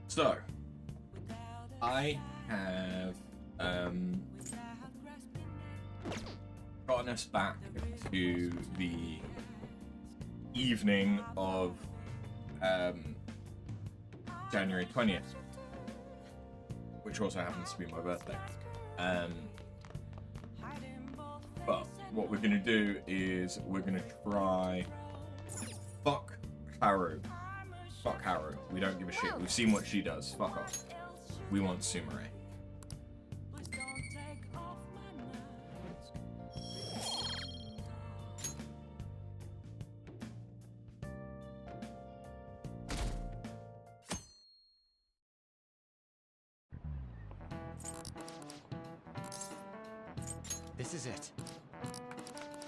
So, I have gotten us back to the evening of January 20th, which also happens to be my birthday. But what we're going to do is we're going to try fuck Haru. Fuck Haru. We don't give a shit. We've seen what she does. Fuck off. We want Sumire. This is it.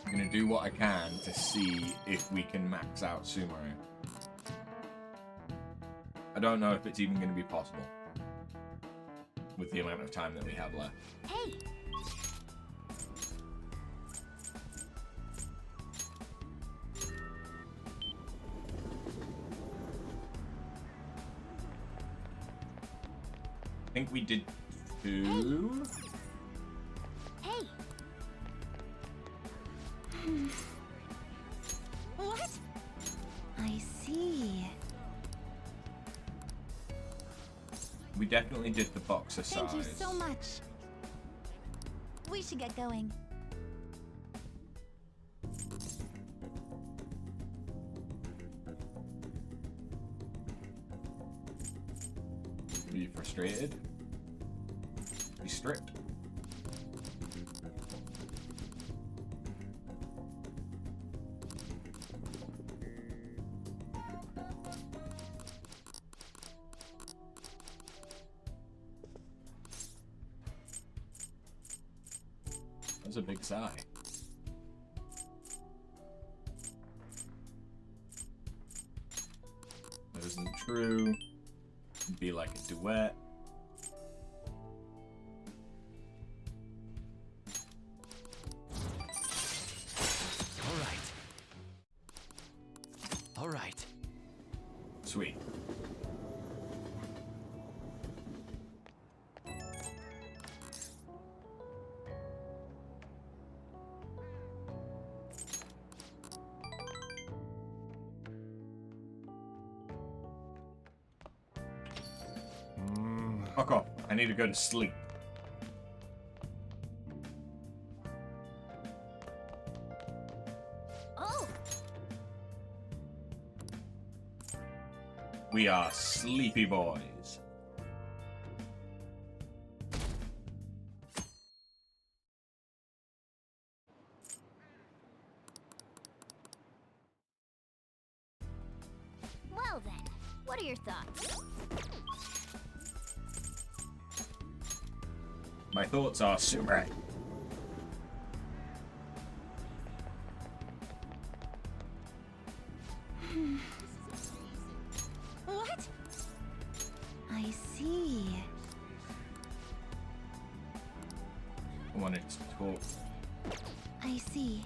I'm going to do what I can to see if we can max out Sumire. I don't know if it's even going to be possible with the amount of time that we have left. Hey. I think we did 2. Hey. What? I see. We definitely did the boxer size. Thank you so much. We should get going. Are you frustrated? Be stripped. That's a big sigh. That isn't true. It'd be like a duet. All right. Sweet. Fuck off. I need to go to sleep. Oh. We are sleepy boys. Well then, what are your thoughts? My thoughts are Sumire. What? I see. I wanted to talk. I see.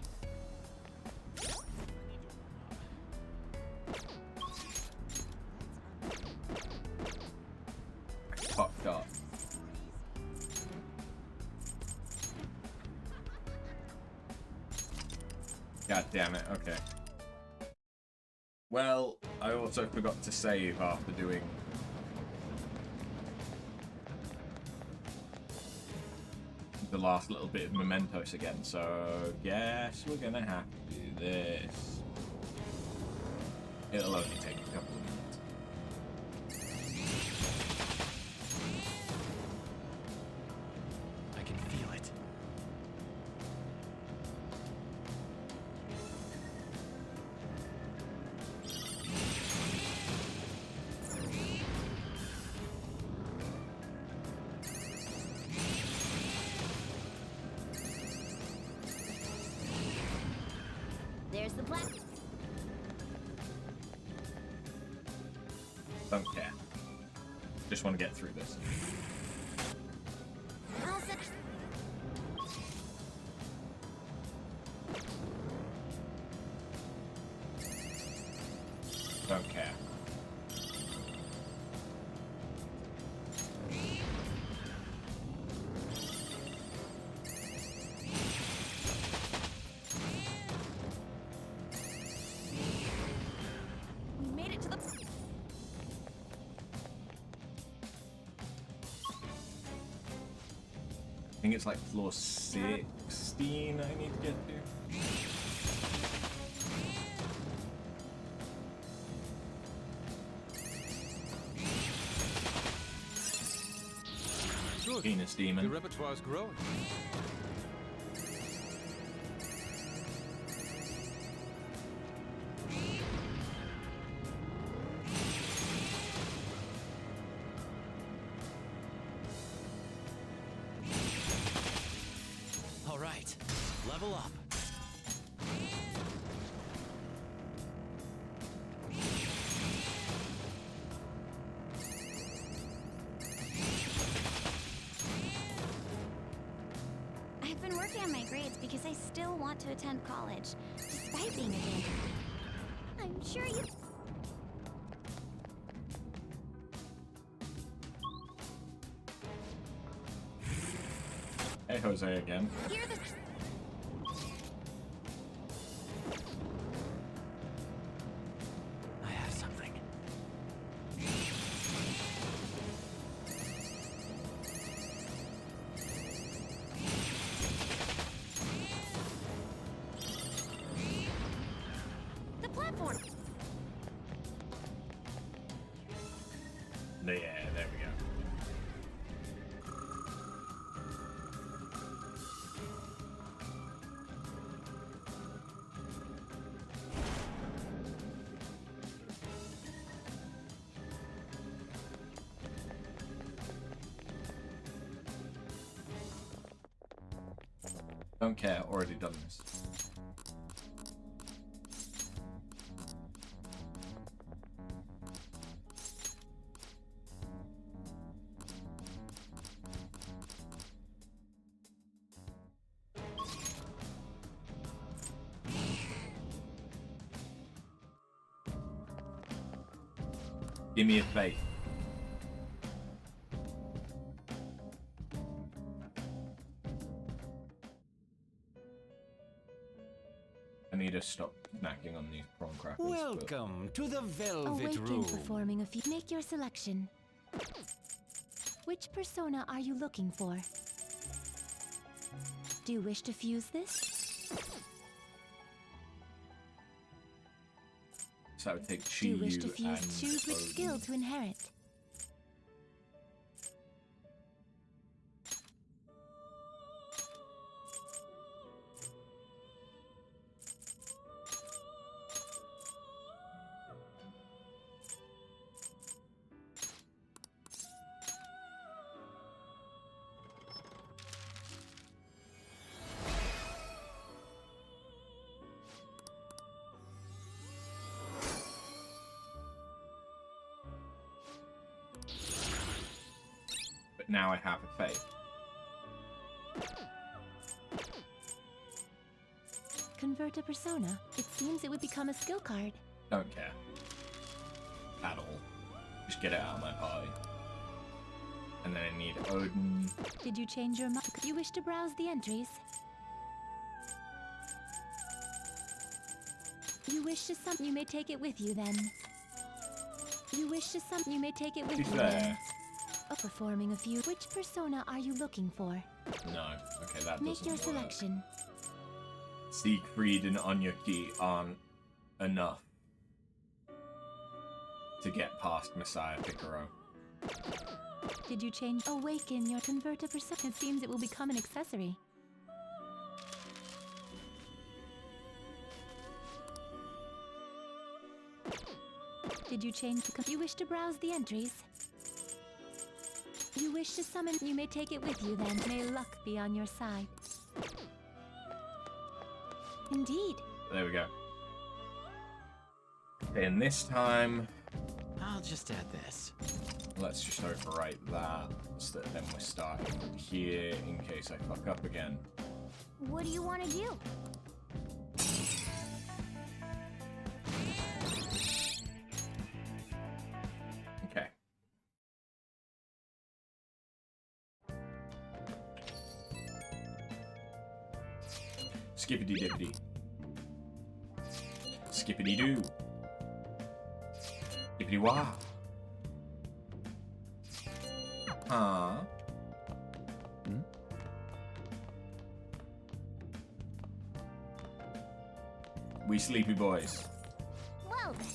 I fucked up. God damn it, okay. Well, I also forgot to save after doing the last little bit of mementos again, so guess we're gonna have to do this. It'll only take a couple of minutes. I can feel it. There's the plan. Don't care. Just want to get through this. All set. Don't care. think it's like floor 16 I need to get to. Good. Penis demon. The repertoire's growing. All right, level up. I've been working on my grades because I still want to attend college, despite being a dancer. I'm sure you... Hey, Jose again. Hear the... I have something. The platform! Yeah, there we go. Don't care, already done this. Give me a faith. I need to stop snacking on these prawn crackers. but- Welcome to the Velvet Awaken Room. performing a few... Make your selection. Which persona are you looking for? Do you wish to fuse this? So I would take Do you wish to Chi Yu and fuse? Choose which Odin. skill to inherit. But now I have a faith. Convert a persona. It seems it would become a skill card. Don't care. At all. Just get it out of my party. And then I need Odin. Did you change your mind? You wish to browse the entries? You wish to you may take it with you then. You wish to you may take it with She's you there. then. Oh, performing a few. Which persona are you looking for? No. Okay, that Make doesn't your work. selection. Siegfried and Onyuki aren't enough to get past Messiah Picaro. Did you change? Awaken your convert a persona. It seems it will become an accessory. Did you change the... You wish to browse the entries? You wish to summon... You may take it with you then. May luck be on your side. Indeed. There we go. And this time, I'll just add this. let's just overwrite that so that then we're starting from here in case I fuck up again. What do you want to do? Okay. Skippity dippity. Skippity doo. Skippity wah. Huh. We sleepy boys. Well then.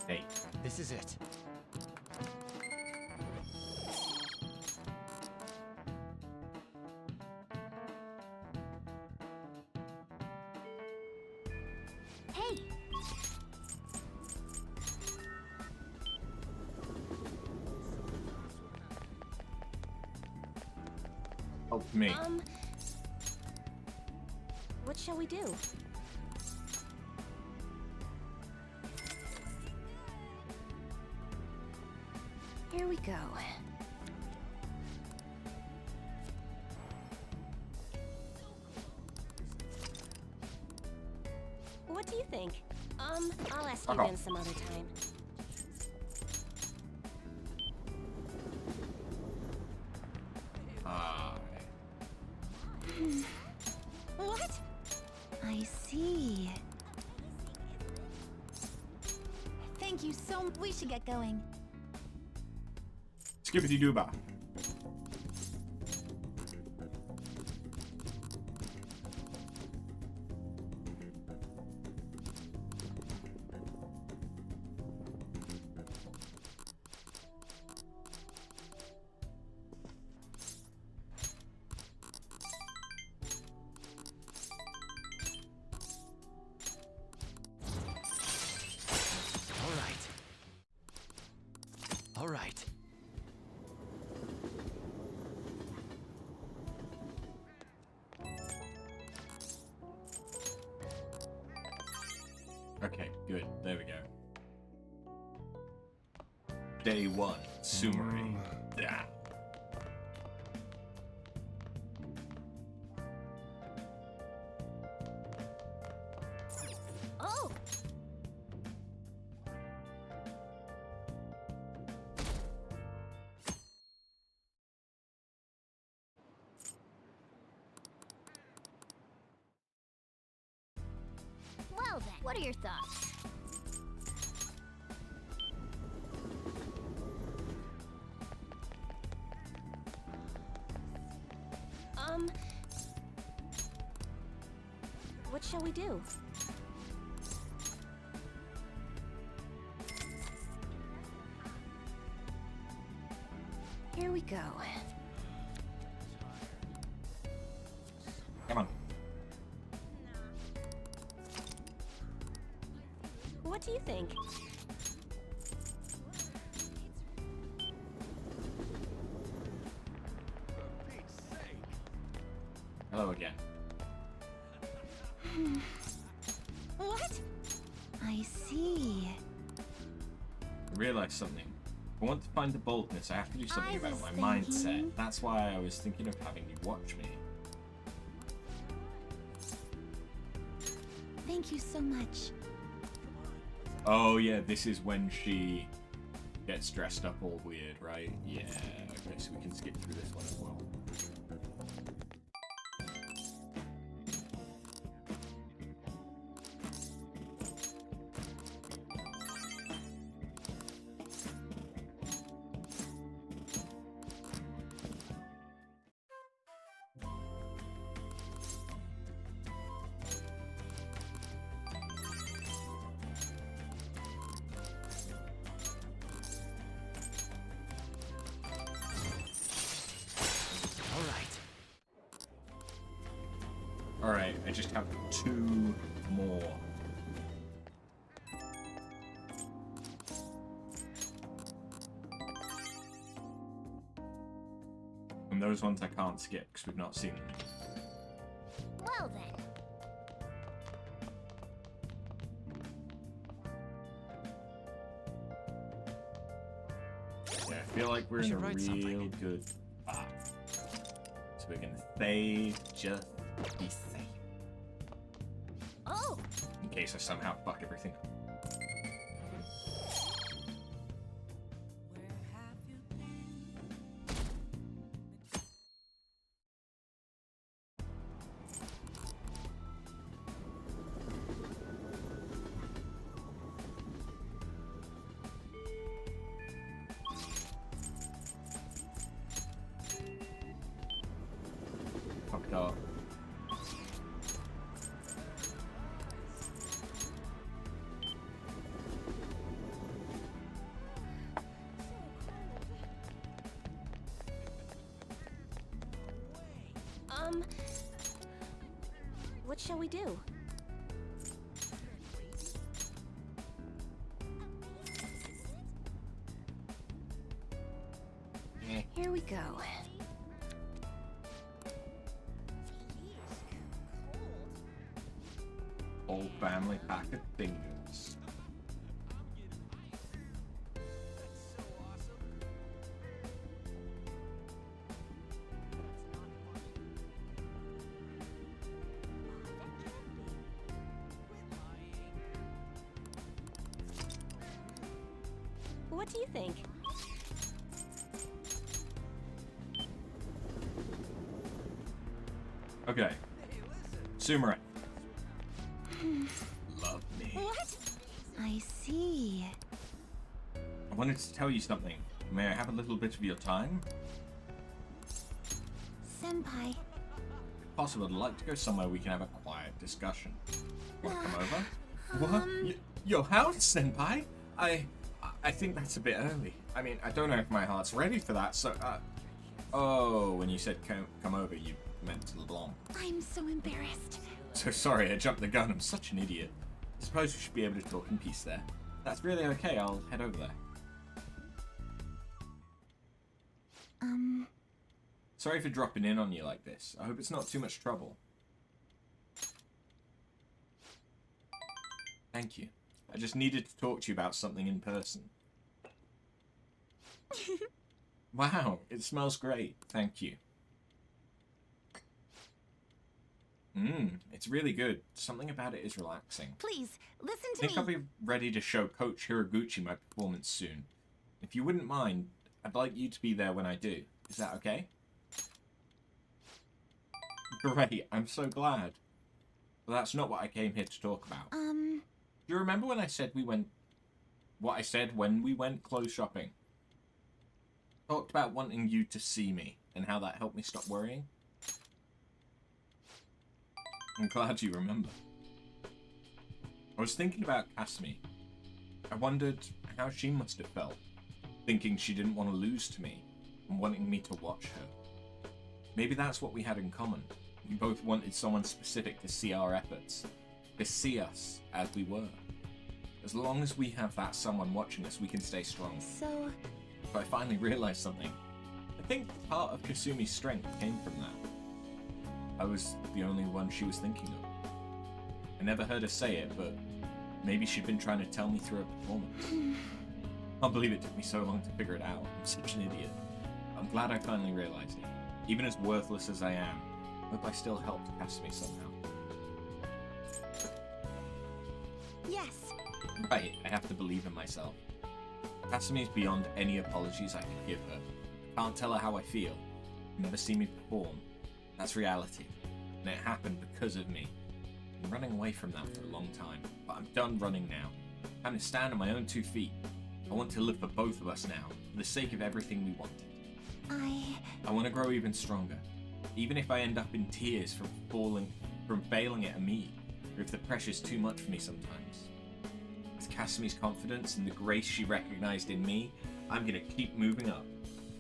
Hey. This is it. Hey. Help me. What shall we do? Here we go. What do you think? I'll ask you Okay. again some other time. What? I see. Thank you so much. We should get going. Skippity dooba. All right. Okay, good. There we go. Day 1, summary. Yeah. Oh! Well then, what are your thoughts? What shall we do? Here we go. Come on. What do you think? Hello again. What? I see. I realized something. If I want to find the boldness, I have to do something I about was my thinking- mindset. That's why I was thinking of having you watch me. Thank you so much. Oh yeah, this is when she gets dressed up all weird, right? Yeah, okay, so we can skip through this one as well. All right. Alright, I just have 2 more. And those ones I can't skip because we've not seen them. Well then. Yeah, I feel like we're I in a should write real something. good spot. So we can stay, just be safe. Oh! In case I somehow fuck everything up. got. What shall we do? Here we go. Whole family pack of fingers. What do you think? Okay. Sumere. Love me. What? I see. I wanted to tell you something. May I have a little bit of your time? Senpai. If possible, I'd like to go somewhere we can have a quiet discussion. Want to come over? What? Your house, Senpai? I think that's a bit early. I mean, I don't know if my heart's ready for that, so, Oh, when you said come over, you meant LeBlanc. I'm so embarrassed. So sorry, I jumped the gun. I'm such an idiot. I suppose we should be able to talk in peace there. That's really okay. I'll head over there. Sorry for dropping in on you like this. I hope it's not too much trouble. Thank you. I just needed to talk to you about something in person. Wow, it smells great. Thank you. It's really good. Something about it is relaxing. Please, listen I to think me. I'll be ready to show Coach Hiraguchi my performance soon. If you wouldn't mind, I'd like you to be there when I do. Is that okay? Great, I'm so glad. But that's not what I came here to talk about. Do you remember when I said what I said when we went clothes shopping? Talked about wanting you to see me, and how that helped me stop worrying. I'm glad you remember. I was thinking about Kasumi. I wondered how she must have felt, thinking she didn't want to lose to me, and wanting me to watch her. Maybe that's what we had in common. We both wanted someone specific to see our efforts, to see us as we were. As long as we have that someone watching us, we can stay strong. So... But I finally realized something. I think part of Kasumi's strength came from that. I was the only one she was thinking of. I never heard her say it, but maybe she'd been trying to tell me through her performance. I can't believe it took me so long to figure it out. I'm such an idiot. I'm glad I finally realized it. Even as worthless as I am, I hope I still helped Kasumi somehow. Yes. Right, I have to believe in myself. Kasumi's beyond any apologies I could give her. I can't tell her how I feel. You never see me perform. That's reality. And it happened because of me. I've been running away from that for a long time, but I'm done running now. I'm to stand on my own 2 feet. I want to live for both of us now, for the sake of everything we wanted. I want to grow even stronger. Even if I end up in tears from failing at a meet, or if the pressure's too much for me sometimes. With Kasumi's confidence and the grace she recognized in me, I'm gonna keep moving up.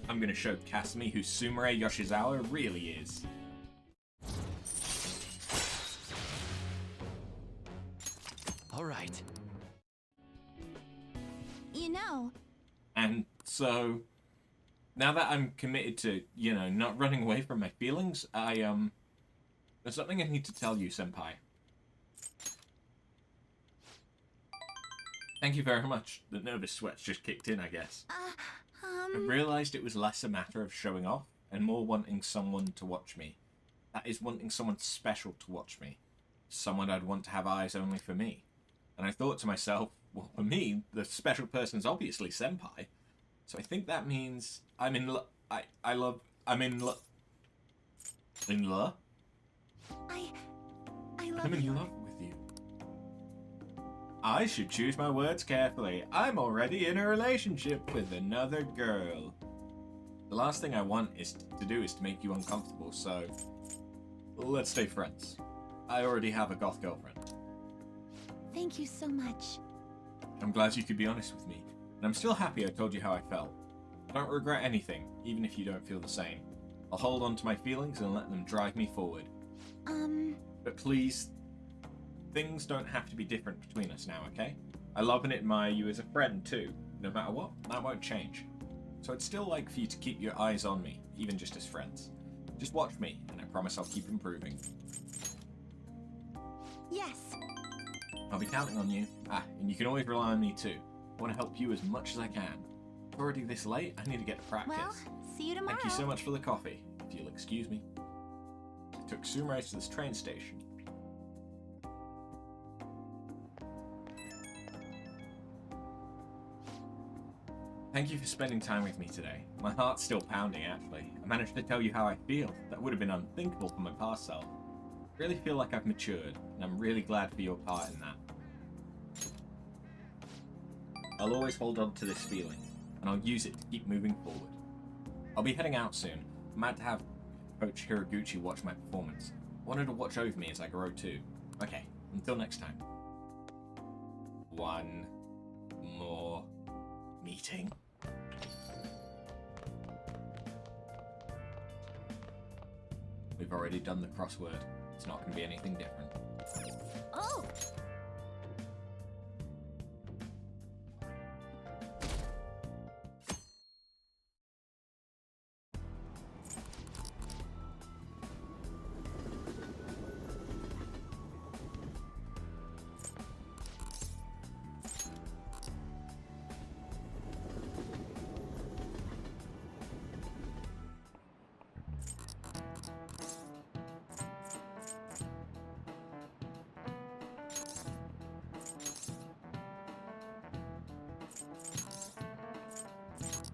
I'm gonna show Kasumi who Sumire Yoshizawa really is. All right. You know... And so, now that I'm committed to, not running away from my feelings, there's something I need to tell you, Senpai. Thank you very much. The nervous sweats just kicked in, I guess. I realized it was less a matter of showing off and more wanting someone to watch me. That is, wanting someone special to watch me. Someone I'd want to have eyes only for me. And I thought to myself, well, for me, the special person's obviously Senpai. So I think that means I'm in love. I'm in love. In love? I'm in love with you. I should choose my words carefully. I'm already in a relationship with another girl. The last thing I want to do is to make you uncomfortable, so Let's stay friends. I already have a goth girlfriend. Thank you so much. I'm glad you could be honest with me, and I'm still happy I told you how I felt. I don't regret anything, even if you don't feel the same. I'll hold on to my feelings and let them drive me forward. But please, things don't have to be different between us now, okay? I love and admire you as a friend too. No matter what, that won't change. So I'd still like for you to keep your eyes on me, even just as friends. Just watch me, and I promise I'll keep improving. Yes. I'll be counting on you. And you can always rely on me too. I want to help you as much as I can. It's already this late, I need to get to practice. Well, see you tomorrow. Thank you so much for the coffee, if you'll excuse me. I took Sumo to this train station. Thank you for spending time with me today. My heart's still pounding, actually. I managed to tell you how I feel. That would have been unthinkable for my past self. I really feel like I've matured, and I'm really glad for your part in that. I'll always hold on to this feeling, and I'll use it to keep moving forward. I'll be heading out soon. I'm mad to have Coach Hiraguchi watch my performance. I wanted to watch over me as I grow too. Okay, until next time. One more meeting. We've already done the crossword. It's not going to be anything different. Oh!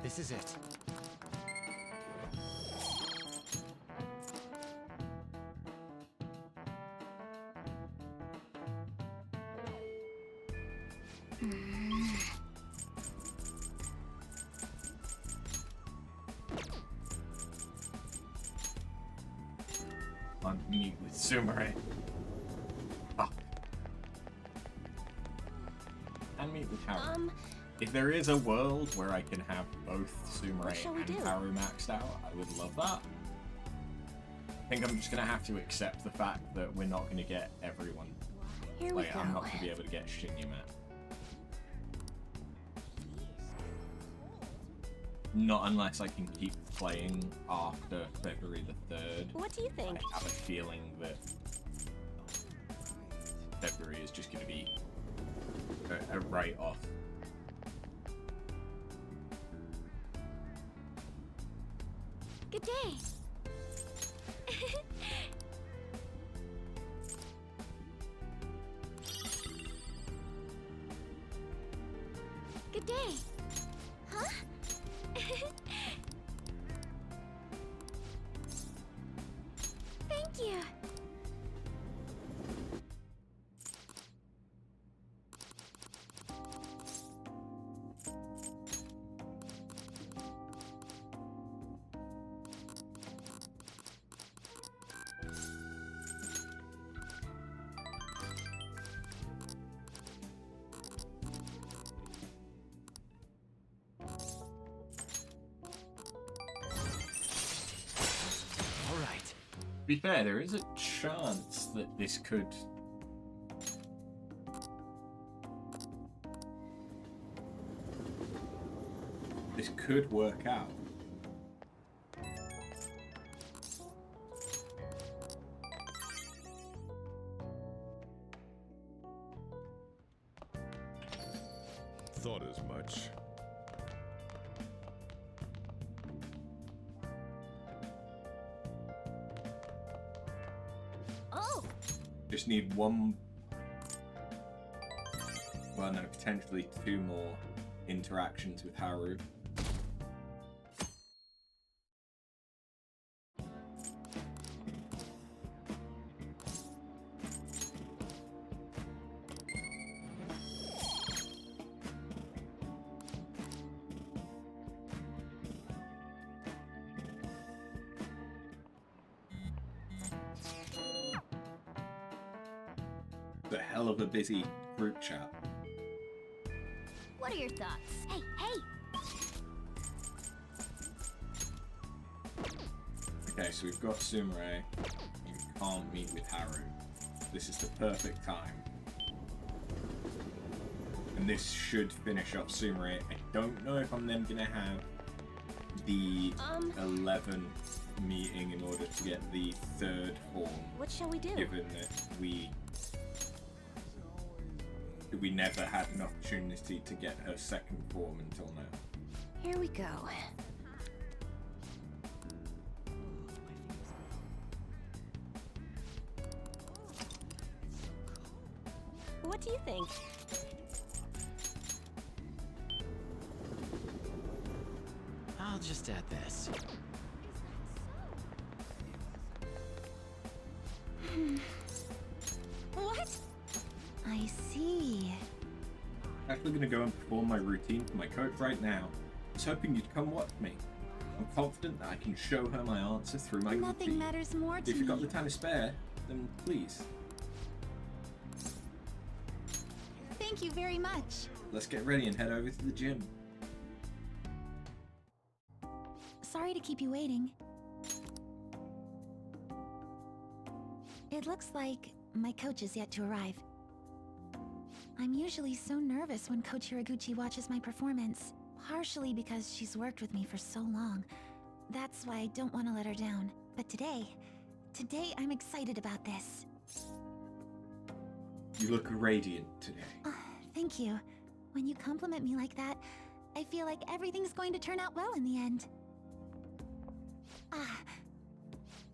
This is it. On meet with Sumire. Oh. And meet with Haru. If there is a world where I can have both Sumire and Haru maxed out, I would love that. I think I'm just gonna have to accept the fact that we're not gonna get everyone. Here we go. I'm not gonna be able to get Shinya met. Not unless I can keep playing after February the 3rd. What do you think? I have a feeling that February is just going to be a write-off. Good day. Good day. Huh? Thank you. To be fair, there is a chance that this could... work out. Thought as much. Oh! Just need one... well, no, potentially 2 more interactions with Haru. The hell of a busy group chat. What are your thoughts? Hey, hey! Okay, so we've got Sumire, and we can't meet with Haru. This is the perfect time. And this should finish off Sumire. I don't know if I'm then gonna have the 11th meeting in order to get the third form. What shall we do? Given that we never had an opportunity to get her second form until now. Here we go. What do you think? I'll just add this. What? I see. Actually gonna go and perform my routine for my coach right now. I was hoping you'd come watch me. I'm confident that I can show her my answer through my Nothing routine. matters more to If you've got me. the time to spare, then please, Thank you very much. let's get ready and head over to the gym. Sorry to keep you waiting. It looks like my coach is yet to arrive. I'm usually so nervous when Coach Hiraguchi watches my performance, partially because she's worked with me for so long. That's why I don't want to let her down. But today I'm excited about this. You look radiant today. Thank you. When you compliment me like that, I feel like everything's going to turn out well in the end.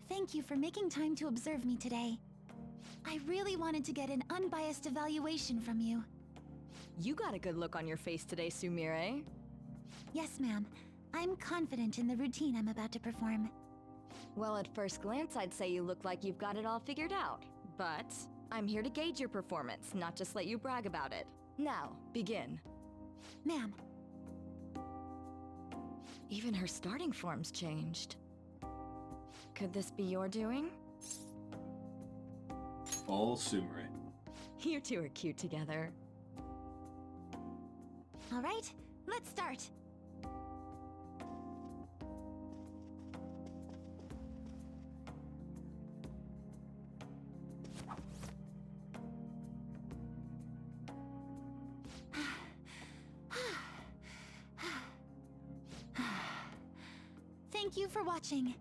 Thank you for making time to observe me today. I really wanted to get an unbiased evaluation from you. You got a good look on your face today, Sumire. Yes, ma'am. I'm confident in the routine I'm about to perform. Well, at first glance, I'd say you look like you've got it all figured out. But I'm here to gauge your performance, not just let you brag about it. Now, begin. Ma'am, Even her starting form's changed. Could this be your doing? All Sumire. You two are cute together. all right, let's start. Thank you for watching.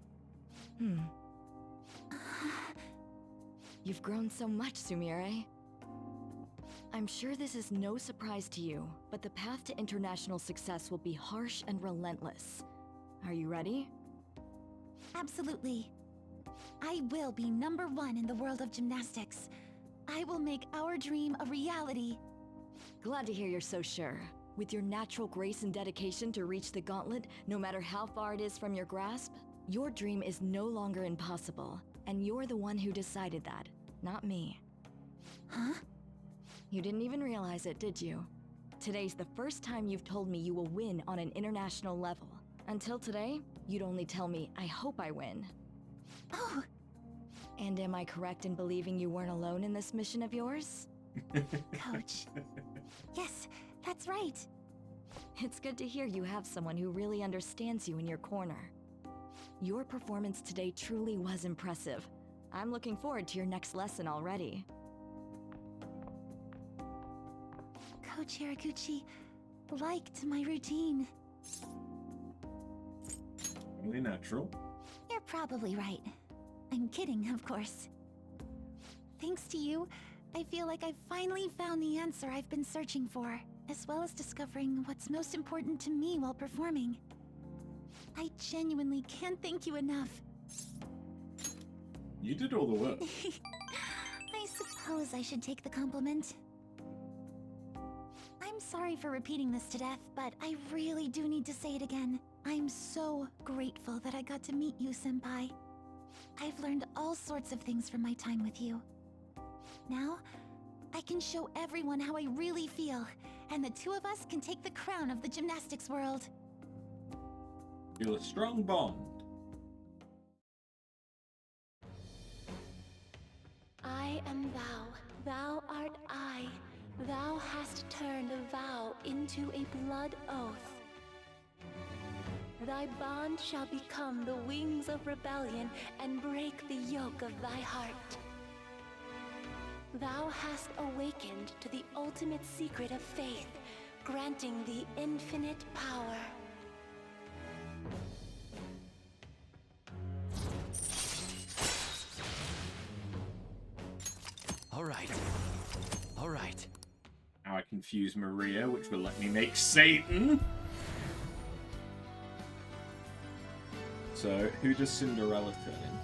You've grown so much, Sumire. I'm sure this is no surprise to you, but the path to international success will be harsh and relentless. Are you ready? Absolutely. I will be #1 in the world of gymnastics. I will make our dream a reality. Glad to hear you're so sure. With your natural grace and dedication to reach the gauntlet, no matter how far it is from your grasp, your dream is no longer impossible. And you're the one who decided that, not me. Huh? You didn't even realize it, did you? Today's the first time you've told me you will win on an international level. Until today, you'd only tell me, I hope I win. Oh, And am I correct in believing you weren't alone in this mission of yours? Coach. Yes, that's right. It's good to hear you have someone who really understands you in your corner. Your performance today truly was impressive. I'm looking forward to your next lesson already. Coach Hiraguchi liked my routine. Only natural. You're probably right. I'm kidding, of course. Thanks to you, I feel like I've finally found the answer I've been searching for, as well as discovering what's most important to me while performing. I genuinely can't thank you enough. You did all the work. I suppose I should take the compliment. I'm sorry for repeating this to death, but I really do need to say it again. I'm so grateful that I got to meet you, Senpai. I've learned all sorts of things from my time with you. Now, I can show everyone how I really feel, and the two of us can take the crown of the gymnastics world. Feel a strong bond. I am thou, Thou art I. Thou hast turned a vow into a blood oath. Thy bond shall become the wings of rebellion and break the yoke of thy heart. Thou hast awakened to the ultimate secret of faith, granting thee infinite power. All right. All right. Now I confuse Maria, which will let me make Satan. So, who does Cinderella turn into?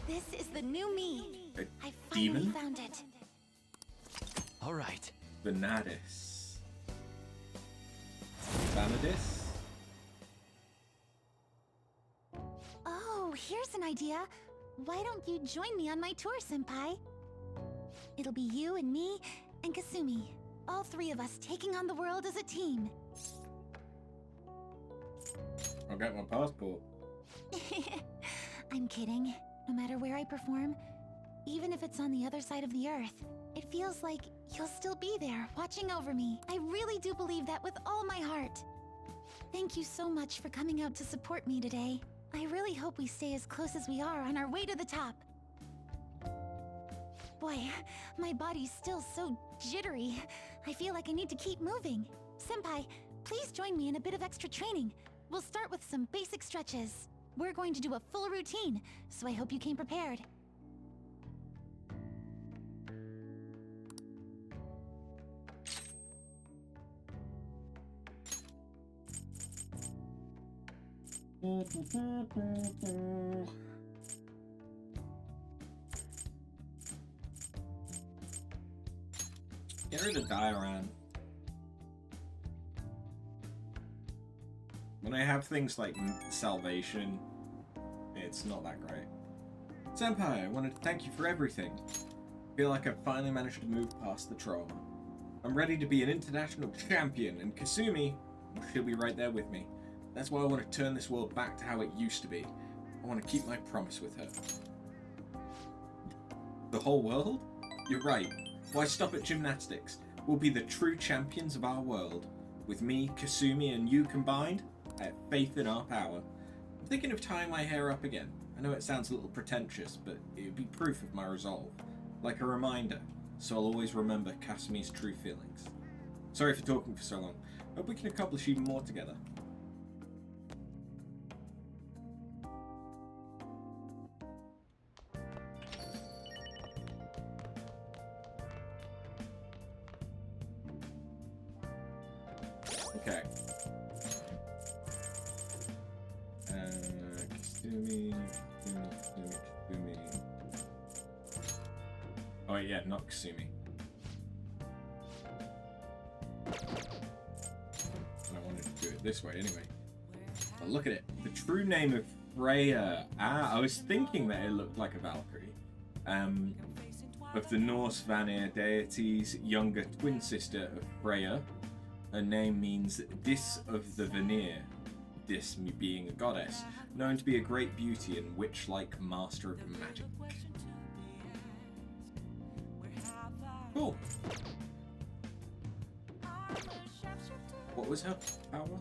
This is the new me. A I finally demon? found it. All right. Vanadis. Vanadis? Oh, here's an idea. Why don't you join me on my tour, Senpai? It'll be you and me and Kasumi. All three of us taking on the world as a team. I'll get my passport. I'm kidding. No matter where I perform, even if it's on the other side of the earth, it feels like you'll still be there, watching over me. I really do believe that with all my heart. Thank you so much for coming out to support me today. I really hope we stay as close as we are on our way to the top. Boy, my body's still so jittery. I feel like I need to keep moving. Senpai, please join me in a bit of extra training. We'll start with some basic stretches. We're going to do a full routine, so I hope you came prepared. Get rid of Dioran. When I have things like salvation, it's not that great. Senpai, I wanted to thank you for everything. I feel like I've finally managed to move past the trauma. I'm ready to be an international champion, and Kasumi, she'll be right there with me. That's why I want to turn this world back to how it used to be. I want to keep my promise with her. The whole world? You're right. Why stop at gymnastics? We'll be the true champions of our world. With me, Kasumi, and you combined, I have faith in our power. I'm thinking of tying my hair up again. I know it sounds a little pretentious, but it would be proof of my resolve. Like a reminder, so I'll always remember Kasumi's true feelings. Sorry for talking for so long. Hope we can accomplish even more together. Okay. Kasumi. Oh yeah, not Kasumi. I wanted to do it this way anyway. But look at it. The true name of Freya. Ah, I was thinking that it looked like a Valkyrie. Of the Norse Vanir deities, younger twin sister of Freya. Her name means Dis of the Vanir, Dis being a goddess, known to be a great beauty and witch-like master of magic. Cool. What was her power?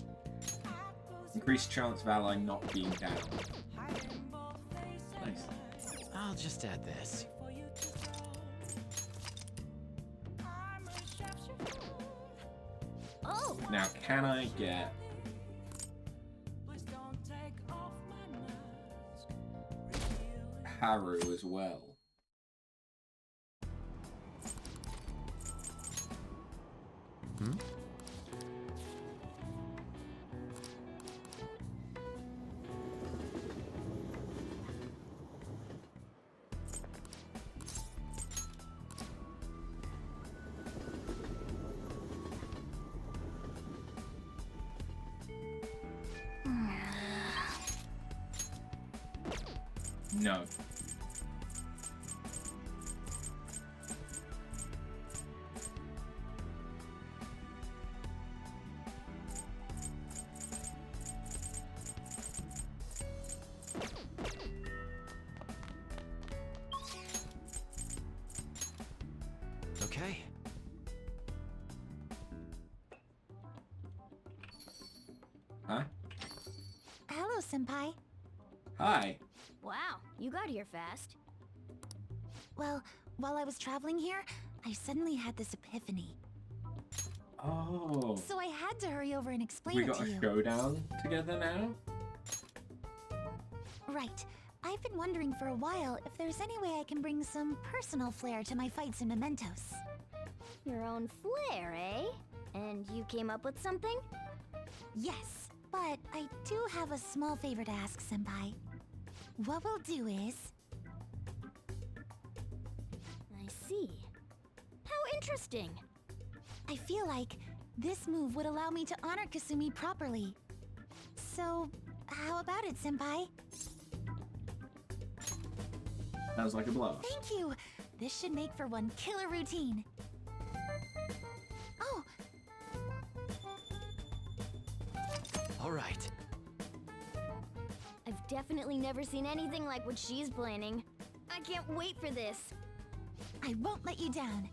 Increased chance of ally not being down. Nice. I'll just add this. Oh! Now, can I get... Haru as well? Hmm? No. Huh? Hello, Senpai. Hi. Wow, you got here fast. Well, while I was traveling here, I suddenly had this epiphany. Oh. So I had to hurry over and explain We it got to a you. showdown together now? Right. I've been wondering for a while if there's any way I can bring some personal flair to my fights in Mementos. Your own flair, eh? And you came up with something? Yes, but I do have a small favor to ask, Senpai. What we'll do is... I see. How interesting. I feel like this move would allow me to honor Kasumi properly. So, how about it, Senpai? Sounds like a blow. Thank you! This should make for one killer routine. Oh, All right. I've definitely never seen anything like what she's planning. I can't wait for this. I won't let you down.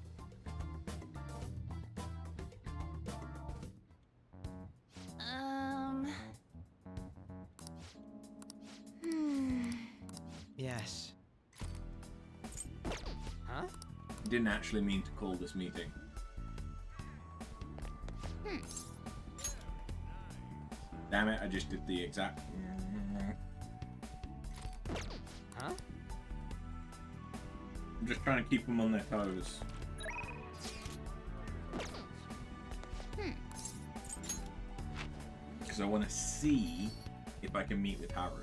Yes. Huh? Didn't actually mean to call this meeting. Damn it, I just did the exact... Huh? I'm just trying to keep them on their toes. Because I want to see if I can meet with Haru.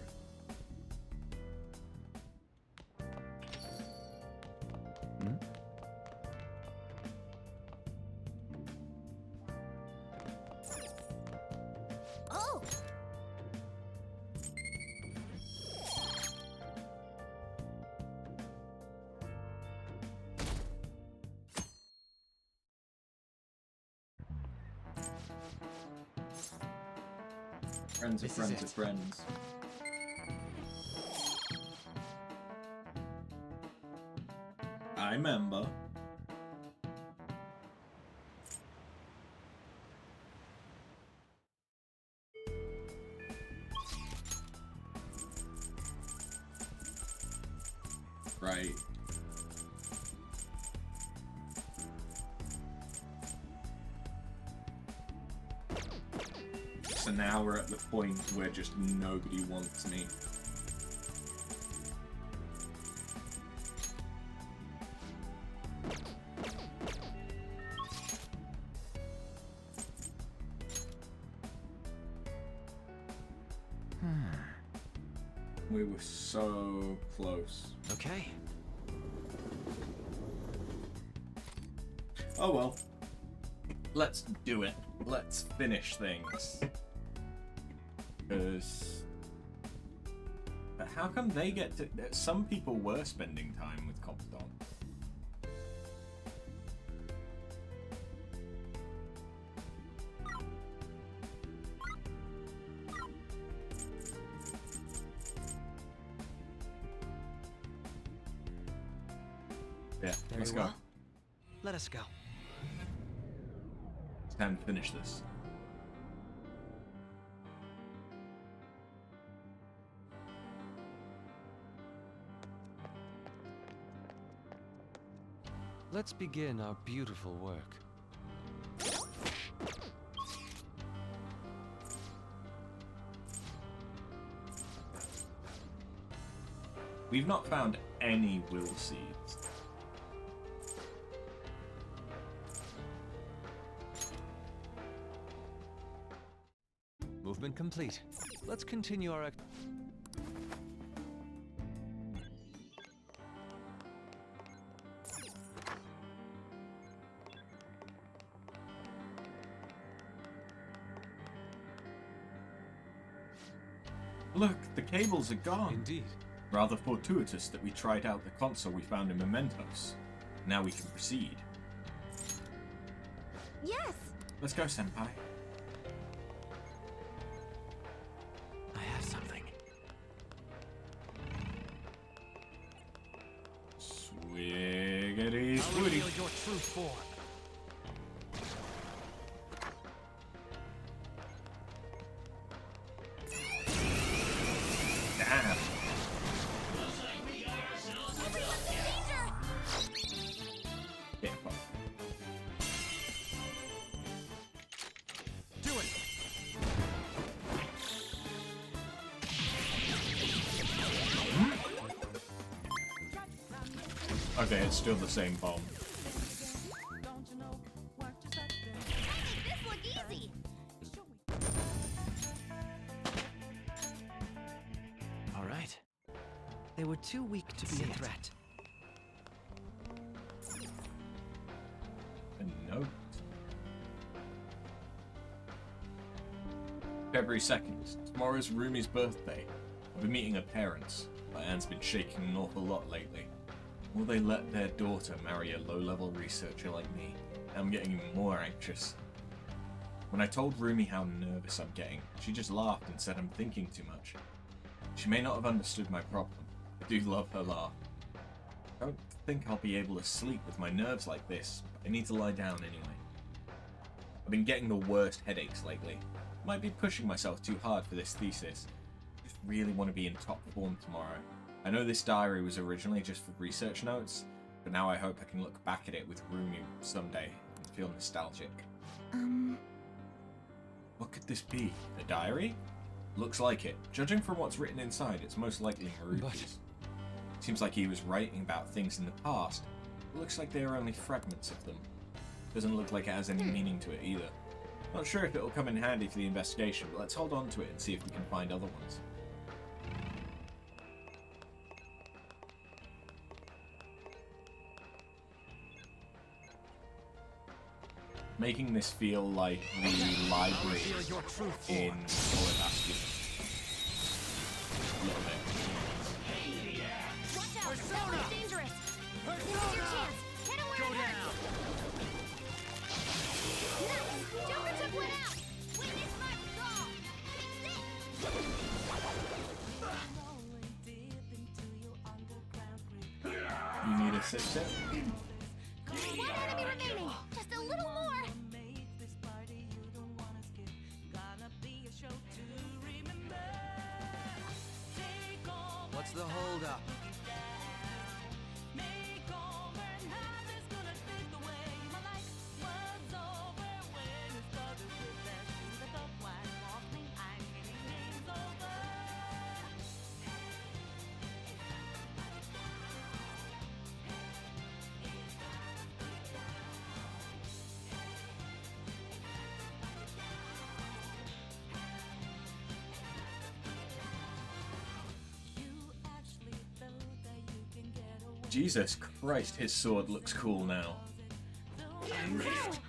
Oh! Friends of This is friends it. of friends. I remember. Right. So now we're at the point where just nobody wants me. We were so close. Okay. Oh well. Let's do it. Let's finish things. Because... But how come they get to... Some people were spending time with Confidant. Yeah, Very let's go. well. Let us go. It's time to finish this. Let's begin our beautiful work. We've not found any will seeds. Movement complete. Let's continue our Look, the cables are gone. Indeed. Rather fortuitous that we tried out the console we found in Mementos. Now we can proceed. Yes! Let's go, Senpai. I have something. Swiggity I'll swooty. reveal your true form. Okay, it's still the same bomb. This look easy. All right. They were too weak to be a threat. A note. February 2nd. Tomorrow's Rumi's birthday. I'll be meeting her parents, but Anne's been shaking an awful lot lately. Will they let their daughter marry a low-level researcher like me? I'm getting even more anxious. When I told Rumi how nervous I'm getting, she just laughed and said I'm thinking too much. She may not have understood my problem. I do love her laugh. I don't think I'll be able to sleep with my nerves like this, but I need to lie down anyway. I've been getting the worst headaches lately. Might be pushing myself too hard for this thesis. I just really want to be in top form tomorrow. I know this diary was originally just for research notes, but now I hope I can look back at it with Rumi someday and feel nostalgic. What could this be? A diary? Looks like it. Judging from what's written inside, it's most likely Maruki's. Seems like he was writing about things in the past. It looks like they are only fragments of them. Doesn't look like it has any meaning to it either. Not sure if it'll come in handy for the investigation, but let's hold on to it and see if we can find other ones. Making this feel like the library in Solid Bastion. A little bit. Watch out! That looks dangerous. This is your chance. Hit him where it hurts. Nice. Joker took one out. Witness my resolve. You need a sip? One enemy remaining. Just a little more. What's the holdup? Jesus Christ, his sword looks cool now.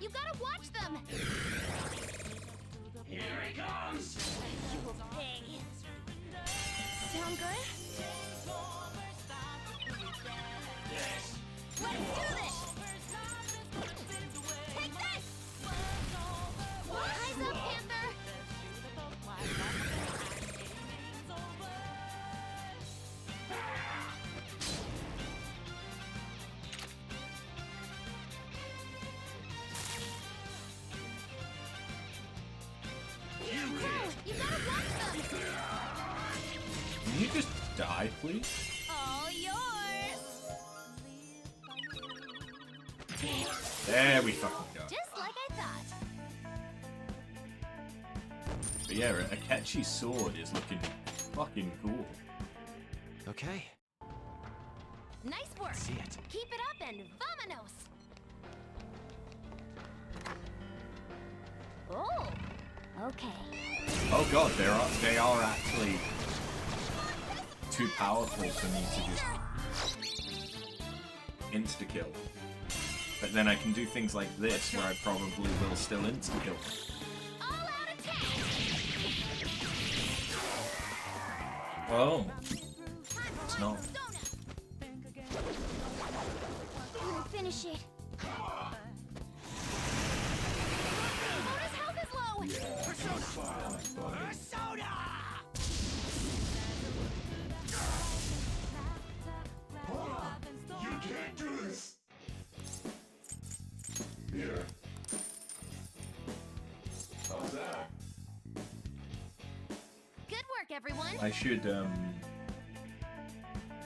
You gotta watch them. Here he comes. You pig. Sound good? Let's do this. Take this. Eyes up, Panther. You gotta watch them. Can you just die, please? All yours. There we fucking go. Just like I thought. But yeah, Akechi's sword is looking fucking cool. Okay. Nice work. See it. Keep it up and vamonos. Oh. Okay. Oh god, they are actually too powerful for me to just insta-kill. But then I can do things like this where I probably will still insta-kill. All out attack. Oh. It's not. We'll finish it. Soda's health is low. Soda! You can't do this! Here. How's that? Good work, everyone. I should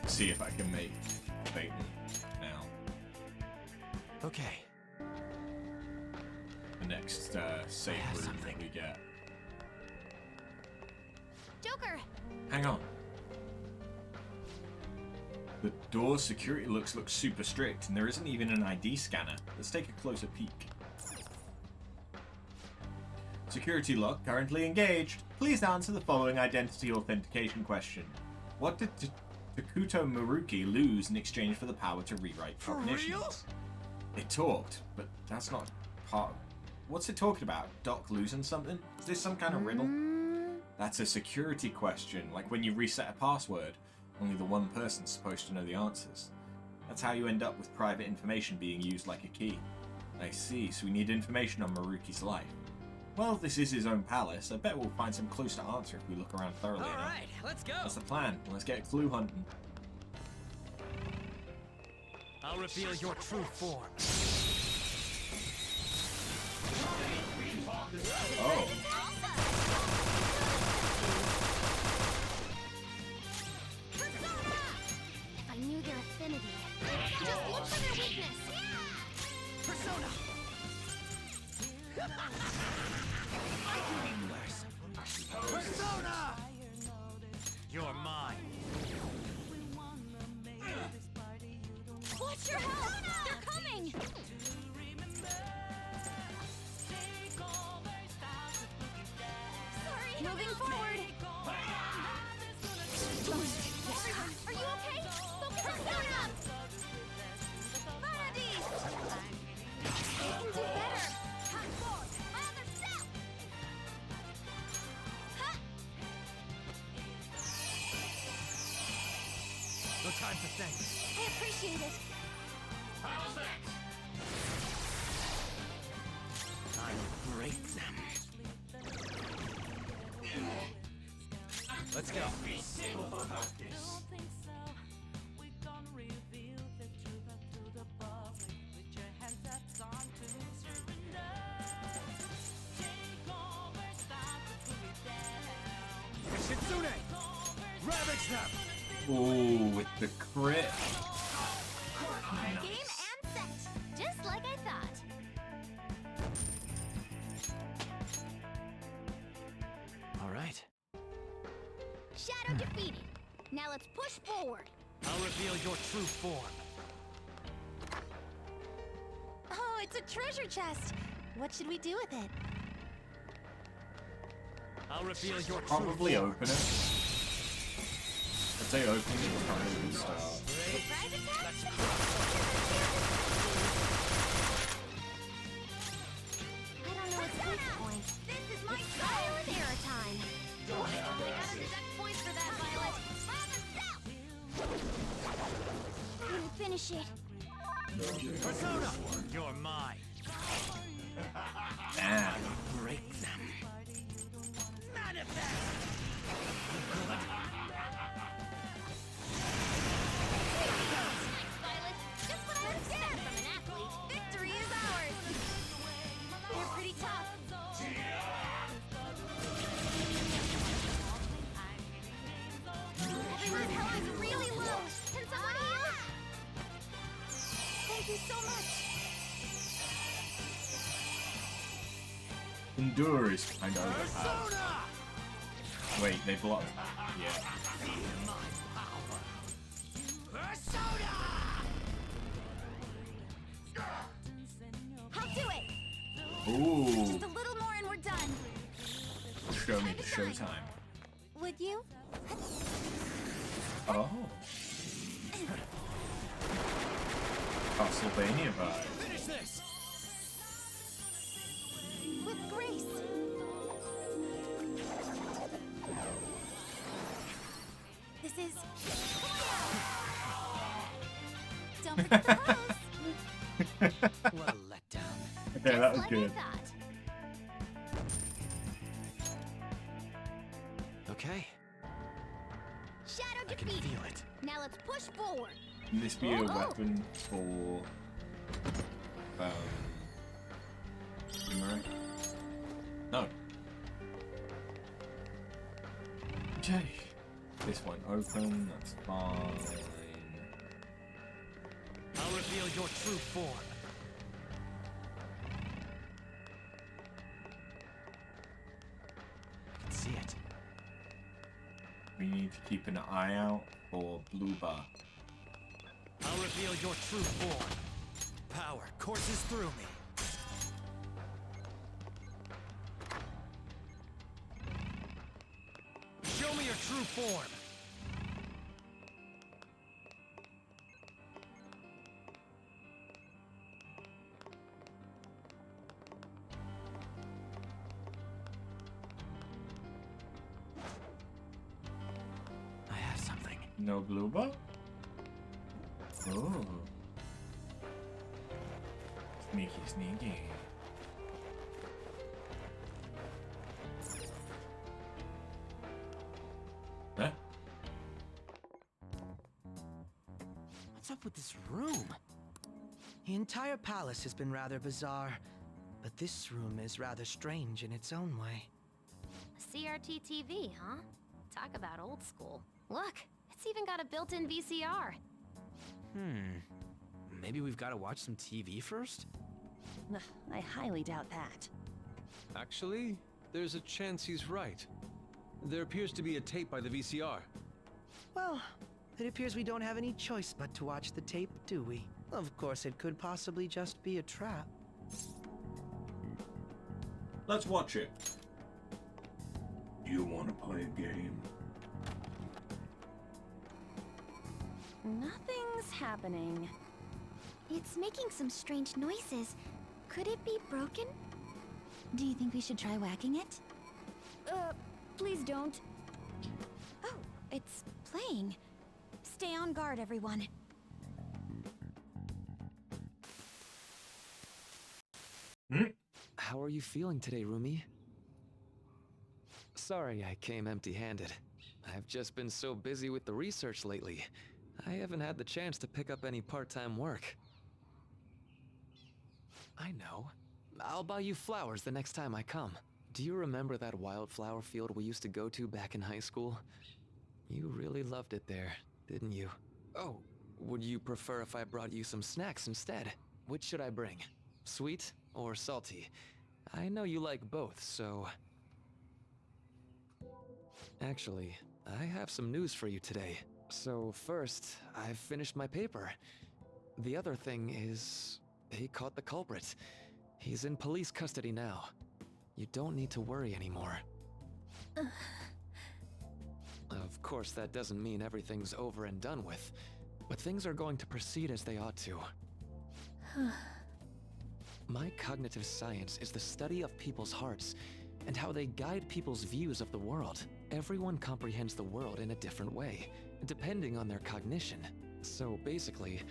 see if I can make Phaeton now. Okay. The next safe room that we get. Joker. Hang on. The door's security looks super strict, and there isn't even an ID scanner. Let's take a closer peek. Security lock currently engaged. Please answer the following identity authentication question. What did Takuto Maruki lose in exchange for the power to rewrite cognitions? It talked, but that's not part of... What's it talking about? Doc losing something? Is this some kind of riddle? That's a security question, like when you reset a password. Only the one person's supposed to know the answers. That's how you end up with private information being used like a key. I see, so we need information on Maruki's life. Well, if this is his own palace, I bet we'll find some clues to answer if we look around thoroughly enough. Alright, let's go. That's the plan. Let's get clue hunting. I'll reveal your true form. Oh. If I knew their affinity, just look for their weakness. Persona! Persona! You're mine. Watch your health! They're coming! Sorry! Moving forward! Are you okay? Focus on Persona! Paradis! You can do better! My other self! Huh? No time to think. I appreciate it. I will break them. Let's go. Shitsune! Ravage them! Ooh, with the crit. Game and set, just like I thought. All right. Shadow defeated. Now let's push forward. I'll reveal your true form. Oh, it's a treasure chest. What should we do with it? I'll reveal your true Probably form. open it. I'd say opening it is probably a good start. Surprise attack? I don't know its weak point. This is my trial and error time. I only got a deduct points for that, Violet. Couldn't finish it. Persona! You're mine. Damn. Break them. Manifest! Thanks, Violet. Just what I expect from an athlete. Victory is ours. They're pretty tough. Everyone's health is really low. Can someone heal? Thank you so much. Endure is kind of overpowered. Wait, they blocked. Yeah. I'll do it. Ooh. Just a little more and we're done. Show me the showtime. Would you? Oh. Castlevania vibe. Finish this! With grace. This is... Don't forget the pose. What a letdown. Okay, that was Like I good. thought. Okay, Shadow I can defeated. feel it. Now let's push forward. Can this be a Oh. weapon for boomerang? No. Okay. This one open, that's fine. I'll reveal your true form. I can see it. We need to keep an eye out for blue bar. I'll reveal your true form. Power courses through me. Show me your true form. I have something. No bloober? Oh. Sneaky, sneaky. Huh? What's up with this room? The entire palace has been rather bizarre, but this room is rather strange in its own way. CRT TV, huh? Talk about old school. Look, it's even got a built-in VCR. Maybe we've got to watch some TV first? Ugh, I highly doubt that. Actually, there's a chance he's right. There appears to be a tape by the VCR. Well, it appears we don't have any choice but to watch the tape, do we? Of course, it could possibly just be a trap. Let's watch it. You want to play a game? Nothing's happening. It's making some strange noises. Could it be broken? Do you think we should try whacking it? Please don't. Oh, it's playing. Stay on guard, everyone. How are you feeling today, Rumi? Sorry I came empty-handed. I've just been so busy with the research lately. I haven't had the chance to pick up any part-time work. I know. I'll buy you flowers the next time I come. Do you remember that wildflower field we used to go to back in high school? You really loved it there, didn't you? Oh, would you prefer if I brought you some snacks instead? Which should I bring? Sweet or salty? I know you like both, so... Actually, I have some news for you today. So first, I've finished my paper. The other thing is... they caught the culprit. He's in police custody now. You don't need to worry anymore. Of course, that doesn't mean everything's over and done with, but things are going to proceed as they ought to. My cognitive science is the study of people's hearts and how they guide people's views of the world. Everyone comprehends the world in a different way, depending on their cognition. So basically,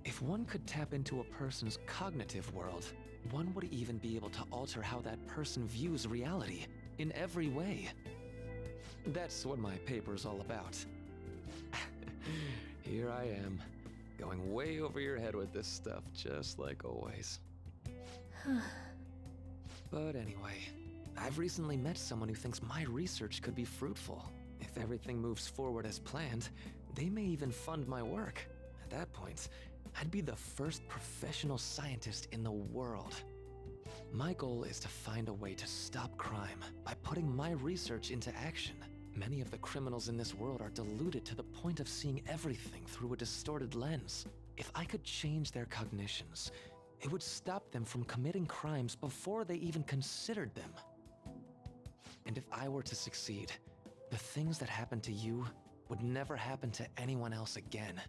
if one could tap into a person's cognitive world, one would even be able to alter how that person views reality in every way. That's what my paper's all about. Here I am, going way over your head with this stuff, just like always. But anyway, I've recently met someone who thinks my research could be fruitful. If everything moves forward as planned, they may even fund my work. At that point, I'd be the first professional scientist in the world. My goal is to find a way to stop crime by putting my research into action. Many of the criminals in this world are deluded to the point of seeing everything through a distorted lens. If I could change their cognitions, it would stop them from committing crimes before they even considered them. And if I were to succeed, the things that happened to you would never happen to anyone else again.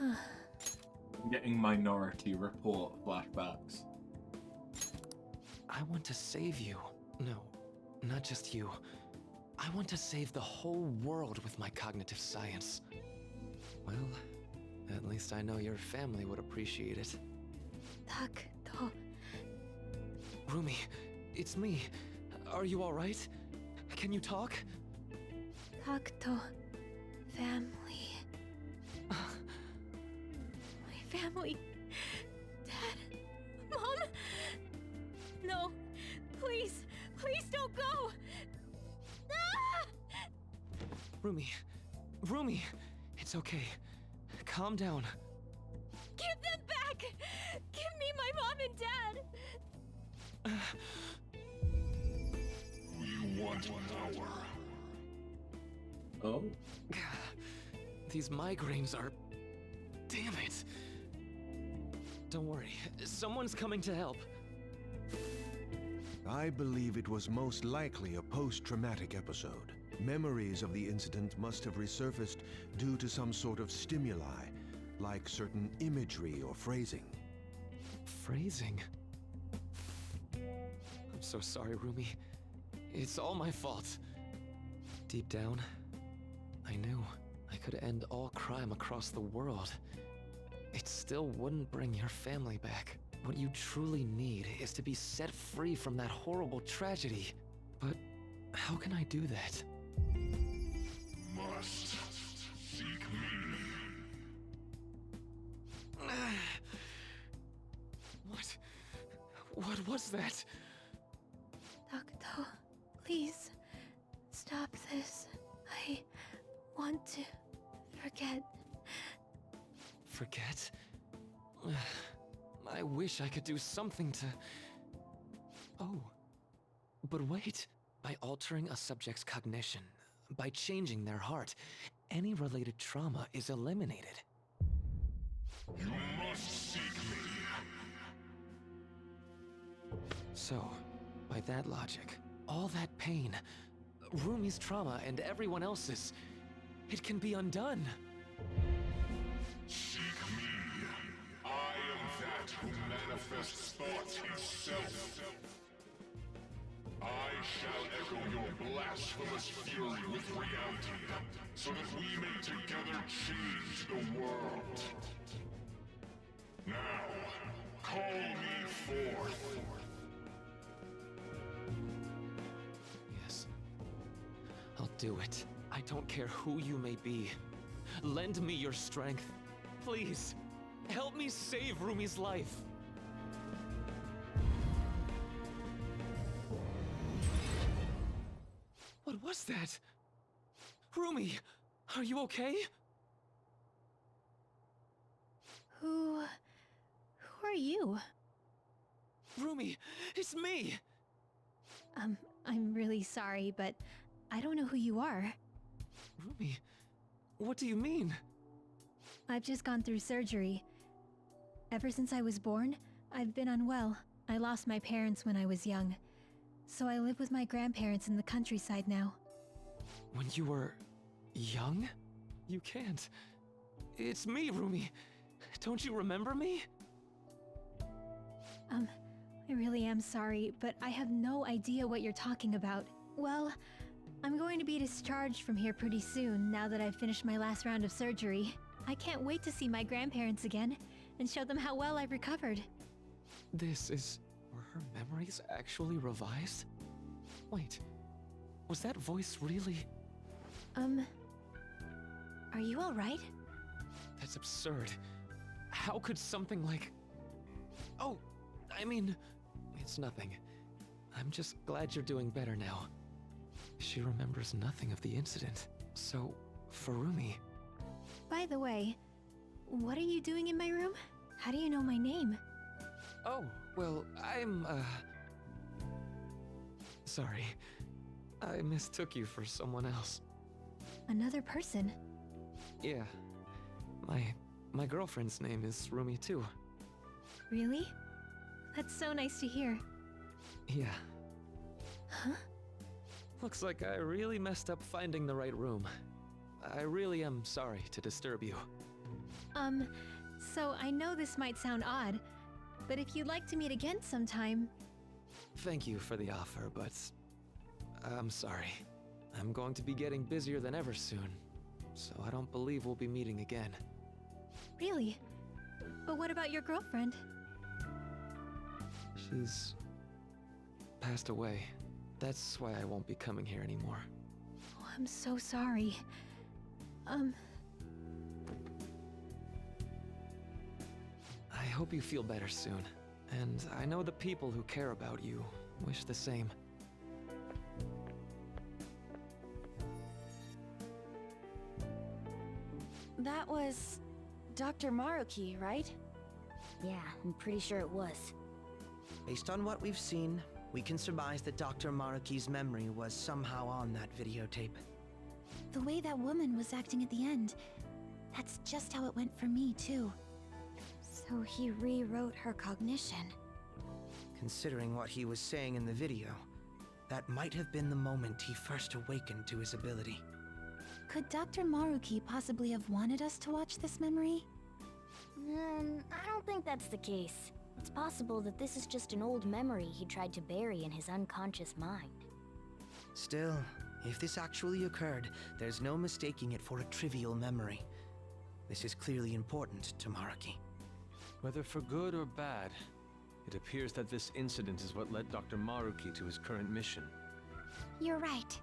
I'm getting Minority Report flashbacks. I want to save you. No, not just you. I want to save the whole world with my cognitive science. Well, at least I know your family would appreciate it. Rumi, it's me. Are you all right? Can you talk? Family. My family. Dad. Mom? No. Please. Please don't go. Ah! Rumi, it's okay. Calm down. Give them back! Give me my mom and dad! We want power. Oh? These migraines are Damn it! Don't worry, someone's coming to help. I believe it was most likely a post-traumatic episode. Memories of the incident must have resurfaced due to some sort of stimuli, like certain imagery or phrasing. Phrasing? I'm so sorry, Rumi. It's all my fault. Deep down, I knew I could end all crime across the world. It still wouldn't bring your family back. What you truly need is to be set free from that horrible tragedy. But how can I do that? Must seek me. What was that? Doctor, please stop this. I want to forget. Forget? I wish I could do something to... Oh. But wait. By altering a subject's cognition, by changing their heart, any related trauma is eliminated. You must seek me. So, by that logic, all that pain, Rumi's trauma and everyone else's, it can be undone. Seek me. I am that who manifests thought himself. I shall echo your blasphemous fury with reality, so that we may together change the world. Now, call me forth. Yes. I'll do it. I don't care who you may be. Lend me your strength. Please, help me save Rumi's life. What was that? Rumi, are you okay? Who are you? Rumi, it's me! I'm really sorry, but I don't know who you are. Rumi, what do you mean? I've just gone through surgery. Ever since I was born, I've been unwell. I lost my parents when I was young, so I live with my grandparents in the countryside now. When you were young? You can't. It's me, Rumi. Don't you remember me? I really am sorry, but I have no idea what you're talking about. Well, I'm going to be discharged from here pretty soon, now that I've finished my last round of surgery. I can't wait to see my grandparents again, and show them how well I've recovered. This is... Were her memories actually revised? Wait, was that voice really... Are you alright? That's absurd. How could something like... Oh, I mean, it's nothing. I'm just glad you're doing better now. She remembers nothing of the incident. So, for Rumi... By the way, what are you doing in my room? How do you know my name? Oh, well, I'm, Sorry. I mistook you for someone else. Another person? Yeah. My girlfriend's name is Rumi too. Really? That's so nice to hear. Yeah. Huh? Looks like I really messed up finding the right room. I really am sorry to disturb you. So I know this might sound odd, but if you'd like to meet again sometime... Thank you for the offer, but... I'm sorry. I'm going to be getting busier than ever soon, so I don't believe we'll be meeting again. Really? But what about your girlfriend? She's... passed away. That's why I won't be coming here anymore. Oh, I'm so sorry. I hope you feel better soon. And I know the people who care about you wish the same. That was Dr. Maruki, right? Yeah, I'm pretty sure it was. Based on what we've seen, we can surmise that Dr. Maruki's memory was somehow on that videotape. The way that woman was acting at the end, That's just how it went for me, too. So he rewrote her cognition. Considering what he was saying in the video, that might have been the moment he first awakened to his ability. Could Dr. Maruki possibly have wanted us to watch this memory? I don't think that's the case. It's possible that this is just an old memory he tried to bury in his unconscious mind. Still, if this actually occurred, there's no mistaking it for a trivial memory. This is clearly important to Maruki. Whether for good or bad, it appears that this incident is what led Dr. Maruki to his current mission. You're right.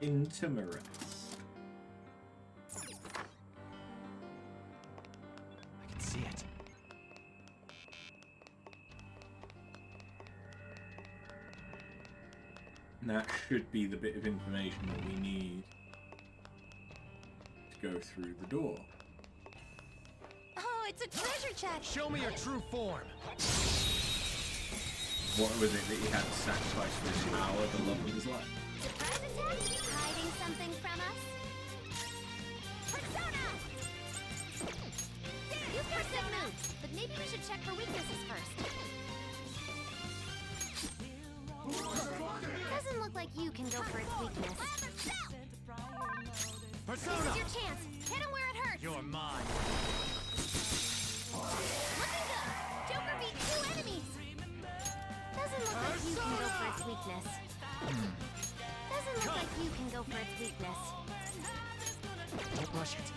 Into Metaverse. I can see it. And that should be the bit of information that we need to go through the door. Oh, it's a treasure chest! Show me your true form! What was it that he had to sacrifice for his power, the love of his life? Surprise attack? Hiding something from us? Persona! You've got good moves, but maybe we should check for weaknesses first. Doesn't look like you can go for its weakness. Persona! This is your chance. Hit him where it hurts. You're mine. Looking good. Joker beat 2 enemies. Doesn't look like you can go for its weakness. Doesn't look like you can go for its weakness. Don't rush it.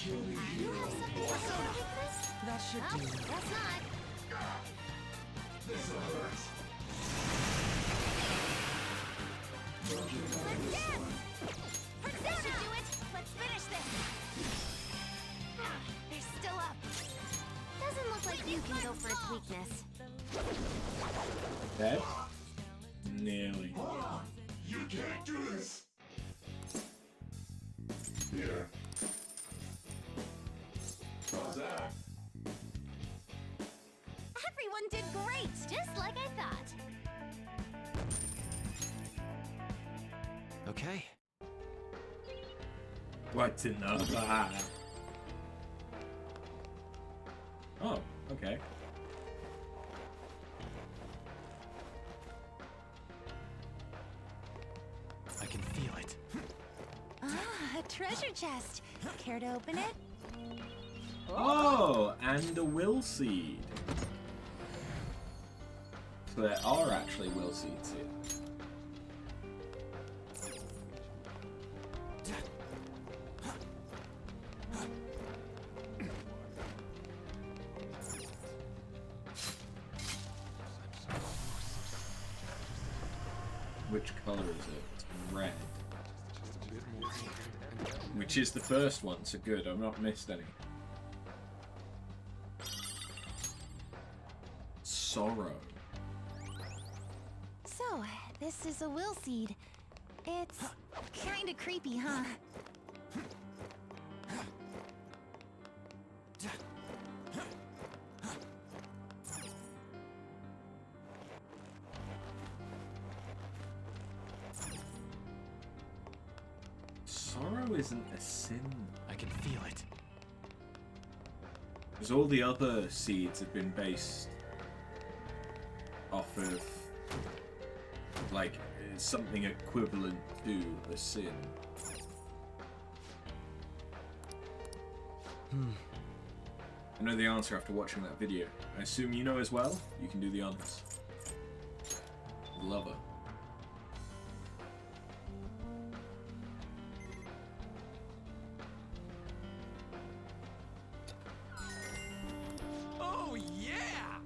You have something for your weakness? That should Oh, do it. guess not. Let's dance! That should do it! Let's finish this! They're still up. Doesn't look like you can go for its weakness. Dead? Nearly. You can't do this! Here. How's that? Everyone did great! Just like I thought. Okay. What's in the bag? Oh, okay. I can feel it. Ah, a treasure chest. Care to open it? Oh, and a will seed. So there are actually will seeds here. Which color is it? It's red. Which is the first one, so good, I've not missed any. Sorrow. So, this is a will seed. It's kinda creepy, huh? Sorrow isn't a sin. I can feel it. Because all the other seeds have been based off of, like, something equivalent to a sin. I know the answer after watching that video. I assume you know as well? You can do the honors. Lover. Oh, yeah!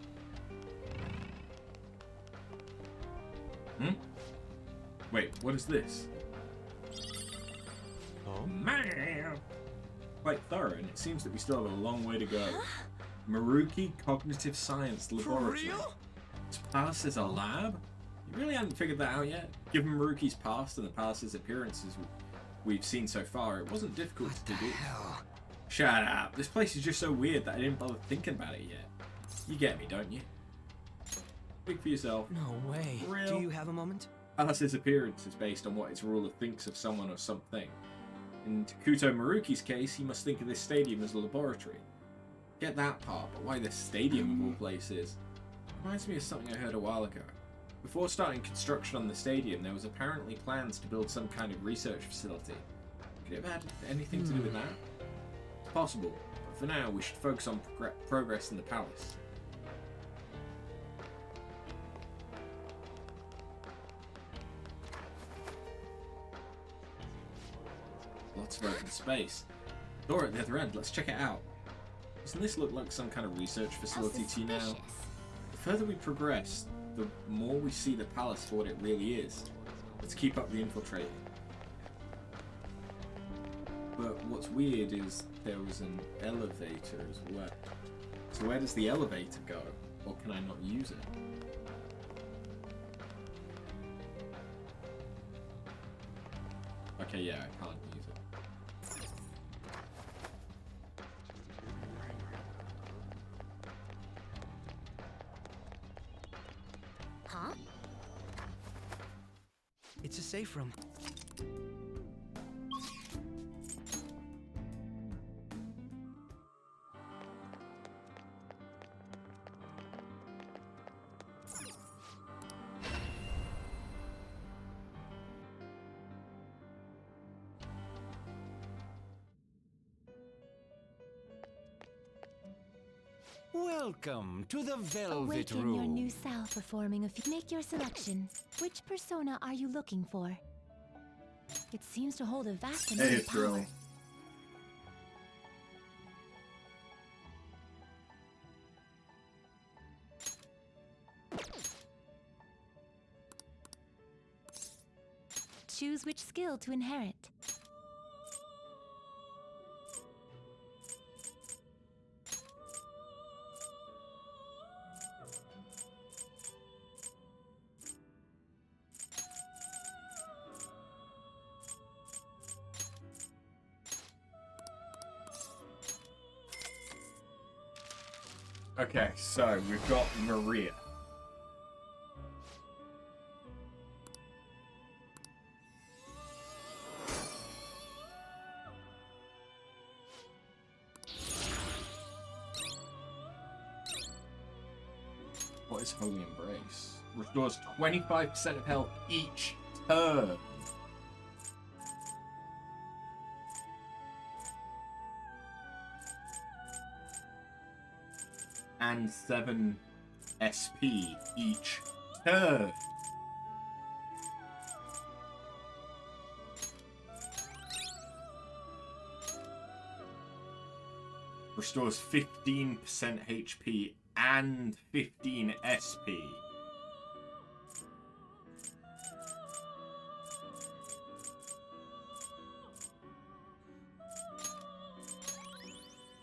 Wait, what is this? Oh? Man! Quite thorough, and it seems that we still have a long way to go. Maruki Cognitive Science Laboratory. real? His past is a lab? You really haven't figured that out yet? Given Maruki's past and the past's appearances we've seen so far, it wasn't difficult to do. Hell. Shut up. This place is just so weird that I didn't bother thinking about it yet. You get me, don't you? Think for yourself. No way. Real. Do you have a moment? Alice's appearance is based on what its ruler thinks of someone or something. In Takuto Maruki's case, he must think of this stadium as a laboratory. Get that part, but why this stadium of all places? Reminds me of something I heard a while ago. Before starting construction on the stadium, there was apparently plans to build some kind of research facility. Could it have had anything to do with that? It's possible, but for now we should focus on progress in the palace. Lots of open space. Door at the other end, let's check it out. Doesn't this look like some kind of research facility to you now? The further we progress, the more we see the palace for what it really is. Let's keep up the infiltrating. But what's weird is there was an elevator as well. So where does the elevator go? Or can I not use it? Okay, yeah, I can't use it. Huh? It's a safe room. Welcome to the Velvet Awaken Room. your new self performing a few. Make your selection. Which persona are you looking for? It seems to hold a vast amount of power. Choose which skill to inherit. Okay, so we've got Maria. What is Holy Embrace? Restores 25% of health each turn. And 7 SP each turn. Restores 15% HP and 15 SP.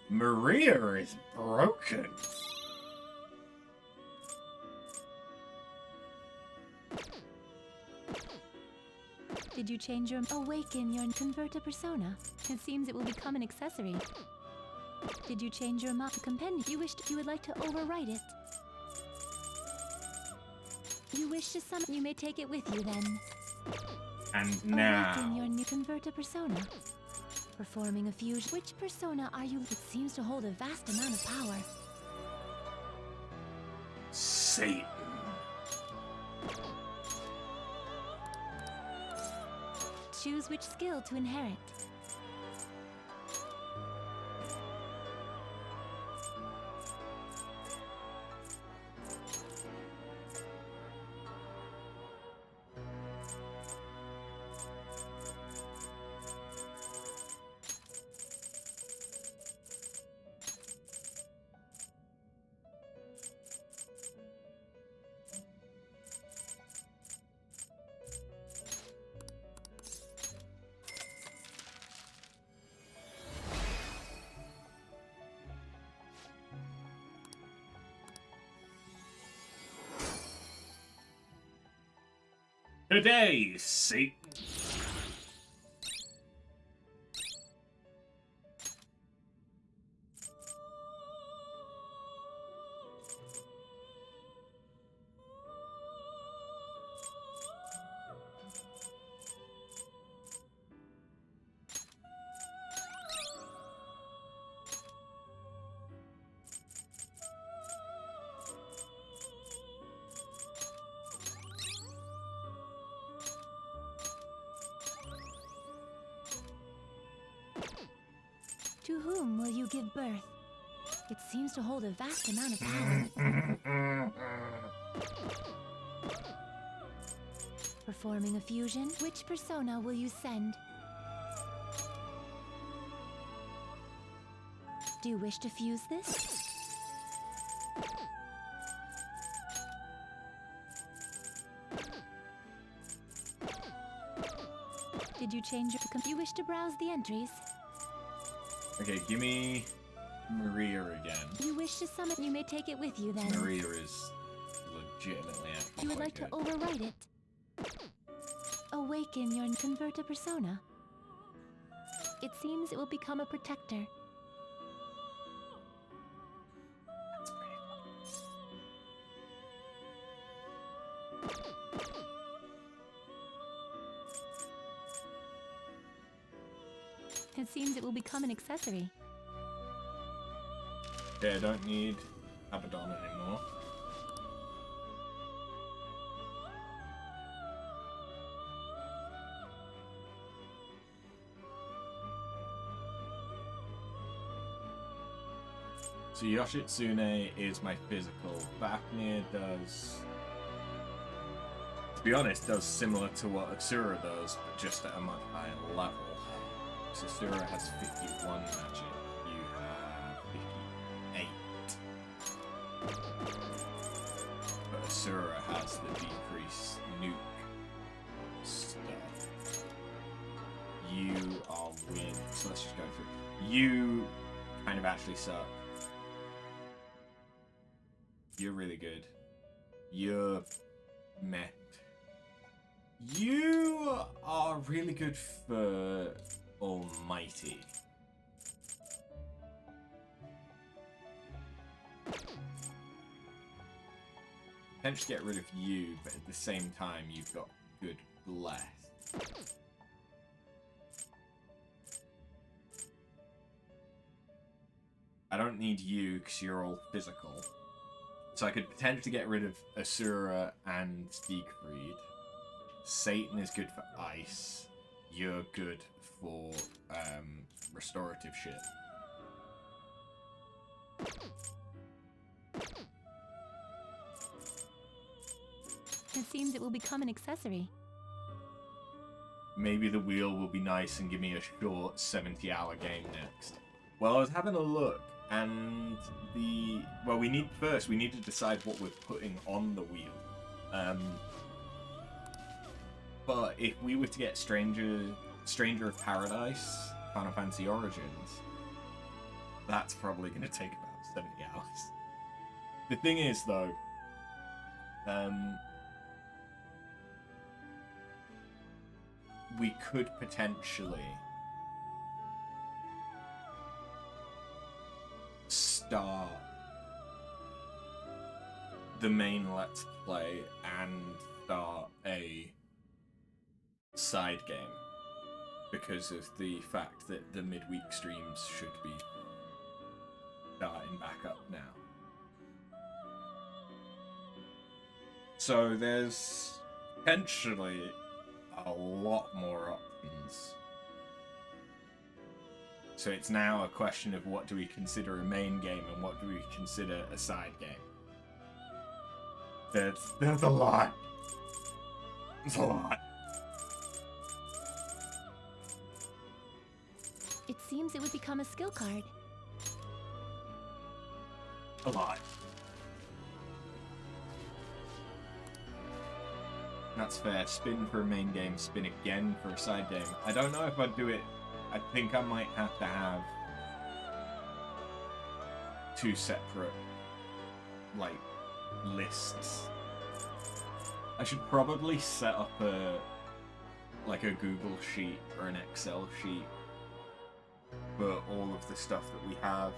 Maria is broken. Did you change your awaken your convert a persona? It seems it will become an accessory. Did you change your compendium? You would like to overwrite it. You wish to summon. You may take it with you then. And now Awaken your new convert a persona. Performing a fusion. Which persona are you? It seems to hold a vast amount of power. Satan. Choose which skill to inherit. Today, Satan. whom will you give birth? It seems to hold a vast amount of power. Performing a fusion, which persona will you send? Do you wish to fuse this? Did you change your... You wish to browse the entries? Okay, give me Maria again. You wish to summon... You may take it with you then. Maria is legitimately You would like to overwrite it? Awaken your... Convert a persona. It seems it will become a protector. It seems it will become an accessory. Okay, I don't need Abaddon anymore. So Yoshitsune is my physical. Fafnir does... To be honest, does similar to what Asura does, but just at a much higher level. So Asura has 51 magic, you have 58. But Asura has the decreased nuke stuff. You are weird, so let's just go through. You kind of actually suck. You're really good. You're meh. You are really good for Almighty. Potentially get rid of you, but at the same time you've got good bless. I don't need you because you're all physical. So I could potentially get rid of Asura and Siegfried. Satan is good for ice. You're good for restorative shit. It seems it will become an accessory. Maybe the wheel will be nice and give me a short 70-hour game next. Well, I was having a look, and well, we need to decide what we're putting on the wheel. But if we were to get Stranger of Paradise, Final Fantasy Origins, that's probably going to take about 70 hours. The thing is, though, we could potentially start the main Let's Play and start a side game because of the fact that the midweek streams should be starting back up now. So there's potentially a lot more options. So it's now a question of what do we consider a main game and what do we consider a side game. There's a lot. There's a lot. It seems it would become a skill card. A lot. That's fair. Spin for a main game, spin again for a side game. I don't know if I'd do it. I think I might have to have two separate, like, lists. I should probably set up a Google sheet or an Excel sheet for all of the stuff that we have,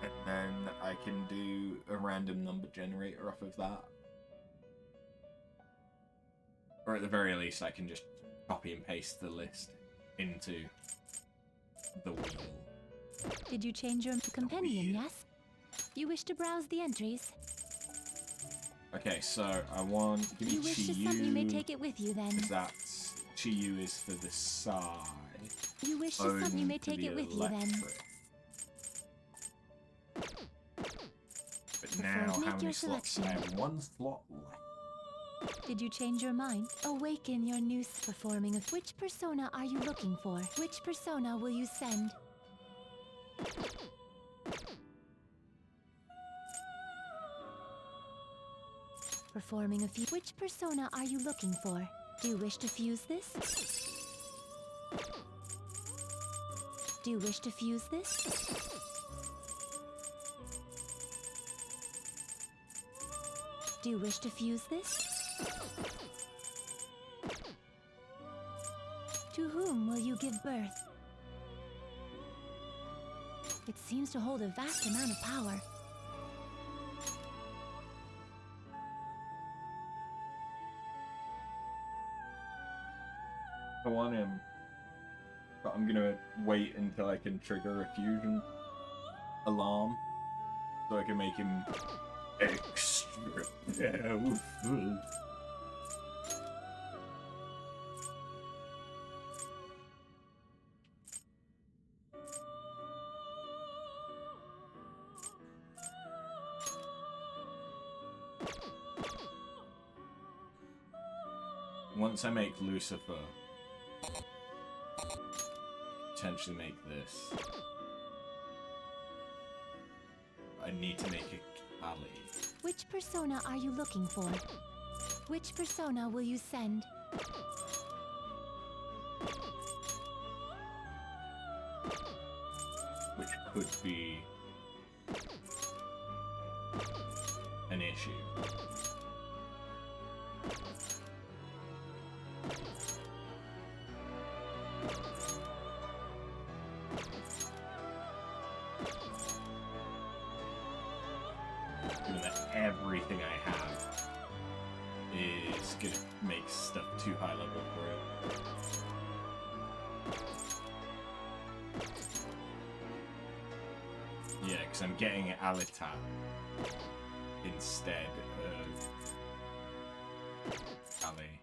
and then I can do a random number generator off of that. Or at the very least, I can just copy and paste the list into the wheel. Did you change your companion, yes? You wish to browse the entries? Okay, so I want... Give me you wish to Chiyu. You may take it with you then. Because that's... Chiyu is for the side. You wish to something, you may take it with you then. But now, how many slots? I have one slot left. Did you change your mind? Awaken your new performing of which persona are you looking for? Which persona will you send? Performing a few. Which persona are you looking for? Do you wish to fuse this? Do you wish to fuse this? Do you wish to fuse this? To whom will you give birth? It seems to hold a vast amount of power. I want him, but I'm gonna wait until I can trigger a fusion alarm so I can make him extra powerful. Once I make Lucifer, potentially make this. I need to make a Kali. Which persona are you looking for? Which persona will you send? Which could be an issue. Given that everything I have is gonna make stuff too high level for it. Yeah, because I'm getting Alitat instead of Ali.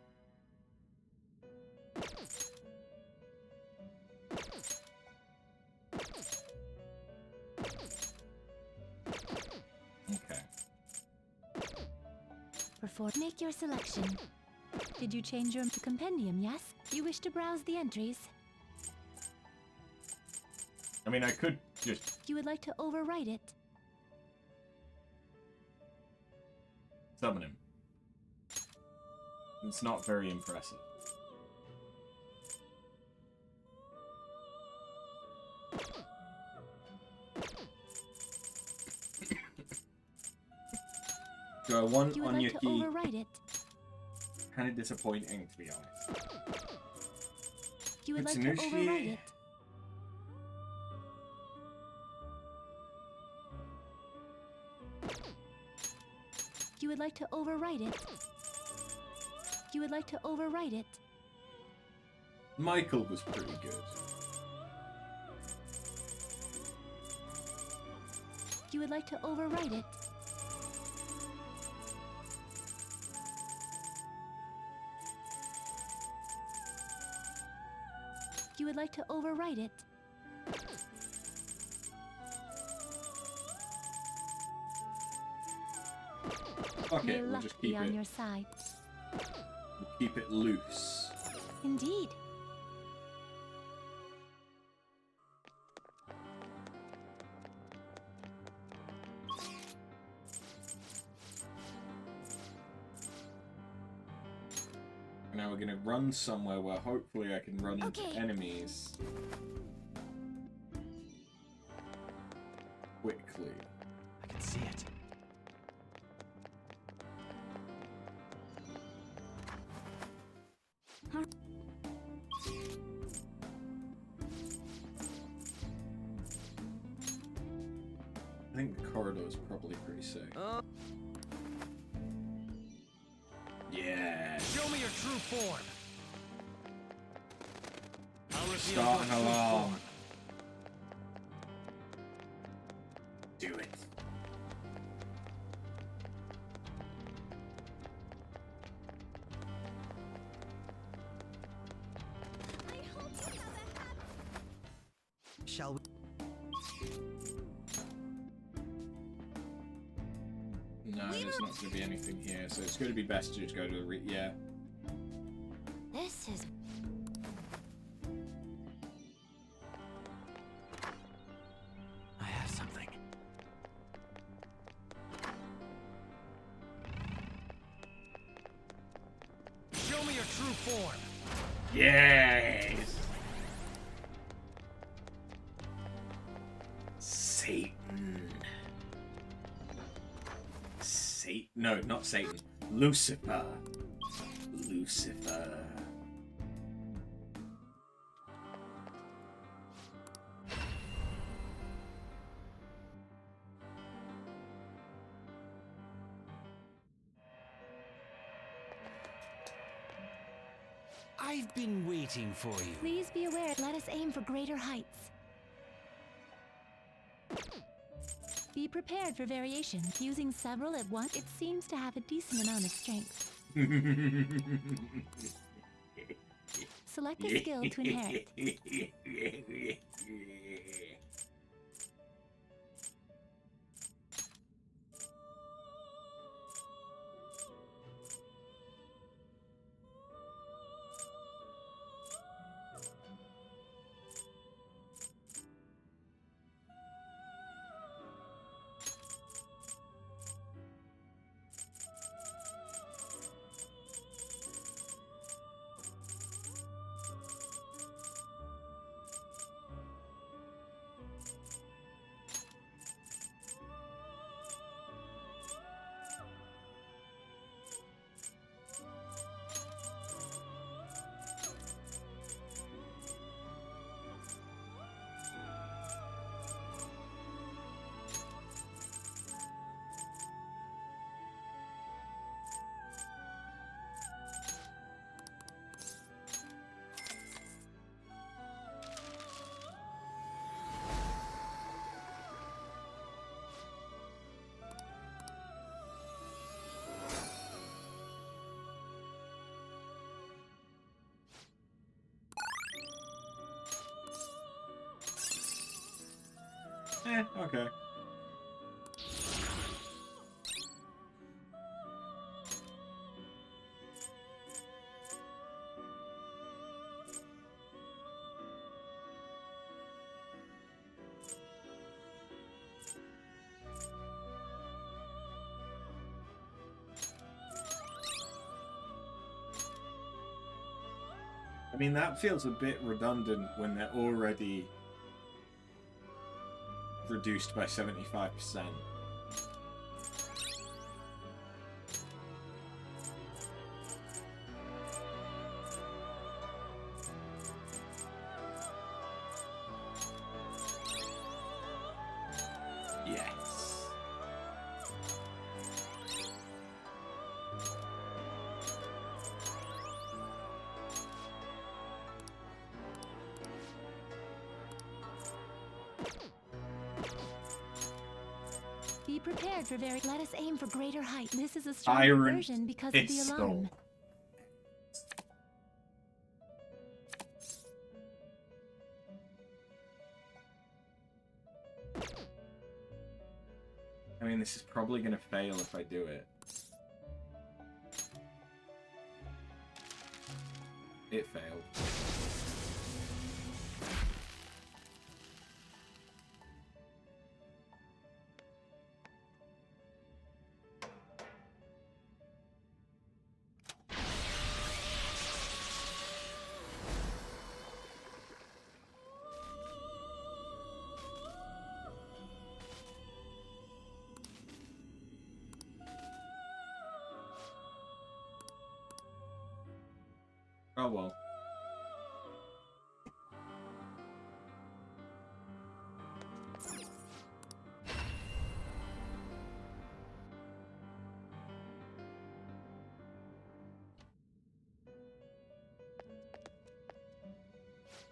Okay. Make your selection. Did you change your compendium, yes? You wish to browse the entries? I mean, I could just You would like to overwrite it? summon him. It's not very impressive. Do I want You would like to Onyuki? overwrite it? Kind of disappointing, to be honest. You would like to Mitsunushi? overwrite it? You would like to overwrite it? You would like to overwrite it? Michael was pretty good. You would like to overwrite it? You would like to overwrite it? Fuck May it, we'll luck just be keep on it. your side. We'll keep it loose. Indeed. Now we're gonna run somewhere where hopefully I can run into Okay. enemies quickly. I can see it. I think the corridor is probably pretty sick. Yeah. Show me your true form. I'll reveal Start your an true alarm. form. Do it. No, there's not going to be anything here, so it's going to be best to just go to the yeah. This is... I have something. Show me your true form. Yes! Satan. No, not Satan. Lucifer. Lucifer. I've been waiting for you. Please be aware, let us aim for greater heights. Be prepared for variation. Using several at once, it seems to have a decent amount of strength. Select a skill to inherit. Okay. I mean, that feels a bit redundant when they're already reduced by 75%. Yes. Be prepared for very. Let us aim for greater height. This is a stronger Iron version because of the pistol. alarm. I mean, this is probably going to fail if I do it. It failed. Oh well.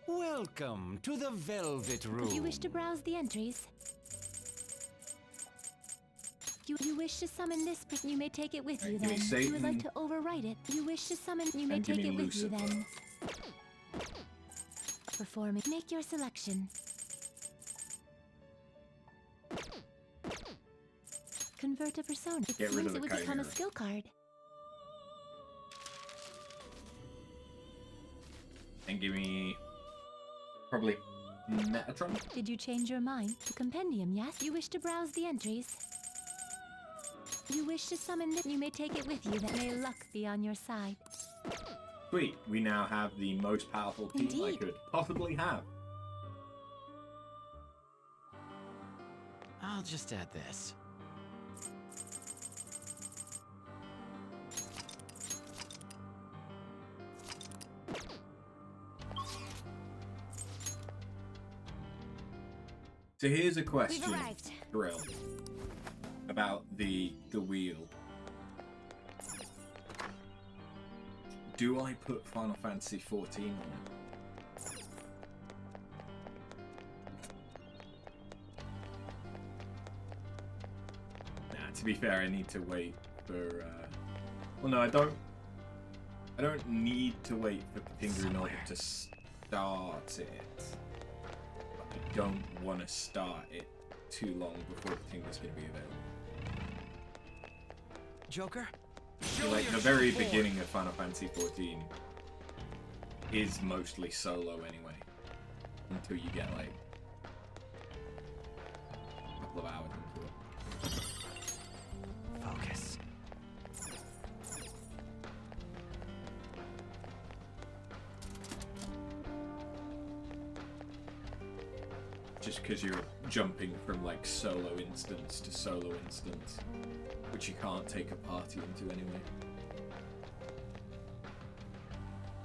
Welcome to the Velvet Room. If you wish to browse the entries, you wish to summon this person, you may take it with you give me then. If you would like Satan. to overwrite it, you wish to summon, you may And give take me it with you Lucifer. then. Performing. Make your selection. Convert a persona. It Get rid seems of the it would become a chimera. skill card. And give me probably Metatron. Did you change your mind? The compendium, yes? You wish to browse the entries? You wish to summon it? You may take it with you, that may luck be on your side. Sweet, we now have the most powerful team I Indeed. could possibly have. I'll just add this. So here's a question, We've arrived. Drill, about the wheel. Do I put Final Fantasy 14 on it? Nah, to be fair, I need to wait for. Well, no, I don't. I don't need to wait for Pingu in order to start it. But I don't want to start it too long before Pingu's going to be available. Joker? Like the very beginning of Final Fantasy 14 is mostly solo anyway, until you get like a couple of hours into it. Focus. Just because you're jumping from like solo instance to solo instance, which you can't take a party into anyway.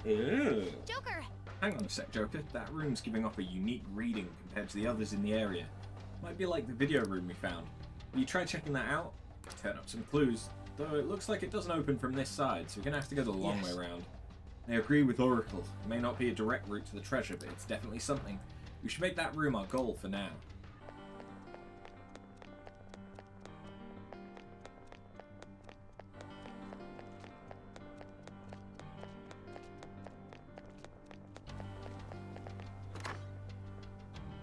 Ew. Joker! Hang on a sec, Joker. That room's giving off a unique reading compared to the others in the area. Might be like the video room we found. Will you try checking that out? Turn up some clues. Though it looks like it doesn't open from this side, so we're gonna have to go the long way around. I agree with Oracle. It may not be a direct route to the treasure, but it's definitely something. We should make that room our goal for now.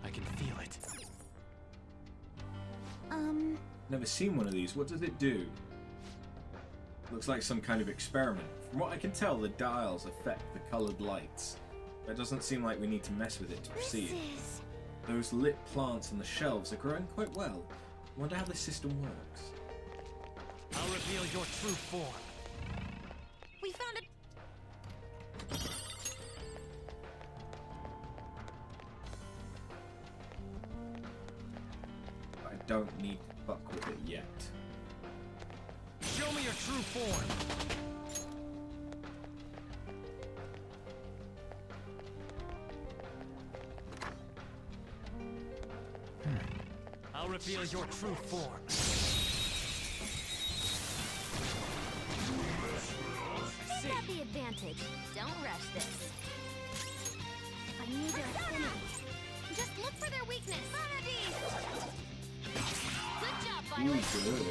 I can feel it. Never seen one of these. What does it do? Looks like some kind of experiment. From what I can tell, the dials affect the colored lights. But it doesn't seem like we need to mess with it to proceed. Those lit plants on the shelves are growing quite well. I wonder how this system works. I'll reveal your true form. We found it. I don't need to fuck with it yet. Show me your true form. I'll reveal your true form. Make that the advantage. Don't rush this. If I need their affinity, just look for their weakness. Good job, Ooh, Violet. good.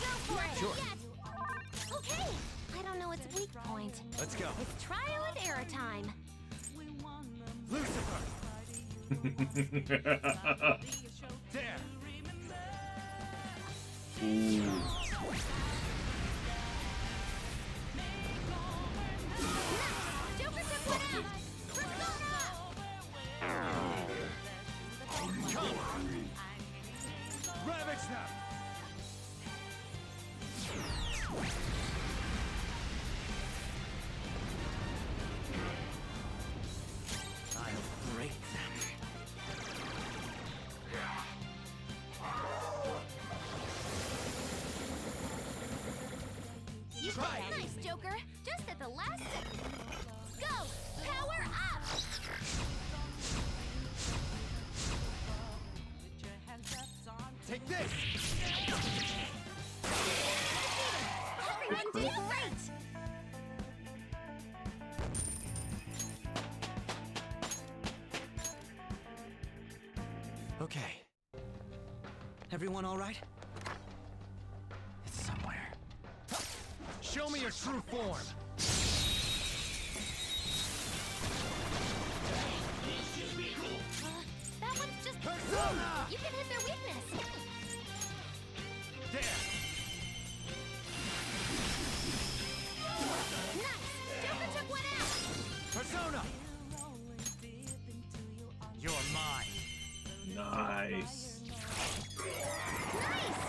Go for it. Sure. Yes. Okay. I don't know its weak point. Let's go. It's trial and error time. Lucifer. There. Ooh. Joker took one out. Ravage them. I'll break them. You did nice, Joker. Just at the last second. Go! Power up! Take this. Everyone did great! Okay. Everyone all right? It's somewhere. Show me your true form. That one's just... Persona! You can hit their weakness. There. Nice. Joker took one out. Persona. You're mine. Nice. Nice.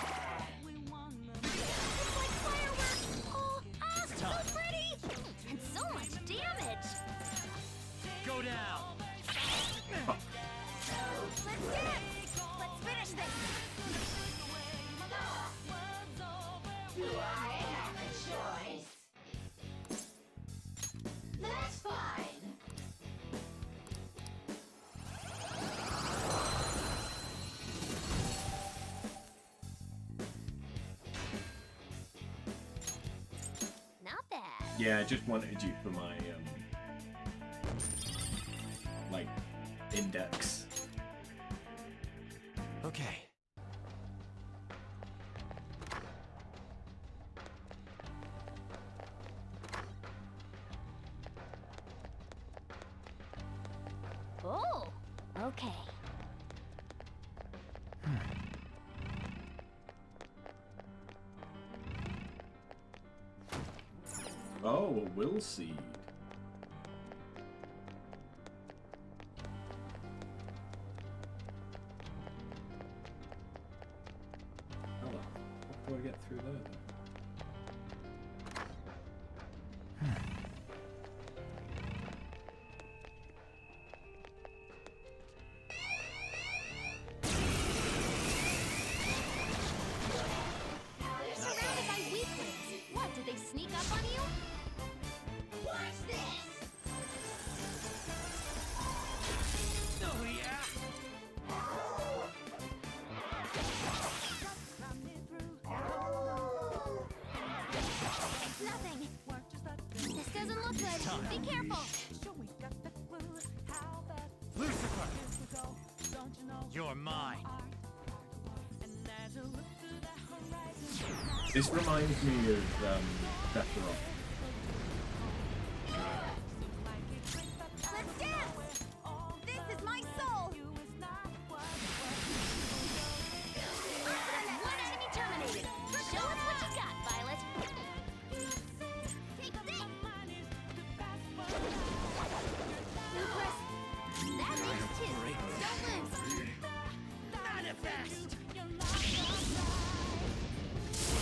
It's like fireworks. Oh, so pretty. And so much damage. Go down. Let's dance. Let's finish this. Do I have a choice? That's fine. Not bad. Yeah, I just wanted you for my like index. Okay. Oh, okay. Oh, a will seed. Hello. What do I get through there then? You're surrounded by weaklings. What, did they sneak up on you? Watch this. Oh yeah. It's nothing. This doesn't look good. Be careful. Lucifer. You're mine. This reminds me of Sephiroth. Let's dance. This is my soul. One enemy terminated. Show us what you got, Violet. Take this. Lucas, that makes two. Don't lose. Manifest.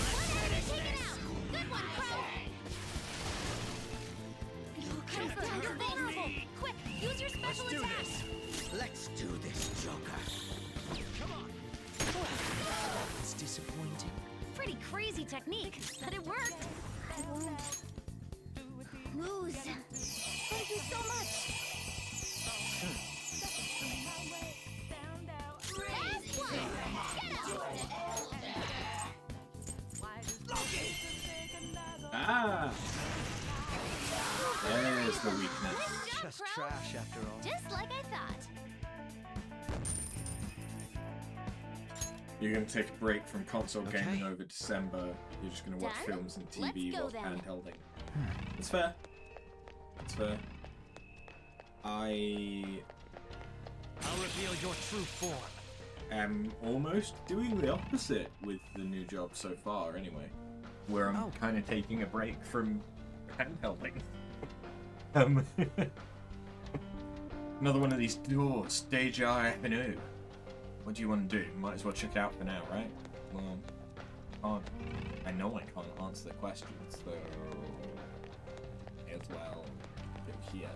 One enemy taken out. Good one, Crow. Kaiser, you're vulnerable. Quick, use your Let's special do attack. this. Let's do this, Joker. Come on. It's disappointing. Pretty crazy technique, but it worked. I won't lose. Thank you so much. Last one. Get out. Ah! There's the weakness. Nice job, Just Crow. trash after all. Just like I thought. You're gonna take a break from console Okay. gaming over December. You're just gonna watch Done? films and Let's TV go while then. handhelding. It's fair. It's fair. I I'll reveal your true form. am almost doing the opposite with the new job so far, anyway. Where I'm kind of taking a break from handhelding. Another one of these doors, Stage Avenue. What do you want to do? Might as well check it out for now, right? Well, I know I can't answer the questions, so may as well go here.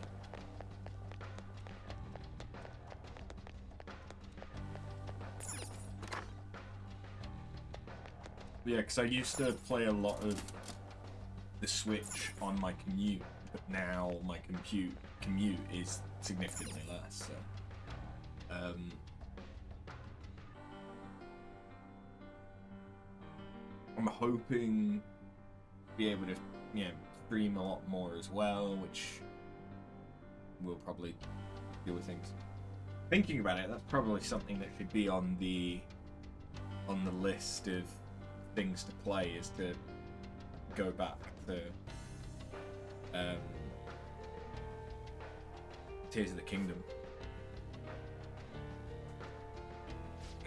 Yeah, because I used to play a lot of the Switch on my commute, but now my commute is significantly less, so I'm hoping to be able to, stream a lot more as well, which will probably deal with things. Thinking about it, that's probably something that should be on the list of things to play, is to go back to Tears of the Kingdom.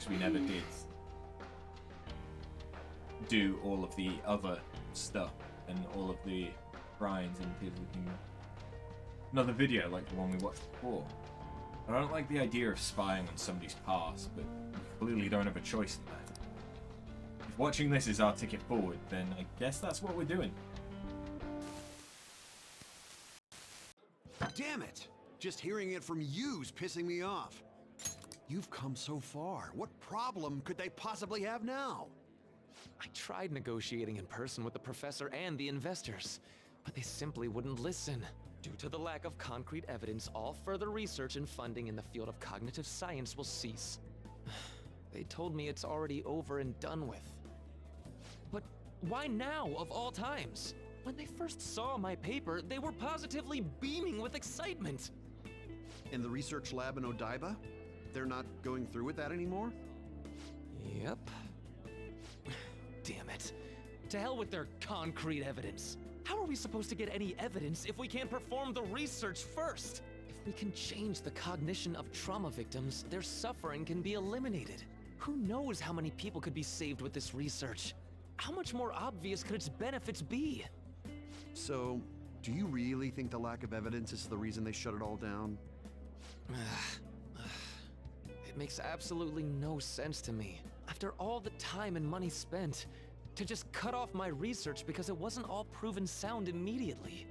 because we never did do all of the other stuff and all of the grinds and everything. Another video like the one we watched before. I don't like the idea of spying on somebody's past, but we clearly don't have a choice in that. If watching this is our ticket forward, then I guess that's what we're doing. Damn it! Just hearing it from you's pissing me off. You've come so far. What problem could they possibly have now? I tried negotiating in person with the professor and the investors, but they simply wouldn't listen. Due to the lack of concrete evidence, all further research and funding in the field of cognitive science will cease. They told me it's already over and done with. But why now, of all times? When they first saw my paper, they were positively beaming with excitement. In the research lab in Odaiba? They're not going through with that anymore? Yep. Damn it. To hell with their concrete evidence. How are we supposed to get any evidence if we can't perform the research first? If we can change the cognition of trauma victims, their suffering can be eliminated. Who knows how many people could be saved with this research? How much more obvious could its benefits be? So, do you really think the lack of evidence is the reason they shut it all down? It makes absolutely no sense to me. After all the time and money spent, to just cut off my research because it wasn't all proven sound immediately.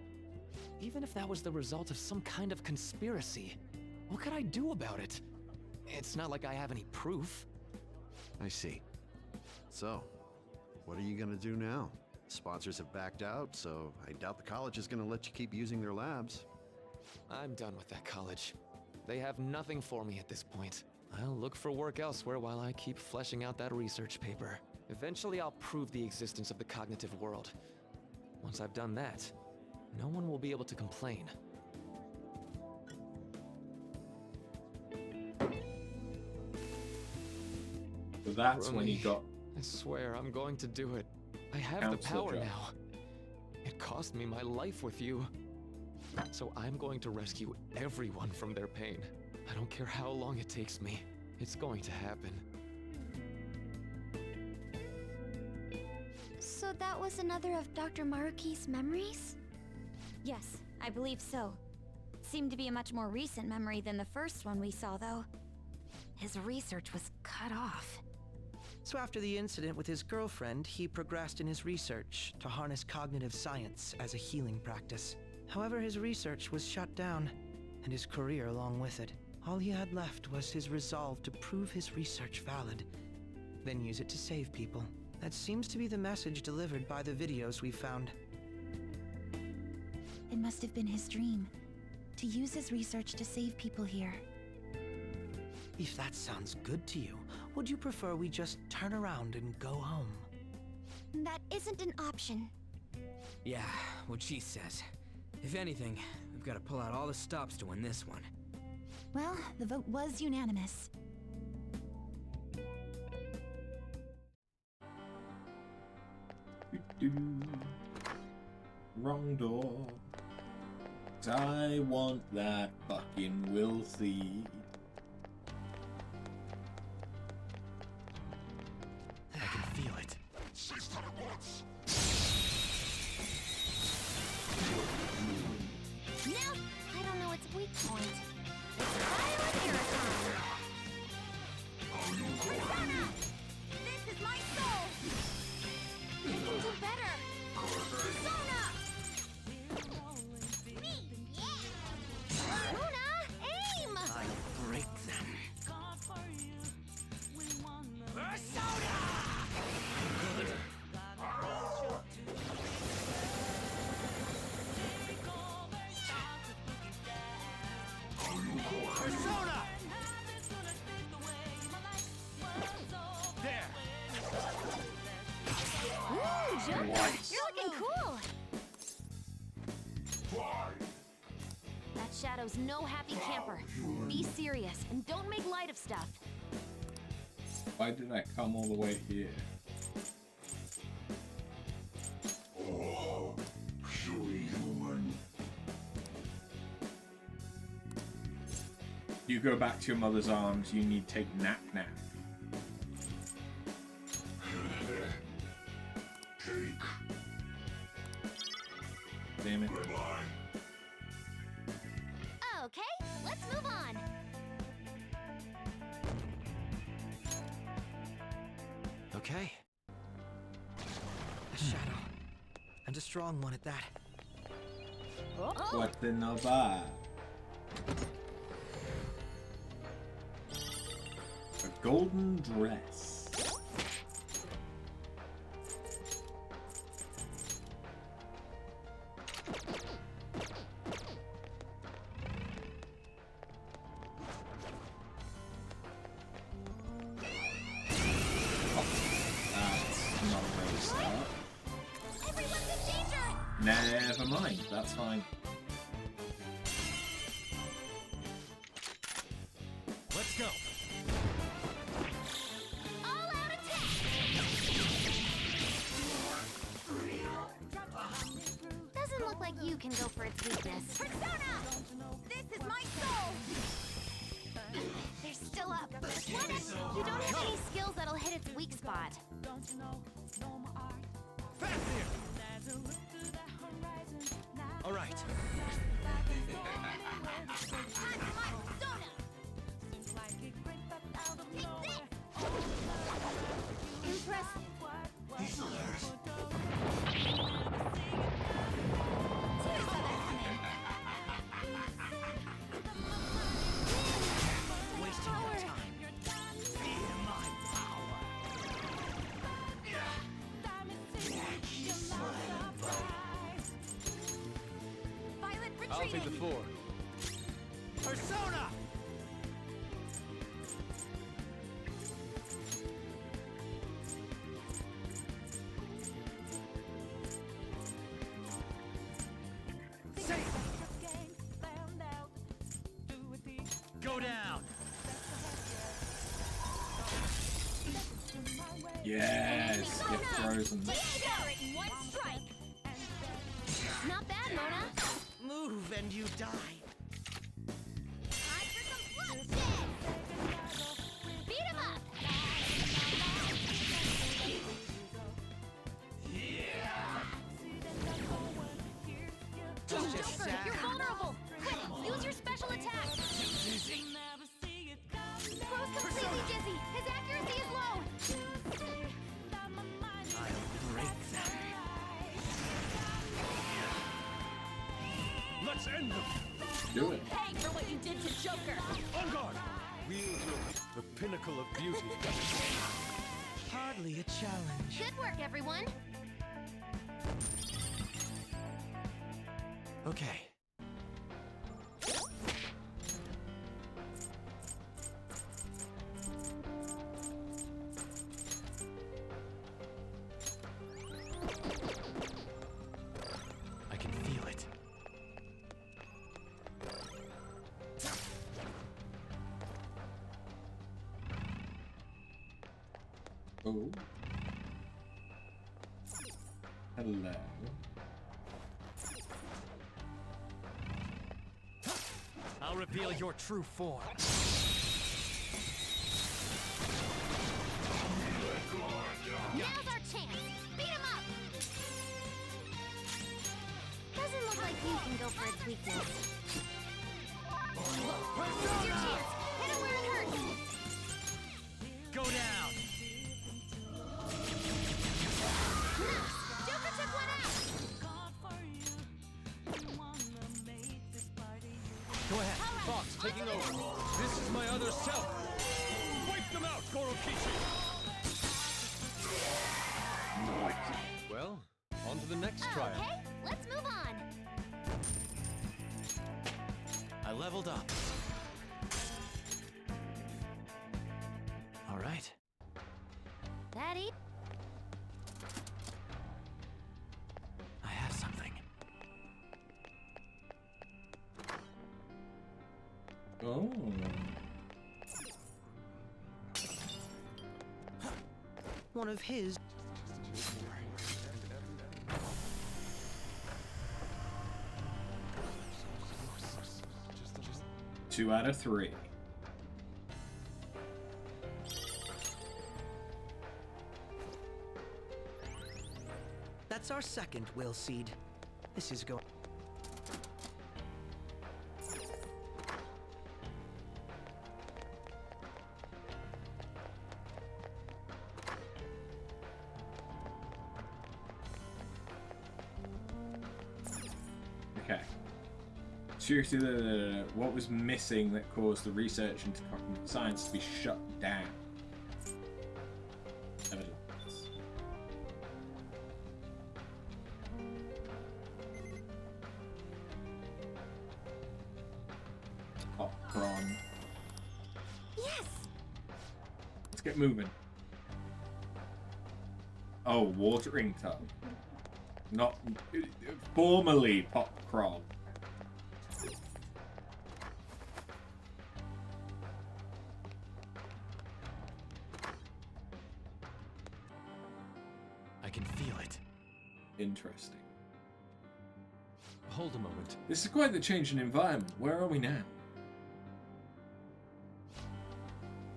Even if that was the result of some kind of conspiracy, what could I do about it? It's not like I have any proof. I see. So, what are you gonna do now? Sponsors have backed out, so I doubt the college is gonna let you keep using their labs. I'm done with that college. They have nothing for me at this point. I'll look for work elsewhere while I keep fleshing out that research paper. Eventually I'll prove the existence of the cognitive world. Once I've done that, no one will be able to complain. So that's when he got... I swear I'm going to do it. I have the power now. It cost me my life with you. So I'm going to rescue everyone from their pain. I don't care how long it takes me. It's going to happen. So that was another of Dr. Maruki's memories? Yes, I believe so. It seemed to be a much more recent memory than the first one we saw, though. His research was cut off. So after the incident with his girlfriend, he progressed in his research to harness cognitive science as a healing practice. However, his research was shut down, and his career along with it. All he had left was his resolve to prove his research valid, then use it to save people. That seems to be the message delivered by the videos we found. It must have been his dream, to use his research to save people here. If that sounds good to you, would you prefer we just turn around and go home? That isn't an option. Yeah, what she says. If anything, we've got to pull out all the stops to win this one. Well, the vote was unanimous. Wrong door. 'Cause I want that fucking will seed. I can feel it. Now, I don't know its weak point. Violent Marathon! Persona! This is my soul! You can do better! Persona! Me! Yeah! Luna! Aim! I'll break them. Persona! Good. Persona! There! Ooh, Joker! You're looking cool! That Shadow's no happy camper. Be serious and don't make light of stuff. Why did I come all the way here? Oh, purely human. You go back to your mother's arms, you need take nap nap. damn it. Okay, let's move on. Okay. A shadow. And a strong one at that. What's in the bar? A golden dress. Never mind, that's fine. Let's go. All out attack. Doesn't look like you can go for its weakness. Persona! This is my soul! They're still up. You don't have any skills that'll hit its weak spot. Fast here. All right. Impressive. These alerts. Wasting your time. Feel my power. Violet retreating. I'll take the floor. Persona! Go down. Yes, get frozen. One strike. Not bad, Mona. Move and you die. Time for some bloodshed. Beat him up. Joker, you're vulnerable. Quick, use your special attack. Bro's completely dizzy. His accuracy is low. I'll break them. Let's end them. Do it. Pay for what you did to Joker! On guard. Wield the pinnacle of beauty. Hardly a challenge. Good work, everyone. Okay. I can feel it. Oh. Hello. I'll reveal your true form. Now's our chance. Beat him up. Doesn't look like you can go for its weakness. Here's your chance. Hit him where it hurts. Go down. Nice. Joker took one out. Go ahead. Fox, taking over. This is my other self. Wipe them out, Gorokishi. Well, on to the next trial. Okay, let's move on. I leveled up. All right. Daddy? I have something. Oh. One of his. 2 out of 3. That's our second will seed. This is going. Seriously, what was missing that caused the research into cognitive science to be shut down? Evidence. Popcorn. Yes. Let's get moving. Oh, watering tub. Not formerly popcorn. I can feel it. Interesting. Hold a moment. This is quite the change in environment. Where are we now?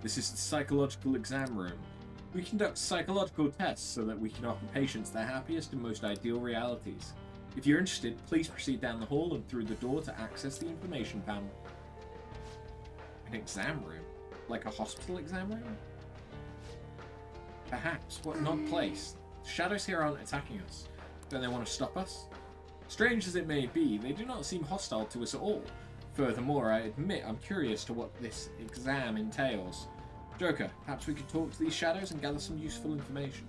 This is the psychological exam room. We conduct psychological tests so that we can offer patients their happiest and most ideal realities. If you're interested, please proceed down the hall and through the door to access the information panel. An exam room? Like a hospital exam room? Perhaps. What an odd place. The shadows here aren't attacking us. Don't they want to stop us? Strange as it may be, they do not seem hostile to us at all. Furthermore, I admit I'm curious to what this exam entails. Joker, perhaps we could talk to these shadows and gather some useful information.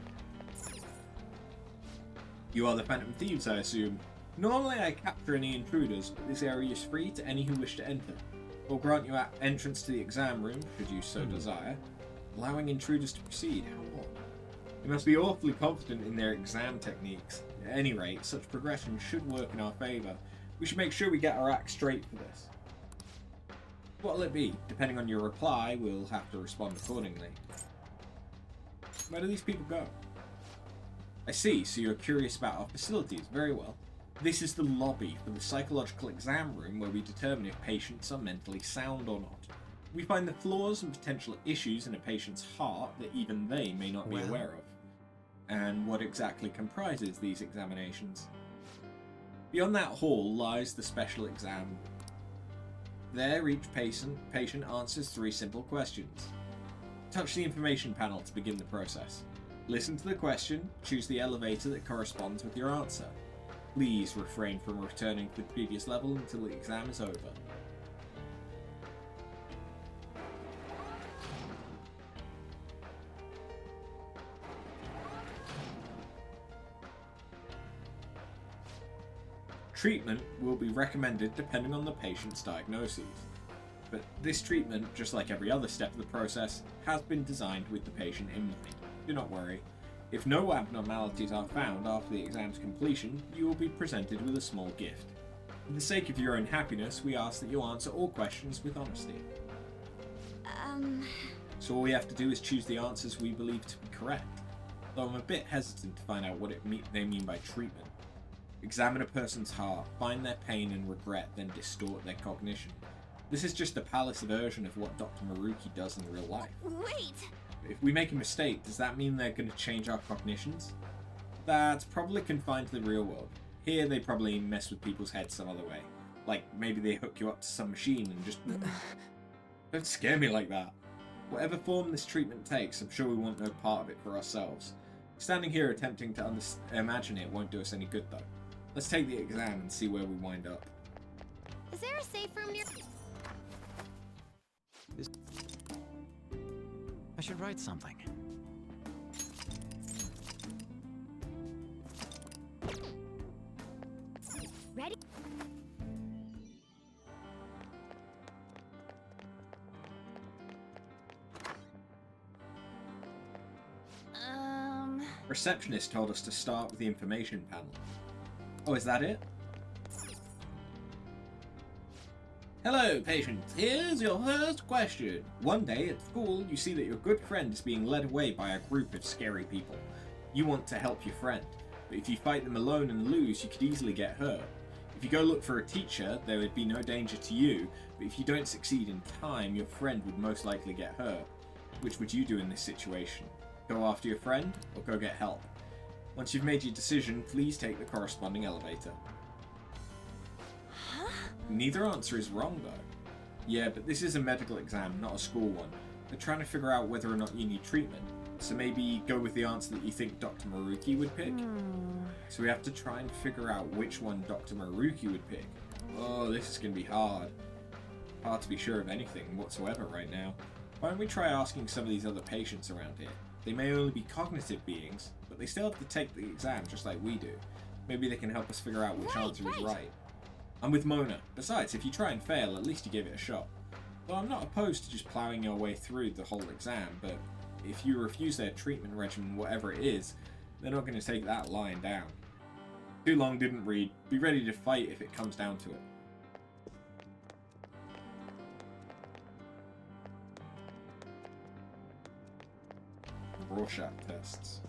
You are the Phantom Thieves, I assume. Normally I capture any intruders, but this area is free to any who wish to enter. We'll grant you entrance to the exam room, should you so desire, allowing intruders to proceed. How odd. You must be awfully confident in their exam techniques. At any rate, such progression should work in our favour. We should make sure we get our act straight for this. What'll it be? Depending on your reply, we'll have to respond accordingly. Where do these people go? I see, so you're curious about our facilities. Very well. This is the lobby for the psychological exam room where we determine if patients are mentally sound or not. We find the flaws and potential issues in a patient's heart that even they may not be aware of. And what exactly comprises these examinations? Beyond that hall lies the special exam room. There, each patient answers 3 simple questions. Touch the information panel to begin the process. Listen to the question, choose the elevator that corresponds with your answer. Please refrain from returning to the previous level until the exam is over. Treatment will be recommended depending on the patient's diagnoses. But this treatment, just like every other step of the process, has been designed with the patient in mind. Do not worry. If no abnormalities are found after the exam's completion, you will be presented with a small gift. For the sake of your own happiness, we ask that you answer all questions with honesty. So all we have to do is choose the answers we believe to be correct. Though I'm a bit hesitant to find out what they mean by treatment. Examine a person's heart, find their pain and regret, then distort their cognition. This is just a palace version of what Dr. Maruki does in real life. Wait! If we make a mistake, does that mean they're going to change our cognitions? That's probably confined to the real world. Here they probably mess with people's heads some other way. Like, maybe they hook you up to some machine and just... Don't scare me like that. Whatever form this treatment takes, I'm sure we want no part of it for ourselves. Standing here attempting to imagine it won't do us any good though. Let's take the exam and see where we wind up. Is there a safe room near? I should write something. Ready? Receptionist told us to start with the information panel. Oh, is that it? Hello, patient. Here's your first question. One day at school, you see that your good friend is being led away by a group of scary people. You want to help your friend, but if you fight them alone and lose, you could easily get hurt. If you go look for a teacher, there would be no danger to you, but if you don't succeed in time, your friend would most likely get hurt. Which would you do in this situation? Go after your friend, or go get help? Once you've made your decision, please take the corresponding elevator. Huh? Neither answer is wrong though. Yeah, but this is a medical exam, not a school one. They're trying to figure out whether or not you need treatment. So maybe go with the answer that you think Dr. Maruki would pick. So we have to try and figure out which one Dr. Maruki would pick. Oh, this is going to be hard. Hard to be sure of anything whatsoever right now. Why don't we try asking some of these other patients around here? They may only be cognitive beings, but they still have to take the exam just like we do. Maybe they can help us figure out which answer is right. I'm with Mona. Besides, if you try and fail, at least you give it a shot. Though I'm not opposed to just ploughing your way through the whole exam, but if you refuse their treatment regimen, whatever it is, they're not going to take that lying down. Too long didn't read. Be ready to fight if it comes down to it. Rorschach tests.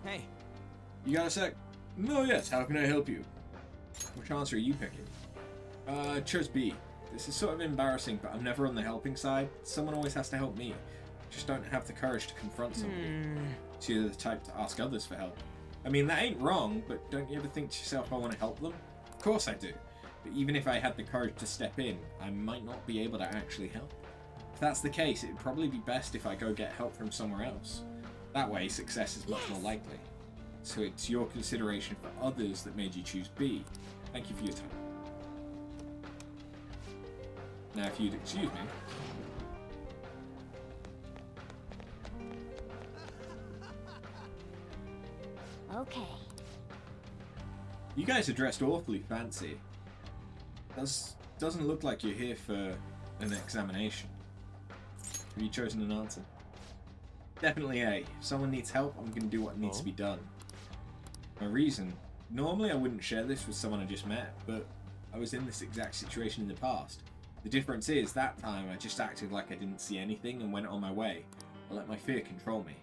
Hey. You got a sec? No, yes. How can I help you? Which answer are you picking? Chose B. This is sort of embarrassing, but I'm never on the helping side. Someone always has to help me. Just don't have the courage to confront somebody. So you're the type to ask others for help. I mean, that ain't wrong, but don't you ever think to yourself, I want to help them? Of course I do. But even if I had the courage to step in, I might not be able to actually help. If that's the case, it'd probably be best if I go get help from somewhere else. That way, success is much more likely. So it's your consideration for others that made you choose B. Thank you for your time. Now, if you'd excuse me. Okay. You guys are dressed awfully fancy. Doesn't look like you're here for an examination. Have you chosen an answer? Definitely A. If someone needs help, I'm going to do what needs to be done. My reason? Normally I wouldn't share this with someone I just met, but I was in this exact situation in the past. The difference is, that time I just acted like I didn't see anything and went on my way. I let my fear control me.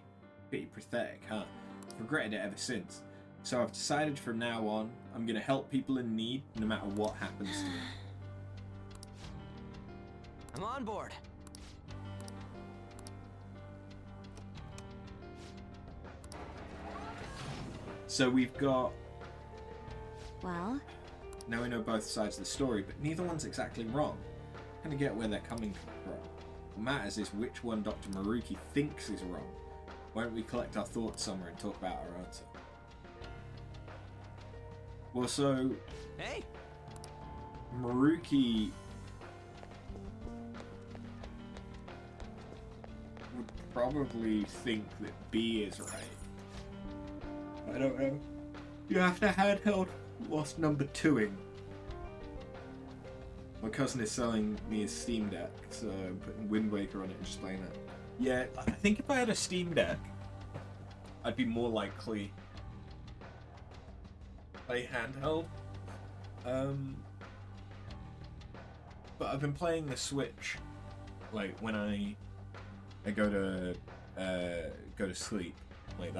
Pretty pathetic, huh? I've regretted it ever since. So I've decided from now on, I'm going to help people in need no matter what happens to me. I'm on board. So we've got... Well? Now we know both sides of the story, but neither one's exactly wrong. I kind of get where they're coming from. What matters is which one Dr. Maruki thinks is wrong. Why don't we collect our thoughts somewhere and talk about our answer? Well, so... Hey! Maruki... would probably think that B is right. I don't know. You have to handheld whilst number 2ing. My cousin is selling me his Steam Deck, so I'm putting Wind Waker on it and just playing that. Yeah, I think if I had a Steam Deck, I'd be more likely to play handheld. But I've been playing the Switch, like when I go to sleep. Like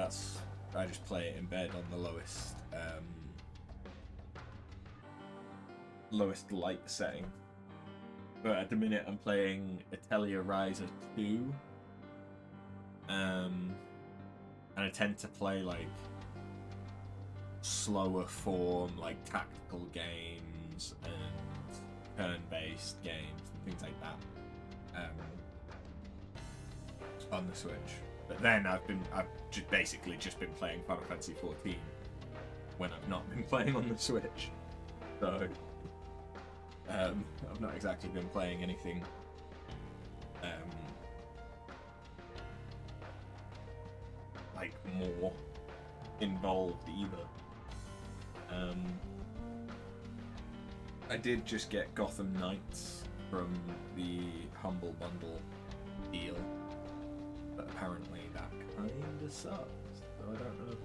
I just play it in bed on the lowest light setting. But at the minute I'm playing Atelier Riser 2. And I tend to play like slower form, like tactical games and turn-based games and things like that. On the Switch. But then I've just basically been playing Final Fantasy 14 when I've not been playing on the Switch. So I've not exactly been playing anything like more involved either. I did just get Gotham Knights from the Humble Bundle deal. But apparently that kinda sucks, so I don't know.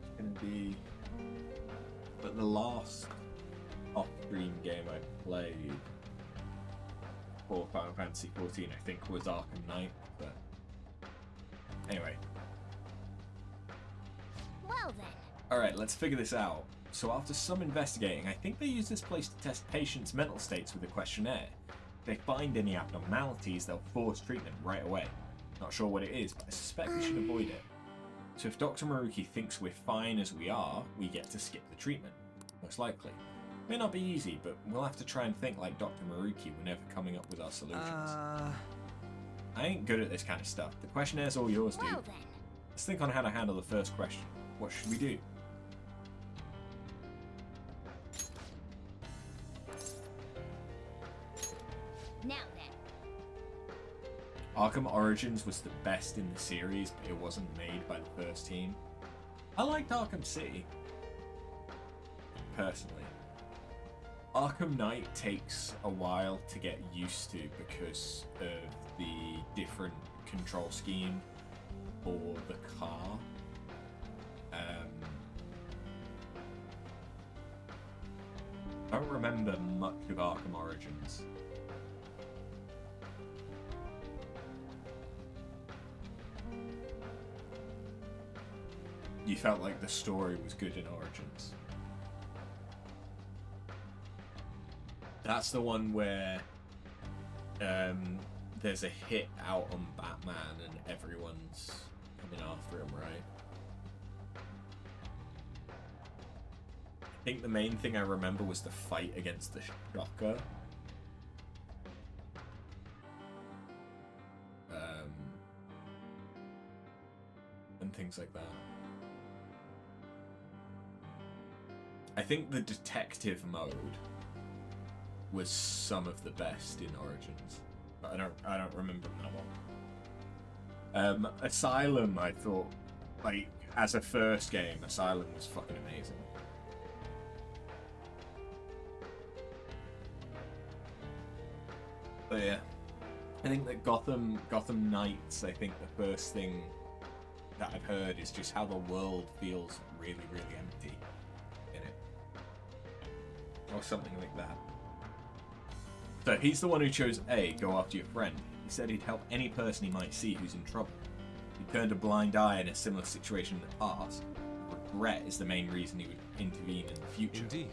It's gonna be... But the last off-stream game I played for Final Fantasy 14, I think, was Arkham Knight, but... Anyway. Well then. Alright, let's figure this out. So after some investigating, I think they use this place to test patients' mental states with a questionnaire. If they find any abnormalities, they'll force treatment right away. Not sure what it is, but I suspect we should avoid it. So if Dr. Maruki thinks we're fine as we are, we get to skip the treatment. Most likely. May not be easy, but we'll have to try and think like Dr. Maruki whenever coming up with our solutions. I ain't good at this kind of stuff. The questionnaire's all yours, dude. Well then. Let's think on how to handle the first question. What should we do? Now then. Arkham Origins was the best in the series, but it wasn't made by the first team. I liked Arkham City, personally. Arkham Knight takes a while to get used to because of the different control scheme for the car. I don't remember much of Arkham Origins. You felt like the story was good in Origins. That's the one where there's a hit out on Batman and everyone's coming after him, right? I think the main thing I remember was the fight against the Shocker. And things like that. I think the detective mode was some of the best in Origins, but I don't remember them that well. Asylum, I thought, like, as a first game, Asylum was fucking amazing. But yeah, I think that Gotham Knights, I think the first thing that I've heard is just how the world feels really, really empty in it. Or something like that. So he's the one who chose A, go after your friend. He said he'd help any person he might see who's in trouble. He turned a blind eye in a similar situation in the past. Regret is the main reason he would intervene in the future. Indeed.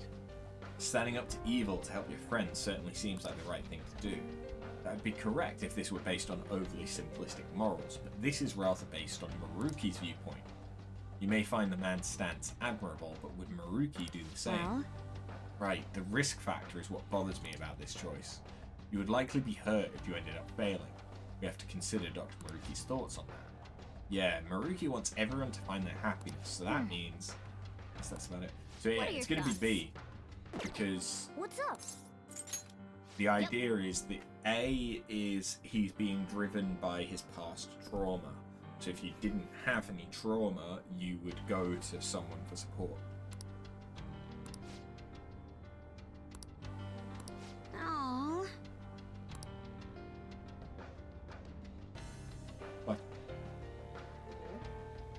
Standing up to evil to help your friends certainly seems like the right thing to do. That would be correct if this were based on overly simplistic morals, but this is rather based on Maruki's viewpoint. You may find the man's stance admirable, but would Maruki do the same? Right, the risk factor is what bothers me about this choice. You would likely be hurt if you ended up failing. We have to consider Dr. Maruki's thoughts on that. Yeah, Maruki wants everyone to find their happiness, so that means... I guess that's about it. So yeah, it's going to be B. Because... What's up? The idea is that A is he's being driven by his past trauma. So if you didn't have any trauma, you would go to someone for support. Aww. What?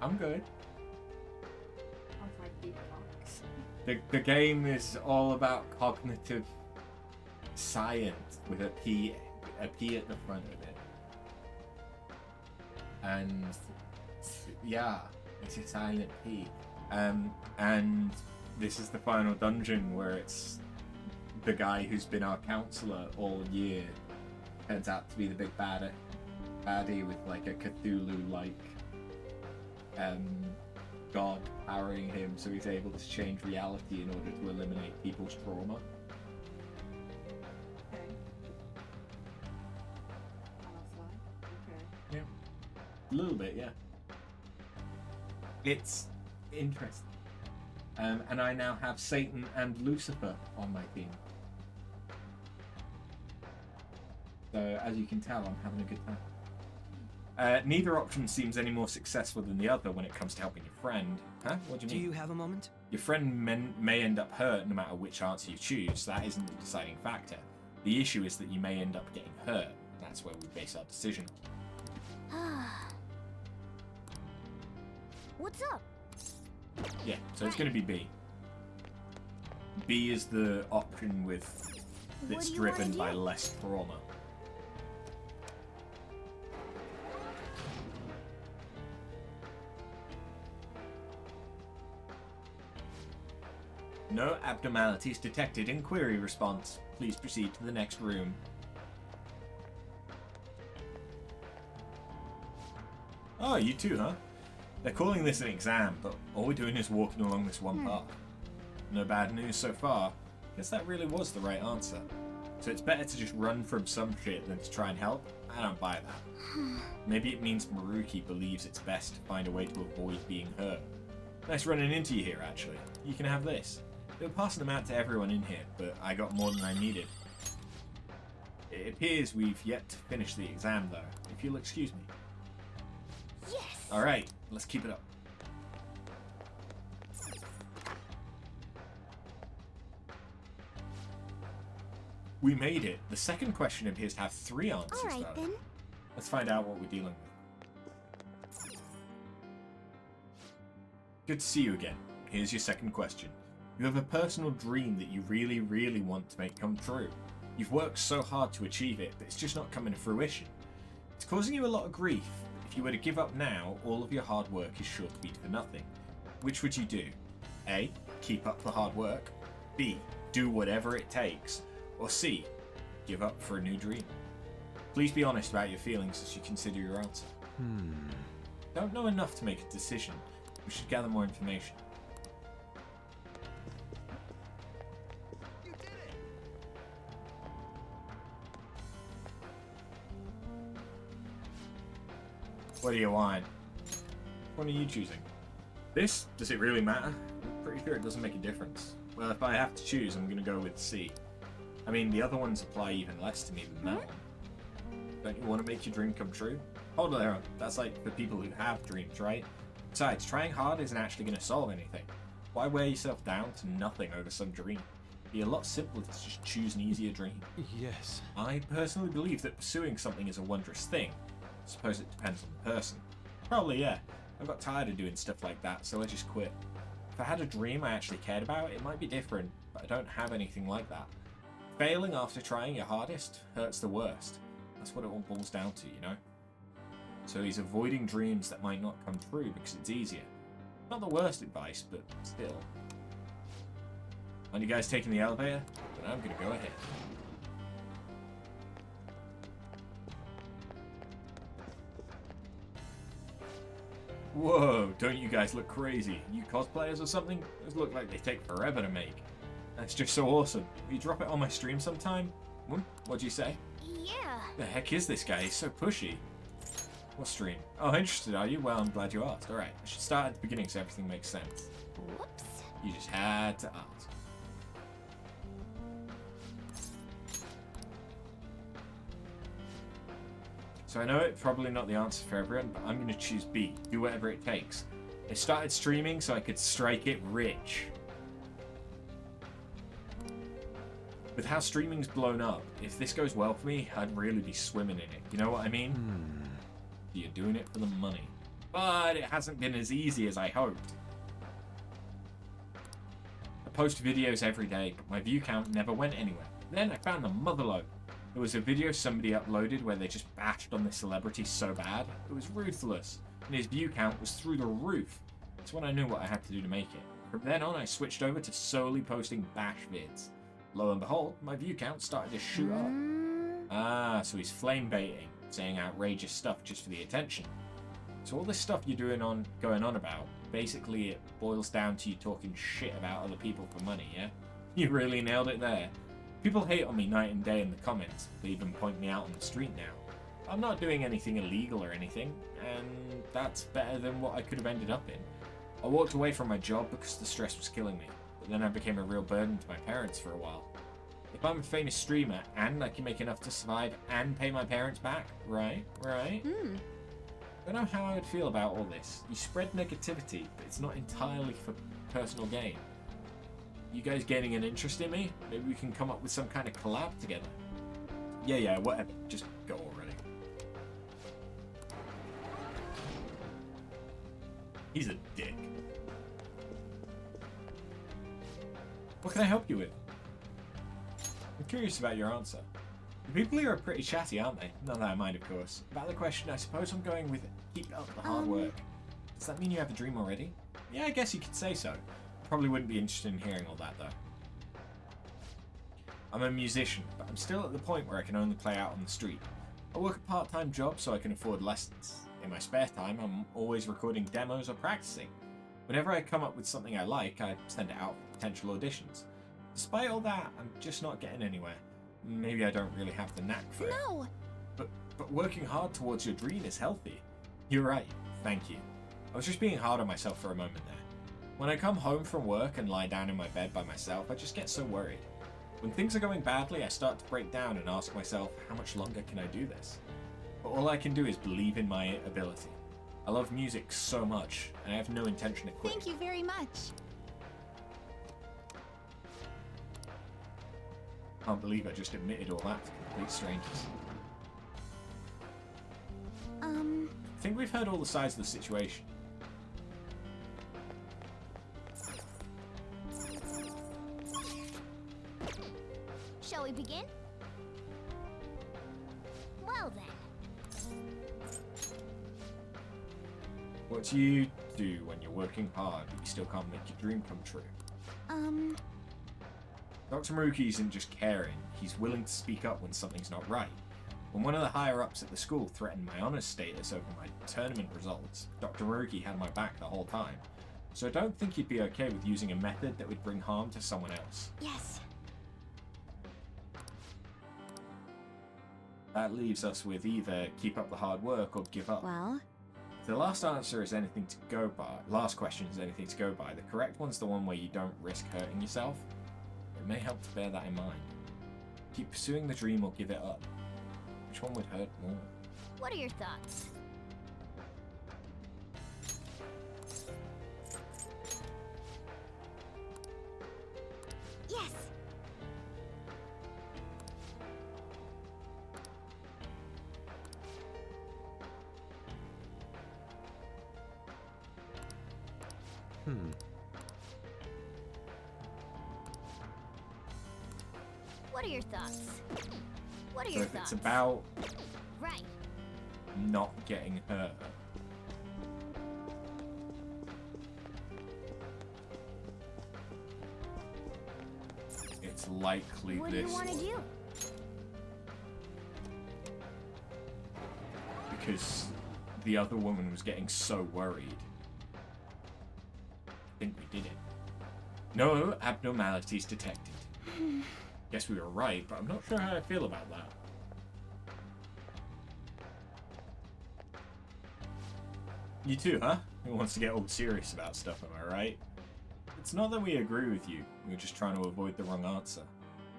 I'm good. The game is all about cognitive science with a P at the front of it. And yeah, it's a silent P. And this is the final dungeon where it's the guy who's been our counselor all year turns out to be the big baddie with like a Cthulhu-like god powering him, so he's able to change reality in order to eliminate people's trauma. Yeah. A little bit, yeah. It's interesting. And I now have Satan and Lucifer on my team. So, as you can tell, I'm having a good time. Neither option seems any more successful than the other when it comes to helping your friend. Huh? What do you mean? Do you have a moment? Your friend may end up hurt no matter which answer you choose. That isn't the deciding factor. The issue is that you may end up getting hurt. That's where we base our decision on. What's up? Yeah, so it's going to be B. B is the option that's driven by less trauma. No abnormalities detected in query response. Please proceed to the next room. Oh, you too, huh? They're calling this an exam, but all we're doing is walking along this one path. No bad news so far. Guess that really was the right answer. So it's better to just run from some shit than to try and help? I don't buy that. Maybe it means Maruki believes it's best to find a way to avoid being hurt. Nice running into you here, actually. You can have this. They were passing them out to everyone in here, but I got more than I needed. It appears we've yet to finish the exam, though, if you'll excuse me. Yes! Alright, let's keep it up. We made it. The second question appears to have 3 answers, Alright, though. then. Let's find out what we're dealing with. Good to see you again. Here's your second question. You have a personal dream that you really, really want to make come true. You've worked so hard to achieve it, but it's just not coming to fruition. It's causing you a lot of grief. If you were to give up now, all of your hard work is sure to be for nothing. Which would you do? A. Keep up the hard work. B. Do whatever it takes. Or C. Give up for a new dream. Please be honest about your feelings as you consider your answer. Don't know enough to make a decision. We should gather more information. What do you want? What are you choosing? This? Does it really matter? I'm pretty sure it doesn't make a difference. Well, if I have to choose, I'm gonna go with C. I mean, the other ones apply even less to me than that one. Don't you want to make your dream come true? Hold on there. That's like for people who have dreams, right? Besides, trying hard isn't actually going to solve anything. Why wear yourself down to nothing over some dream? It'd be a lot simpler to just choose an easier dream. Yes. I personally believe that pursuing something is a wondrous thing. I suppose it depends on the person. Probably, yeah. I got tired of doing stuff like that, so I just quit. If I had a dream I actually cared about, it might be different, but I don't have anything like that. Failing after trying your hardest hurts the worst. That's what it all boils down to, you know? So he's avoiding dreams that might not come true because it's easier. Not the worst advice, but still. Aren't you guys taking the elevator? Then I'm gonna go ahead. Whoa, don't you guys look crazy? You cosplayers or something? Those look like they take forever to make. That's just so awesome. Will you drop it on my stream sometime? What'd you say? Yeah. The heck is this guy? He's so pushy. What stream? Oh, interested, are you? Well, I'm glad you asked. Alright, I should start at the beginning so everything makes sense. Whoops. You just had to ask. So I know it's probably not the answer for everyone, but I'm going to choose B. Do whatever it takes. I started streaming so I could strike it rich. With how streaming's blown up, if this goes well for me, I'd really be swimming in it. You know what I mean? You're doing it for the money. But it hasn't been as easy as I hoped. I post videos every day, but my view count never went anywhere. Then I found the motherlode. There was a video somebody uploaded where they just bashed on this celebrity so bad. It was ruthless, and his view count was through the roof. That's when I knew what I had to do to make it. From then on, I switched over to solely posting bash vids. Lo and behold, my view count started to shoot up. Ah, so he's flame baiting, saying outrageous stuff just for the attention. So all this stuff you're going on about, basically it boils down to you talking shit about other people for money, yeah? You really nailed it there. People hate on me night and day in the comments. They even point me out on the street now. I'm not doing anything illegal or anything, and that's better than what I could have ended up in. I walked away from my job because the stress was killing me. But then I became a real burden to my parents for a while. If I'm a famous streamer and I can make enough to survive and pay my parents back, right? Don't know how I would feel about all this. You spread negativity, but it's not entirely for personal gain. You guys gaining an interest in me? Maybe we can come up with some kind of collab together. Yeah, whatever. Just go already. He's a dick. What can I help you with? I'm curious about your answer. The people here are pretty chatty, aren't they? Not that I mind, of course. About the question, I suppose I'm going with keep up the hard work. Does that mean you have a dream already? Yeah, I guess you could say so. Probably wouldn't be interested in hearing all that, though. I'm a musician, but I'm still at the point where I can only play out on the street. I work a part-time job so I can afford lessons. In my spare time, I'm always recording demos or practicing. Whenever I come up with something I like, I send it out for potential auditions. Despite all that, I'm just not getting anywhere. Maybe I don't really have the knack for it. No! But working hard towards your dream is healthy. You're right. Thank you. I was just being hard on myself for a moment there. When I come home from work and lie down in my bed by myself, I just get so worried. When things are going badly, I start to break down and ask myself, how much longer can I do this? But all I can do is believe in my ability. I love music so much, and I have no intention of quitting. Thank you very much. Can't believe I just admitted all that to complete strangers. I think we've heard all the sides of the situation. Shall we begin? Well then. What do you do when you're working hard but you still can't make your dream come true? Dr. Maruki isn't just caring, he's willing to speak up when something's not right. When one of the higher-ups at the school threatened my honors status over my tournament results, Dr. Maruki had my back the whole time. So I don't think he'd be okay with using a method that would bring harm to someone else. Yes. That leaves us with either keep up the hard work or give up. Well? If the last answer is anything to go by, last question is anything to go by, the correct one's the one where you don't risk hurting yourself. It may help to bear that in mind. Keep pursuing the dream or give it up. Which one would hurt more? What are your thoughts? Yes. What are your thoughts? What are So your if thoughts? it's about Right. not getting hurt, it's likely What do you this want to one. do? Because the other woman was getting so worried. I think we did it. No abnormalities detected. Guess we were right, but I'm not sure how I feel about that. You too, huh? Who wants to get all serious about stuff, am I right? It's not that we agree with you, we're just trying to avoid the wrong answer.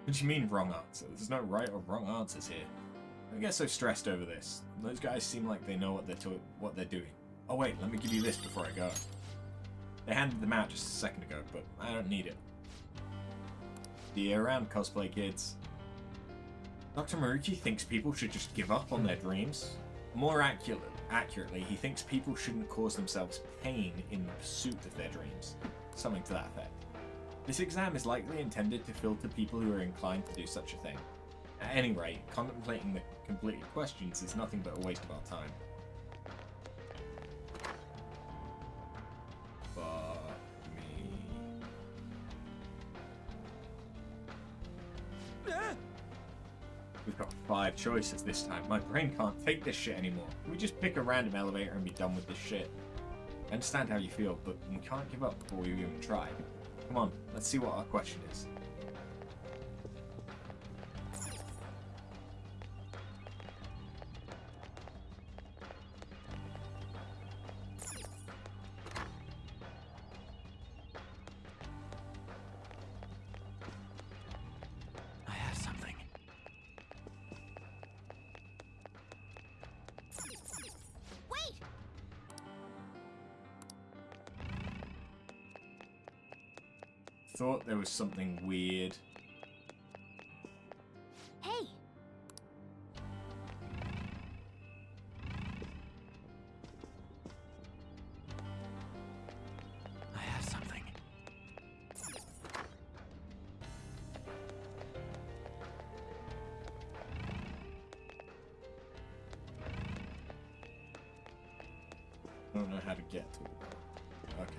What do you mean wrong answer? There's no right or wrong answers here. Don't get so stressed over this. Those guys seem like they know what they're doing. Oh wait, let me give you this before I go. They handed them out just a second ago, but I don't need it. See you around, cosplay kids. Dr. Maruki thinks people should just give up on their dreams. More accurately, he thinks people shouldn't cause themselves pain in the pursuit of their dreams. Something to that effect. This exam is likely intended to filter people who are inclined to do such a thing. At any rate, contemplating the completed questions is nothing but a waste of our time. Fuck me. We've got 5 choices this time. My brain can't take this shit anymore. Can we just pick a random elevator and be done with this shit? I understand how you feel, but we can't give up before we've even tried. Come on, let's see what our question is. I have something. Wait! Thought there was something weird. Hey! I have something. I don't know how to get to it. Okay.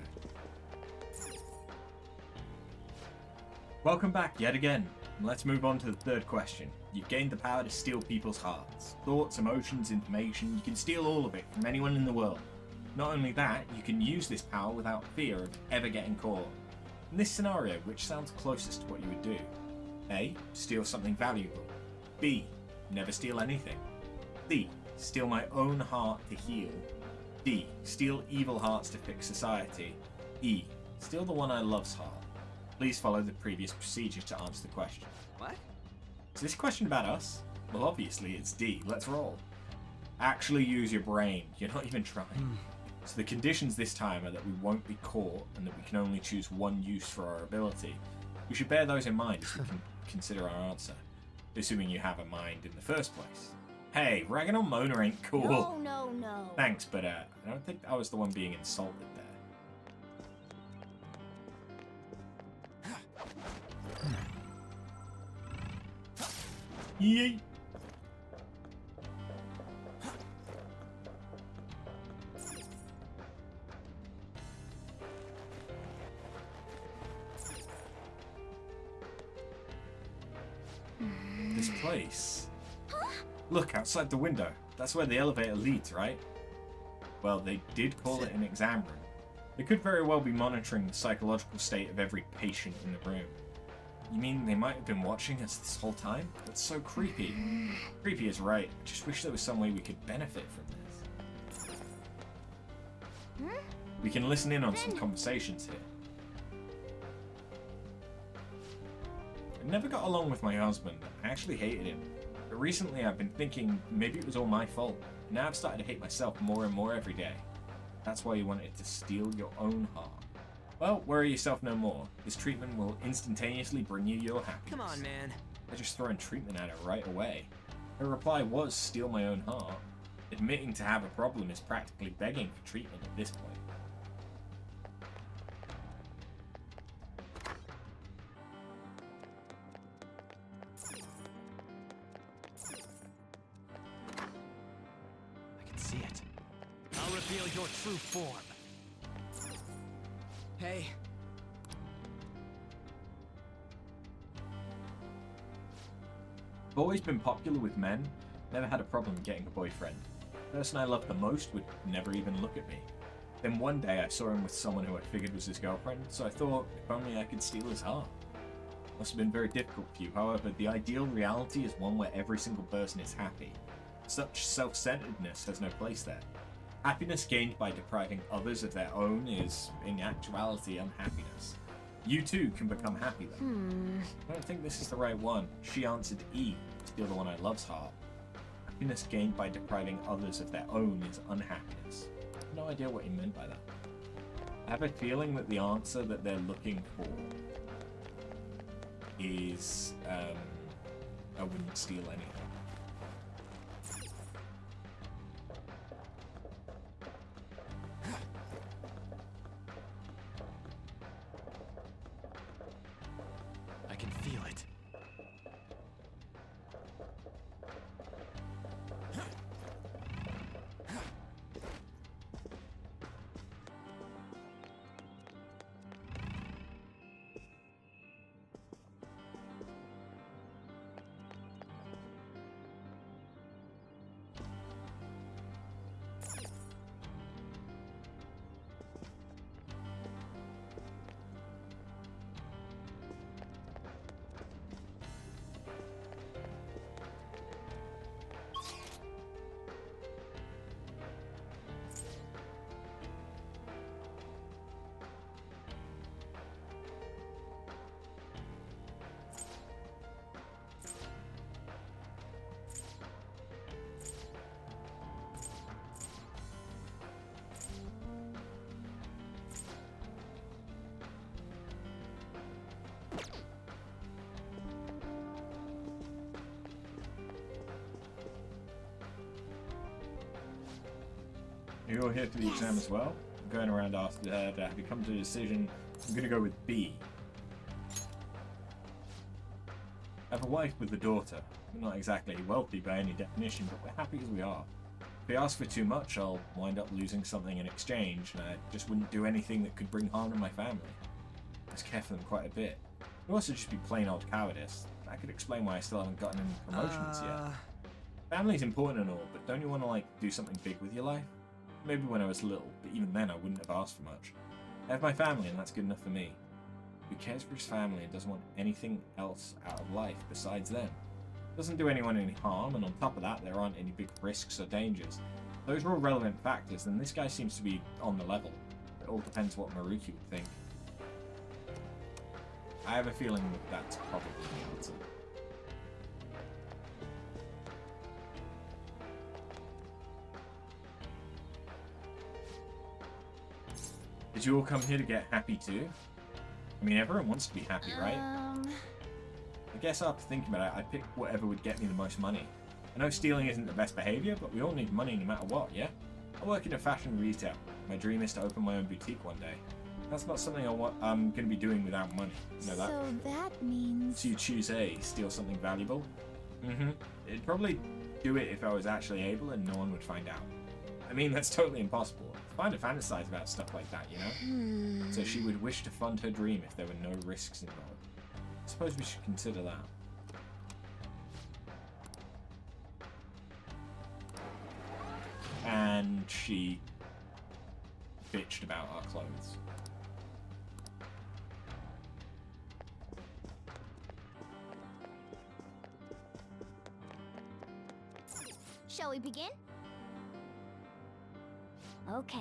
Welcome back yet again. Let's move on to the third question. You've gained the power to steal people's hearts. Thoughts, emotions, information, you can steal all of it from anyone in the world. Not only that, you can use this power without fear of ever getting caught. In this scenario, which sounds closest to what you would do? A. Steal something valuable. B. Never steal anything. C. Steal my own heart to heal. D. Steal evil hearts to fix society. E. Steal the one I love's heart. Please follow the previous procedure to answer the question. What? Is this question about us? Well, obviously it's D. Let's roll. Actually use your brain. You're not even trying. So the conditions this time are that we won't be caught and that we can only choose one use for our ability. We should bear those in mind as we can consider our answer, assuming you have a mind in the first place. Hey, ragging on Mona ain't cool. No. Thanks, but I don't think I was the one being insulted there. Yay! This place. Look, outside the window. That's where the elevator leads, right? Well, they did call it an exam room. They could very well be monitoring the psychological state of every patient in the room. You mean they might have been watching us this whole time? That's so creepy. Creepy is right. I just wish there was some way we could benefit from this. We can listen in on some conversations here. I never got along with my husband. I actually hated him. But recently I've been thinking maybe it was all my fault. Now I've started to hate myself more and more every day. That's why you wanted to steal your own heart. Well, worry yourself no more. This treatment will instantaneously bring you your happiness. Come on, man. I just throwing treatment at her right away. Her reply was steal my own heart. Admitting to have a problem is practically begging for treatment at this point. I can see it. I'll reveal your true form. Hey. I've always been popular with men, never had a problem getting a boyfriend. The person I loved the most would never even look at me. Then one day I saw him with someone who I figured was his girlfriend, so I thought if only I could steal his heart. Must have been very difficult for you, however, the ideal reality is one where every single person is happy. Such self-centeredness has no place there. Happiness gained by depriving others of their own is, in actuality, unhappiness. You too can become happy though. I don't think this is the right one. She answered E, steal the one I love's heart. Happiness gained by depriving others of their own is unhappiness. I have no idea what he meant by that. I have a feeling that the answer that they're looking for is, I wouldn't steal anything. I can feel it. You're here for the exam as well. I'm going around after that. Have you come to a decision? I'm going to go with B. I have a wife with a daughter. We're not exactly wealthy by any definition, but we're happy as we are. If we ask for too much, I'll wind up losing something in exchange, and I just wouldn't do anything that could bring harm to my family. I just care for them quite a bit. It would also just be plain old cowardice. That could explain why I still haven't gotten any promotions yet. Family's important and all, but don't you want to, do something big with your life? Maybe when I was little, but even then I wouldn't have asked for much. I have my family and that's good enough for me. Who cares for his family and doesn't want anything else out of life besides them? Doesn't do anyone any harm, and on top of that there aren't any big risks or dangers. Those are all relevant factors, and this guy seems to be on the level. It all depends what Maruki would think. I have a feeling that that's probably the answer. Did you all come here to get happy too? I mean, everyone wants to be happy, right? I guess after thinking about it, I'd pick whatever would get me the most money. I know stealing isn't the best behavior, but we all need money no matter what, yeah? I work in a fashion retail. My dream is to open my own boutique one day. That's not something I'm going to be doing without money. You know that? So that means... So you choose A, steal something valuable? Mm-hmm. It'd probably do it if I was actually able and no one would find out. I mean, that's totally impossible. It's fine to fantasize about stuff like that, you know? So she would wish to fund her dream if there were no risks involved. I suppose we should consider that. And she bitched about our clothes. Shall we begin? Okay.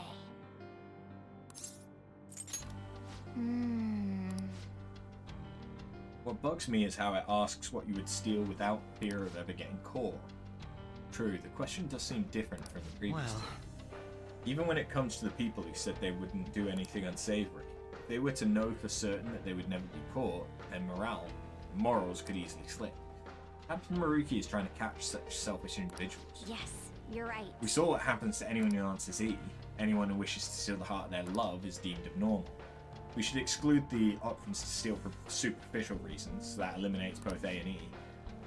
What bugs me is how it asks what you would steal without fear of ever getting caught. True, the question does seem different from the previous two. Even when it comes to the people who said they wouldn't do anything unsavory, if they were to know for certain that they would never be caught, then morals could easily slip. Perhaps Maruki is trying to catch such selfish individuals. Yes, you're right. We saw what happens to anyone who answers E. Anyone who wishes to steal the heart of their love is deemed abnormal. We should exclude the options to steal for superficial reasons, so that eliminates both A and E.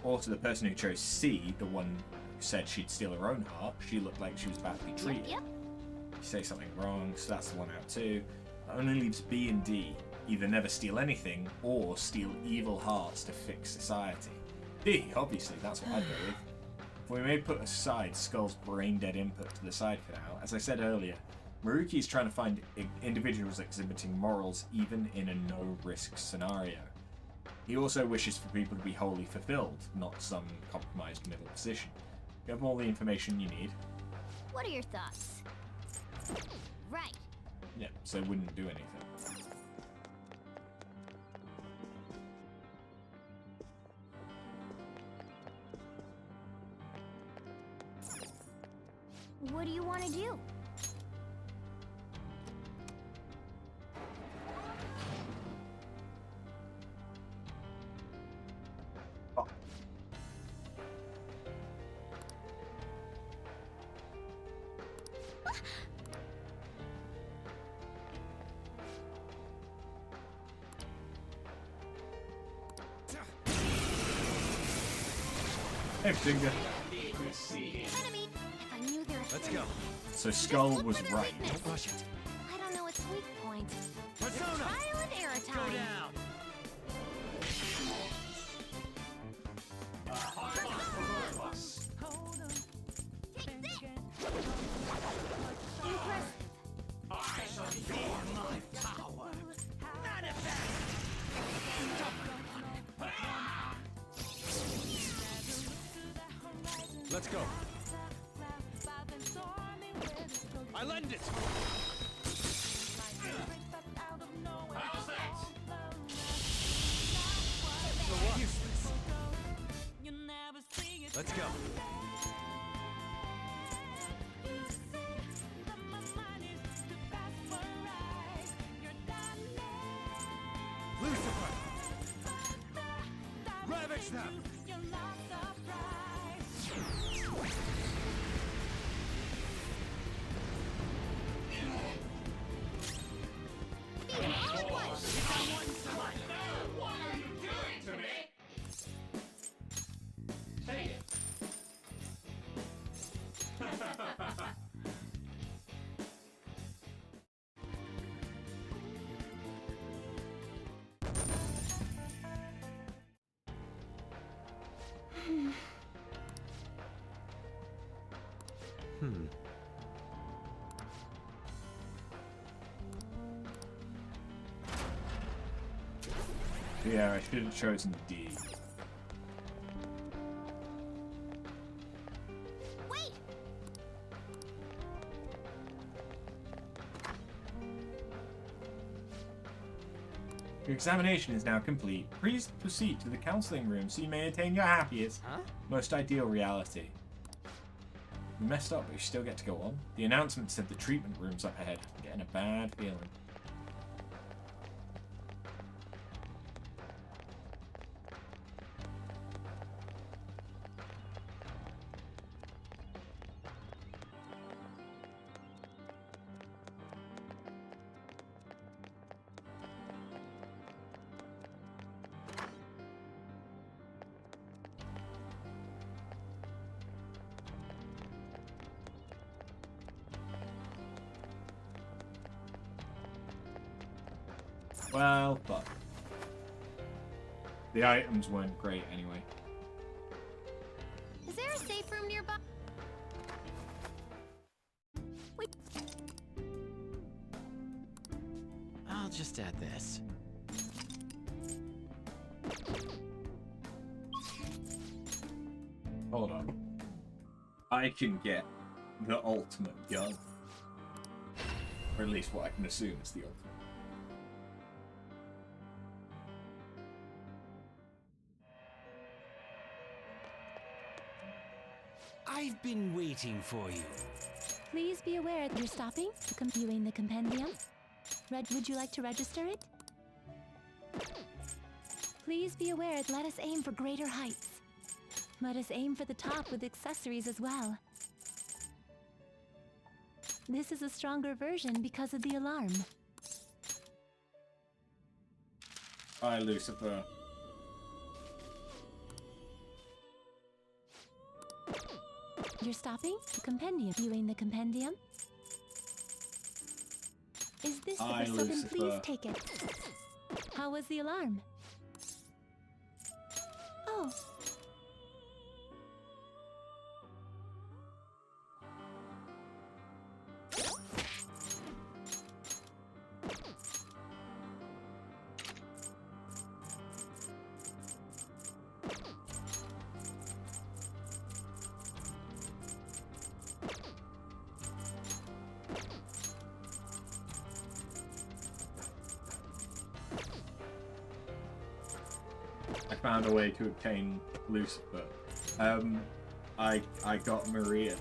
Or to the person who chose C, the one who said she'd steal her own heart, she looked like she was about to be treated. Yep. You say something wrong, so that's the one out too. That only leaves B and D. Either never steal anything, or steal evil hearts to fix society. D, obviously, that's what I'd go with. If we may put aside Skull's brain-dead input to the side for now, as I said earlier, Maruki is trying to find individuals exhibiting morals even in a no-risk scenario. He also wishes for people to be wholly fulfilled, not some compromised middle position. You have all the information you need. What are your thoughts? Right. Yeah, so wouldn't do anything. What do you want to do? Hey, Finger. Enemy! If I knew there were Let's three. go. So Skull was right. Don't rush it. I don't know its weak point. Persona! Trial and error Go time. down. Let's go. I lend it. How's that? So what? Useless. Let's go. Lucifer. Ravage them. What are you doing to me? Take it. Yeah, I should have chosen D. Wait! Your examination is now complete. Please proceed to the counseling room so you may attain your happiest, most ideal reality. You messed up, but you still get to go on. The announcement said the treatment room's up ahead. I'm getting a bad feeling. Well, fuck. The items weren't great anyway. Is there a safe room nearby? Wait. I'll just add this. Hold on. I can get the ultimate gun. Or at least what I can assume is the ultimate. I've been waiting for you. Please be aware that you're stopping to viewing the compendium. Would you like to register it? Please be aware. Let us aim for greater heights. Let us aim for the top with accessories as well. This is a stronger version because of the alarm. Hi, Lucifer. You're stopping the compendium. Viewing the compendium. Is this the Hi, pseudonym? Lucifer. Please take it. How was the alarm? Oh. I found a way to obtain Lucifer. I got Maria.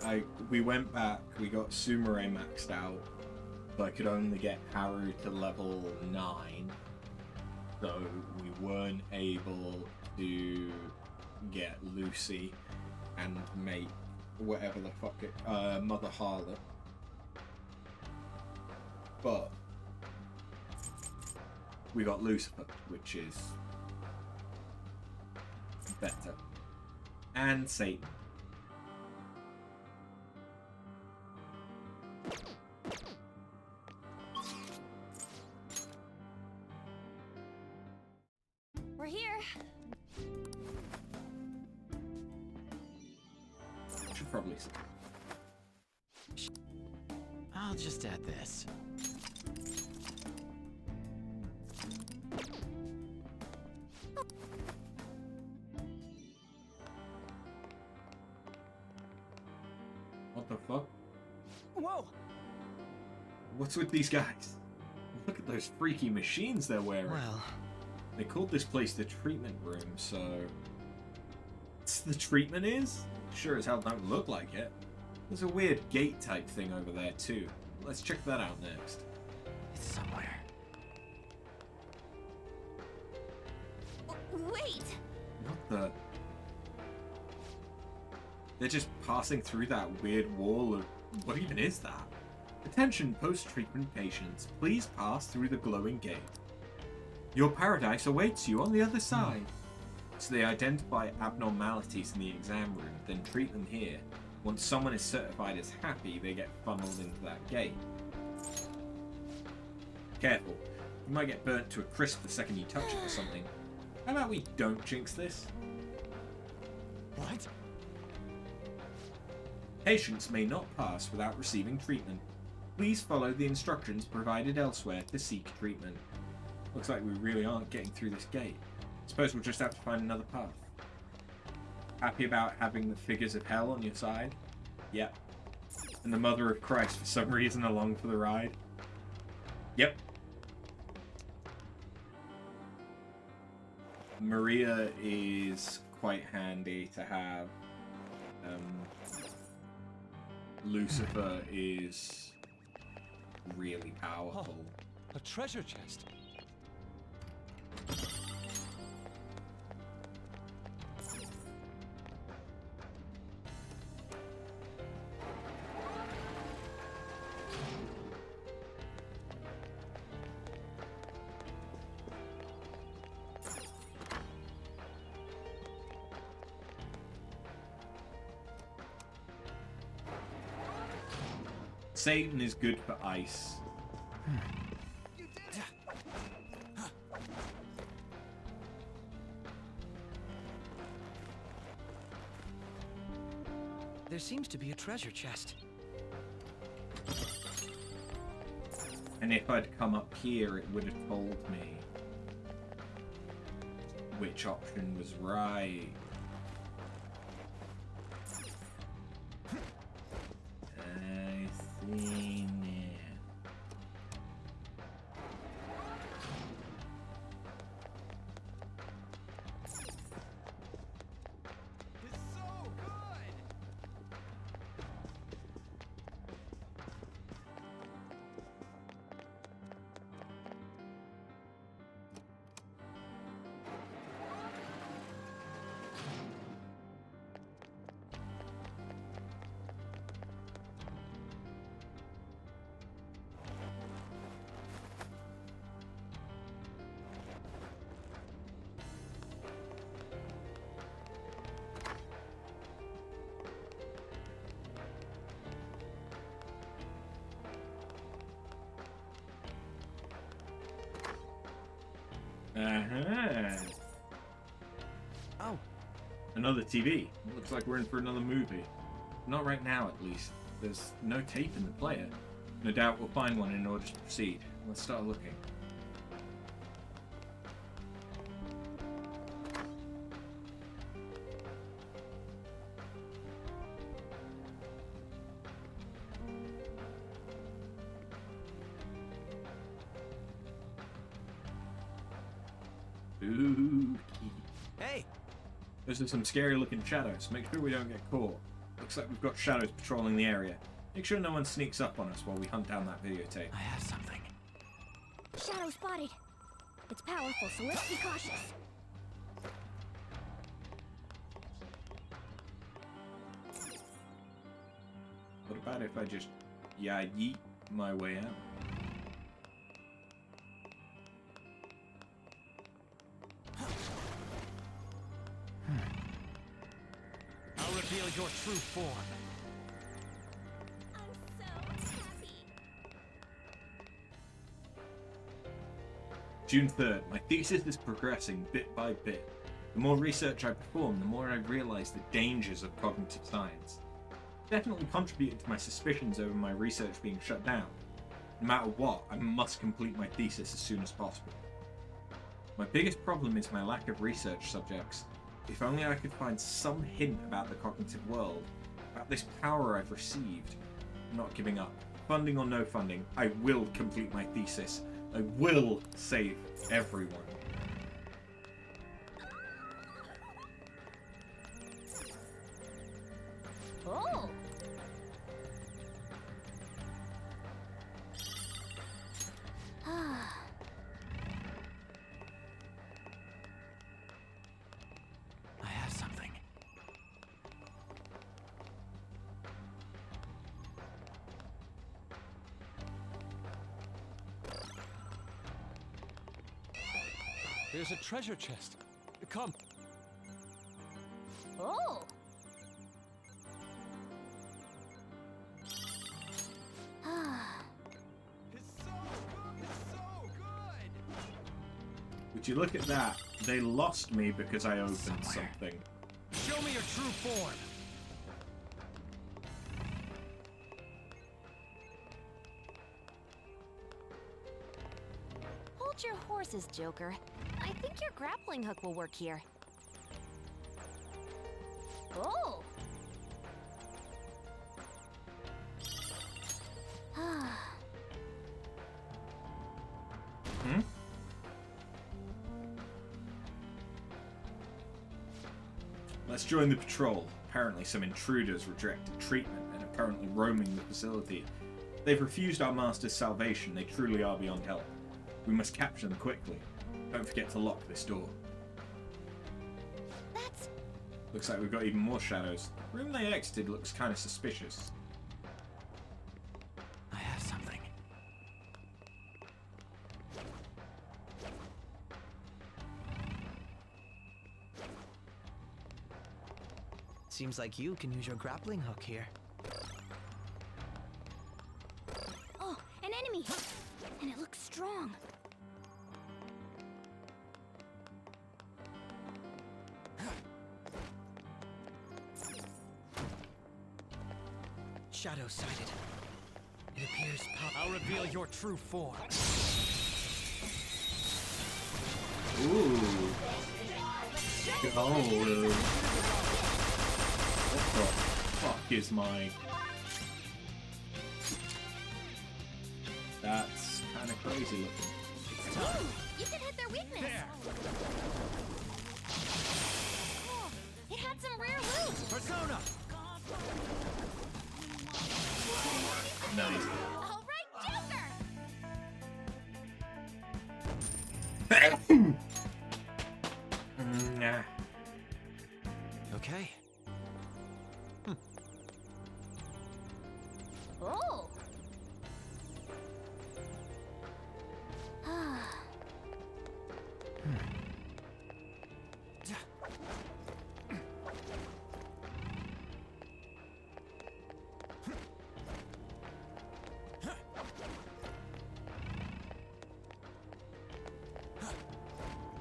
So we went back, we got Sumire maxed out, but I could only get Haru to level 9, so we weren't able to get Lucy and mate whatever the fuck it, Mother Harlot. But we got Lucifer, which is better. And Satan. We're here. Should probably. I'll just add this. What the fuck? Whoa! What's with these guys? Look at those freaky machines they're wearing. Well, they called this place the treatment room, so it's the treatment is? Sure as hell don't look like it. There's a weird gate type thing over there too. Let's check that out next. it's somewhere. Wait! What the? They're just passing through that weird wall of... What even is that? Attention post-treatment patients, please pass through the glowing gate. Your paradise awaits you on the other side. So they identify abnormalities in the exam room, then treat them here. Once someone is certified as happy, they get funneled into that gate. Careful, you might get burnt to a crisp the second you touch it or something. How about we don't jinx this? What? Patients may not pass without receiving treatment. Please follow the instructions provided elsewhere to seek treatment. Looks like we really aren't getting through this gate. Suppose we'll just have to find another path. Happy about having the figures of hell on your side? Yep. And the Mother of Christ for some reason along for the ride? Yep. Maria is quite handy to have. Lucifer is really powerful. A treasure chest. Satan is good for ice. There seems to be a treasure chest. And if I'd come up here, it would have told me which option was right. I see now. Oh. Another TV. Looks like we're in for another movie. Not right now, at least. There's no tape in the player. No doubt we'll find one in order to proceed. Let's start looking. Spooky. Hey! Those are some scary looking shadows. Make sure we don't get caught. Looks like we've got shadows patrolling the area. Make sure no one sneaks up on us while we hunt down that videotape. I have something. Shadow spotted. It's powerful, so let's be cautious. What about if I just yeet my way out? I'll reveal your true form. June 3rd. My thesis is progressing bit by bit. The more research I perform, the more I realize the dangers of cognitive science. Definitely contributed to my suspicions over my research being shut down. No matter what, I must complete my thesis as soon as possible. My biggest problem is my lack of research subjects. If only I could find some hint about the cognitive world, about this power I've received. I'm not giving up. Funding or no funding, I will complete my thesis. I will save everyone. Oh! I have something. There's a treasure chest. Come. Oh! Would you look at that? They lost me because I opened something. Show me your true form. Hold your horses, Joker. I think your grappling hook will work here. Oh! Hmm? Let's join the patrol. Apparently some intruders rejected treatment and are currently roaming the facility. They've refused our master's salvation. They truly are beyond help. We must capture them quickly. Don't forget to lock this door. That's... Looks like we've got even more shadows. The room they exited looks kind of suspicious. I have something. Seems like you can use your grappling hook here. Oh, an enemy! And it looks strong. Shadow sighted. It appears I'll reveal your true form. Ooh. Oh. What the fuck is my... That's kind of crazy looking. Ooh, you can hit their weakness. There. Oh, it had some rare loot. Persona. Nice. All right, Joker. Nah. Okay. Oh. I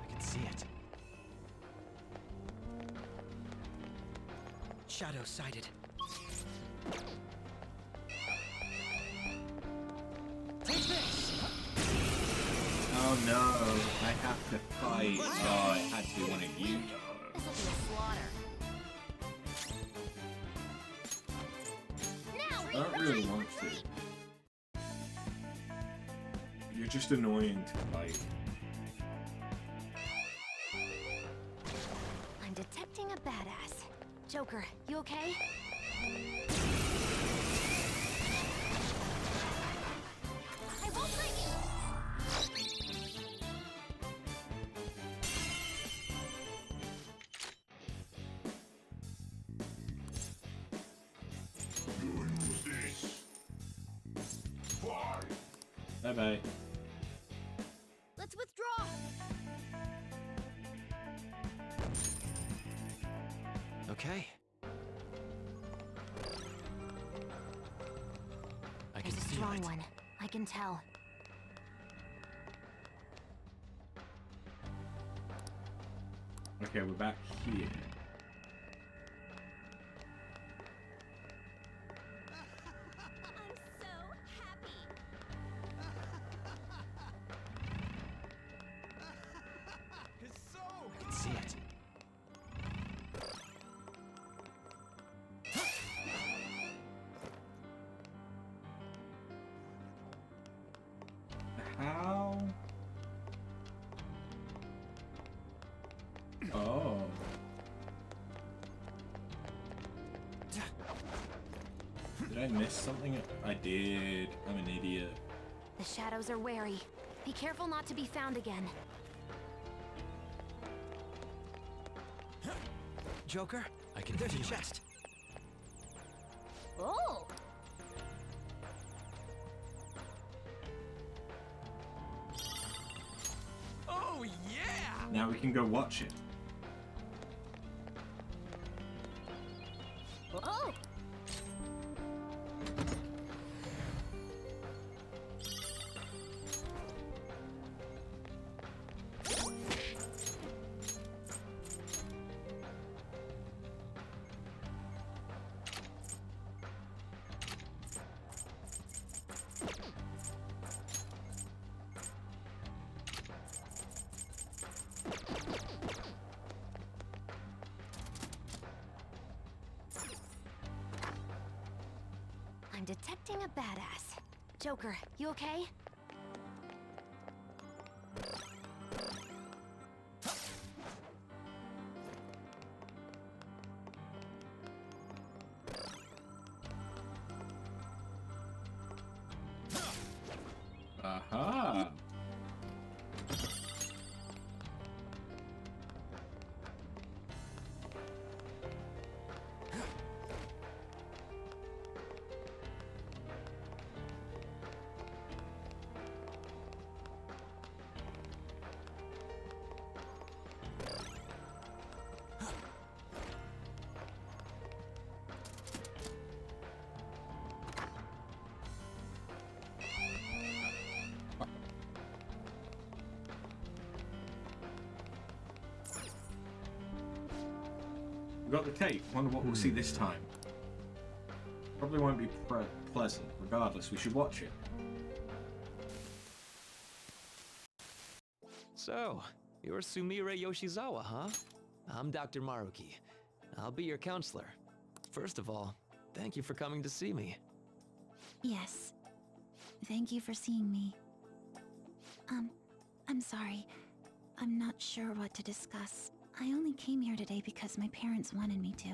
can see it. shadow sighted. Take this. Oh no, I have to fight. Oh, it had to be one of you. This'll be a slaughter. I don't really want to. You're just annoying to fight. I'm detecting a badass. Joker, you okay? I won't hurt you! Bye bye. Let's withdraw! Okay. I can There's a feel strong it. one. I can tell. Okay, we're back here. I can see it. How? Oh. Did I miss something? I did. I'm an idiot. The shadows are wary. Be careful not to be found again. Joker, I can there's a feel it. chest. Oh! Oh yeah! Now we can go watch it. Oh! acting a badass. Joker, you okay? Aha! We got the cake. Wonder what we'll see this time. Probably won't be pleasant. Regardless, we should watch it. So, you're Sumire Yoshizawa, huh? I'm Dr. Maruki. I'll be your counselor. First of all, thank you for coming to see me. Yes. Thank you for seeing me. I'm sorry. I'm not sure what to discuss. I only came here today because my parents wanted me to.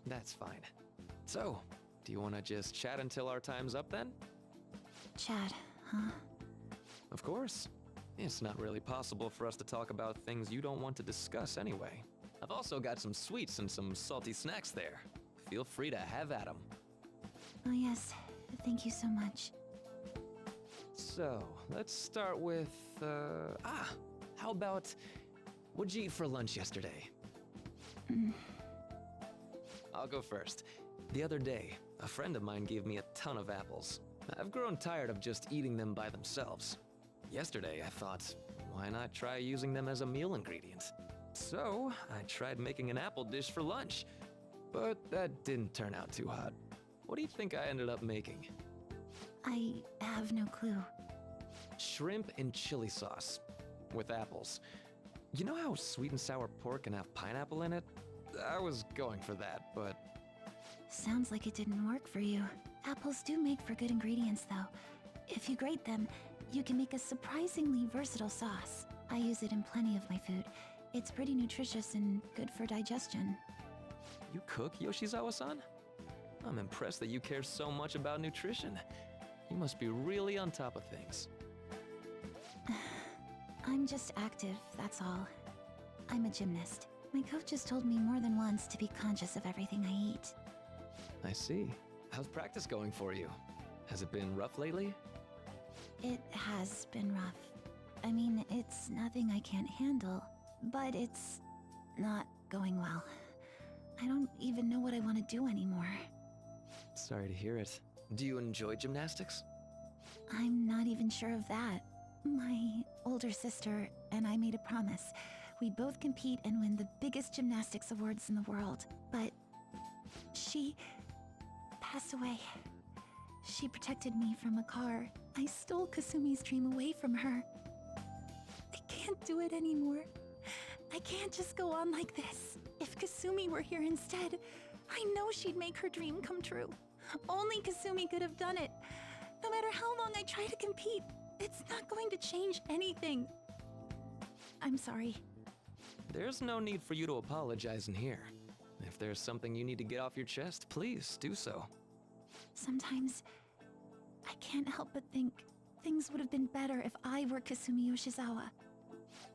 That's fine. So, do you want to just chat until our time's up then? Chat, huh? Of course. It's not really possible for us to talk about things you don't want to discuss anyway. I've also got some sweets and some salty snacks there. Feel free to have at them. Oh yes, thank you so much. So, let's start with, how about, what'd you eat for lunch yesterday? I'll go first. The other day, a friend of mine gave me a ton of apples. I've grown tired of just eating them by themselves. Yesterday, I thought, why not try using them as a meal ingredient? So, I tried making an apple dish for lunch, but that didn't turn out too hot. What do you think I ended up making? I have no clue. Shrimp and chili sauce with apples. You know how sweet and sour pork can have pineapple in it? I was going for that, but... Sounds like it didn't work for you. Apples do make for good ingredients, though. If you grate them, you can make a surprisingly versatile sauce. I use it in plenty of my food. It's pretty nutritious and good for digestion. You cook, Yoshizawa-san? I'm impressed that you care so much about nutrition. You must be really on top of things. I'm just active, that's all. I'm a gymnast. My coach has told me more than once to be conscious of everything I eat. I see. How's practice going for you? Has it been rough lately? It has been rough. I mean, it's nothing I can't handle, but it's not going well. I don't even know what I want to do anymore. Sorry to hear it. Do you enjoy gymnastics? I'm not even sure of that. My older sister and I made a promise. We'd both compete and win the biggest gymnastics awards in the world. But she passed away. She protected me from a car. I stole Kasumi's dream away from her. I can't do it anymore. I can't just go on like this. If Kasumi were here instead, I know she'd make her dream come true. Only Kasumi could have done it. No matter how long I try to compete, it's not going to change anything. I'm sorry. There's no need for you to apologize in here. If there's something you need to get off your chest, please do so. Sometimes I can't help but think things would have been better if I were Kasumi Yoshizawa.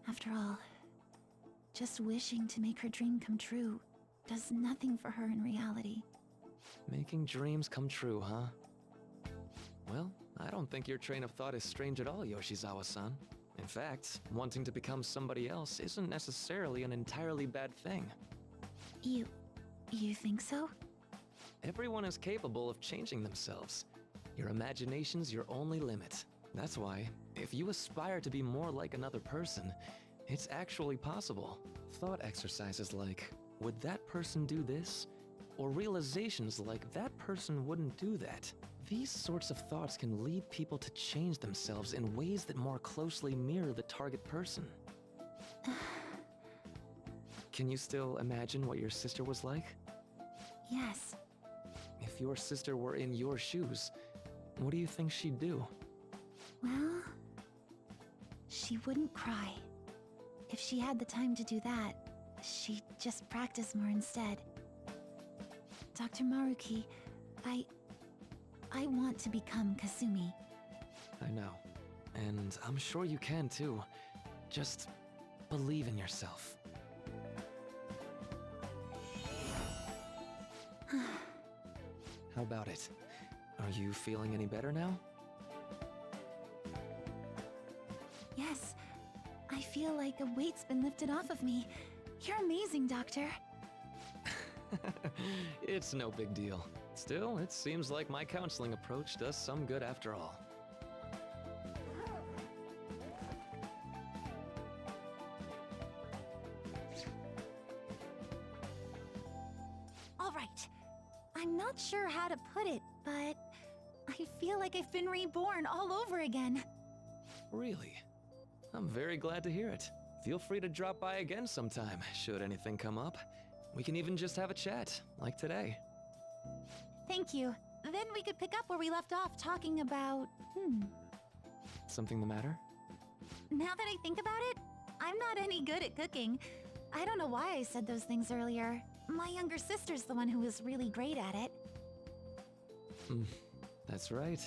After all, just wishing to make her dream come true does nothing for her in reality. Making dreams come true, huh? Well, I don't think your train of thought is strange at all, Yoshizawa-san. In fact, wanting to become somebody else isn't necessarily an entirely bad thing. You think so? Everyone is capable of changing themselves. Your imagination's your only limit. That's why, if you aspire to be more like another person, it's actually possible. Thought exercises like, would that person do this? Or realizations like, that person wouldn't do that. These sorts of thoughts can lead people to change themselves in ways that more closely mirror the target person. Can you still imagine what your sister was like? Yes. If if your sister were in your shoes, what do you think she'd do? Well, she wouldn't cry. If she had the time to do that, she'd just practice more instead. Dr. Maruki, I want to become Kasumi. I know. And I'm sure you can too. Just believe in yourself. How about it? Are you feeling any better now? Yes, I feel like a weight's been lifted off of me. You're amazing, Doctor. It's no big deal. Still, it seems like my counseling approach does some good after all. All right. I'm not sure how to put it, but I feel like I've been reborn all over again. Really? I'm very glad to hear it. Feel free to drop by again sometime, should anything come up. We can even just have a chat, like today. Thank you. Then we could pick up where we left off talking about... Something the matter? Now that I think about it, I'm not any good at cooking. I don't know why I said those things earlier. My younger sister's the one who was really great at it. That's right.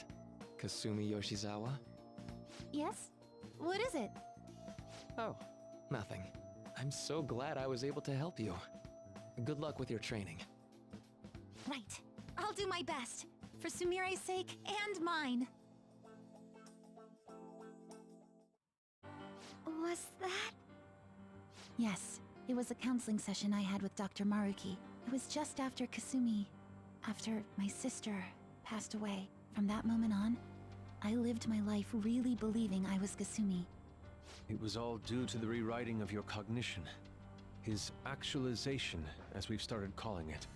Kasumi Yoshizawa. Yes? What is it? Oh, nothing. I'm so glad I was able to help you. Good luck with your training. Right. I'll do my best. For Sumire's sake and mine. Was that? Yes. It was a counseling session I had with Dr. Maruki. It was just after Kasumi... after my sister passed away. From that moment on, I lived my life really believing I was Kasumi. It was all due to the rewriting of your cognition. His actualization, as we've started calling it.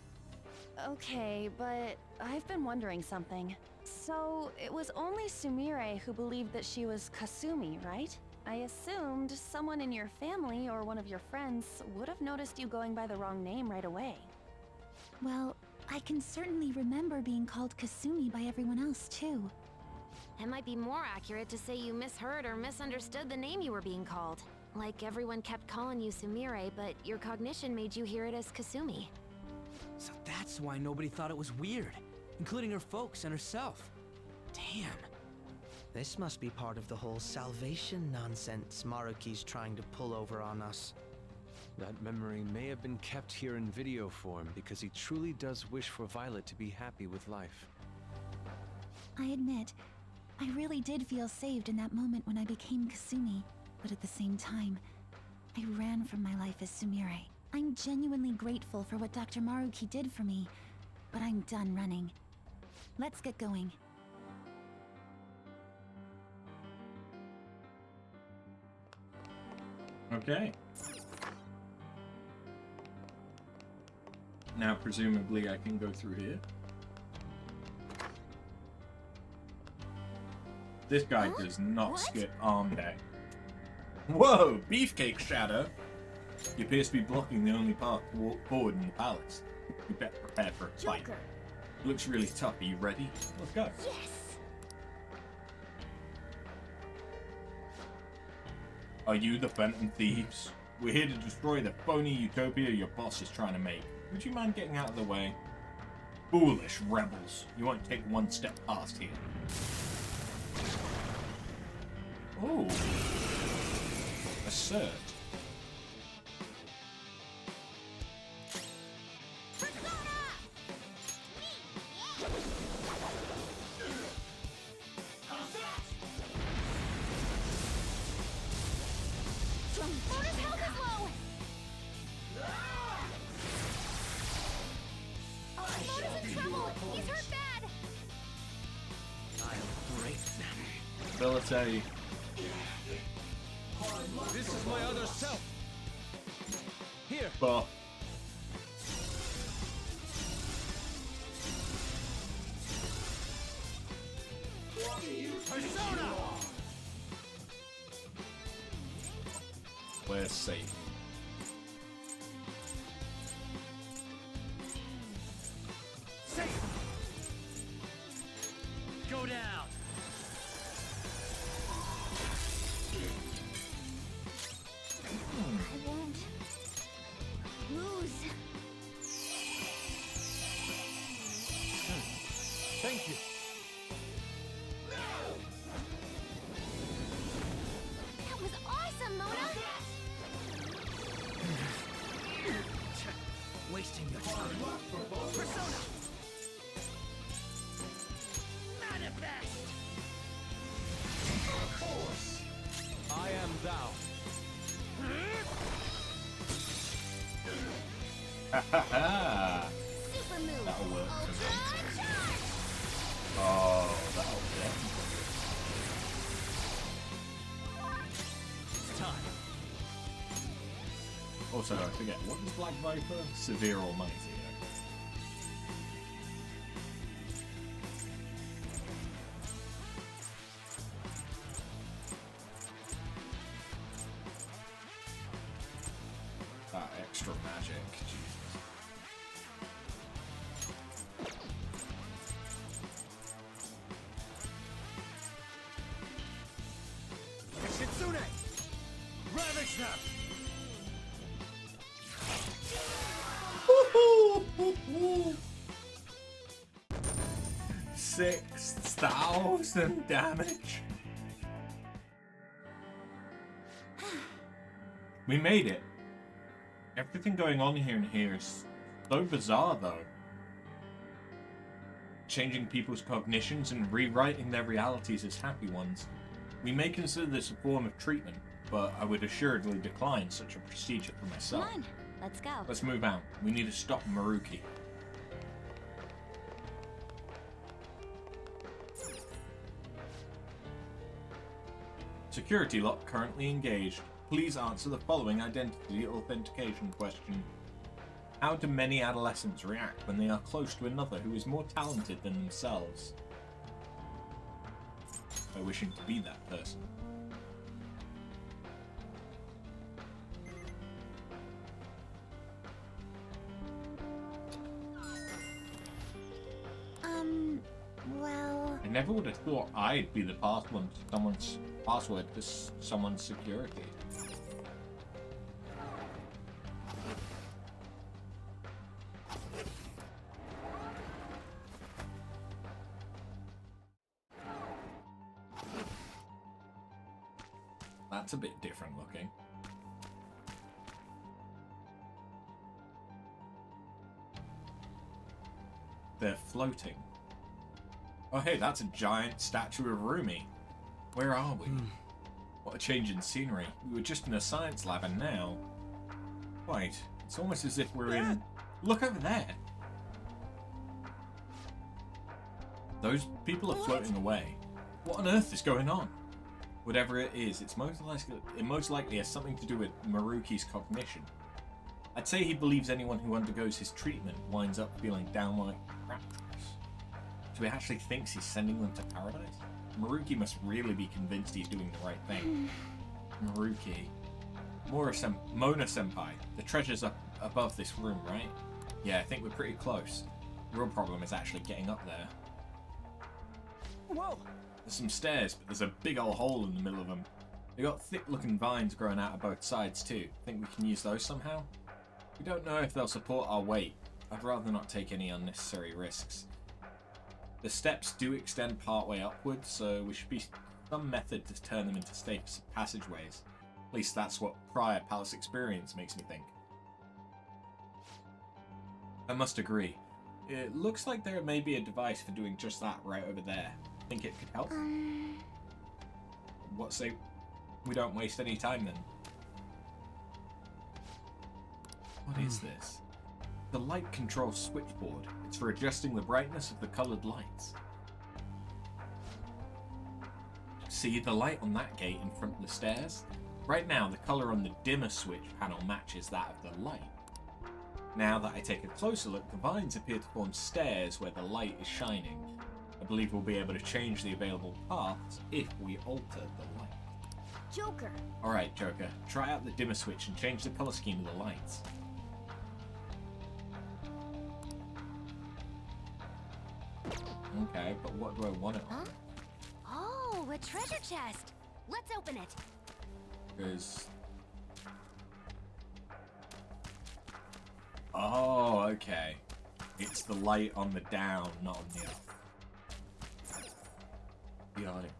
Okay, but I've been wondering something. So, it was only Sumire who believed that she was Kasumi, right? I assumed someone in your family or one of your friends would have noticed you going by the wrong name right away. Well, I can certainly remember being called Kasumi by everyone else, too. It might be more accurate to say you misheard or misunderstood the name you were being called. Like everyone kept calling you Sumire, but your cognition made you hear it as Kasumi. So that's why nobody thought it was weird, including her folks and herself. Damn. This must be part of the whole salvation nonsense Maruki's trying to pull over on us. That memory may have been kept here in video form because he truly does wish for Violet to be happy with life. I admit, I really did feel saved in that moment when I became Kasumi, but at the same time, I ran from my life as Sumire. I'm genuinely grateful for what Dr. Maruki did for me, but I'm done running. Let's get going. Okay. Now, presumably, I can go through here. This guy does not skip arm day. Whoa! Beefcake Shadow! You appear to be blocking the only path forward in the palace. You better prepare for a fight. Looks really tough. Are you ready? Let's go. Yes! Are you the Phantom Thieves? We're here to destroy the phony utopia your boss is trying to make. Would you mind getting out of the way? Foolish rebels. You won't take one step past here. Oh. Assert. Ability. This is my other self. Here. Buff. Persona. We're safe. Safe. thou. Super move. That'll work for me. Oh, that'll work. It's time. Also, I forget, what is Black Viper? Severe Almighty. That extra magic, Jesus. Shitsune! Ravage them! $6,000 damage. We made it. Everything going on here is so bizarre, though. Changing people's cognitions and rewriting their realities as happy ones. We may consider this a form of treatment, but I would assuredly decline such a procedure for myself. Come on, let's go. Let's move out. We need to stop Maruki. Security lock currently engaged. Please answer the following identity authentication question. How do many adolescents react when they are close to another who is more talented than themselves? By wishing to be that person. Well... I never would have thought I'd be the password to someone's security. That's a bit different looking. They're floating. Oh hey, that's a giant statue of Rumi. Where are we? What a change in scenery. We were just in a science lab and now... Wait, it's almost as if we're in... Look over there! Those people are floating away. What on earth is going on? Whatever it is, it most likely has something to do with Maruki's cognition. I'd say he believes anyone who undergoes his treatment winds up feeling downright rapturous. So he actually thinks he's sending them to paradise? Maruki must really be convinced he's doing the right thing. Maruki. Mona Senpai. The treasure's up above this room, right? Yeah, I think we're pretty close. The real problem is actually getting up there. Whoa! There's some stairs, but there's a big old hole in the middle of them. They got thick-looking vines growing out of both sides too. Think we can use those somehow? We don't know if they'll support our weight. I'd rather not take any unnecessary risks. The steps do extend partway upwards, so we should be some method to turn them into safe passageways. At least that's what prior palace experience makes me think. I must agree. It looks like there may be a device for doing just that right over there. Think it could help? What say we don't waste any time then? What is this? The light control switchboard. It's for adjusting the brightness of the colored lights. See the light on that gate in front of the stairs? Right now, the color on the dimmer switch panel matches that of the light. Now that I take a closer look, the vines appear to form stairs where the light is shining. I believe we'll be able to change the available paths if we alter the light. Joker! Alright, Joker. Try out the dimmer switch and change the color scheme of the lights. Okay, but what do I want it on? Oh, a treasure chest! Let's open it! Because... Oh, okay. It's the light on the down, not on the up. Got it.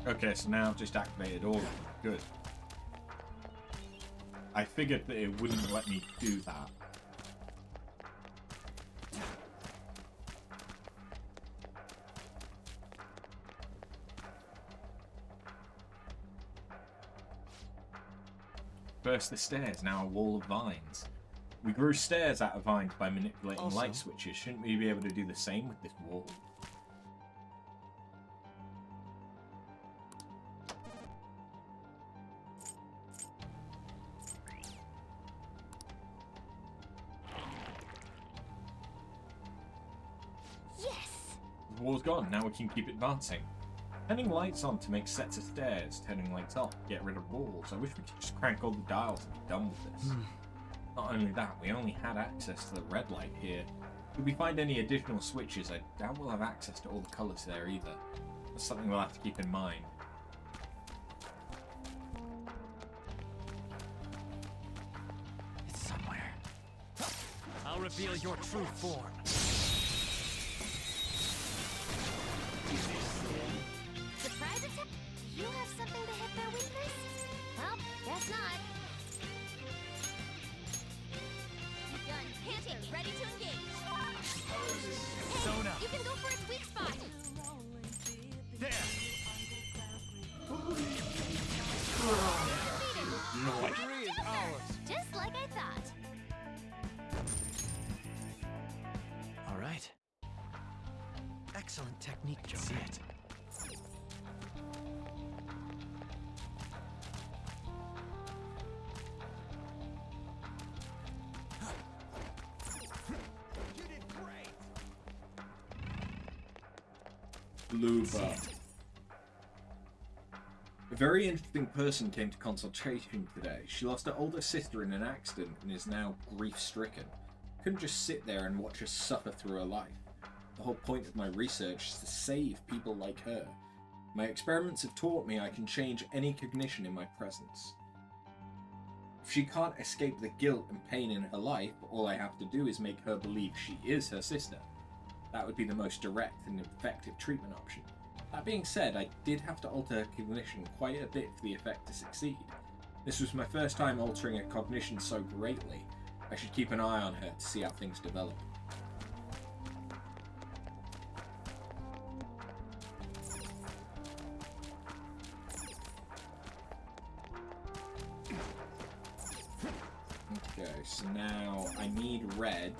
Okay, so now I've just activated all of them. Good. I figured that it wouldn't let me do that. First the stairs, now a wall of vines. We grew stairs out of vines by manipulating light switches. Shouldn't we be able to do the same with this wall? The wall's gone, now we can keep advancing. Turning lights on to make sets of stairs, turning lights off, get rid of walls. I wish we could just crank all the dials and be done with this. Not only that, we only had access to the red light here. If we find any additional switches, I doubt we'll have access to all the colours there either. That's something we'll have to keep in mind. It's somewhere. I'll reveal your true form. Surprise attack? You have something to hit their weakness? Well, guess not. Done. Panther, ready to engage. Hey, Sona. you can go for its weak spot. There. Victory is ours. Just like I thought. All right. Excellent technique, Joe. See it. Luba. A very interesting person came to consultation today. She lost her older sister in an accident and is now grief-stricken. Couldn't just sit there and watch her suffer through her life. The whole point of my research is to save people like her. My experiments have taught me I can change any cognition in my presence. If she can't escape the guilt and pain in her life, all I have to do is make her believe she is her sister. That would be the most direct and effective treatment option. That being said, I did have to alter her cognition quite a bit for the effect to succeed. This was my first time altering her cognition so greatly. I should keep an eye on her to see how things develop. Okay, so now I need red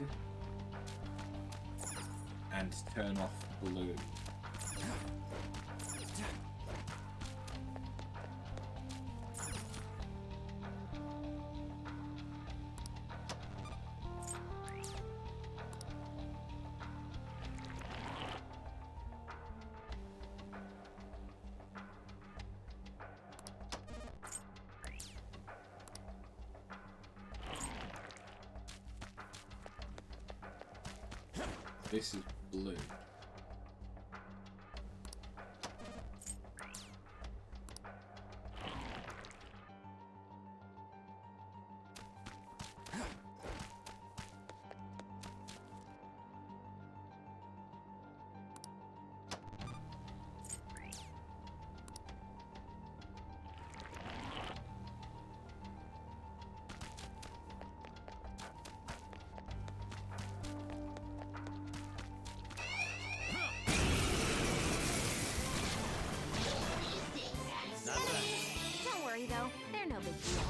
and turn off blue. This is blue. Don't worry though, they're no big deal.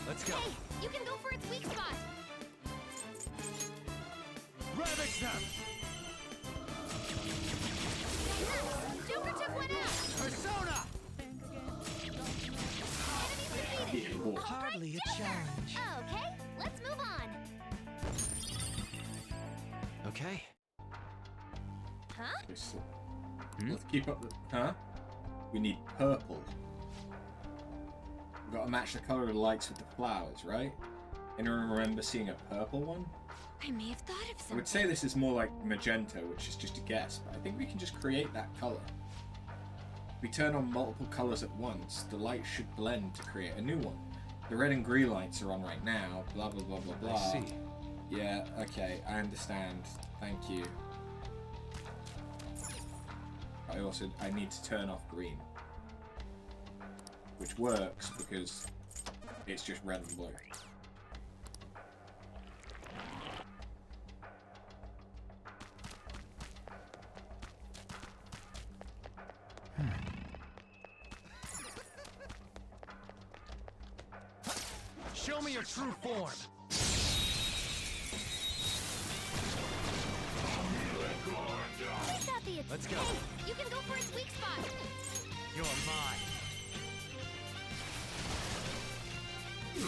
Let's go. Hey, you can go for its weak spot. Ravage them. Nice. Joker took one out. Persona. Enemies defeated. Hardly a challenge. Okay, let's move on. Okay. Huh? Let's keep up the... Huh? We need purple. We've got to match the color of the lights with the flowers, right? Anyone remember seeing a purple one? I may have thought of I something. would say this is more like magenta, which is just a guess, but I think we can just create that color. If we turn on multiple colors at once, the lights should blend to create a new one. The red and green lights are on right now, blah blah blah blah blah. I see. Yeah, okay, I understand. Thank you. I I need to turn off green, which works because it's just red and blue. Show me your true form. Let's go. Hey, you can go for its weak spot. You're mine. Nice!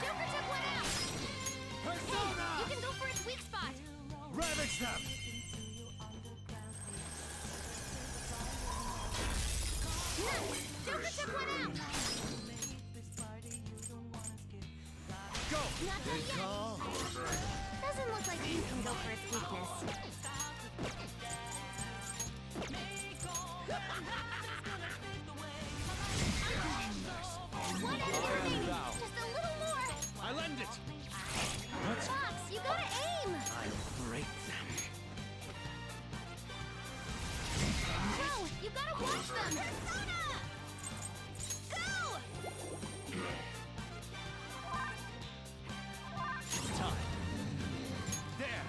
Joker took one out! Persona! Hey, you can go for its weak spot. Ravage them! Nice! Joker took one out! Go! Not done yet. Doesn't look like you can go for its weakness. One at a time. Just a little more. I lend it. Fox, you gotta aim. I'll break them. Bro, you gotta watch them. Persona! Go! It's time. There.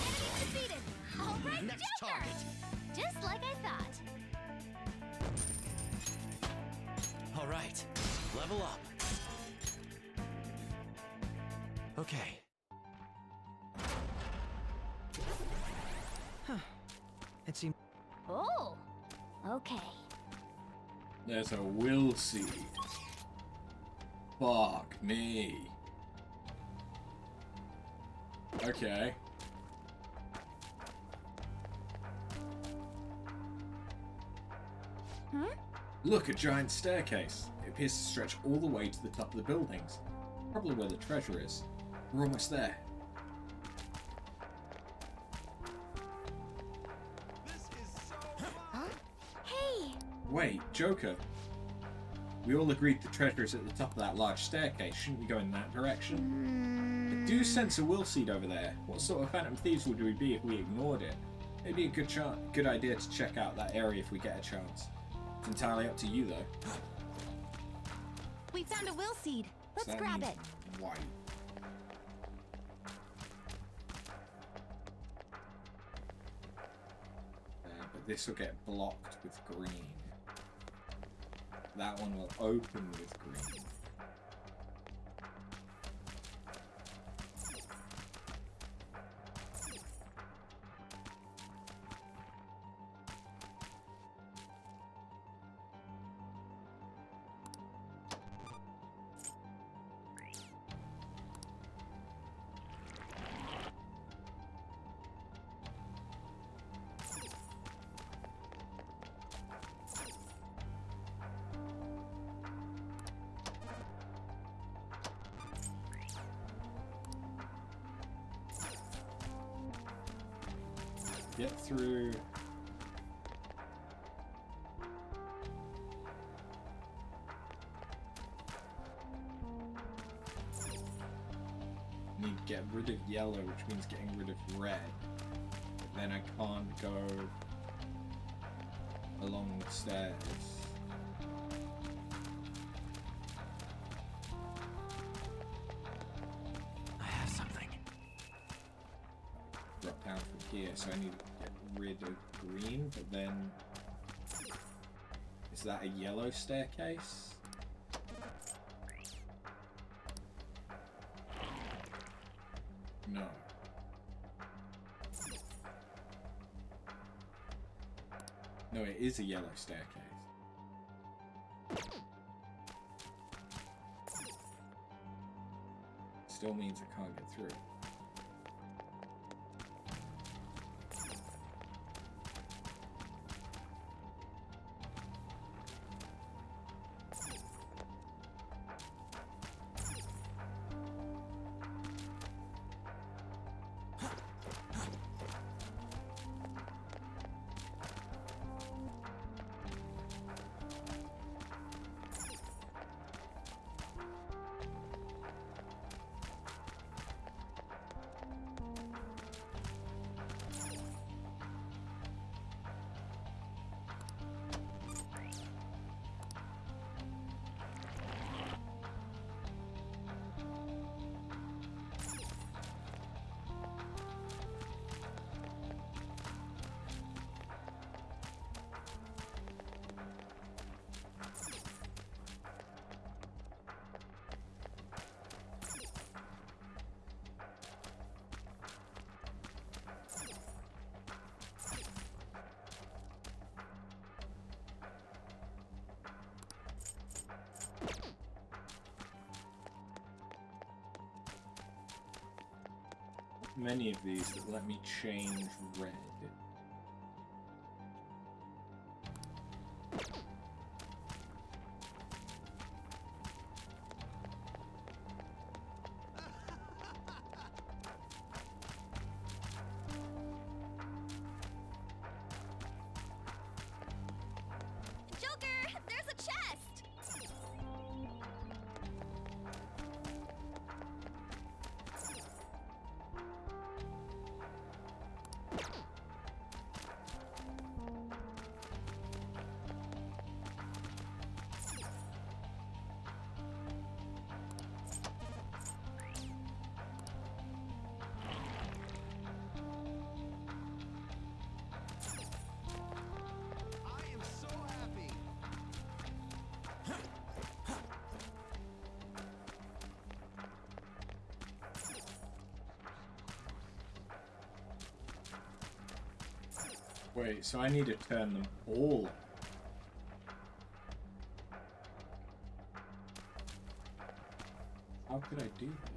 Enemy defeated. All right, Next Joker. target. Just like I thought. All right, level up. Okay. It seems. Oh, okay. There's a will seed. Fuck me. Okay. Look, a giant staircase. It appears to stretch all the way to the top of the buildings. Probably where the treasure is. We're almost there. Huh? Hey! Wait, Joker. We all agreed the treasure is at the top of that large staircase. Shouldn't we go in that direction? I do sense a will seed over there. What sort of Phantom Thieves would we be if we ignored it? Maybe a good idea to check out that area if we get a chance. It's entirely up to you, though. We found a will seed. So Let's that grab means it. White. But this will get blocked with green. That one will open with green. Get through. Need to get rid of yellow, which means getting rid of red. Then I can't go along the stairs. I have something. Drop down from here, so I need to get rid of green, but then is that a yellow staircase? No. No, it is a yellow staircase. Still means I can't get through. many of these that let me change red. Joker, there's a chest! I am so happy. Wait, so I need to turn them all. How could I do that?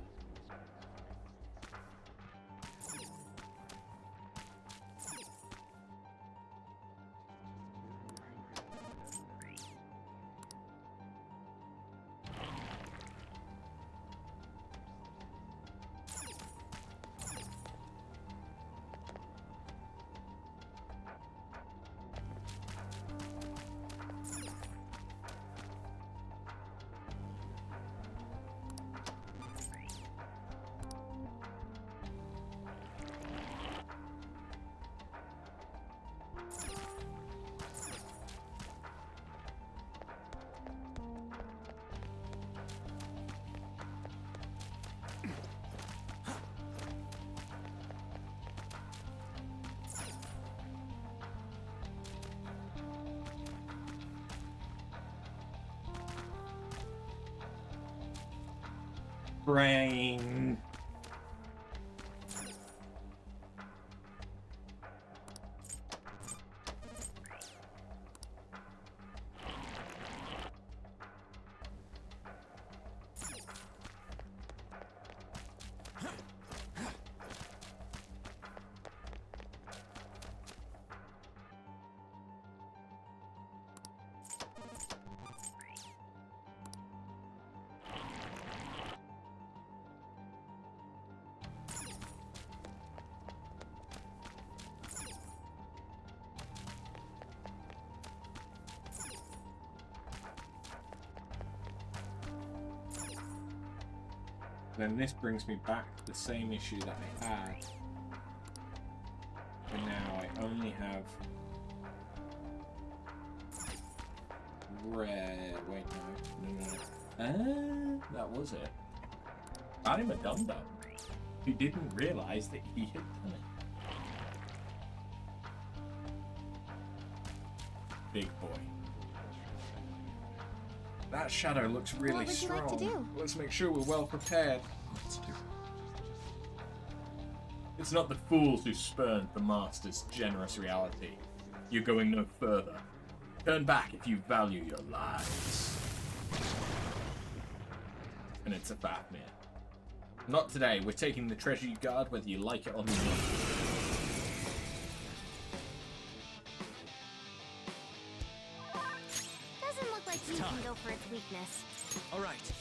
Brain. Then this brings me back to the same issue that I had. But now I only have red. Wait, no. That was it. I'm a dum-dum who didn't realize that he had done it. Big boy. That shadow looks really strong. What would you like to do? Let's make sure we're well prepared. It's not the fools who spurned the Master's generous reality. You're going no further. Turn back if you value your lives. And it's a Fafnir. Not today. We're taking the treasure you guard whether you like it or not. Doesn't look like you can go for its weakness. All right.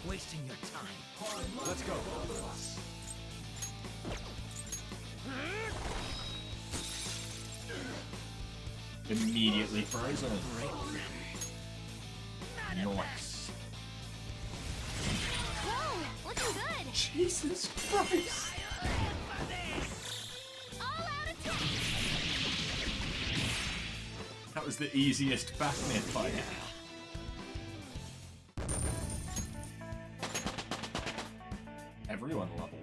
Wasting your time. Let's go. Immediately frozen. Nice. Whoa, looking good. Jesus Christ. All out attack. That was the easiest Fafnir fight. Everyone leveled.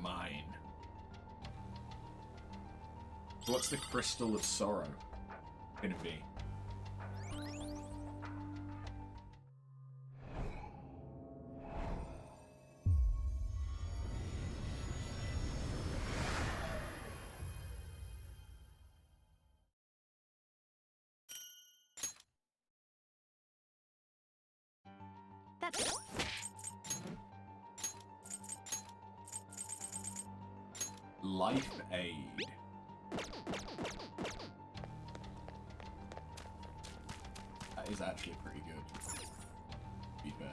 Mine. What's the crystal of sorrow gonna be? Life aid. That is actually pretty good, to be fair.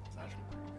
It's actually pretty good.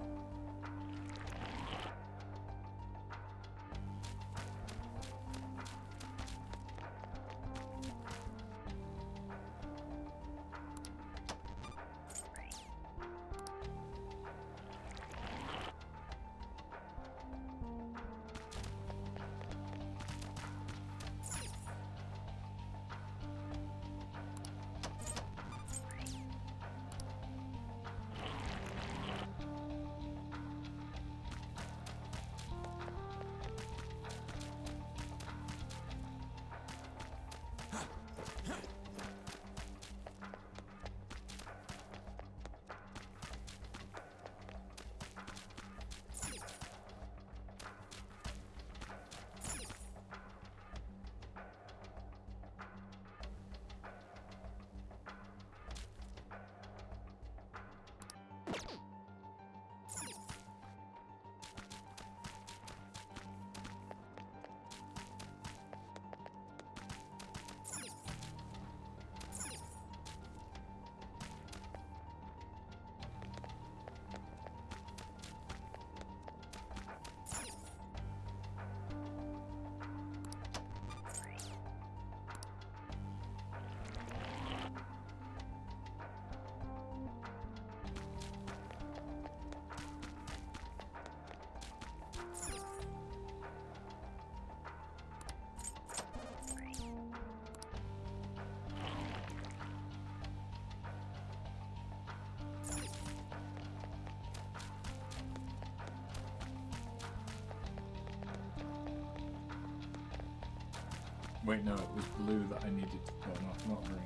Wait, no, it was blue that I needed to turn off, not green.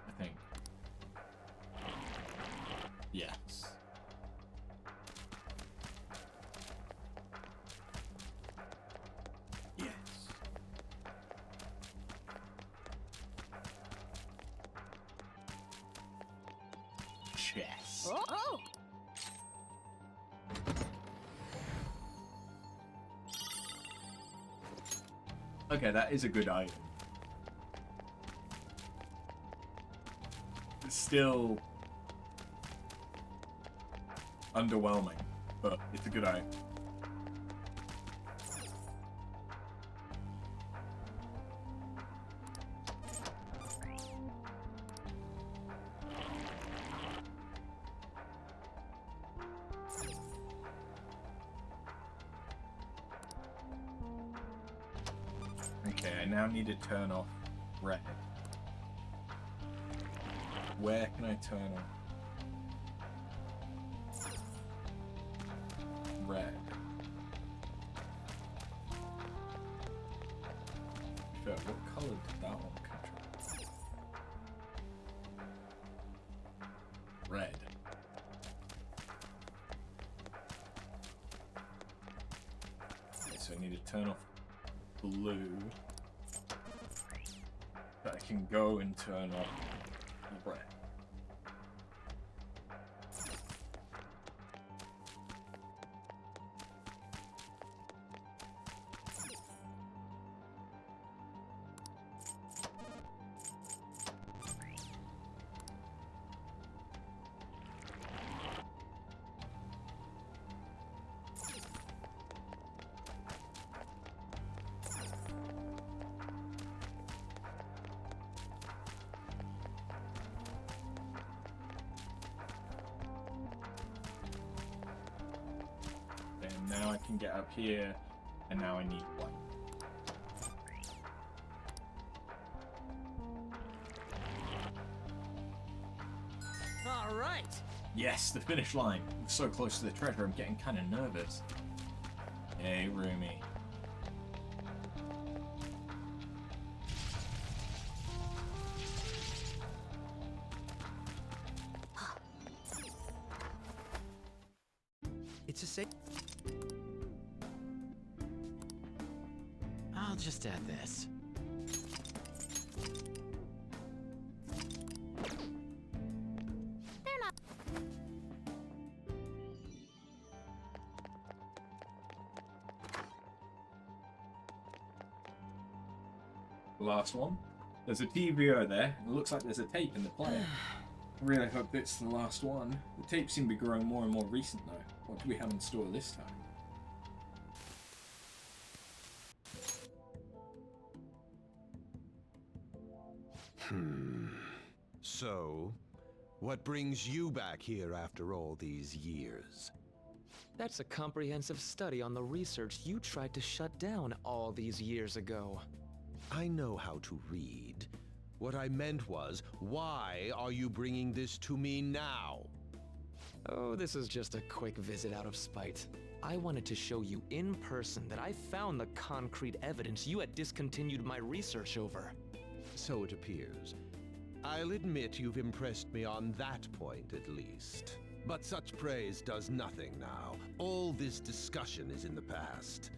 I think. Yes. Yes. Chess. Oh! Okay, that is a good item. It's still underwhelming, but it's a good item. Okay, I now need to turn off red. Where can I turn off red? What color did that one control? Red. Okay, so I need to turn off blue. But I can go and turn off red. Now I can get up here, and now I need one. All right. Yes, the finish line. I'm so close to the treasure, I'm getting kind of nervous. Hey, Rumi. It's a safe. I'll just add this. last one. There's a TVO there, and it looks like there's a tape in the player. I really hope it's the last one. The tapes seem to be growing more and more recent though. What do we have in store this time? So, what brings you back here after all these years? That's a comprehensive study on the research you tried to shut down all these years ago. I know how to read. What I meant was, why are you bringing this to me now? Oh, this is just a quick visit out of spite. I wanted to show you in person that I found the concrete evidence you had discontinued my research over. So it appears. I'll admit you've impressed me on that point at least. But such praise does nothing now. All this discussion is in the past.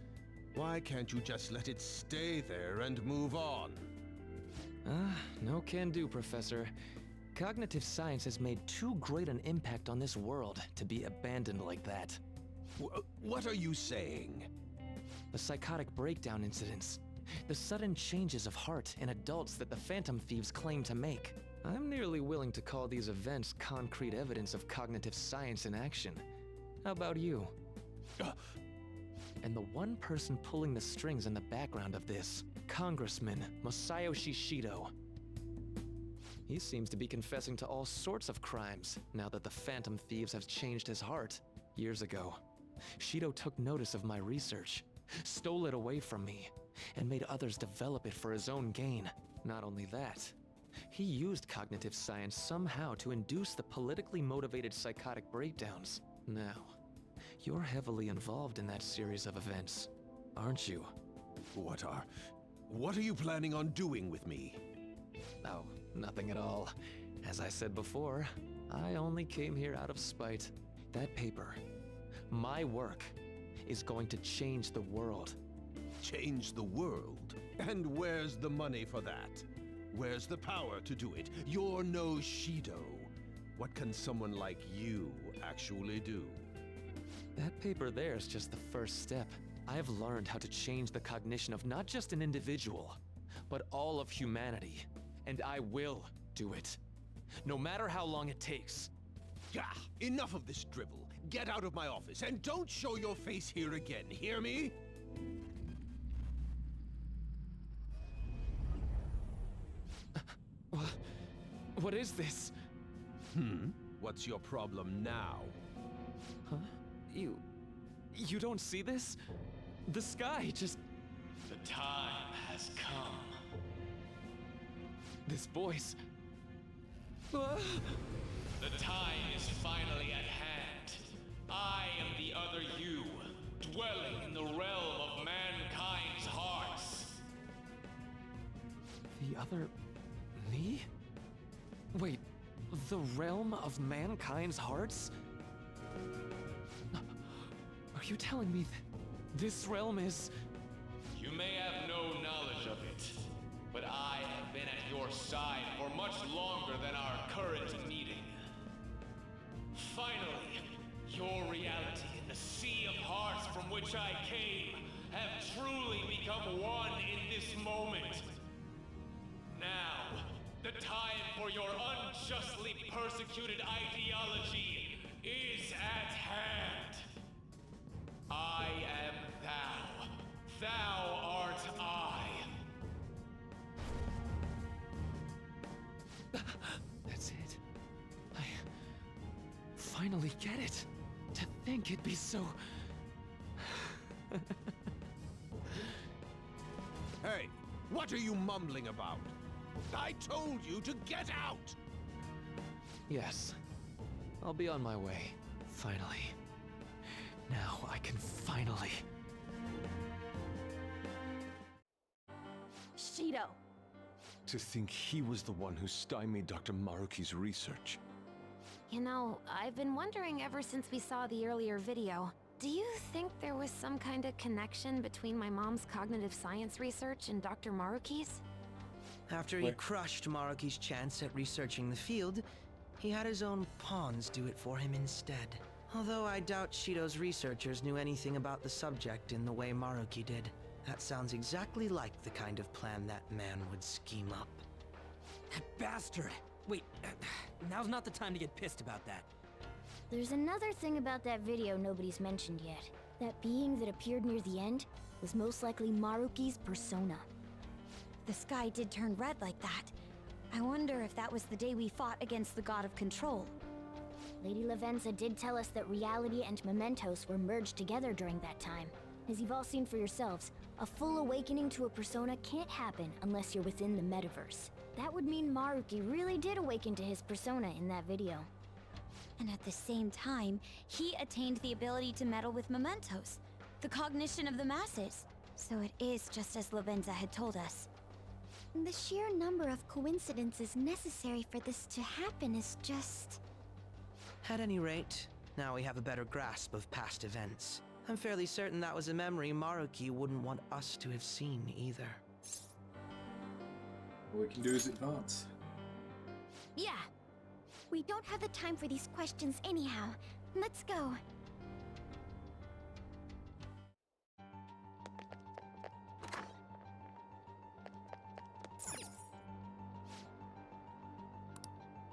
Why can't you just let it stay there and move on? No can do, Professor. Cognitive science has made too great an impact on this world to be abandoned like that. What are you saying? The psychotic breakdown incidents. The sudden changes of heart in adults that the Phantom Thieves claim to make. I'm nearly willing to call these events concrete evidence of cognitive science in action. How about you? And the one person pulling the strings in the background of this, Congressman Masayoshi Shido. He seems to be confessing to all sorts of crimes now that the Phantom Thieves have changed his heart. Years ago, Shido took notice of my research, stole it away from me, and made others develop it for his own gain. Not only that, he used cognitive science somehow to induce the politically motivated psychotic breakdowns. Now, you're heavily involved in that series of events, aren't you? What are you planning on doing with me? Oh, nothing at all. As I said before, I only came here out of spite. That paper, my work, is going to change the world. Change the world? And where's the money for that? Where's the power to do it? You're no Shido. What can someone like you actually do? That paper there is just the first step. I've learned how to change the cognition of not just an individual, but all of humanity. And I will do it. No matter how long it takes. Enough of this drivel. Get out of my office and don't show your face here again, hear me? What is this? What's your problem now? Huh? You don't see this? The sky just... The time has come. This voice... The time is finally at hand. I am the other you, dwelling in the realm of mankind's hearts. The other... me? Wait, the realm of mankind's hearts? Are you telling me that this realm is... You may have no knowledge of it, but I have been at your side for much longer than our current meeting. Finally, your reality and the sea of hearts from which I came have truly become one in this moment. Now, the time for your unjustly persecuted ideology is at hand. I am thou. Thou art I. That's it. I finally get it. To think it'd be so... Hey, what are you mumbling about? I told you to get out! Yes. I'll be on my way. Finally. Now I can finally... Shido! To think he was the one who stymied Dr. Maruki's research. You know, I've been wondering ever since we saw the earlier video. Do you think there was some kind of connection between my mom's cognitive science research and Dr. Maruki's? After he crushed Maruki's chance at researching the field, he had his own pawns do it for him instead. Although I doubt Shido's researchers knew anything about the subject in the way Maruki did. That sounds exactly like the kind of plan that man would scheme up. That bastard! Wait, now's not the time to get pissed about that. There's another thing about that video nobody's mentioned yet. That being that appeared near the end was most likely Maruki's persona. The sky did turn red like that. I wonder if that was the day we fought against the god of control. Lady Lavenza did tell us that reality and mementos were merged together during that time. As you've all seen for yourselves, a full awakening to a persona can't happen unless you're within the metaverse. That would mean Maruki really did awaken to his persona in that video. And at the same time, he attained the ability to meddle with mementos, the cognition of the masses. So it is just as Lavenza had told us. The sheer number of coincidences necessary for this to happen is just... At any rate, now we have a better grasp of past events. I'm fairly certain that was a memory Maruki wouldn't want us to have seen either. All we can do is advance. Yeah. We don't have the time for these questions anyhow. Let's go.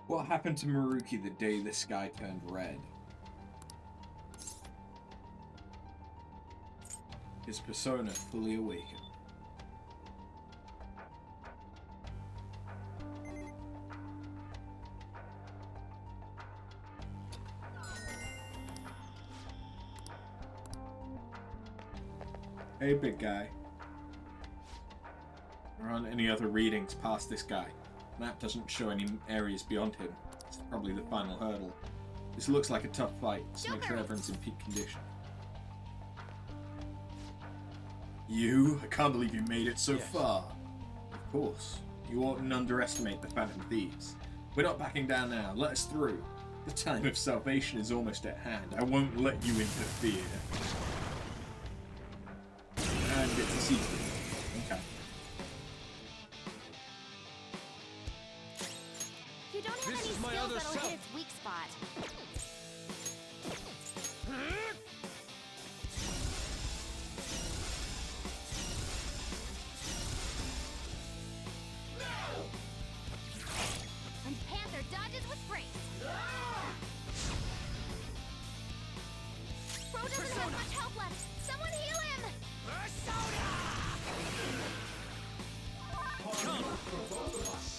What happened to Maruki the day the sky turned red? His persona fully awakened. Hey, big guy. There aren't any other readings past this guy. Map doesn't show any areas beyond him. It's probably the final hurdle. This looks like a tough fight, so make sure everyone's in peak condition. You? I can't believe you made it so far. Of course. You oughtn't underestimate the Phantom Thieves. We're not backing down now. Let us through. The time of salvation is almost at hand. I won't let you interfere. And it's a secret. Okay. You don't have any skills that'll hit its weak spot. And Panther dodges with grace. Bro doesn't have much help left. Someone heal him! Come for both of us.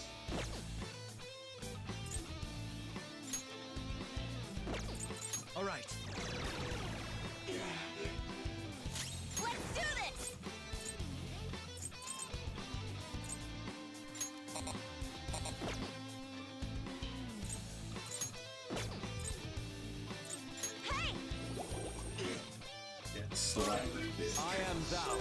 All right. Let's do this! Hey! Get slapped. I am thou.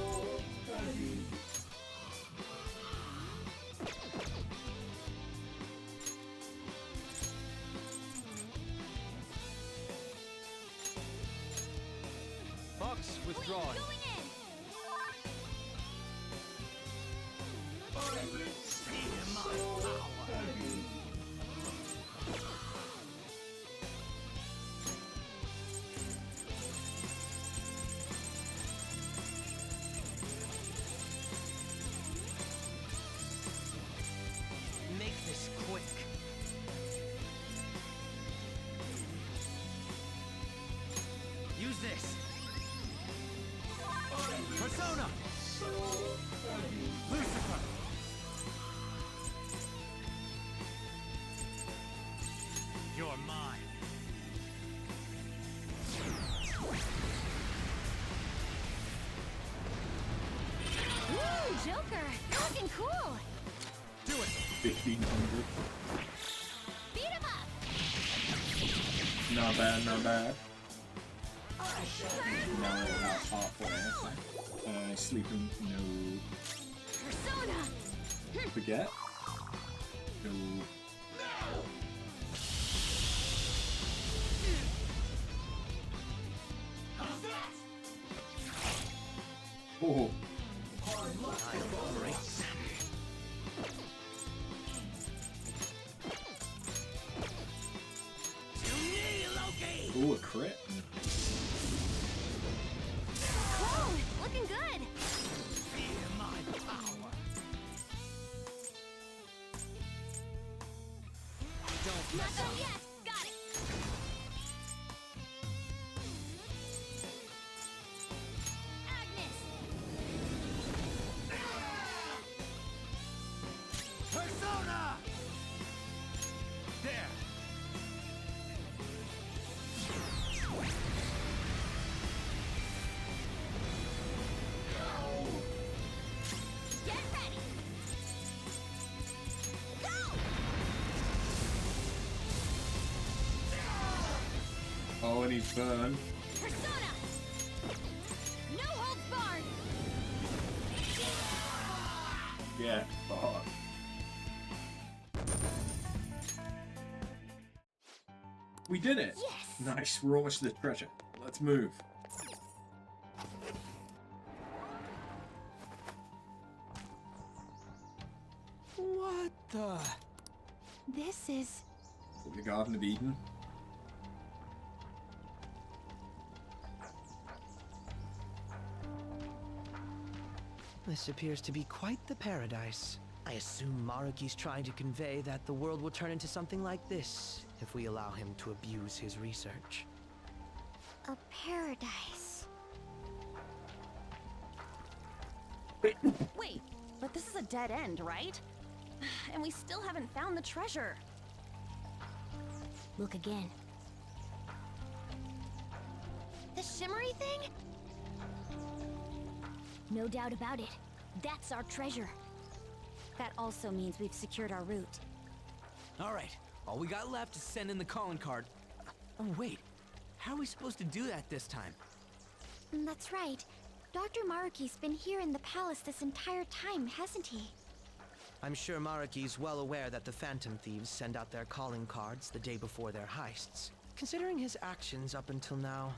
Fox withdrawing. Going in! Make this quick. Use this. Persona! Lucifer! You're mine. Woo, Joker! You're looking cool! Do it! 1500. Beat him up! Not bad, not bad. Now we're about halfway. Sleeping, no. Persona! Forget. No. Oh. Oh, a crit. Cool! Looking good! Not done yet! Got it! Agnes! Persona! There! Get ready! Go! Oh, and he's burned. Persona! No holds barred! Yeah, fuck. We did it! Yes! Nice, we're almost to the treasure. Let's move. What the? This is... The Garden of Eden. This appears to be quite the paradise. I assume Maruki's trying to convey that the world will turn into something like this if we allow him to abuse his research. a paradise. Wait, but this is a dead end, right? And we still haven't found the treasure. Look again. The shimmery thing? No doubt about it. That's our treasure. That also means we've secured our route. Alright, all we got left is send in the calling card. Oh wait, how are we supposed to do that this time? That's right. Dr. Maruki's been here in the palace this entire time, hasn't he? I'm sure Maruki's well aware that the Phantom Thieves send out their calling cards the day before their heists. Considering his actions up until now,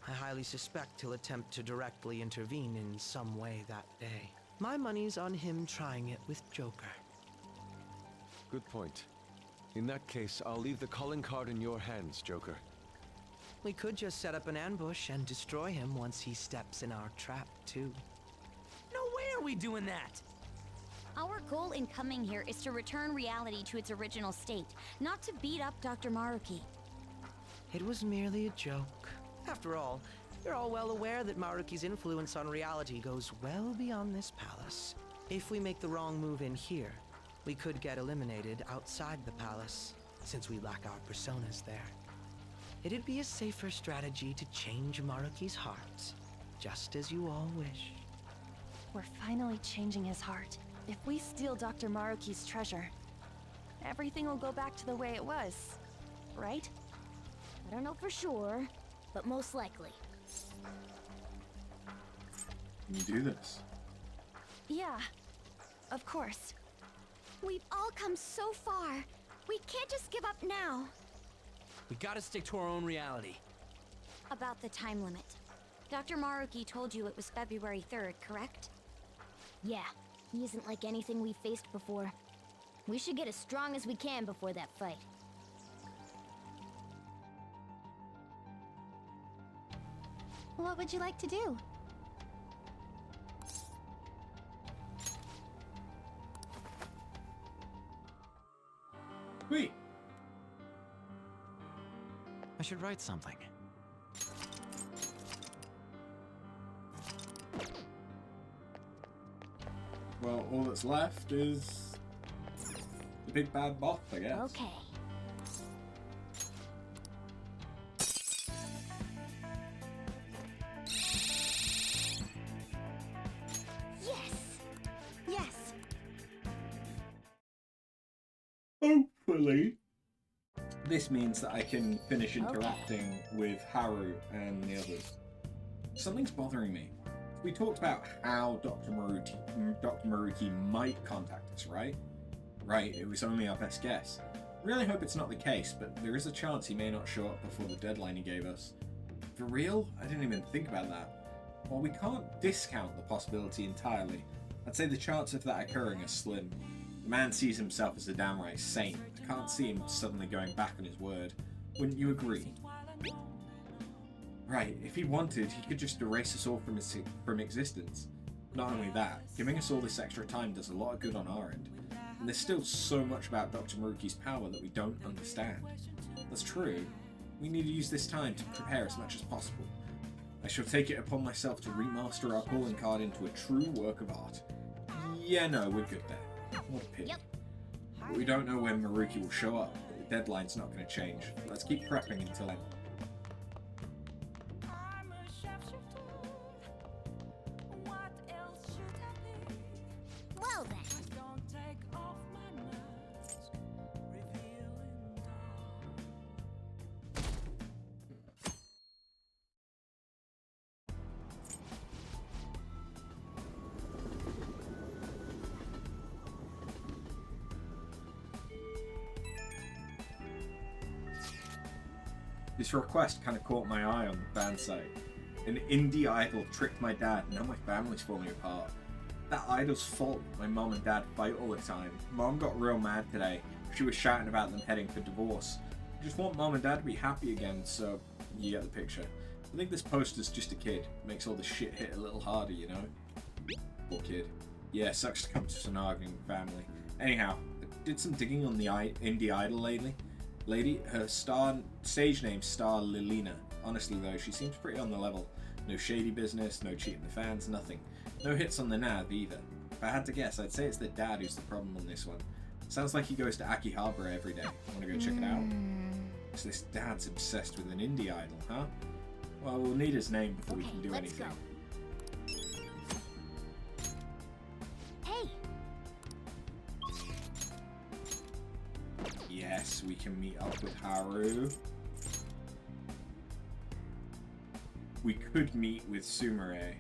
I highly suspect he'll attempt to directly intervene in some way that day. My money's on him trying it with Joker. Good point. In that case, I'll leave the calling card in your hands, Joker. We could just set up an ambush and destroy him once he steps in our trap, too. No way are we doing that! Our goal in coming here is to return reality to its original state, not to beat up Dr. Maruki. It was merely a joke. After all, you're all well aware that Maruki's influence on reality goes well beyond this palace. If we make the wrong move in here, we could get eliminated outside the palace, since we lack our personas there. It'd be a safer strategy to change Maruki's heart, just as you all wish. We're finally changing his heart. If we steal Dr. Maruki's treasure, everything will go back to the way it was, right? I don't know for sure, but most likely. Can you do this? Yeah, of course. We've all come so far. We can't just give up now. We gotta stick to our own reality. About the time limit. Dr. Maruki told you it was February 3rd, correct? Yeah, he isn't like anything we've faced before. We should get as strong as we can before that fight. What would you like to do? Sweet. I should write something. Well, all that's left is the big bad boss, I guess. Okay. Yes! Hopefully. This means that I can finish interacting with Haru and the others. Something's bothering me. We talked about how Dr. Maruki might contact us, right? Right, it was only our best guess. Really hope it's not the case, but there is a chance he may not show up before the deadline he gave us. For real? I didn't even think about that. While we can't discount the possibility entirely, I'd say the chance of that occurring is slim. The man sees himself as a downright saint. I can't see him suddenly going back on his word. Wouldn't you agree? Right, if he wanted, he could just erase us all from existence. Not only that, giving us all this extra time does a lot of good on our end. And there's still so much about Dr. Maruki's power that we don't understand. That's true. We need to use this time to prepare as much as possible. I shall take it upon myself to remaster our calling card into a true work of art. Yeah, no, we're good there. What a pity. But we don't know when Maruki will show up, but the deadline's not going to change. Let's keep prepping until then. Well then. This request kind of caught my eye on the fan site. An indie idol tricked my dad, now my family's falling apart. That idol's fault that my mom and dad fight all the time. Mom got real mad today. She was shouting about them heading for divorce. I just want mom and dad to be happy again, so you get the picture. I think this poster's just a kid. Makes all the shit hit a little harder, you know? Poor kid. Yeah, sucks to come to an arguing family. Anyhow, I did some digging on the indie idol lady. Her stage name's Star Lilina. Honestly though, she seems pretty on the level. No shady business, no cheating the fans, nothing. No hits on the nav either. If I had to guess, I'd say it's the dad who's the problem on this one. Sounds like he goes to Akihabara every day. Wanna go check it out? So this dad's obsessed with an indie idol, huh? Well, we'll need his name before we can do anything. Hey! Yes, we can meet up with Haru. We could meet with Sumire,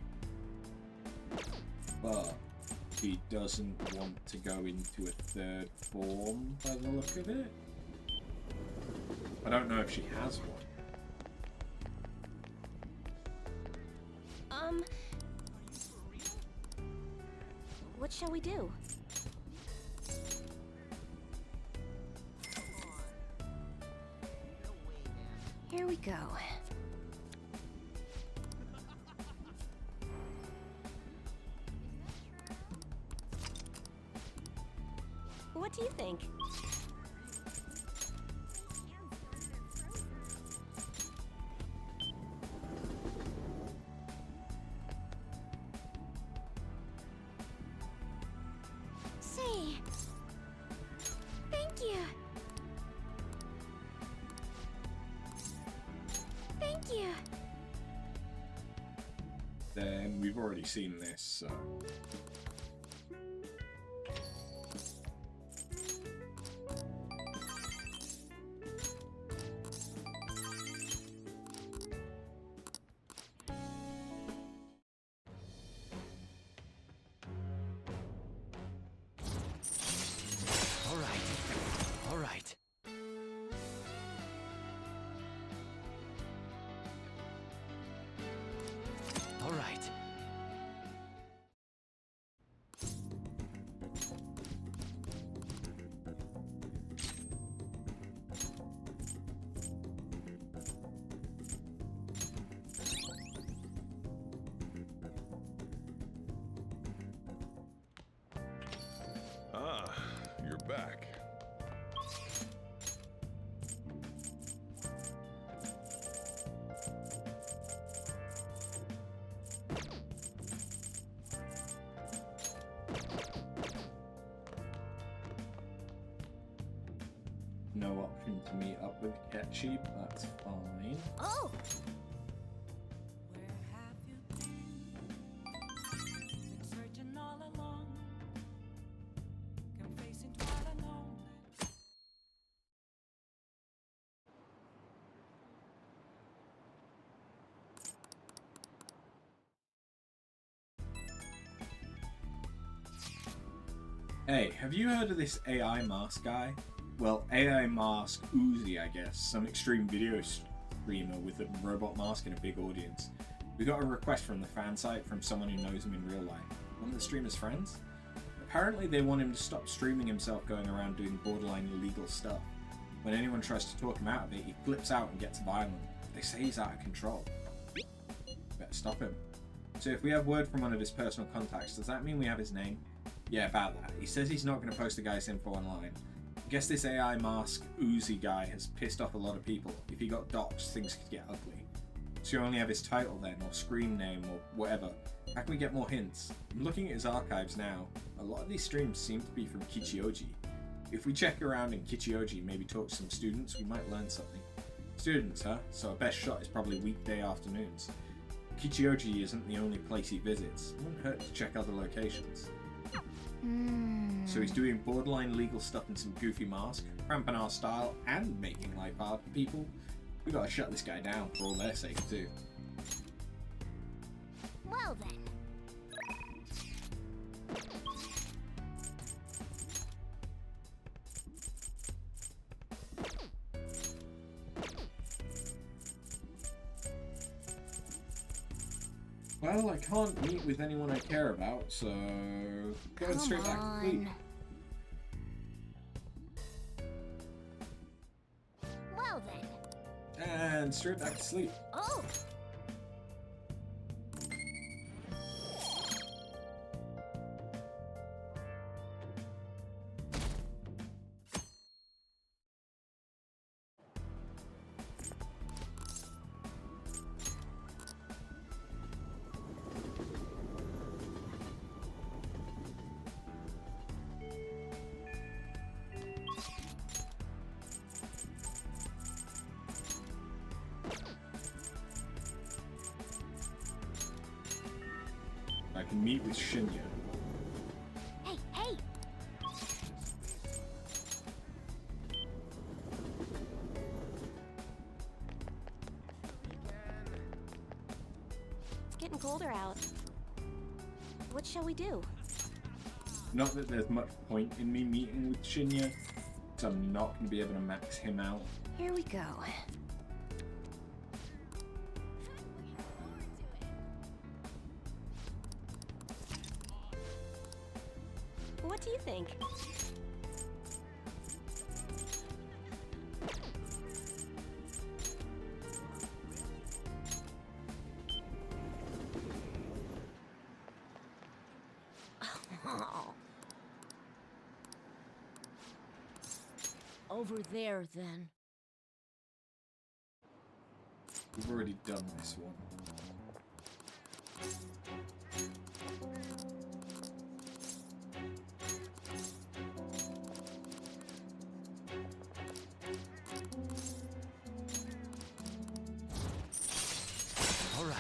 but he doesn't want to go into a third form by the look of it. I don't know if she has one. What shall we do? Here we go. What do you think? Say, thank you. Thank you. Then we've already seen this, so... All right. Ah, you're back. No option to meet up with Ketchy, that's fine. Oh! Hey, have you heard of this AI mask guy? Well, AI mask Uzi, I guess. Some extreme video streamer with a robot mask and a big audience. We got a request from the fan site from someone who knows him in real life. One of the streamer's friends? Apparently they want him to stop streaming himself going around doing borderline illegal stuff. When anyone tries to talk him out of it, he flips out and gets violent. They say he's out of control. Better stop him. So if we have word from one of his personal contacts, does that mean we have his name? Yeah, about that. He says he's not going to post the guy's info online. I guess this AI mask Uzi guy has pissed off a lot of people. If he got doxxed, things could get ugly. So you only have his title then, or screen name, or whatever. How can we get more hints? I'm looking at his archives now. A lot of these streams seem to be from Kichioji. If we check around in Kichioji, maybe talk to some students, we might learn something. Students, huh? So our best shot is probably weekday afternoons. Kichioji isn't the only place he visits. It won't hurt to check other locations. So he's doing borderline legal stuff in some goofy mask, cramping our style, and making life hard for people. We gotta shut this guy down for all their sake too. Well then. Well, I can't meet with anyone I care about, so going straight back to sleep. Well then. And straight back to sleep. Oh. I can meet with Shinya. Hey, hey! It's getting colder out. What shall we do? Not that there's much point in me meeting with Shinya, so I'm not going to be able to max him out. Here we go. What do you think? Over there, then. We've already done this one. All right.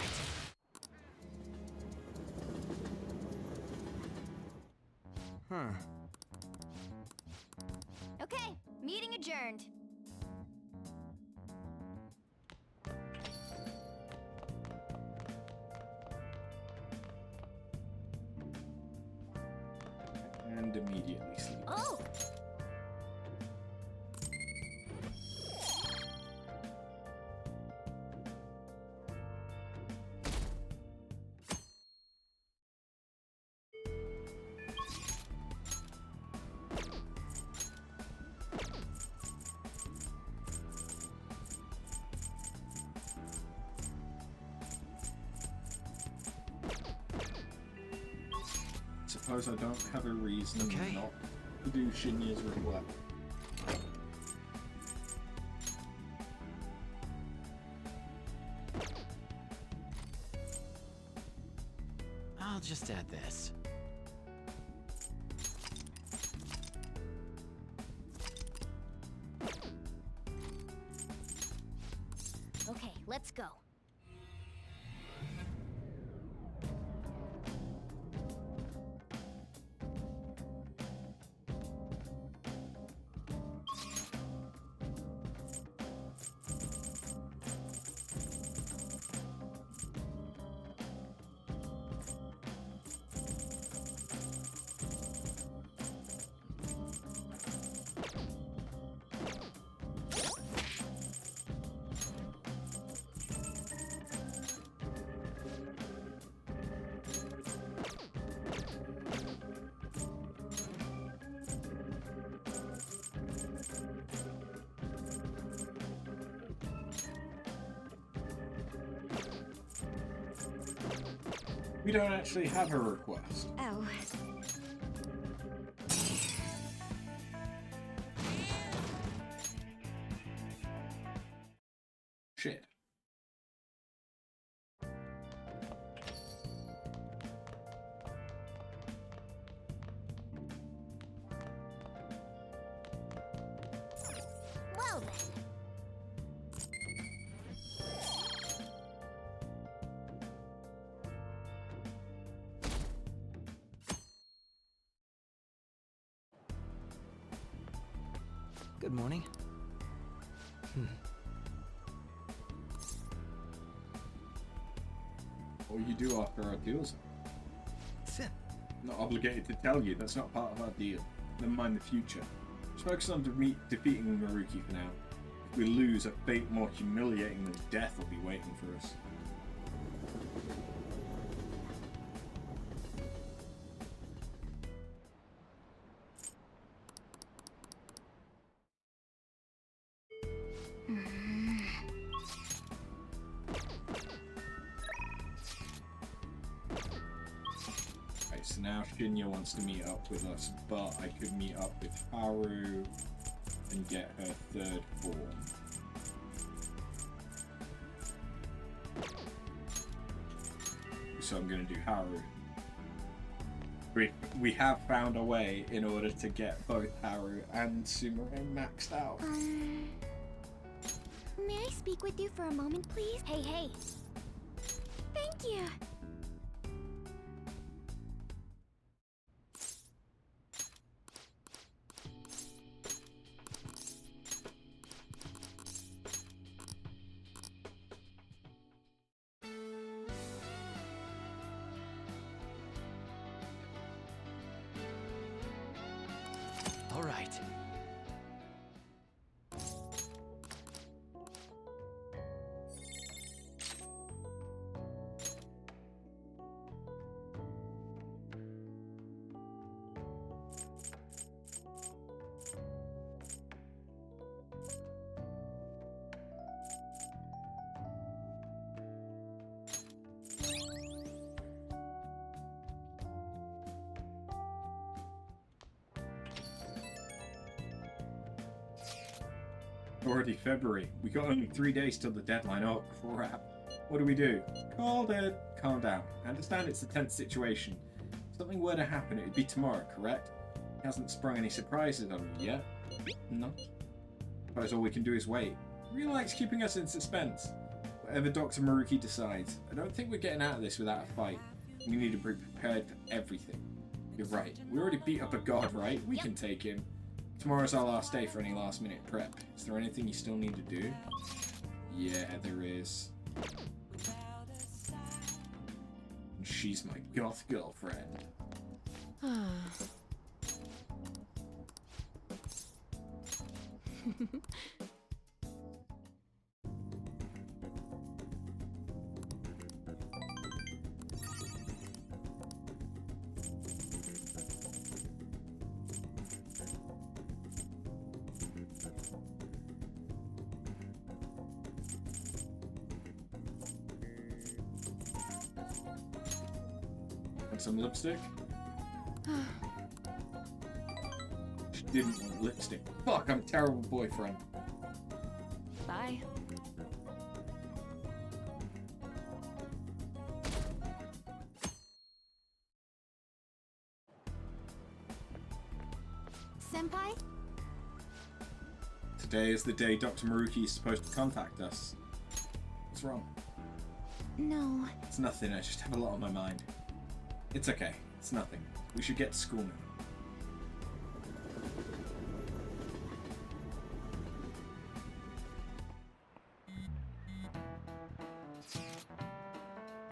Okay, meeting adjourned. And immediately sleep. Oh! Suppose I don't have a reason not to do Shinya's request. I'll just add this. Okay, let's go. We don't actually have a request. Oh. Now then. Good morning. What will you do after our deal's up? Sim. Not obligated to tell you, that's not part of our deal. Never mind the future. Just focus on defeating Maruki for now. If we lose, a fate more humiliating than death will be waiting for us. So now Shinya wants to meet up with us, but I could meet up with Haru and get her third form. So I'm going to do Haru. We have found a way in order to get both Haru and Sumire maxed out. May I speak with you for a moment, please? Hey. Thank you. All right. Already February. We got only 3 days till the deadline. Oh crap. What do we do? Called it. Calm down. I understand it's a tense situation. If something were to happen, it'd be tomorrow, correct? He hasn't sprung any surprises on me yet. No. Suppose all we can do is wait. He really likes keeping us in suspense. Whatever Dr. Maruki decides, I don't think we're getting out of this without a fight. We need to be prepared for everything. You're right. We already beat up a god, right? We can take him. Tomorrow's our last day for any last minute prep. Is there anything you still need to do? Yeah, there is. And she's my goth girlfriend. Some lipstick? She didn't want lipstick. Fuck, I'm a terrible boyfriend. Bye. Senpai? Today is the day Dr. Maruki is supposed to contact us. What's wrong? No. It's nothing, I just have a lot on my mind. It's okay. It's nothing. We should get to school now.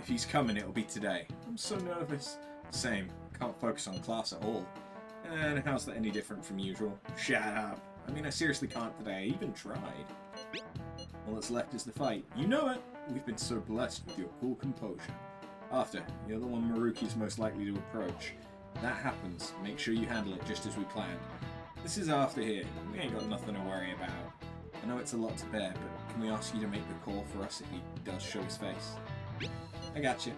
If he's coming, it'll be today. I'm so nervous. Same. Can't focus on class at all. And how's that any different from usual? Shut up. I mean, I seriously can't today. I even tried. All that's left is the fight. You know it. We've been so blessed with your cool composure. After, you're the one Maruki's most likely to approach. If that happens, make sure you handle it just as we planned. This is After here. We ain't got nothing to worry about. I know it's a lot to bear, but can we ask you to make the call for us if he does show his face? I got you.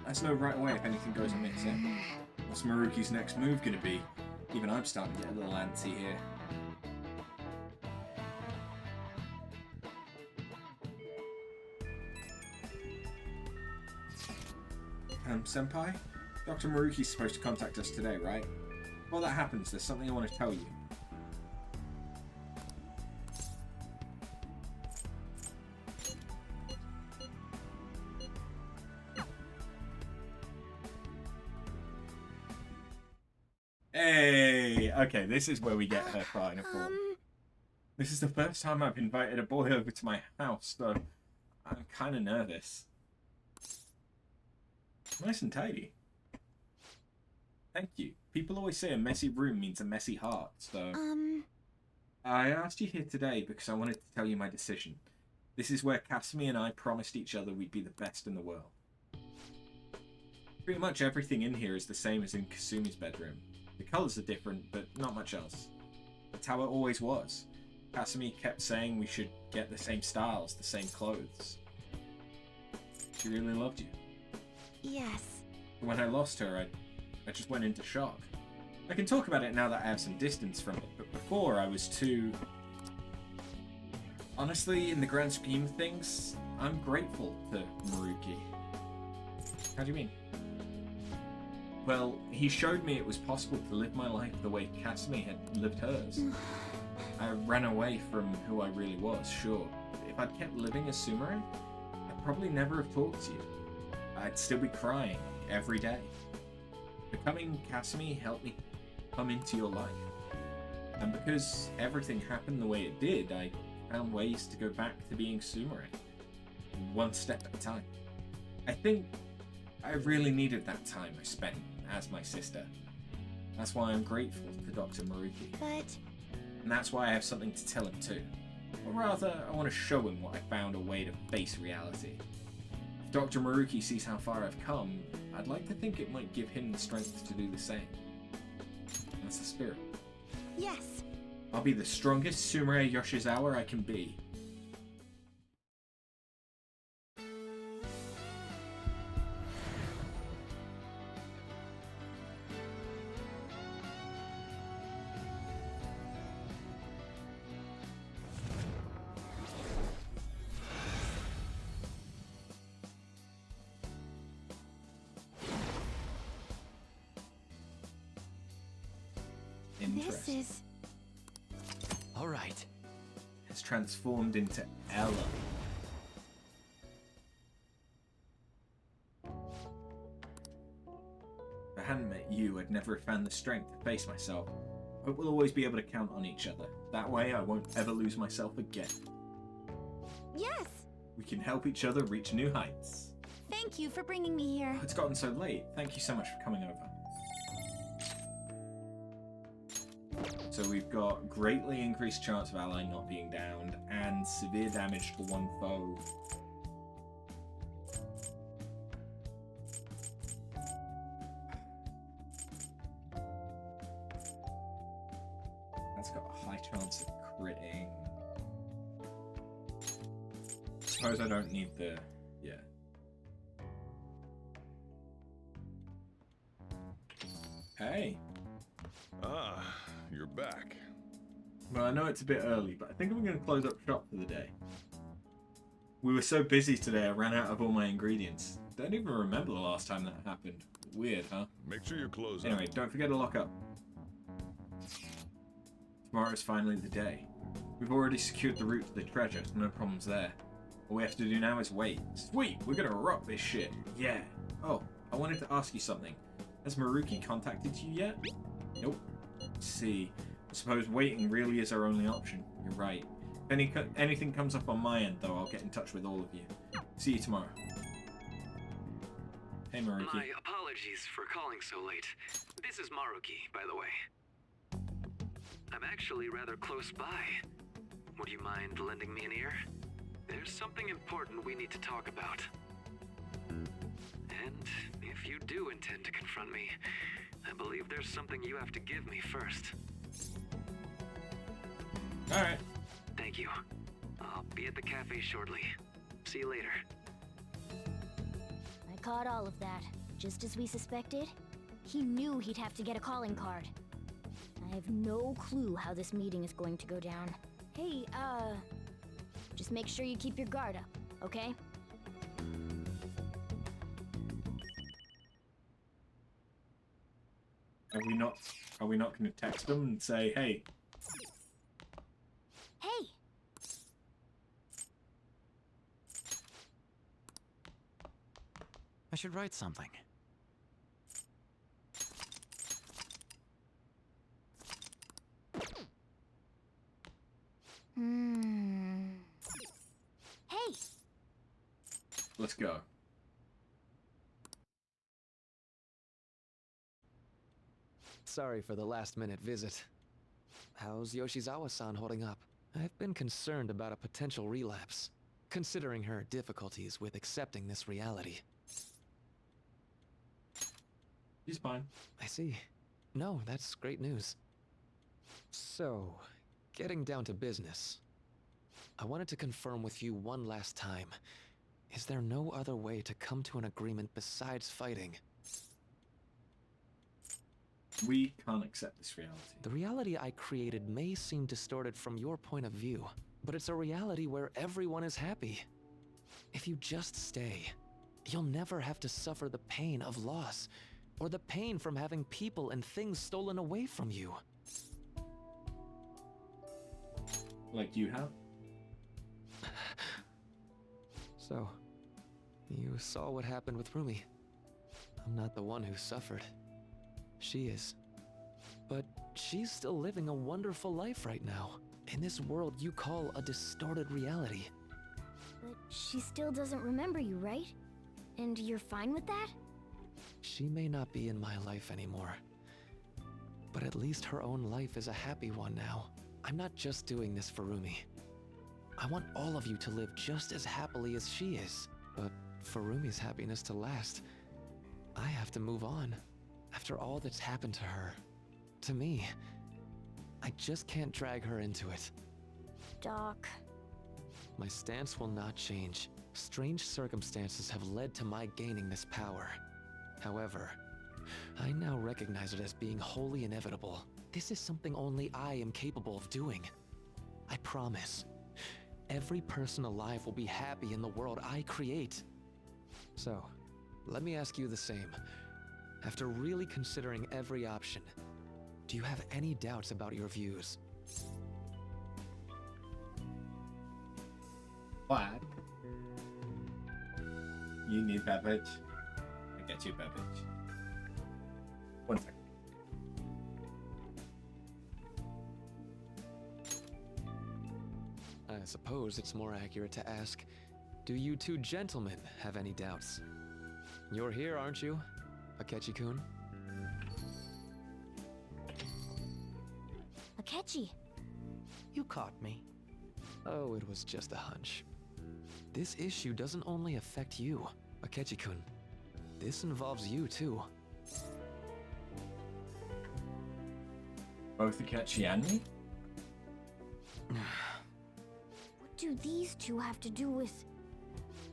Let's know right away if anything goes amiss, eh? What's Maruki's next move gonna be? Even I'm starting to get a little antsy here. Senpai? Dr. Maruki's supposed to contact us today, right? Before that happens, there's something I want to tell you. Hey! Okay, this is where we get her final form. This is the first time I've invited a boy over to my house, so I'm kind of nervous. Nice and tidy. Thank you. People always say a messy room means a messy heart, so... I asked you here today because I wanted to tell you my decision. This is where Kasumi and I promised each other we'd be the best in the world. Pretty much everything in here is the same as in Kasumi's bedroom. The colours are different, but not much else. That's how it always was. Kasumi kept saying we should get the same styles, the same clothes. She really loved you. Yes. When I lost her, I just went into shock. I can talk about it now that I have some distance from it, but before I was too... Honestly, in the grand scheme of things, I'm grateful to Maruki. How do you mean? Well, he showed me it was possible to live my life the way Kasumi had lived hers. I ran away from who I really was, sure. If I'd kept living as Sumire, I'd probably never have talked to you. I'd still be crying every day. Becoming Kasumi helped me come into your life. And because everything happened the way it did, I found ways to go back to being Sumire. One step at a time. I think I really needed that time I spent as my sister. That's why I'm grateful to Dr. Maruki. But... And that's why I have something to tell him too. Or rather, I want to show him what I found a way to face reality. If Dr. Maruki sees how far I've come, I'd like to think it might give him the strength to do the same. That's the spirit. Yes. I'll be the strongest Sumire Yoshizawa I can be. This is... Alright. Has transformed into Ella. If I hadn't met you, I'd never have found the strength to face myself. I hope we'll always be able to count on each other. That way I won't ever lose myself again. Yes! We can help each other reach new heights. Thank you for bringing me here. It's gotten so late. Thank you so much for coming over. So we've got greatly increased chance of ally not being downed and severe damage to one foe. That's got a high chance of critting. Suppose I don't need the... yeah. Hey. Ah, you're back. Well, I know it's a bit early, but I think I'm going to close up shop for the day. We were so busy today, I ran out of all my ingredients. Don't even remember the last time that happened. Weird, huh? Make sure you close Anyway, up. don't forget to lock up. Tomorrow's finally the day. We've already secured the route to the treasure, so no problems there. All we have to do now is wait. Sweet, we're gonna rock this shit. Yeah. Oh, I wanted to ask you something. Has Maruki contacted you yet? Nope. Let's see. I suppose waiting really is our only option. You're right. If anything comes up on my end, though, I'll get in touch with all of you. See you tomorrow. Hey, Maruki. My apologies for calling so late. This is Maruki, by the way. I'm actually rather close by. Would you mind lending me an ear? There's something important we need to talk about. And if you do intend to confront me, I believe there's something you have to give me first. Alright. Thank you. I'll be at the cafe shortly. See you later. I caught all of that, just as we suspected. He knew he'd have to get a calling card. I have no clue how this meeting is going to go down. Hey, just make sure you keep your guard up, okay? Are we not going to text them and say, hey? Hey! I should write something. Let's go. Sorry for the last-minute visit. How's Yoshizawa-san holding up? I've been concerned about a potential relapse, considering her difficulties with accepting this reality. He's fine. I see. No, that's great news. So, getting down to business. I wanted to confirm with you one last time. Is there no other way to come to an agreement besides fighting? We can't accept this reality. The reality I created may seem distorted from your point of view, but it's a reality where everyone is happy. If you just stay, you'll never have to suffer the pain of loss, or the pain from having people and things stolen away from you. Like you have? So, you saw what happened with Rumi. I'm not the one who suffered. She is. But she's still living a wonderful life right now, in this world you call a distorted reality. But she still doesn't remember you, right? And you're fine with that? She may not be in my life anymore. But at least her own life is a happy one now. I'm not just doing this for Rumi. I want all of you to live just as happily as she is. But for Rumi's happiness to last, I have to move on. After all that's happened to her, to me, I just can't drag her into it. Doc. My stance will not change. Strange circumstances have led to my gaining this power. However, I now recognize it as being wholly inevitable. This is something only I am capable of doing. I promise. Every person alive will be happy in the world I create. So, let me ask you the same. After really considering every option, do you have any doubts about your views? What? You need beverage? I get you beverage. 1 second. I suppose it's more accurate to ask, do you two gentlemen have any doubts? You're here, aren't you, Akechi-kun? Akechi! You caught me. Oh, it was just a hunch. This issue doesn't only affect you, Akechi-kun. This involves you too. Both Akechi and me? What do these two have to do with...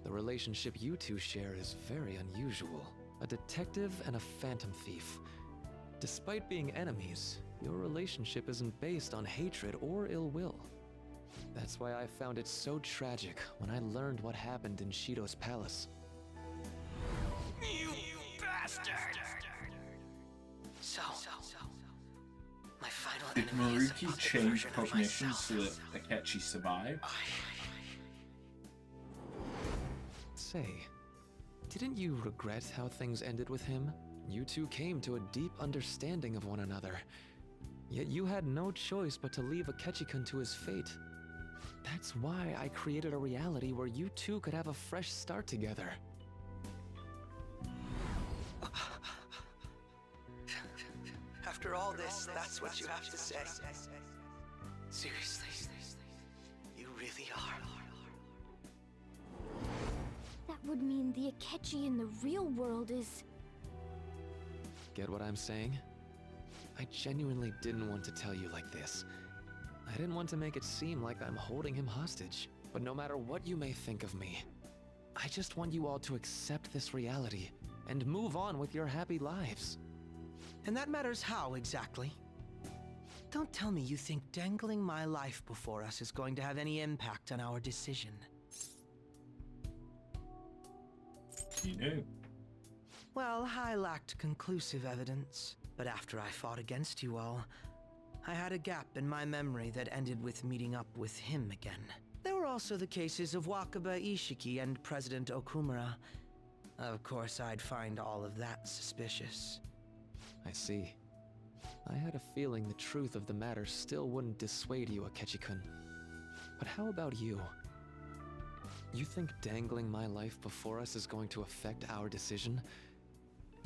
The relationship you two share is very unusual. A detective and a phantom thief. Despite being enemies, your relationship isn't based on hatred or ill will. That's why I found it so tragic when I learned what happened in Shido's palace. You bastard! So, my final Did enemy is a Maruki puppet change version of cognition myself. so that Akechi survived? Say, didn't you regret how things ended with him? You two came to a deep understanding of one another. Yet you had no choice but to leave Akechi-kun to his fate. That's why I created a reality where you two could have a fresh start together. After all this, that's what you have to say. Seriously, you really are. That would mean the Akechi in the real world is... Get what I'm saying? I genuinely didn't want to tell you like this. I didn't want to make it seem like I'm holding him hostage. But no matter what you may think of me, I just want you all to accept this reality and move on with your happy lives. And that matters how, exactly? Don't tell me you think dangling my life before us is going to have any impact on our decision. You knew. Well, I lacked conclusive evidence, but after I fought against you all, I had a gap in my memory that ended with meeting up with him again. There were also the cases of Wakaba Ishiki and President Okumura. Of course, I'd find all of that suspicious. I see. I had a feeling the truth of the matter still wouldn't dissuade you, Akechi-kun. But how about you? You think dangling my life before us is going to affect our decision?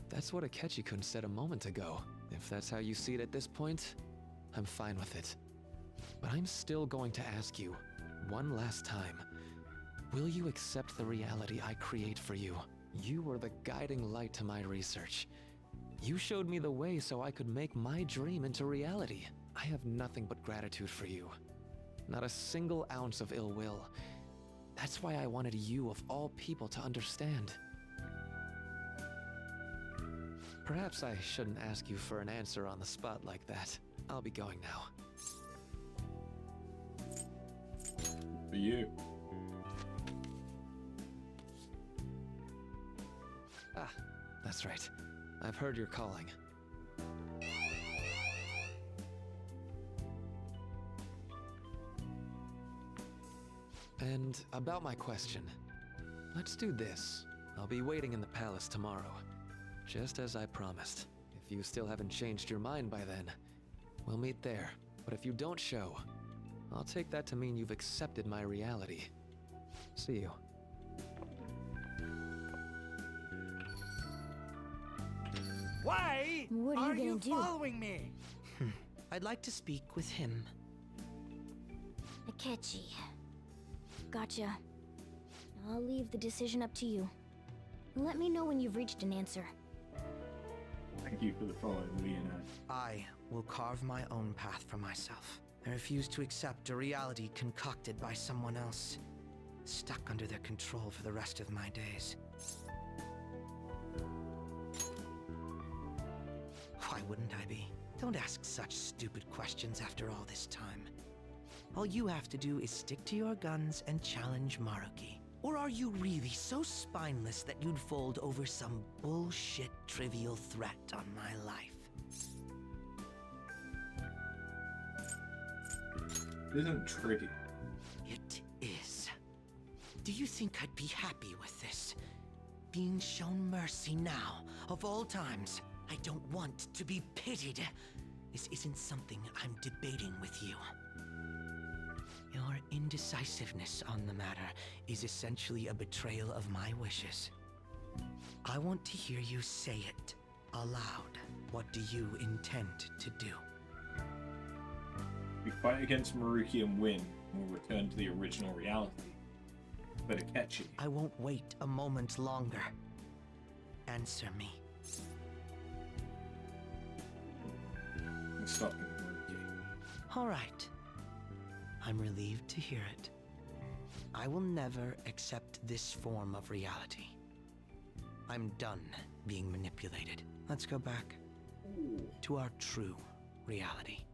That's what Akechi-kun said a moment ago. If that's how you see it at this point, I'm fine with it. But I'm still going to ask you, one last time, will you accept the reality I create for you? You were the guiding light to my research. You showed me the way so I could make my dream into reality. I have nothing but gratitude for you. Not a single ounce of ill will. That's why I wanted you, of all people, to understand. Perhaps I shouldn't ask you for an answer on the spot like that. I'll be going now. For you. Ah, that's right. I've heard you're calling. And about my question. Let's do this. I'll be waiting in the palace tomorrow. Just as I promised. If you still haven't changed your mind by then, we'll meet there. But if you don't show, I'll take that to mean you've accepted my reality. See you. Why What are you gonna do? following me? I'd like to speak with him. Akechi. Gotcha. I'll leave the decision up to you. Let me know when you've reached an answer. Thank you for the follow, Leonard. I will carve my own path for myself. I refuse to accept a reality concocted by someone else, stuck under their control for the rest of my days. Why wouldn't I be? Don't ask such stupid questions after all this time. All you have to do is stick to your guns and challenge Maruki. Or are you really so spineless that you'd fold over some bullshit trivial threat on my life? It isn't trivial. It is. Do you think I'd be happy with this? Being shown mercy now, of all times? I don't want to be pitied. This isn't something I'm debating with you. Your indecisiveness on the matter is essentially a betrayal of my wishes. I want to hear you say it aloud. What do you intend to do? We fight against Maruki and win, and we'll return to the original reality. But Akechi. I won't wait a moment longer. Answer me. I'm stopping Maruki. All right. I'm relieved to hear it. I will never accept this form of reality. I'm done being manipulated. Let's go back to our true reality.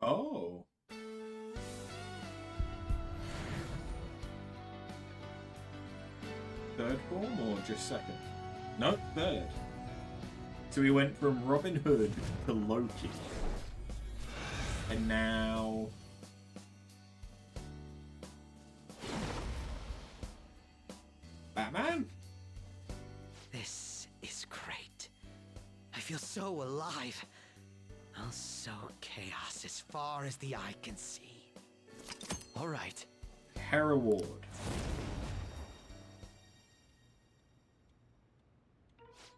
Oh. Third form or just second? No, third. So we went from Robin Hood to Loki. And now... Batman? This is great. I feel so alive. I'll sow chaos as far as the eye can see. All right. Hereward.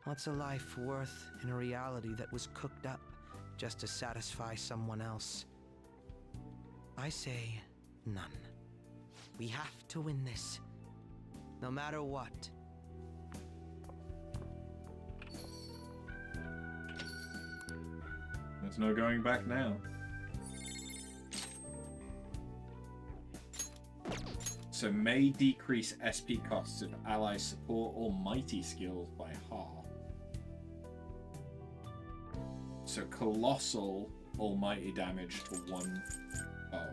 What's a life worth in a reality that was cooked up just to satisfy someone else? I say none. We have to win this, no matter what. There's no going back now. So may decrease SP costs if allies support almighty skills by half. So colossal almighty damage to 1 foe.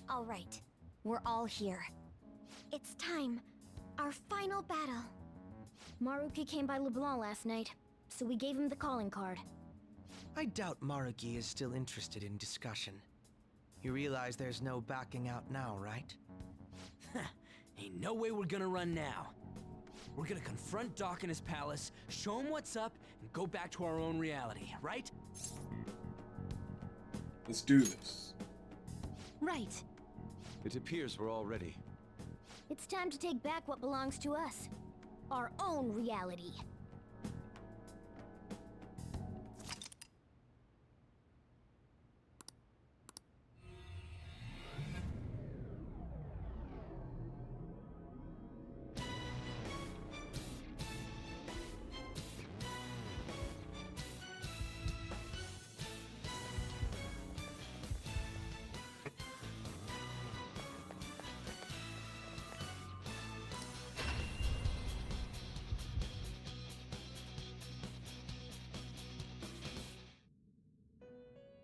All right, we're all here. It's time. Our final battle. Maruki came by Leblanc last night, so we gave him the calling card. I doubt Maruki is still interested in discussion. You realize there's no backing out now, right? Ain't no way we're gonna run now. We're gonna confront Doc in his palace, show him what's up, and go back to our own reality, right? Let's do this. Right. It appears we're all ready. It's time to take back what belongs to us. Our own reality.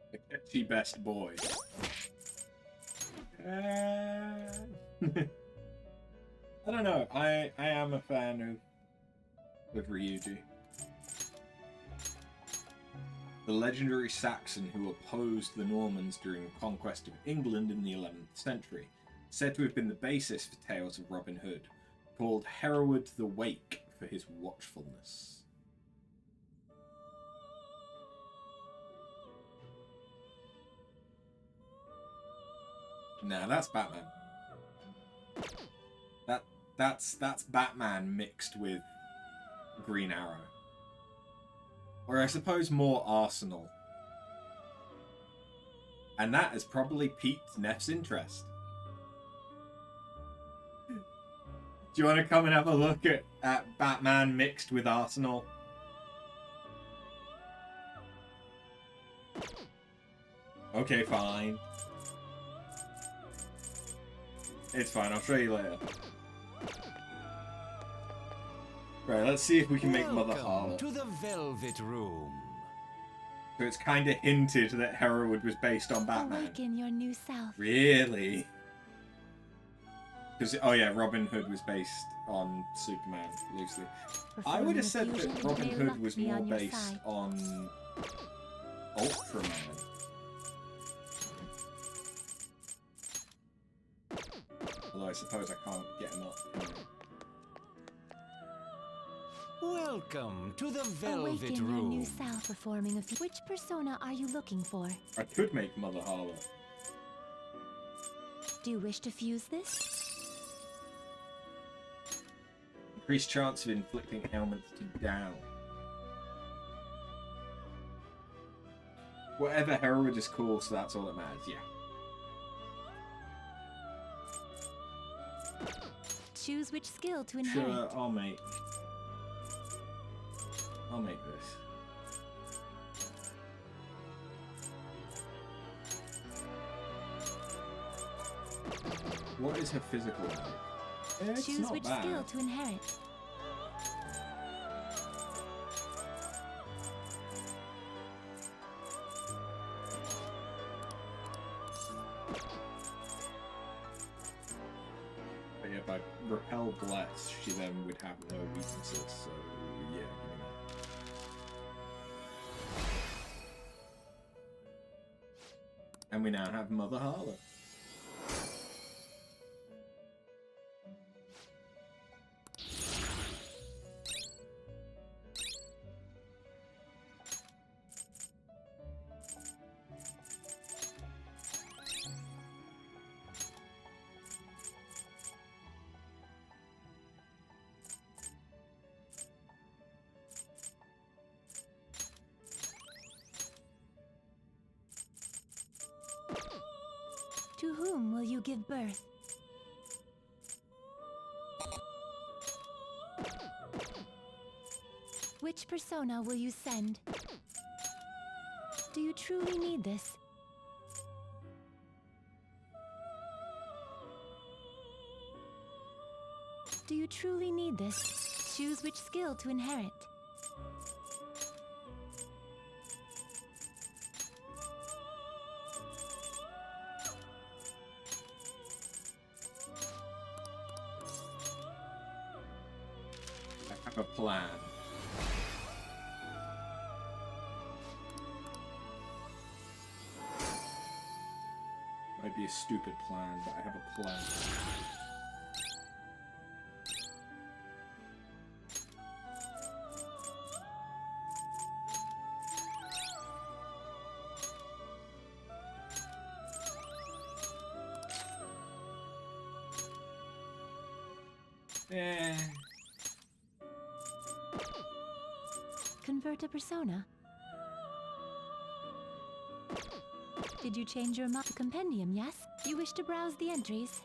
The catchy best boy. I don't know. I am a fan of Ryuji. The legendary Saxon who opposed the Normans during the conquest of England in the 11th century, said to have been the basis for tales of Robin Hood, called Hereward the Wake for his watchfulness. Nah, that's Batman. That's Batman mixed with Green Arrow. Or I suppose more Arsenal. And that has probably piqued Neff's interest. Do you want to come and have a look at Batman mixed with Arsenal? Okay, fine. It's fine, I'll show you later. Right, let's see if we can make Mother Harlot. To the Velvet Room. So it's kind of hinted that Hereward was based on Batman. Awaken your new self. Really? Because, oh yeah, Robin Hood was based on Superman, loosely. I would have said that Robin Hood was more based on Ultraman. Although I suppose I can't get him up. Welcome to the Velvet Awaken Room. your new self performing a few. Which persona are you looking for? I could make Mother Harlot. Do you wish to fuse this? Increased chance of inflicting ailments to down. Whatever Hereward is cool, so that's all that matters, yeah. Choose which skill to inherit. Sure, I'll make this. What is her physical like? It's Choose not which bad. skill to inherit. But yeah, by repel bless, she then would have no weaknesses, so yeah, give me that. And we now have Mother Harlot. To whom will you give birth? Which persona will you send? Do you truly need this? Do you truly need this? Choose which skill to inherit. a plan. Might be a stupid plan, but I have a plan. Convert a persona? Did you change your compendium, yes? You wish to browse the entries?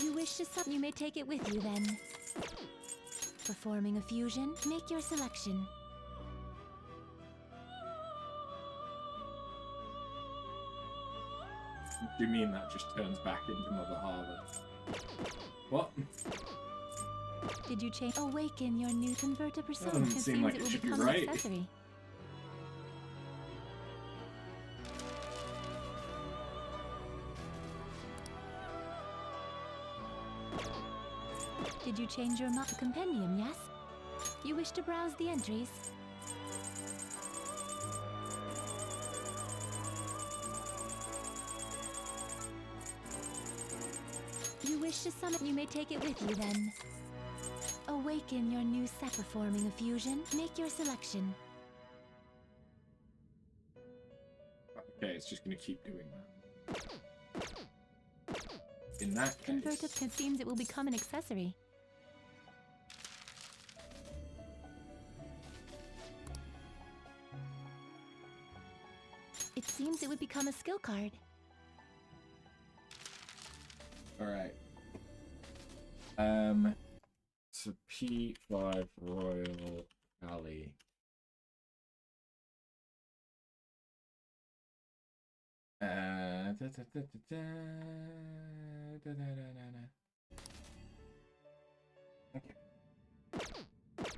You wish to you may take it with you then. Performing a fusion, make your selection. Do you mean that just turns back into Mother Harvard? What? Did you change? Awaken your new convert a persona. Doesn't seem like it should be right. Accessory. Did you change your compendium, yes? You wish to browse the entries? You wish to summon? You may take it with you then. Awaken your new set. Performing a fusion, make your selection. Okay, it's just gonna keep doing that. In that case... Convert it seems it will become an accessory. It seems it would become a skill card. Alright. It's a P5 Royal Alley. Okay.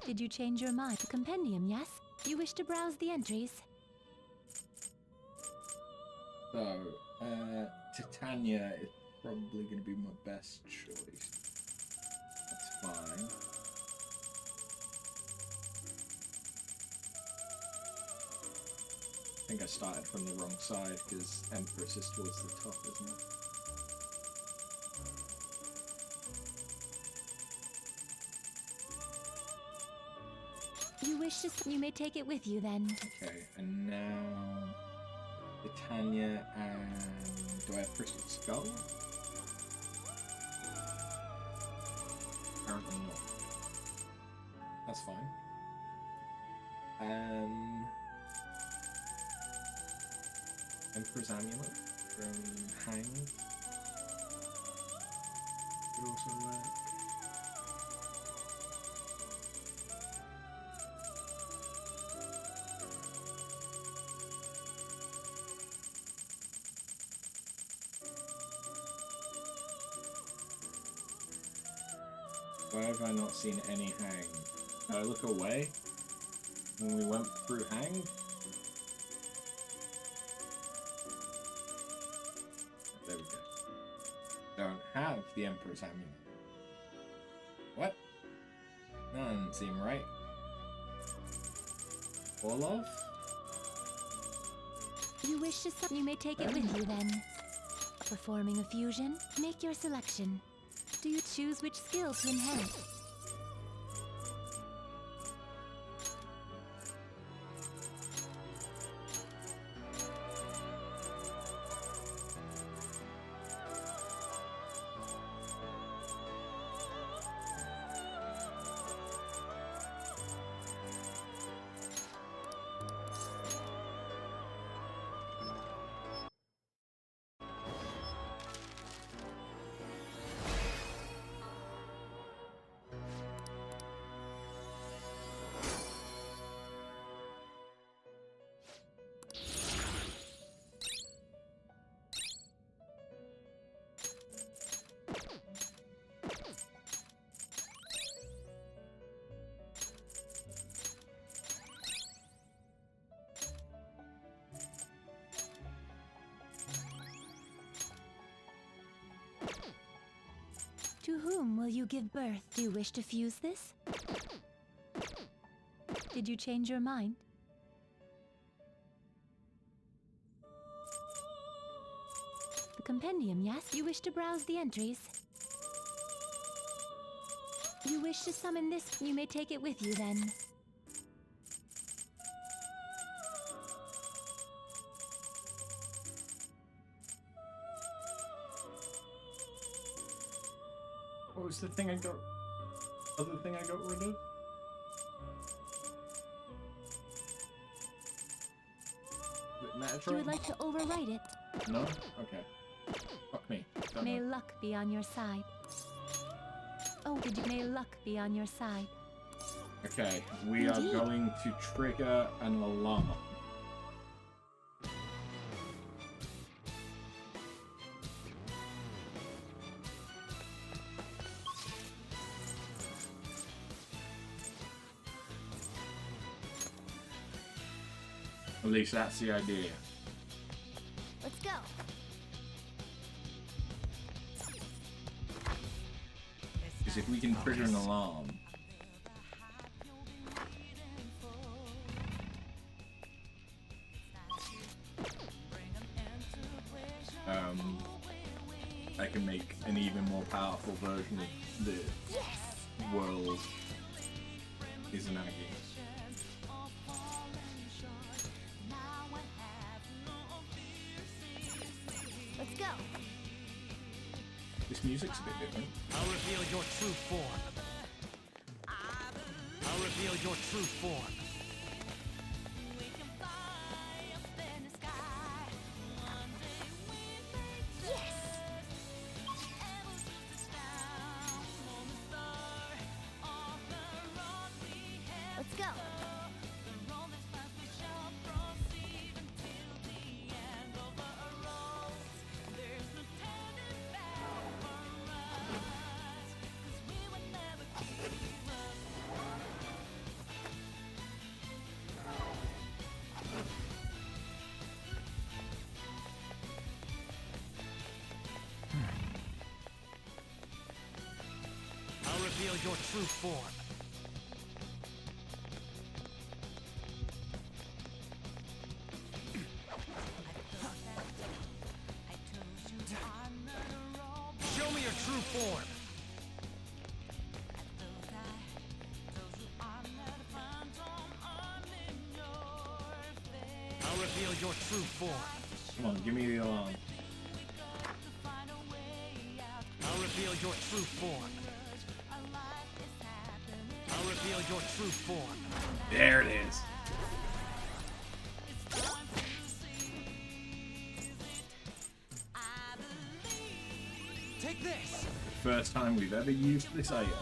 Did you change your mind? Compendium, yes? You wish to browse the entries? So, Titania is probably going to be my best choice. That's fine. I think I started from the wrong side because Empress is towards the top, isn't it? You wish to... You may take it with you then. Okay, and now... Titania and... Do I have Crystal Skull? Apparently not. That's fine. Emperor's Amulet from Hang. Could also work. Why have I not seen any Hang? Did I look away when we went through Hang? There we go. Don't have the Emperor's Amulet. What? That doesn't seem right. Orlov? You wish to... You may take it with you then. Performing a fusion, make your selection. Do you choose which skill to inherit? To whom will you give birth? Do you wish to fuse this? Did you change your mind? The compendium, yes? You wish to browse the entries? You wish to summon this? You may take it with you then. What was the thing I got? Other thing I got rid of? You would like to overwrite it? No? Okay. Fuck me. Don't May know. luck be on your side. Oh, may luck be on your side. Okay, we are going to trigger an alarm. At least that's the idea. Let's go. Because if we can trigger an alarm, I can make an even more powerful version of the world Izanagi. Let's go. This music's a bit different. I'll reveal your true form. I'll reveal your true form. Let's go. I'll reveal your true form. Show me your true form. I'll reveal your true form. Come on, give me the alarm. I'll reveal your true form. I'll reveal your true form. There it is. Take this. First time we've ever used this item.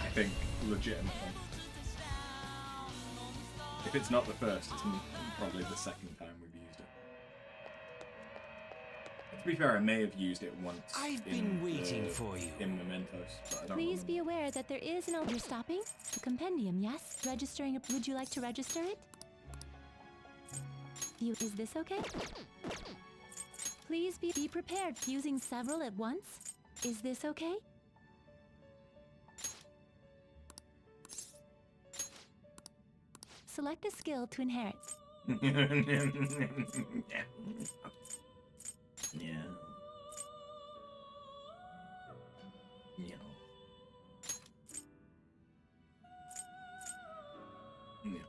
I think legitimately. If it's not the first, it's probably the second time we've used it. To be fair, I may have used it once. I've been waiting for you. In Mementos, but I don't Please remember. be aware that there is an... You're stopping? The compendium, yes? Registering... Would you like to register it? Is this okay? Please be prepared using several at once. Is this okay? Select a skill to inherit. Yeah. Yeah. Yeah.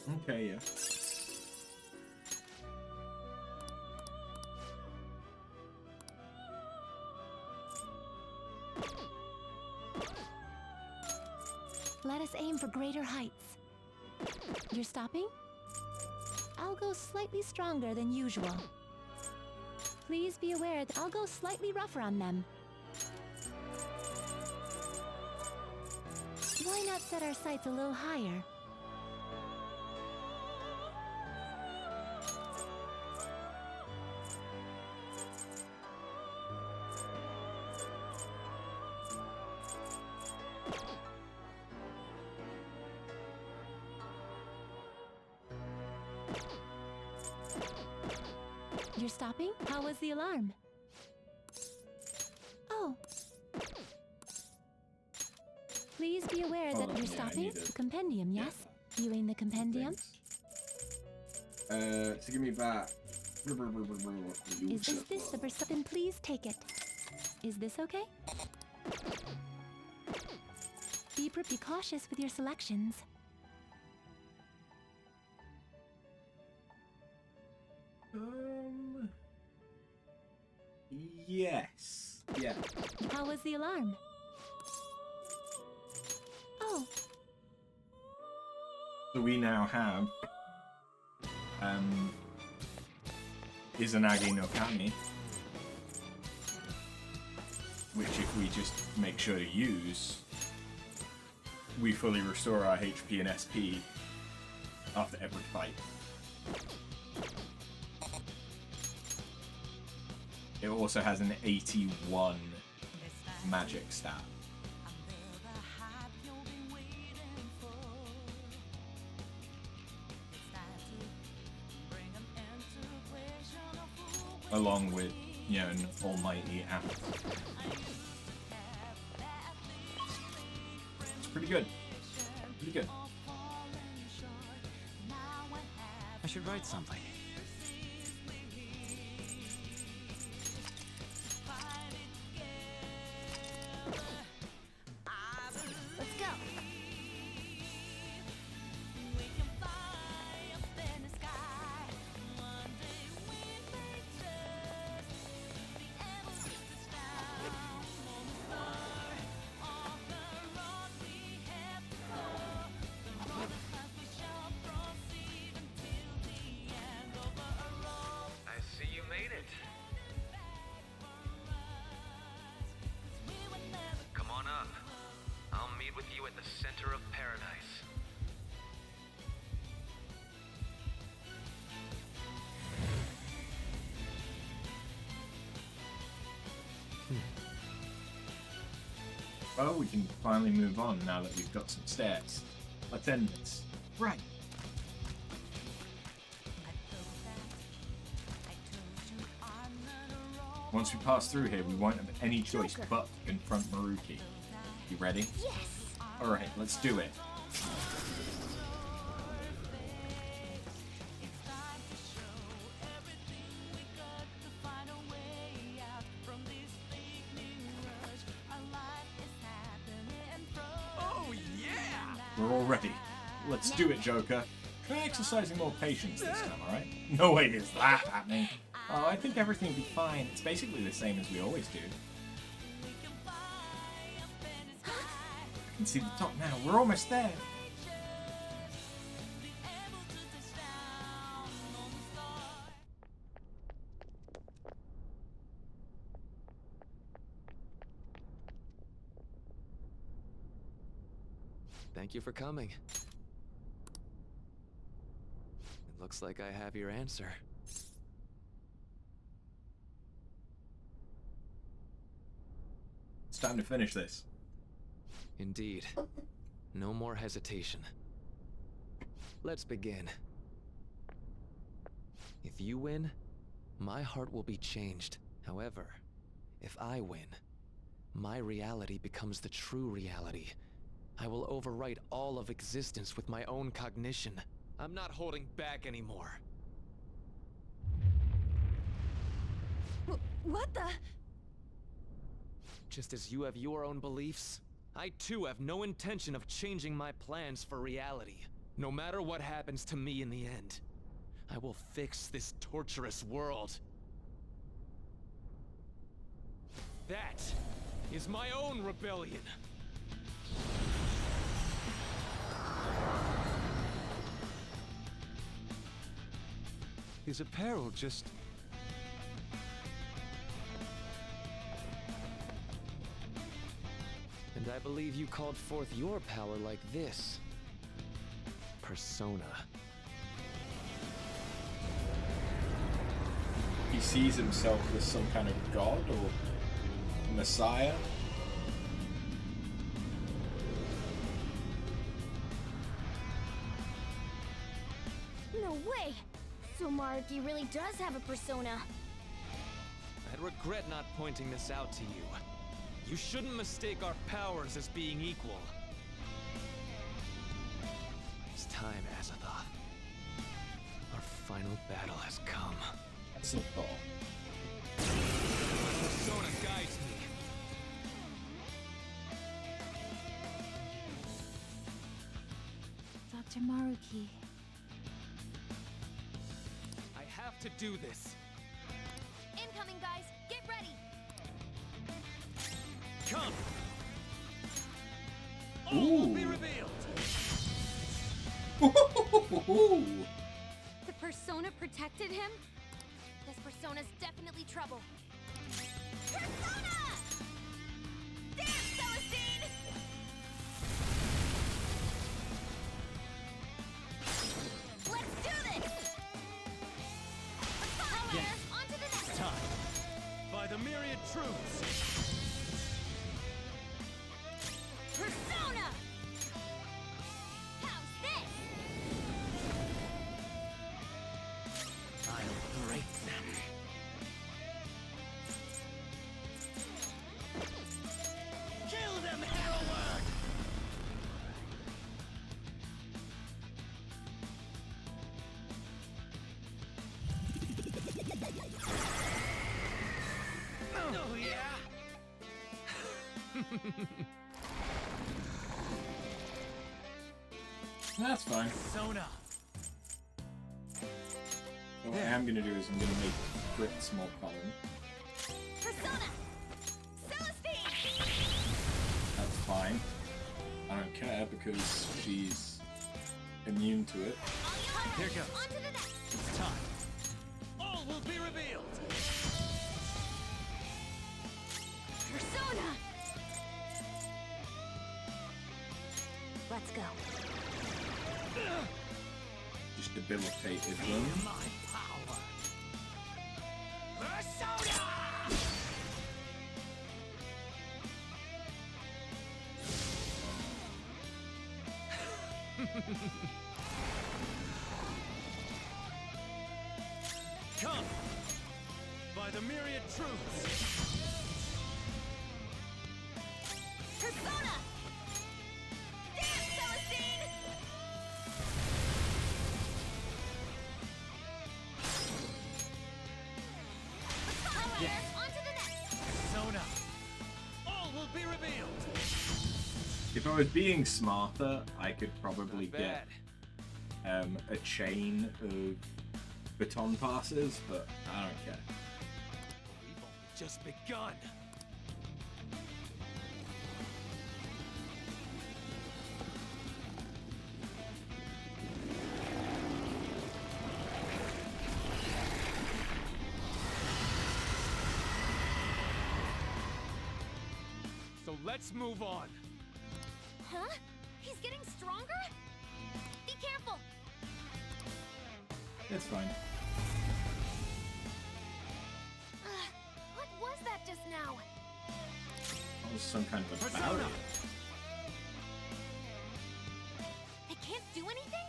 Okay, yeah. Let us aim for greater heights. You're stopping? I'll go slightly stronger than usual. Please be aware that I'll go slightly rougher on them. Why not set our sights a little higher? You're stopping? How was the alarm? Oh. Please be aware that you're stopping. Compendium, yes? Viewing the compendium? So give me back. Is this the then please take it. Is this okay? Be cautious with your selections. Yes. Yeah. How was the alarm? Oh. So we now have Izanagi no Kami, which if we just make sure to use, we fully restore our HP and SP after every fight. It also has an 81 magic stat. Along with, you know, an almighty apple. It's pretty good. Pretty good. I should write something. Let's go. I see you made it. Come on up. I'll meet with you at the center of paradise. Well, we can finally move on now that we've got some stairs. Let's end this. Right. Once we pass through here, we won't have any choice but to confront Maruki. You ready? Yes. Alright, let's do it. Oh yeah! We're all ready. Let's do it, Joker. Try exercising more patience this time, alright? No way is that happening. Oh, I think everything will be fine. It's basically the same as we always do. I can see the top now. We're almost there. Thank you for coming. It looks like I have your answer. It's time to finish this. Indeed. No more hesitation. Let's begin. If you win, my heart will be changed. However, if I win, my reality becomes the true reality. I will overwrite all of existence with my own cognition. I'm not holding back anymore. What the? Just as you have your own beliefs, I too have no intention of changing my plans for reality. No matter what happens to me in the end, I will fix this torturous world. That is my own rebellion. His apparel just... And I believe you called forth your power like this. Persona. He sees himself as some kind of god or messiah. No way! So Maruki really does have a persona. I'd regret not pointing this out to you. You shouldn't mistake our powers as being equal. It's time, Azathoth. Our final battle has come. That's a thought. Persona guides me. Dr. Maruki. I have to do this. Incoming, guys! Get ready! Come! Ooh. All will be revealed! The persona protected him? This persona's definitely trouble. Persona! Dance, Celestine! Let's do this! Persona Yes. layers onto the next! It's time. By the myriad truths. Persona! How's this? I'll break them. Kill them, Hellward! Oh, yeah? That's fine. Persona. So what I am going to do is I'm going to make a quick small column. Persona! Celestine! That's fine. I don't care because she's immune to it. Here goes. On to the next! It's time. All will be revealed. Persona! Let's go. Just debilitated them. My power. Persona! Come! By the myriad truths! Persona! Dance, Celestine! Persona layers Yes. onto the next! Persona! All will be revealed! If I was being smarter, I could probably Not get bad. a chain of baton passes, but I don't care. We've only just begun. So let's move on. Huh? He's getting stronger? Be careful! It's fine. What was that just now? That was some kind of a Persona! barrier. They can't do anything?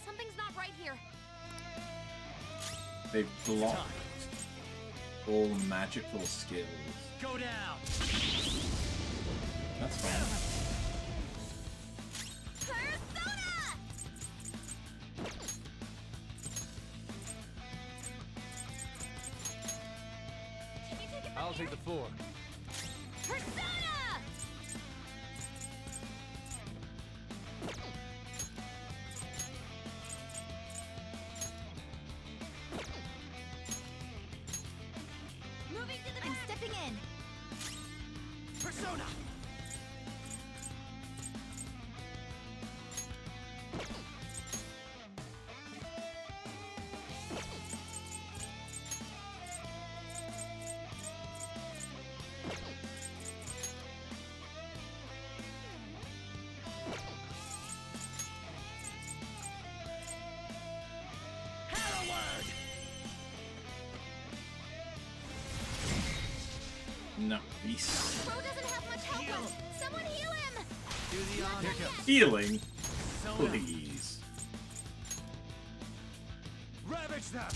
Something's not right here. They've blocked all magical skills. Go down! That's fine. Persona! Can you take it from I'll take the floor. Persona! Persona! Nice. Bro doesn't have much help left. Someone heal him! Do the honor. Healing? Persona. Please. Ravage them!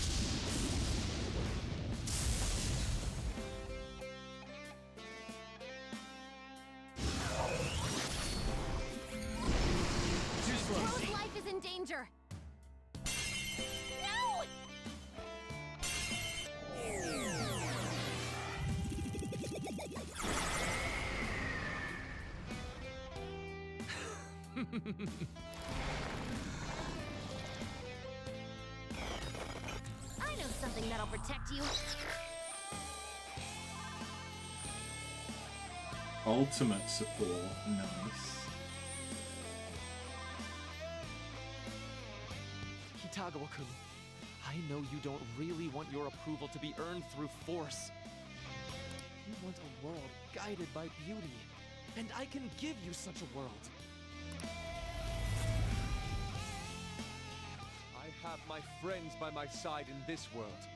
Bro's life is in danger. No! I know something that'll protect you. Ultimate support. Nice. Kitagawa-kun, I know you don't really want your approval to be earned through force. You want a world guided by beauty, and I can give you such a world. I have my friends by my side in this world.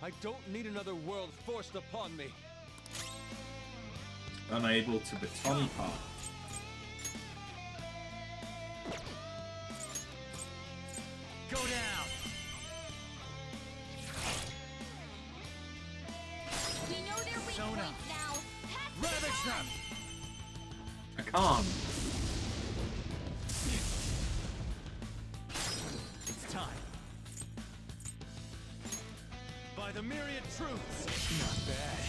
I don't need another world forced upon me. Unable to baton pass. Go down! We know their weak Persona. points now. Pass Ravage them! I can't. It's time. By the myriad truths. Not bad.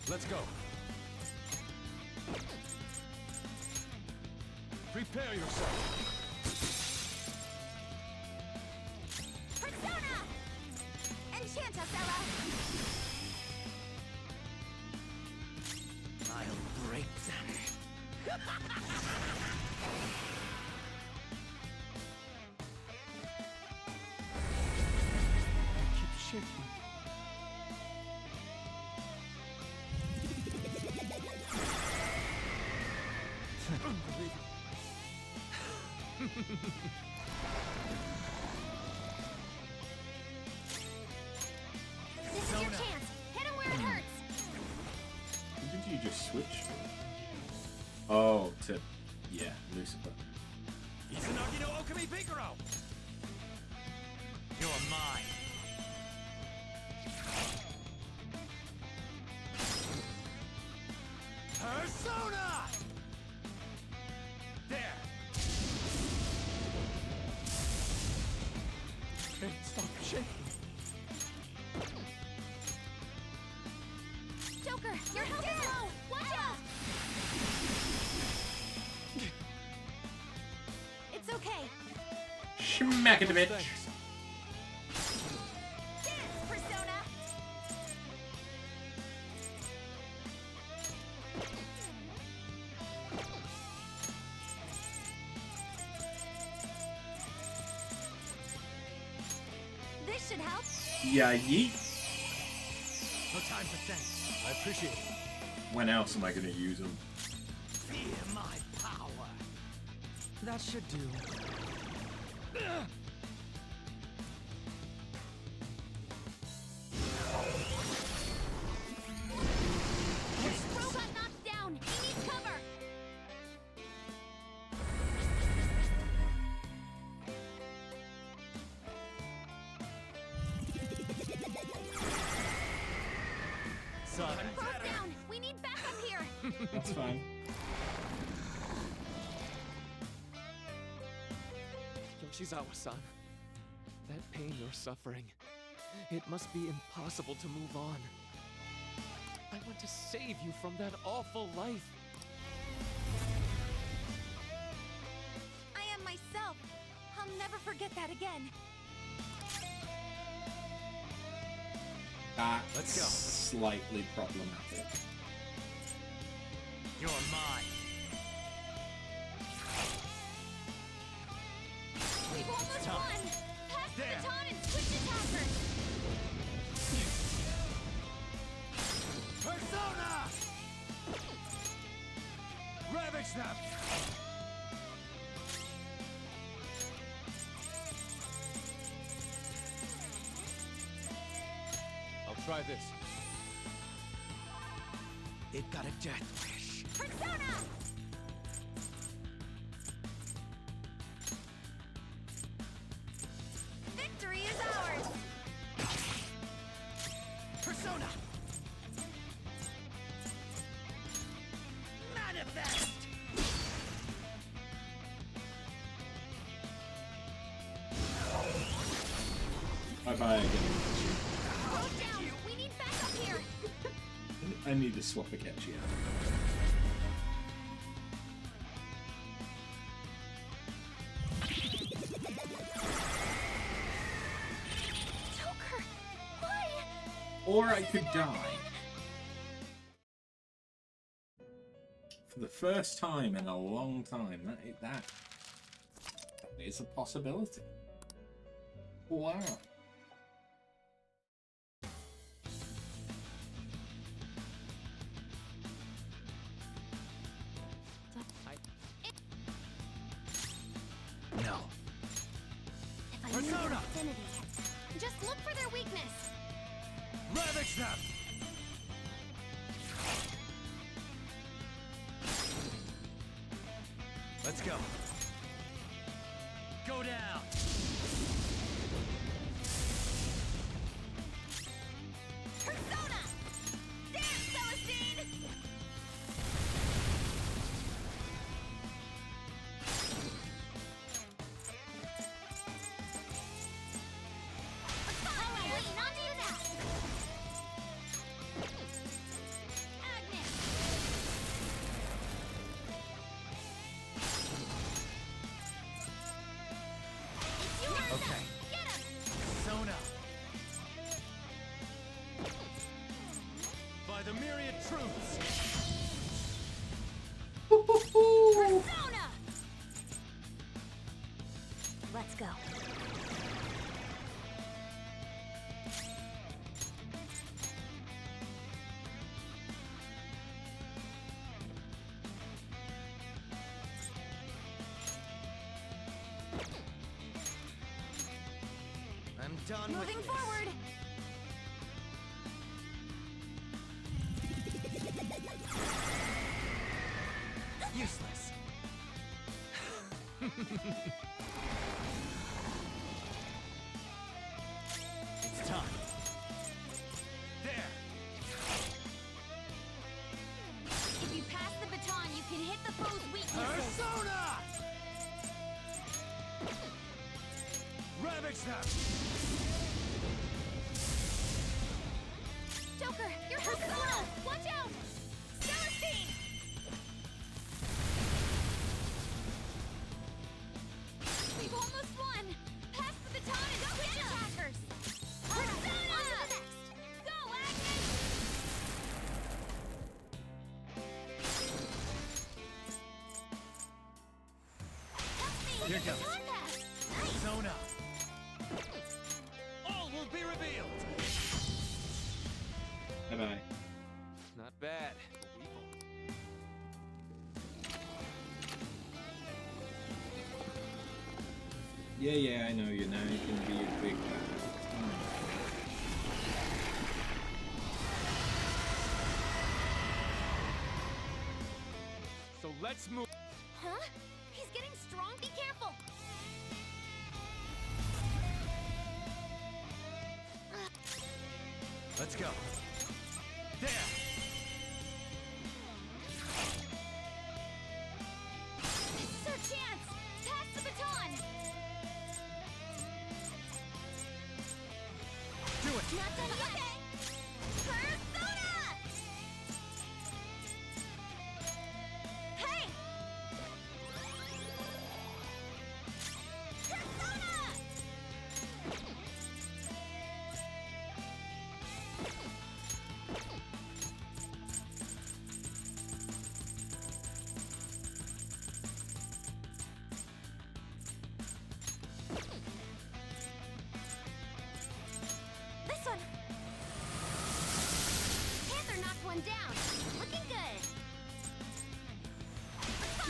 Let's go. Prepare yourself. Persona! Enchant us, Ella! I'll break them. Keep shifting. This is your chance! Hit him where it hurts! Who did you just switch to? Oh, to... yeah, Lucifer. Izanagi no Okami Bigoro! You're mine. Persona! There! Hey, stop shaking. Joker, your health is low! Watch out! It's okay. Smack it, bitch. Dance, Persona! This should help. Yeah, yeet. No time for thanks. I appreciate it. When else am I going to use them? Fear my power. That should do. Bro got knocked down. He needs cover. Son. Bro's down. We need backup here. That's fine. Yoshizawa-san, that pain you're suffering, it must be impossible to move on. I want to save you from that awful life. I am myself. I'll never forget that again. That's slightly problematic. You're mine. We've almost Tough. won! Pass the There. baton and switch attackers! Persona! Ravage them! I'll try this. It got a death wish. Persona! Victory is ours! Persona! Manifest! Bye-bye again. Slow down! We need backup here! I need to swap a catchy out. Joker! Why? Or I could die. For the first time in a long time, that is a possibility. Wow. No. If I knew their affinity, just look for their weakness! Ravage them! Let's go. Go down! Persona! Dance, Celestine! Halloween, onto you now! Agnes! It's yours now! Okay. Get him! Persona! By the myriad truths! Persona! Let's go. I'm done Moving with forward! this. Useless. It's time. There! If you pass the baton, you can hit the foe's weaknesses. Persona! Ravage them! Joker, your Persona! Watch out! Celestine! We've almost won! Pass the baton and switch attackers! Persona! On to the next! Go, Agnes! Help me! Here With the goes. baton pass! Nice! Persona! All will be revealed! Bye-bye. Not bad. Yeah, I know you now. You can be a big guy. So let's move. Huh? He's getting strong. Be careful! Let's go. There! This is our chance! Pass the baton! Do it! Not done yet! Persona! Hey! Persona! one down. Looking good.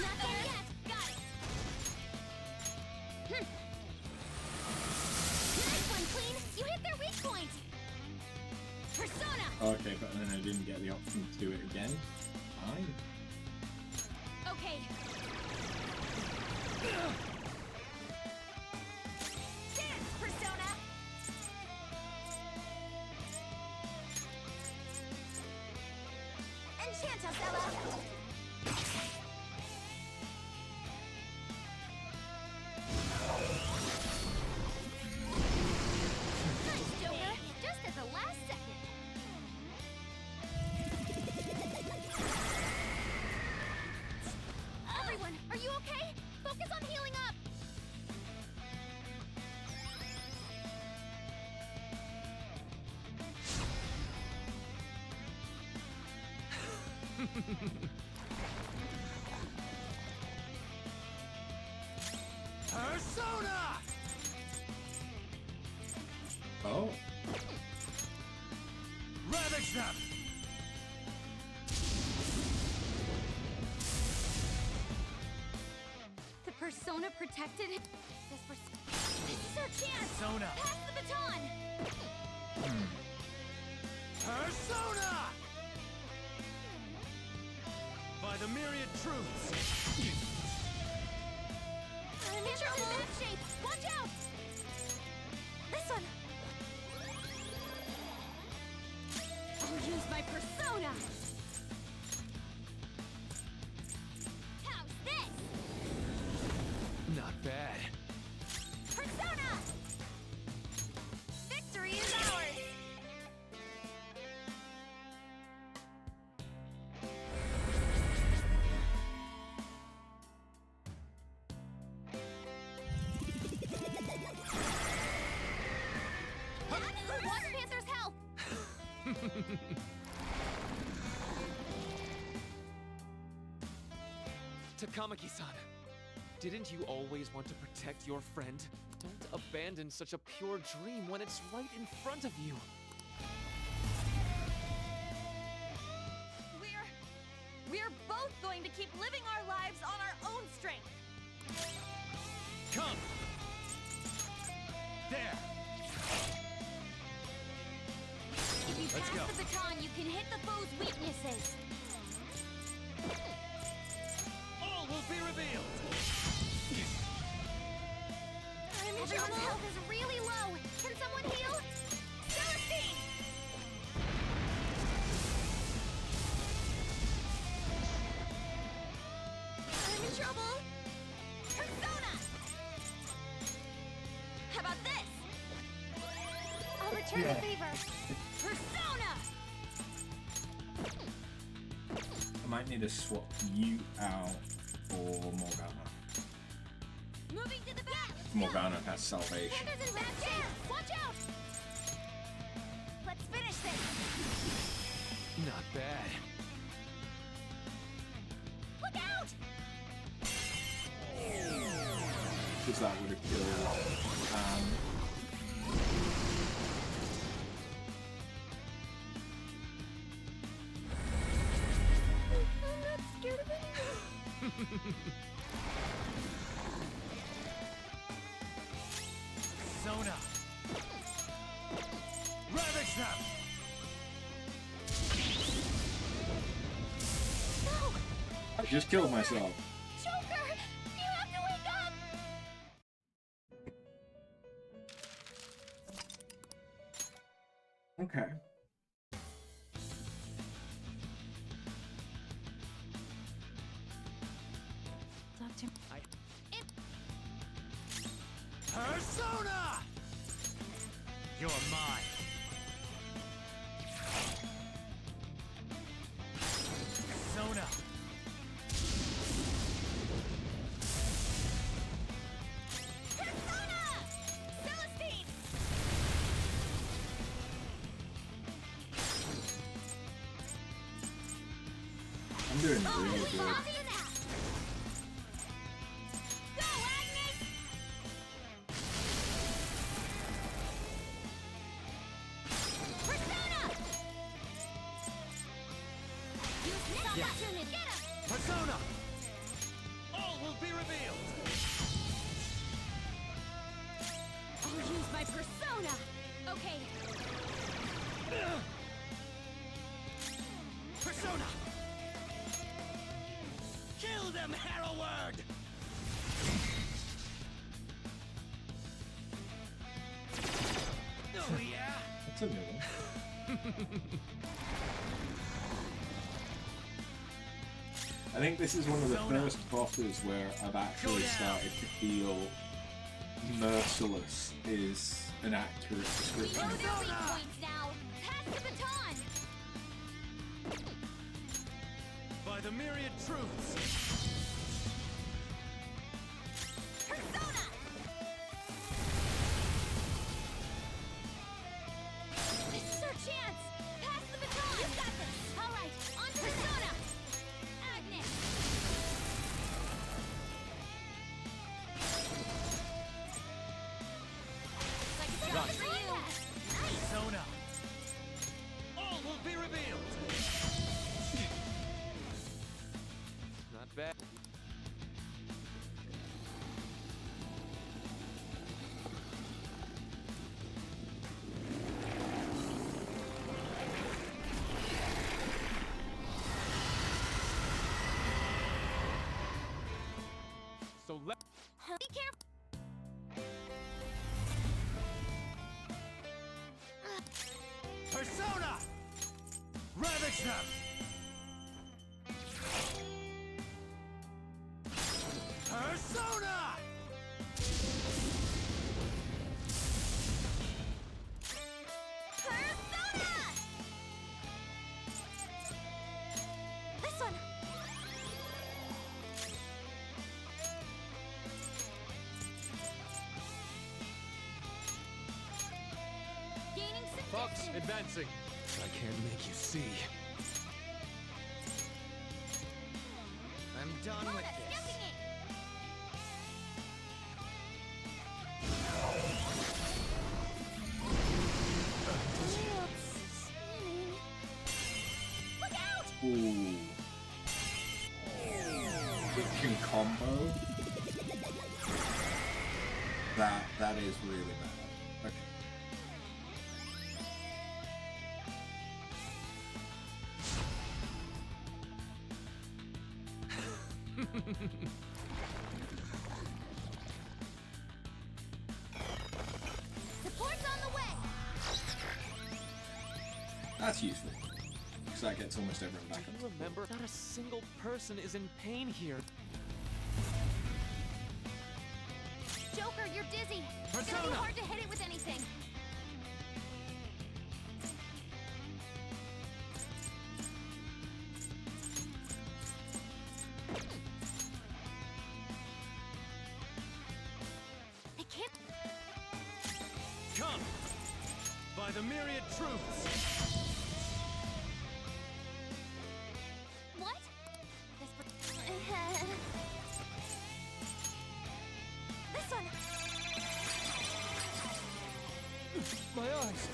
Nothing yet. Got it. Nice one, Queen. You hit their weak point. Persona. Okay, but then I didn't get the option to do it again. Fine. Okay. Dance, Persona. Enchant us, Ella. Nice, Joker. Just at the last second. Everyone, are you okay? Focus on healing up. Persona! Oh. Ravage them! The Persona protected. This is our chance. Persona! Pass the baton. Persona! By the myriad truths! I'm in bad shape. Watch out. This one. I'll use my Persona. How's this? Not bad. Persona! Victory is ours! Watch Panther's health! Takamaki-san, didn't you always want to protect your friend? Don't abandon such a pure dream when it's right in front of you. We're both going to keep living our lives on our own strength. Come! There! If you Let's pass go. the baton, you can hit the foe's weaknesses. All will be revealed! Everyone's health is really low. Can someone heal? Celestine! I'm in trouble. Persona! How about this? I'll return the favor. Persona! I might need to swap you out for Morgana. Moving to the back. Morgana has salvation. Panther's in bad shape. Watch out! Let's finish this. Not bad. Look out! Because that would have killed. I'm not scared of anything. Persona! Ravage them! No! I just killed myself. Joker! You have to wake up! Okay. Persona! You're mine. Persona! Persona! Celestine! I'm doing really good. Persona! All will be revealed! I'll use my persona! Okay. Persona! Kill them, Herald! Oh yeah! That's a new one. I think this is one of the first bosses where I've actually started to feel Merciless is an accurate description. Know their weak points now. Pass the baton. By the myriad truths! Persona! This is our chance. Pass the baton. You got this. All right, on to Persona. Agnes. Like it's not for you. Nice. Persona! All will be revealed! Not bad. So let Be careful. Persona! Ravage them! Persona! Persona! This one. Gaining Fox, significance. advancing. I can't make you see. I'm done with Mona, this. skipping it. Look out! Ooh. Kitchen combo. That is really bad. Okay. Support's on the way. That's useful. Because that gets almost everyone back Do up. you remember? Not a single person is in pain here. Joker, you're dizzy. It's gonna be Persona! hard to hit it with anything. I can't. Come! By the myriad truths! What? This one. My eyes!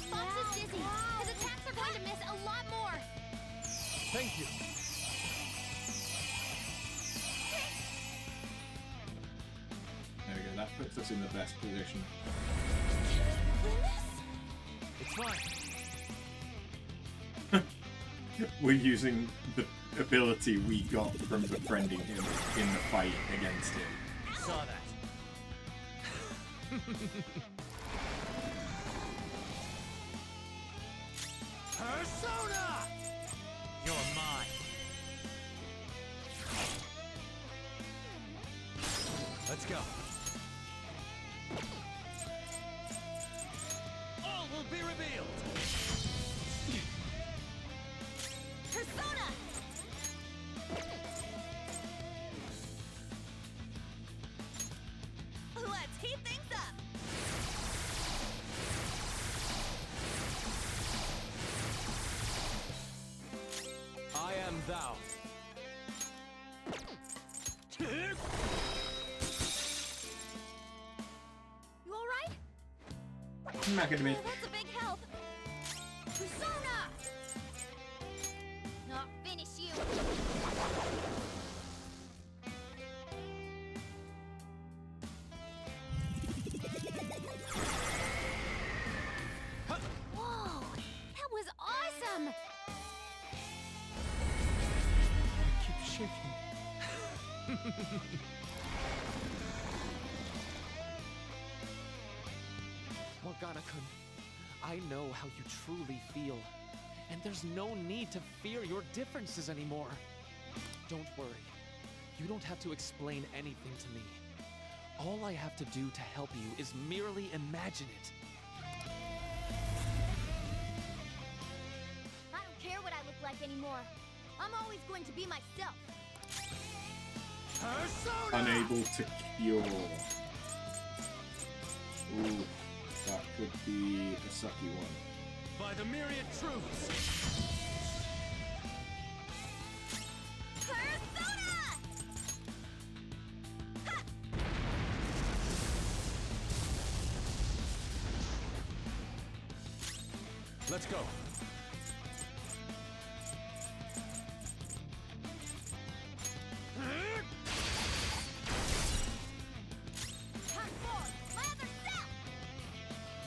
Fox is dizzy. His attacks are going to miss a lot more. Thank you. There we go. That puts us in the best position. Win this? It's fine. We're using the ability we got from befriending him in the fight against him. Saw that. Persona! You're mine. Let's go. All will be revealed. Persona! Let's heat things up. I am thou. Smack it a bit. That's a big help. Persona! Not finish you. Whoa! That was awesome! Keep shaking. Morgana-kun, I know how you truly feel, and there's no need to fear your differences anymore. Don't worry. You don't have to explain anything to me. All I have to do to help you is merely imagine it. I don't care what I look like anymore. I'm always going to be myself. Persona! Unable to cure. Ooh, that could be a sucky one. By the myriad truths. Persona! Ha! Let's go.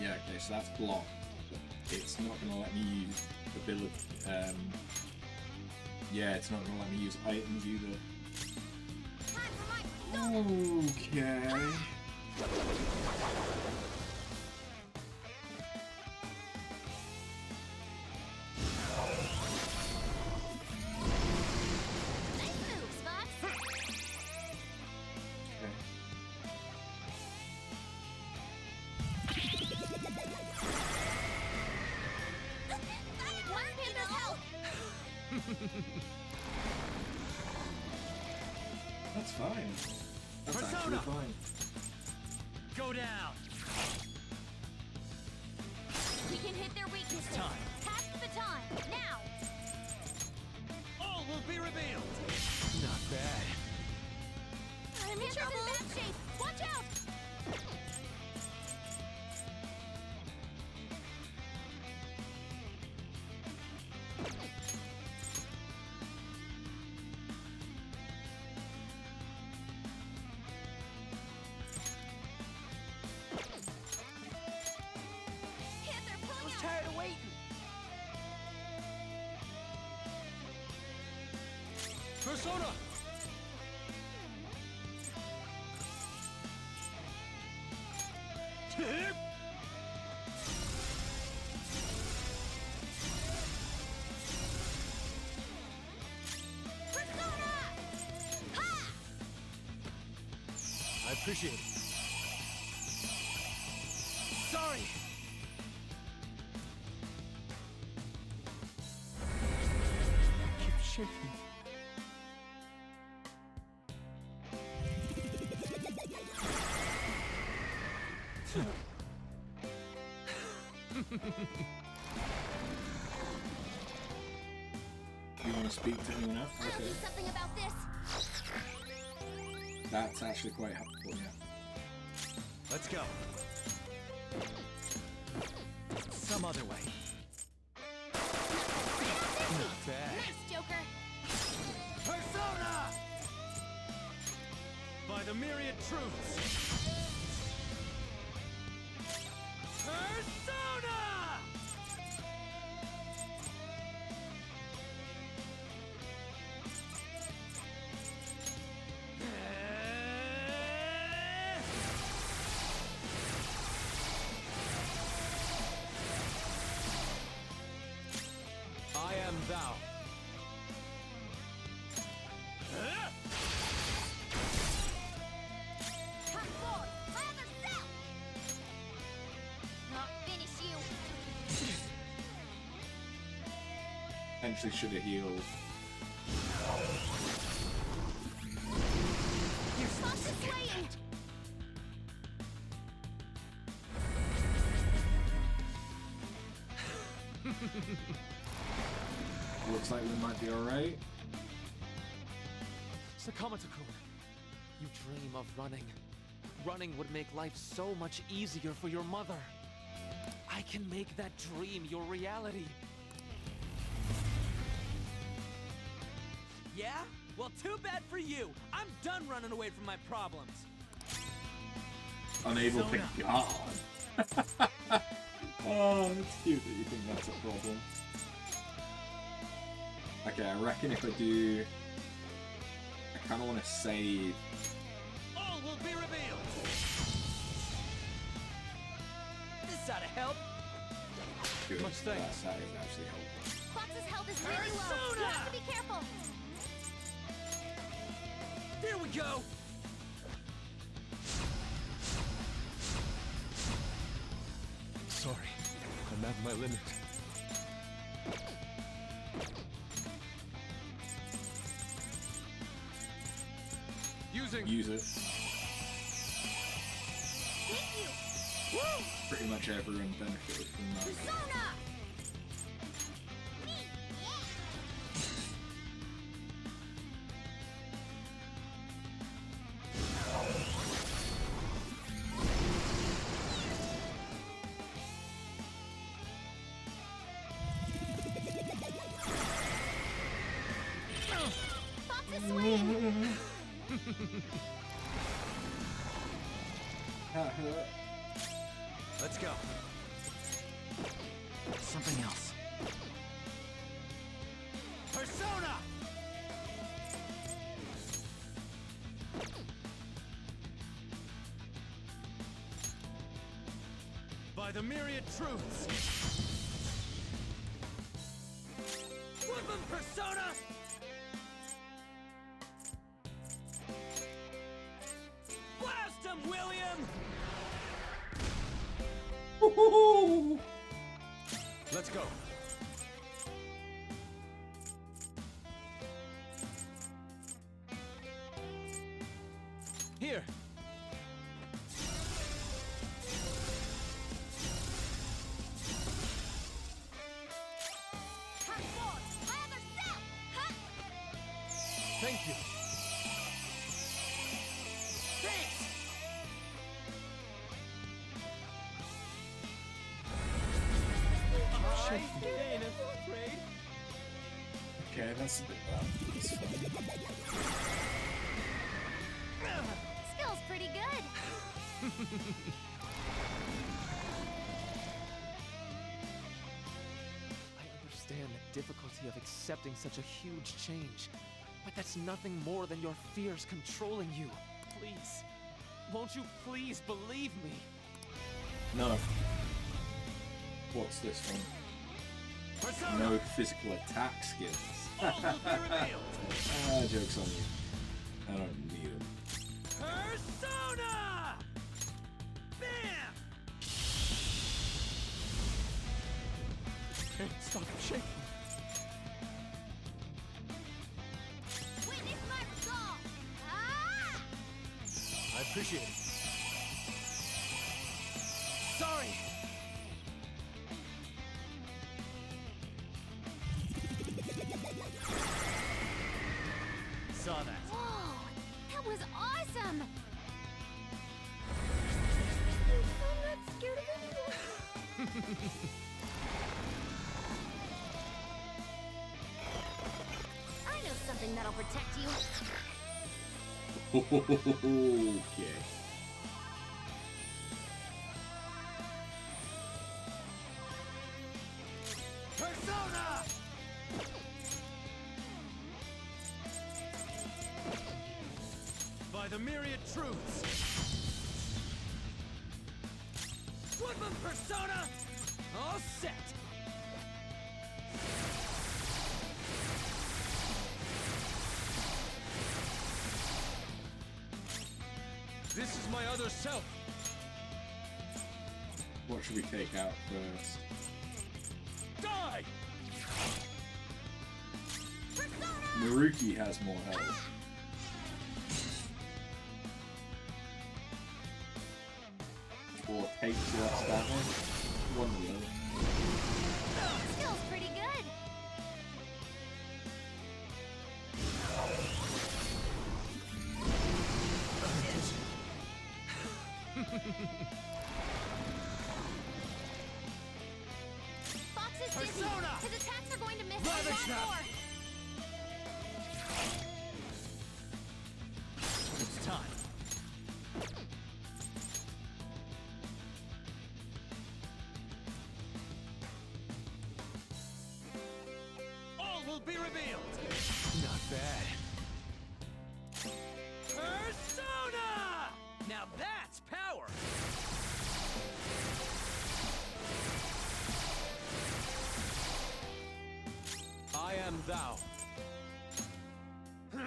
Yeah, okay, so that's blocked. It's not going to let me use ability. Yeah, it's not going to let me use items either. Okay. That's fine. That's actually fine. Go down. We can hit their weaknesses. Time. Pass the baton, now! All will be revealed. Not bad. I'm in trouble! In bad shape! Watch out! Tired of waiting. Persona! I appreciate it. Sorry! Keep shaking. You want to speak to anyone else? I'll Okay. do something about this. That's actually quite helpful, yeah. Let's go. Some other way. Not bad. Nice, Joker. Persona! By the myriad truths. Persona! I am thou. Come forward, my other self. Not finish you. Potentially should have healed. Stop the slaying. Looks like we might be alright. Sakamata-kun, you dream of running. Running would make life so much easier for your mother. I can make that dream your reality. Yeah? Well, too bad for you. I'm done running away from my problems. Unable to guard. Oh, it's cute that you think that's a problem. Okay, I reckon if I do... I kind of want to save... All will be revealed. This ought to help. Good. Much thanks. That is actually helpful. Fox's health is really low. You have to be careful. Here we go. Sorry, I'm at my limit. Use it. Thank you. Woo! Pretty much everyone benefited from that. Persona! Fox's swing! Let's go. Something else. Persona! By the myriad truths. Woodland Persona! Blast him, William! Let's go. Here. Thank you. Thanks. I ain't afraid. Okay, that's a bit bad. That's fine. Skill's pretty good. I understand the difficulty of accepting such a huge change, but that's nothing more than your fears controlling you. Please, won't you please believe me? No. What's this one? No physical attack skills. Joke's on you. I don't need them. Persona! Bam! Can't stop shaking. Witness my resolve. Ah! I appreciate it. Sorry. Saw that. Whoa! That was awesome! I'm not scared of anyone. I know something that'll protect you. Okay. Persona! By the myriad truths. Woodland Persona! All set! This is my other self. What should we take out first? Die! Naruki has more health. Or takes less damage. One or the other. Skill's pretty good. Ravage them! It's time. All will be revealed! Not bad. Persona! Now that's power! I am thou. I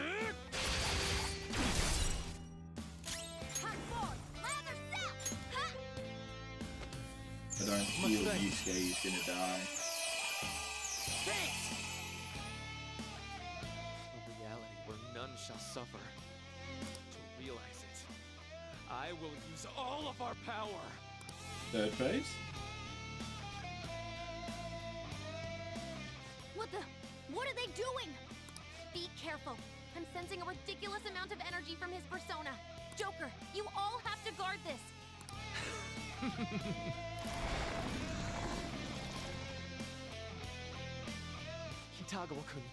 don't feel Yusuke is gonna die. A reality where none shall suffer. To realize it, I will use all of our power. Third phase? What are they doing? Be careful. I'm sensing a ridiculous amount of energy from his persona. Joker, you all have to guard this. Kitagawa-kun,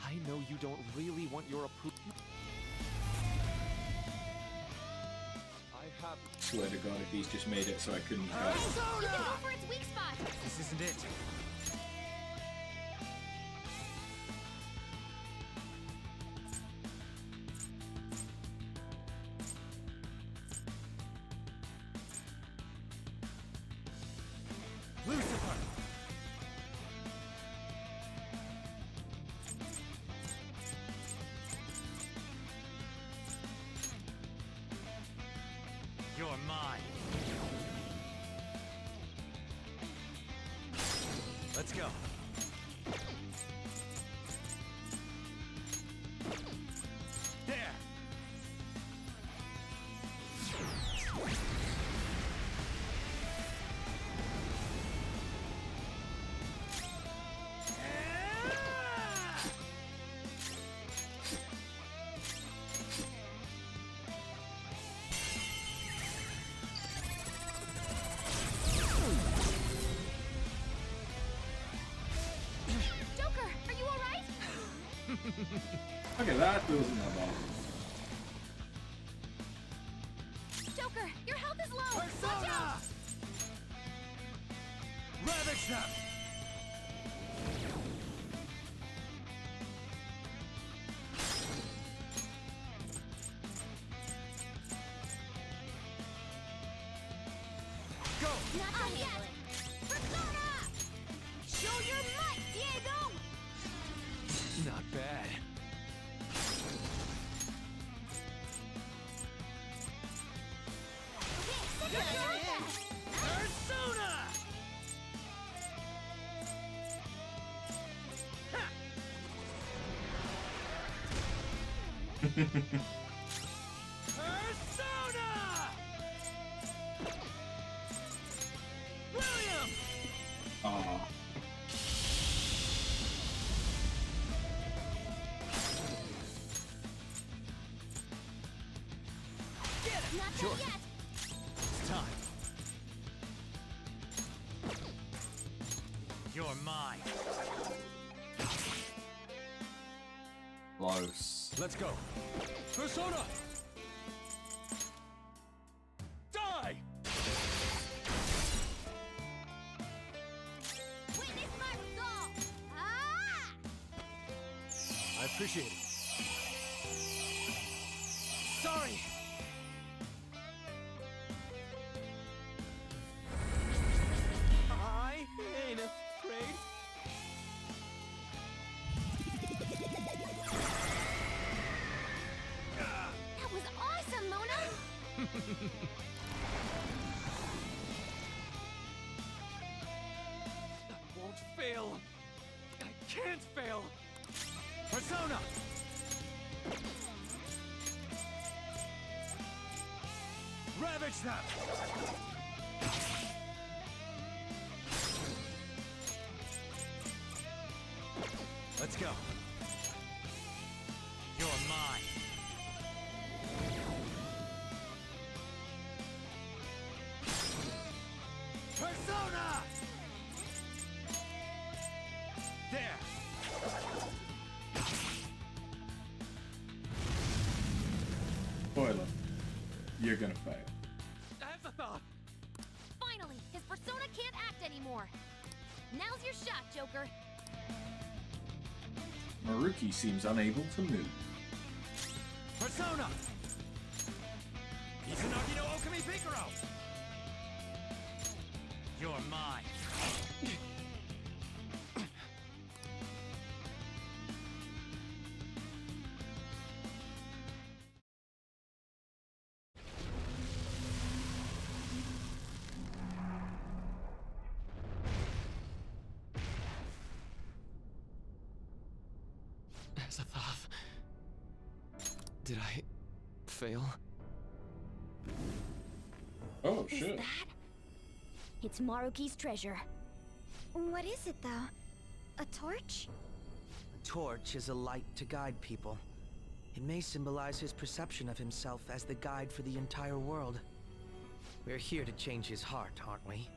I know you don't really want your approval. I have... Swear to God, if he's just made it so I couldn't go. You can go for its weak spot. This isn't it. Lucifer! You're mine. Let's go. There. Joker, are you alright? Okay, that wasn't that bad. Joker, your health is low. Watch Persona! out. Ravage them! Go! Not done yet. Persona! Show your might, Diego. Not bad. Persona! Persona! William! Aw. Not Sure. done yet. It's time. You're mine. Close. Let's go. Persona! Die! Witness my resolve. Ah! I appreciate it. Sorry! I ain't afraid. That was awesome, Mona. I won't fail. I can't fail. Persona! Ravage them! Let's go. You're mine. Persona! There! You're gonna fail. Azathoth! Finally, his persona can't act anymore. Now's your shot, Joker. Maruki seems unable to move. Persona! Izanagi no Okami Pikaro! You're mine. Azathoth. Did I fail? Oh, Is shit. that? It's Maruki's treasure. What is it, though? A torch? A torch is a light to guide people. It may symbolize his perception of himself as the guide for the entire world. We're here to change his heart, aren't we?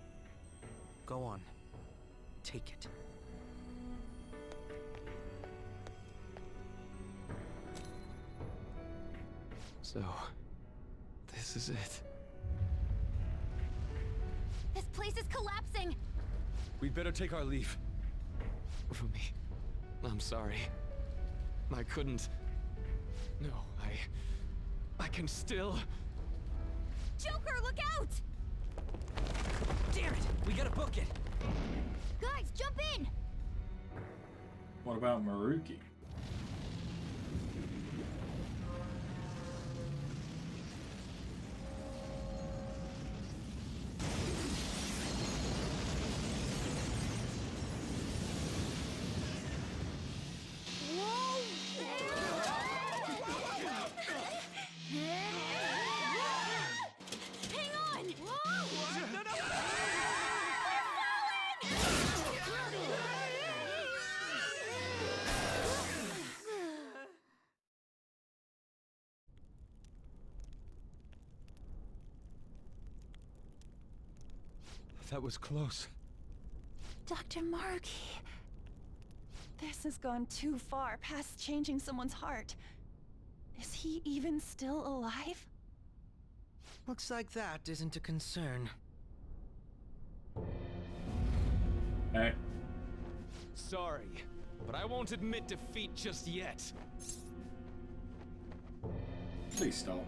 Go on. Take it. So, this is it. This place is collapsing! We'd better take our leave. Rumi, I'm sorry. I couldn't... No, I can still... Joker, look out! Damn it! We gotta book it! Guys, jump in! What about Maruki? Hang on! That was close. Dr. Maruki. This has gone too far past changing someone's heart. Is he even still alive? Looks like that isn't a concern. Hey. Sorry, but I won't admit defeat just yet. Please stop.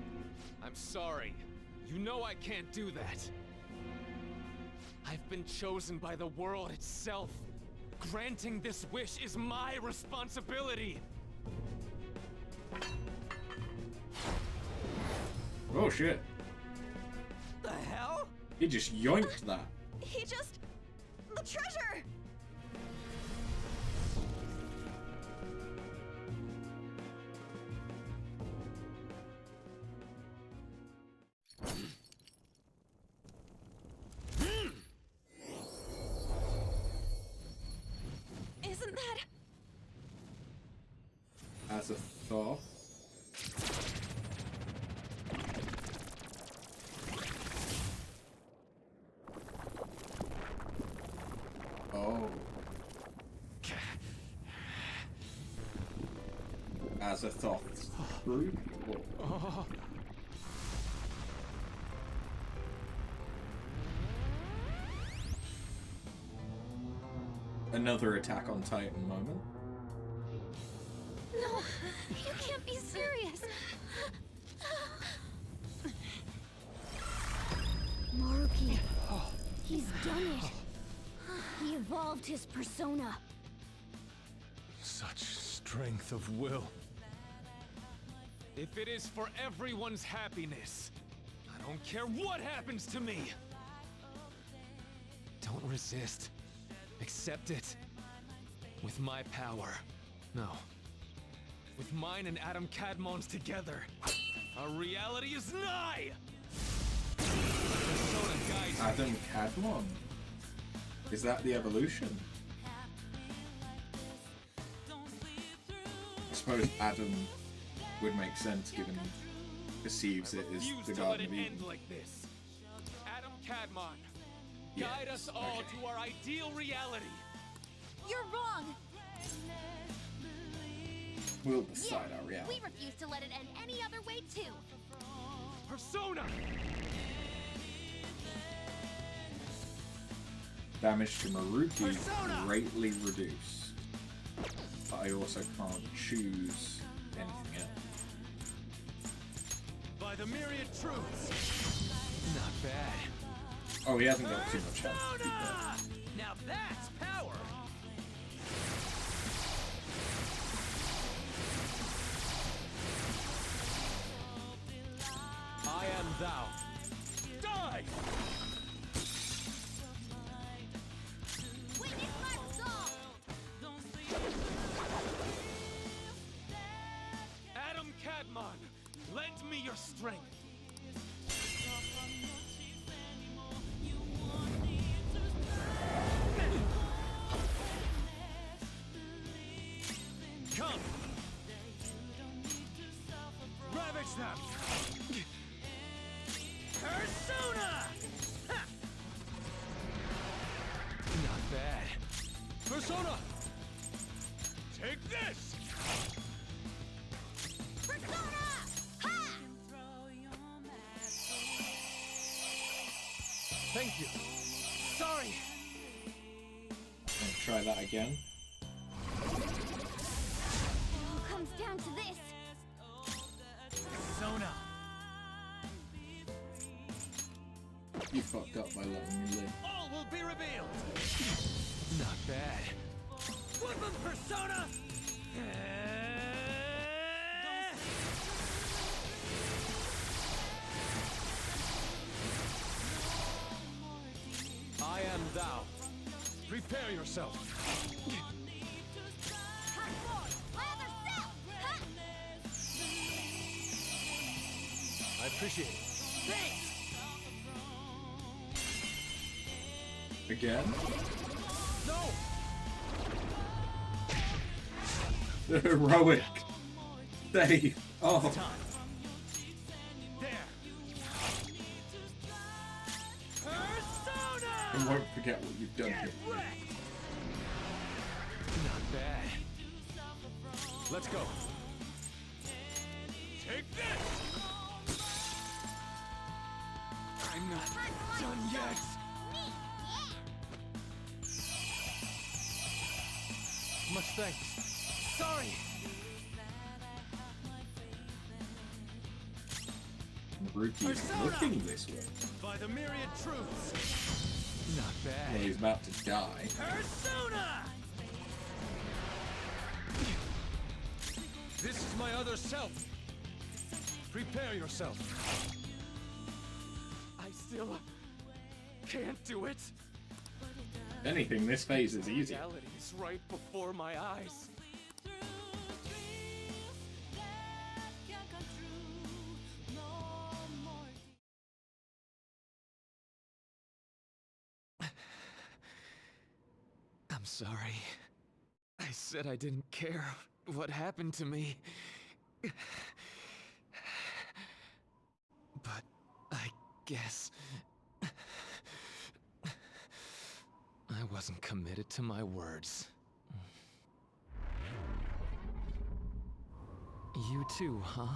I'm sorry. You know I can't do that. I've been chosen by the world itself. Granting this wish is my responsibility. Oh shit. The hell? He just yoinked that. He just... the treasure! Isn't that... As a thought. Oh. As a thought. Fruit? Oh. Another Attack on Titan moment. No, you can't be serious. Maruki. He's done it. He evolved his persona. Such strength of will. If it is for everyone's happiness, I don't care what happens to me. Don't resist. Accept it. With my power. No. With mine and Adam Cadmon's together, our reality is nigh! Persona guides me. Adam Cadmon? Is that the evolution? I suppose Adam would make sense given he perceives it as Refuse the to let Garden it of end Eden. like this. Adam Cadmon, Yes, guide us all okay. to our ideal reality. You're wrong! We'll decide our reality. We refuse to let it end any other way, too. persona! Damage to Maruki greatly reduced. But I also can't choose anything else. By the myriad truths. Not bad. Oh, he hasn't got too much health to keep up. Now that's power! I am thou. Die! Adam Cadmon, lend me your strength. Come! Ravage them! Persona! Ha! Not bad. Persona! Take this! Persona! Ha! Thank you. Sorry. I'll try that again. All comes down to this. Persona. You fucked up by letting me live. All will be revealed. Not bad. Woodland persona. I am thou. Prepare yourself. I appreciate it. Thanks. Again? No. Heroic. Save. Oh. There. Persona. I won't forget what you've done here. Not bad. Let's go. Take this. I'm not done yet. Much thanks. Sorry. Maruki's looking this way. By the myriad truths. Not bad. Well, he's about to die. Persona! This is my other self. Prepare yourself. I still can't do it. If anything, this phase is easy. Reality is right before my eyes. I'm sorry. I said I didn't care what happened to me. But I guess I wasn't committed to my words. You too, huh?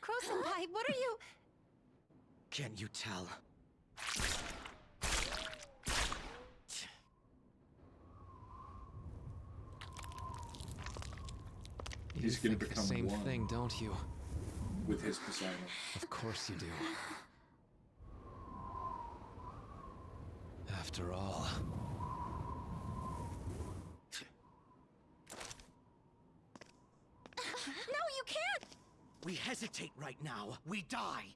Crow-senpai, what are you... Can't you tell? He's gonna become the same one thing, don't you? with his persona. Of course you do. After all. No, you can't! We hesitate right now. We die.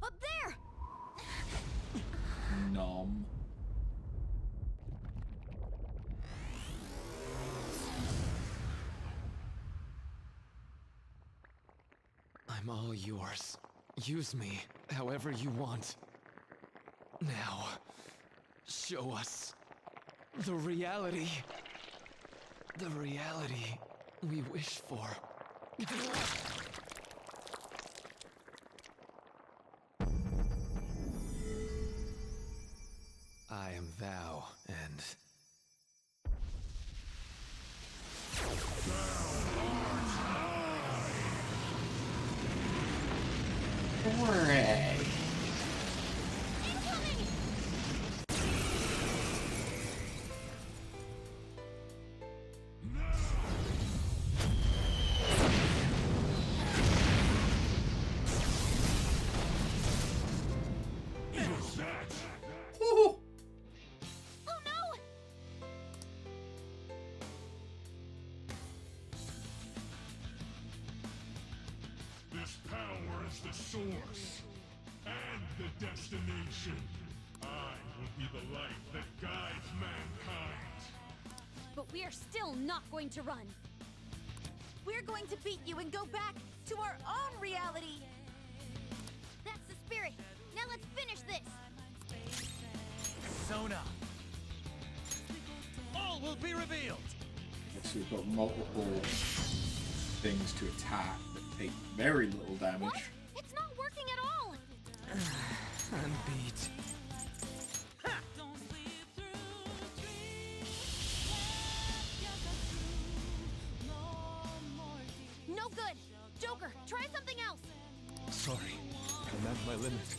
Up there! Nom. I'm all yours. Use me however you want. Now, show us the reality. The reality we wish for. I am thou, and source and the destination. I will be the light that guides mankind. But we are still not going to run. We're going to beat you and go back to our own reality. That's the spirit. Now let's finish this. Sona! All will be revealed! So we've got multiple things to attack that take very little damage. What? It's not working at all! I'm beat. No good! Joker, try something else! Sorry, I'm at my limit.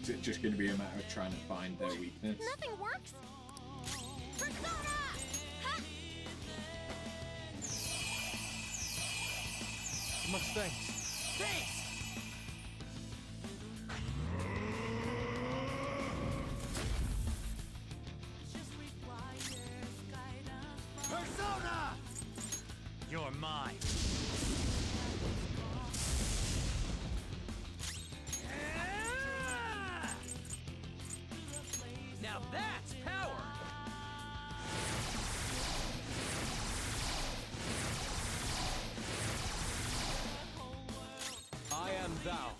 Is it just going to be a matter of trying to find their weakness? Nothing works! Persona! Ha! Much thanks. Thanks! Persona! You're mine. Now that's power! I am thou.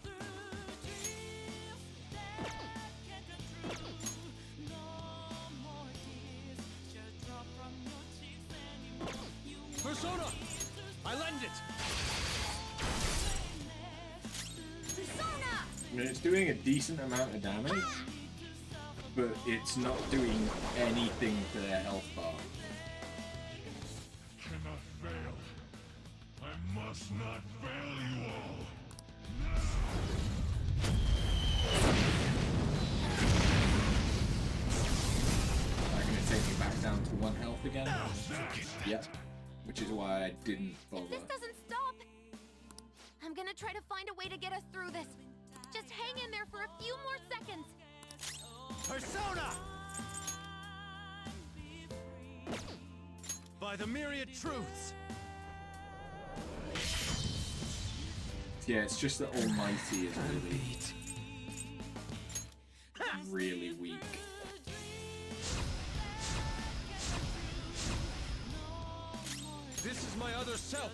Persona! I lend it! Persona! I mean, it's doing a decent amount of damage, but it's not doing anything to their health bar. Cannot fail. I must not fail you all. Are going to take me back down to 1 health again? Yep. Which is why I didn't bother. If this doesn't stop, I'm gonna try to find a way to get us through this. Just hang in there for a few more seconds. Persona! By the myriad truths! Yeah, it's just that Almighty is really weak. This is my other self!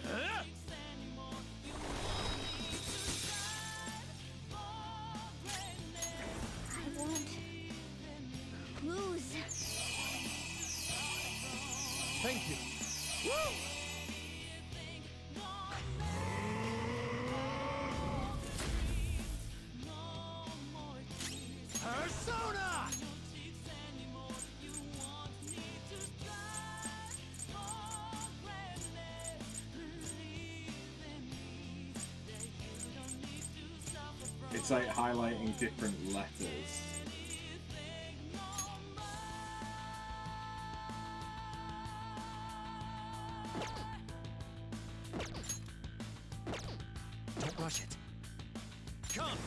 I won't lose. Thank you. Woo! Persona! It's like highlighting different letters. Don't rush it. Come!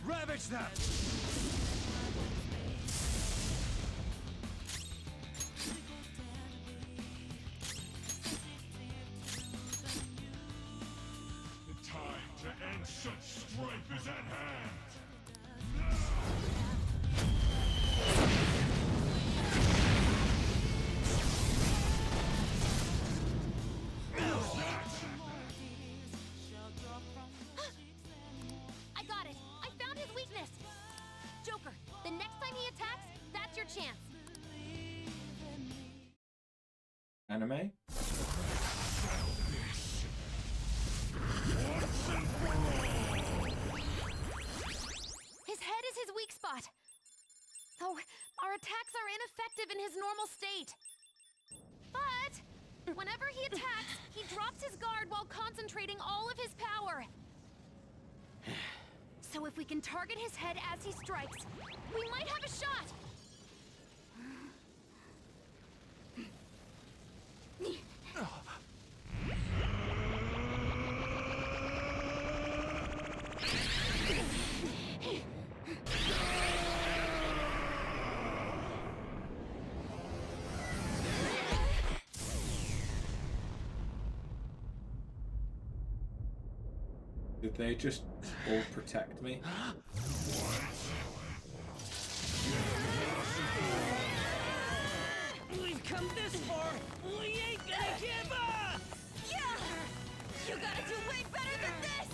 Ravage them! The time to end such strife is at hand. I got it. I found his weakness. Joker, the next time he attacks, that's your chance. Anime? His head is his weak spot. Though our attacks are ineffective in his normal state. But whenever he attacks, he drops his guard while concentrating all of his power. So if we can target his head as he strikes, we might have a shot. Did they just all protect me? We've come this far. We ain't gonna give up. Yeah! You gotta do way better than this!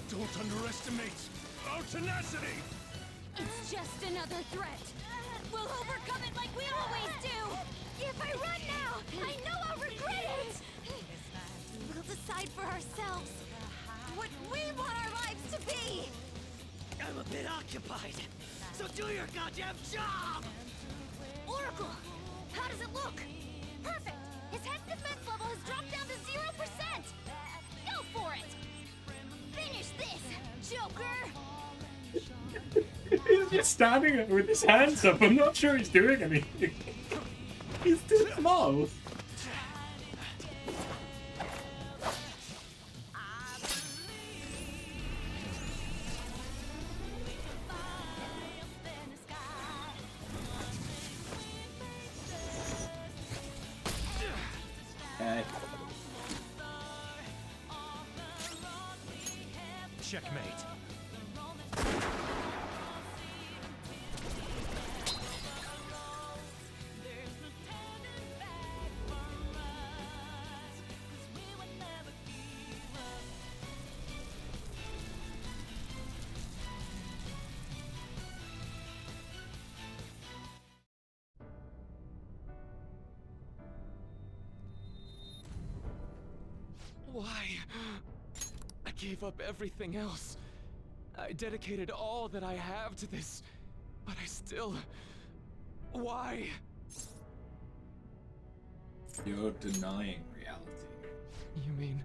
Don't underestimate our tenacity. It's just another threat. We'll overcome it like we always do! If I run now, I know I'll regret it! We'll decide for ourselves what we want our lives to be! I'm a bit occupied, so do your goddamn job! Oracle! How does it look? Perfect! His head defense level has dropped down to 0%! Go for it! Finish this, Joker! He's just standing there with his hands up. I'm not sure he's doing anything. He's too small. Checkmate. Why? I gave up everything else. I dedicated all that I have to this, but I still... Why? You're denying reality. You mean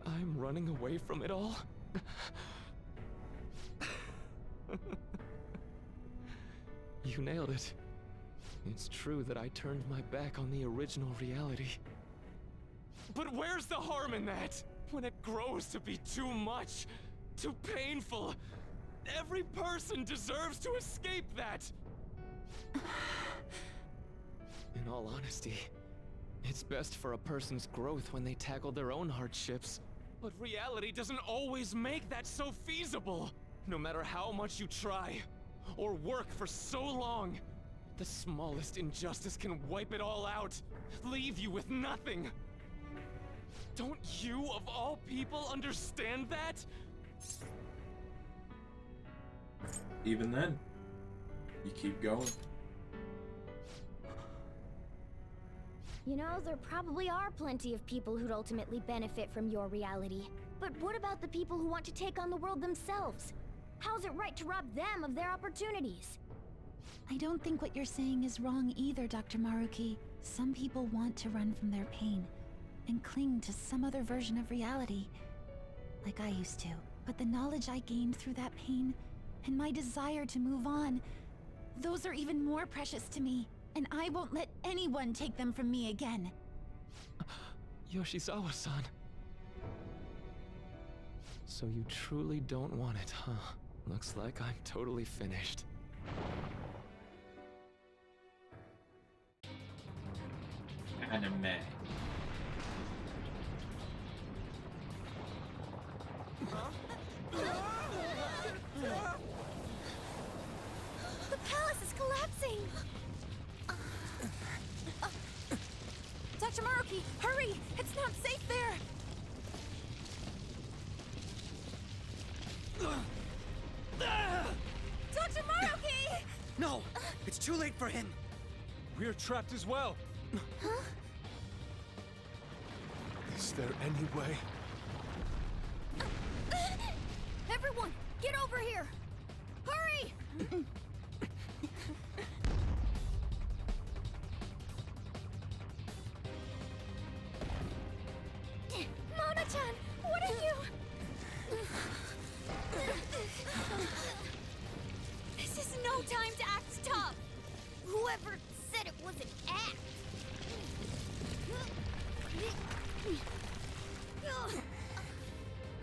I'm running away from it all? You nailed it. It's true that I turned my back on the original reality. But where's the harm in that? When it grows to be too much, too painful, every person deserves to escape that! In all honesty, it's best for a person's growth when they tackle their own hardships. But reality doesn't always make that so feasible! No matter how much you try, or work for so long, the smallest injustice can wipe it all out, leave you with nothing! Don't you, of all people, understand that? Even then, you keep going. You know, there probably are plenty of people who'd ultimately benefit from your reality. But what about the people who want to take on the world themselves? How's it right to rob them of their opportunities? I don't think what you're saying is wrong either, Dr. Maruki. Some people want to run from their pain and cling to some other version of reality, like I used to. But the knowledge I gained through that pain, and my desire to move on, those are even more precious to me, and I won't let anyone take them from me again. Yoshizawa-san. So you truly don't want it, huh? Looks like I'm totally finished. Anime. The palace is collapsing! Dr. Maruki, hurry! It's not safe there! Dr. Maruki! No! It's too late for him! We're trapped as well! Huh? Is there any way? Everyone, get over here! Hurry! Mona-chan, what are you? This is no time to act tough! Whoever said it was an act!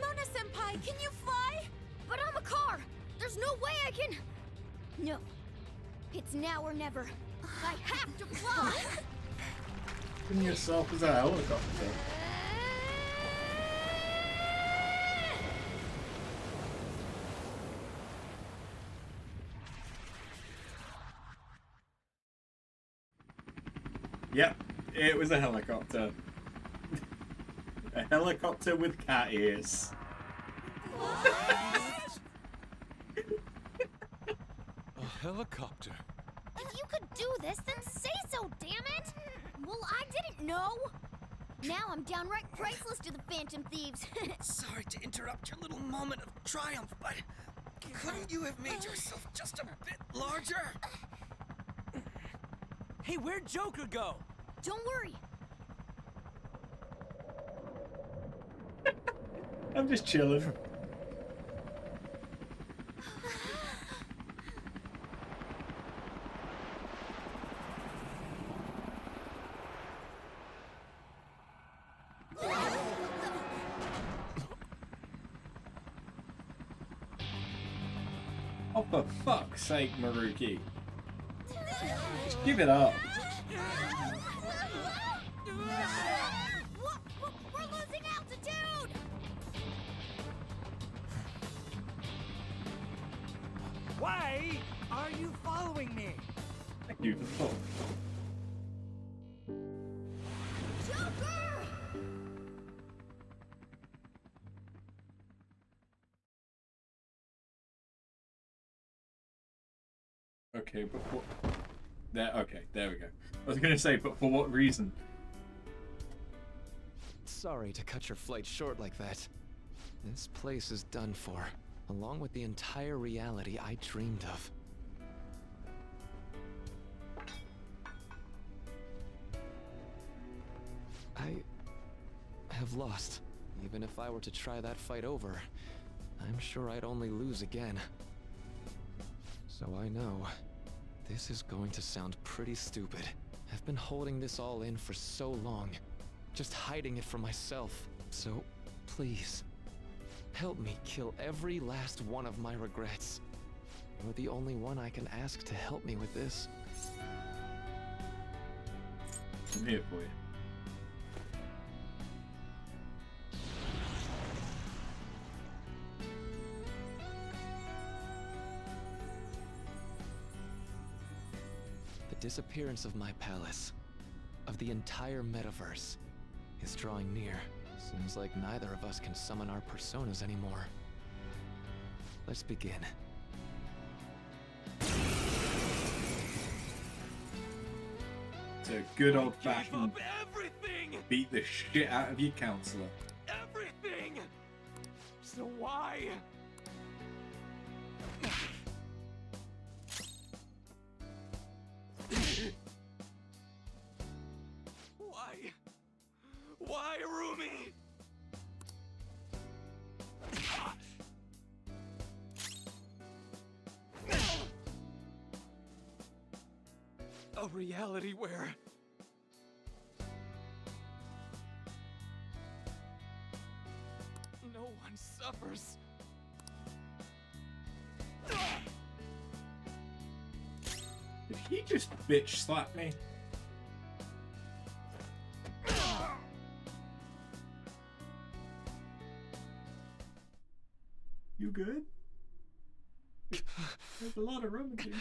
Mona-senpai, can you fly? But I'm a car! There's no way I can... No. It's now or never. I have to fly! Putting yourself as a helicopter. Yep, it was a helicopter. A helicopter with cat ears. A helicopter? If you could do this, then say so, damn it! Well, I didn't know! Now I'm downright priceless to the Phantom Thieves. Sorry to interrupt your little moment of triumph, but couldn't you have made yourself just a bit larger? Hey, where'd Joker go? Don't worry. I'm just chilling. Oh, for fuck's sake, Maruki. Just give it up. We're losing altitude! Why are you following me? Thank you for the Okay, but what? There. Okay, there we go. I was gonna say, but for what reason? Sorry to cut your flight short like that. This place is done for, along with the entire reality I dreamed of. I have lost. Even if I were to try that fight over, I'm sure I'd only lose again. So I know, this is going to sound pretty stupid. I've been holding this all in for so long, just hiding it from myself. So, please, help me kill every last one of my regrets. You're the only one I can ask to help me with this. I'm here for you. The disappearance of my palace, of the entire metaverse, is drawing near. Seems like neither of us can summon our personas anymore. Let's begin. It's a good old-fashioned beat the shit out of your counselor. Everything! So why? Why, Rumi? A reality where no one suffers. Did he just bitch slap me? You good? There's a lot of room in here.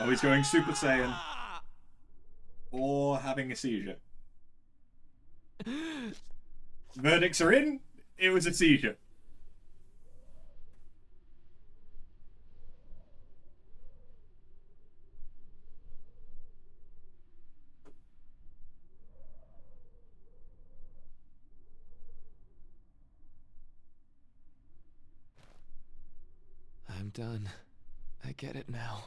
Oh, he's going Super Saiyan. Or having a seizure. Verdicts are in. It was a seizure. I'm done. I get it now.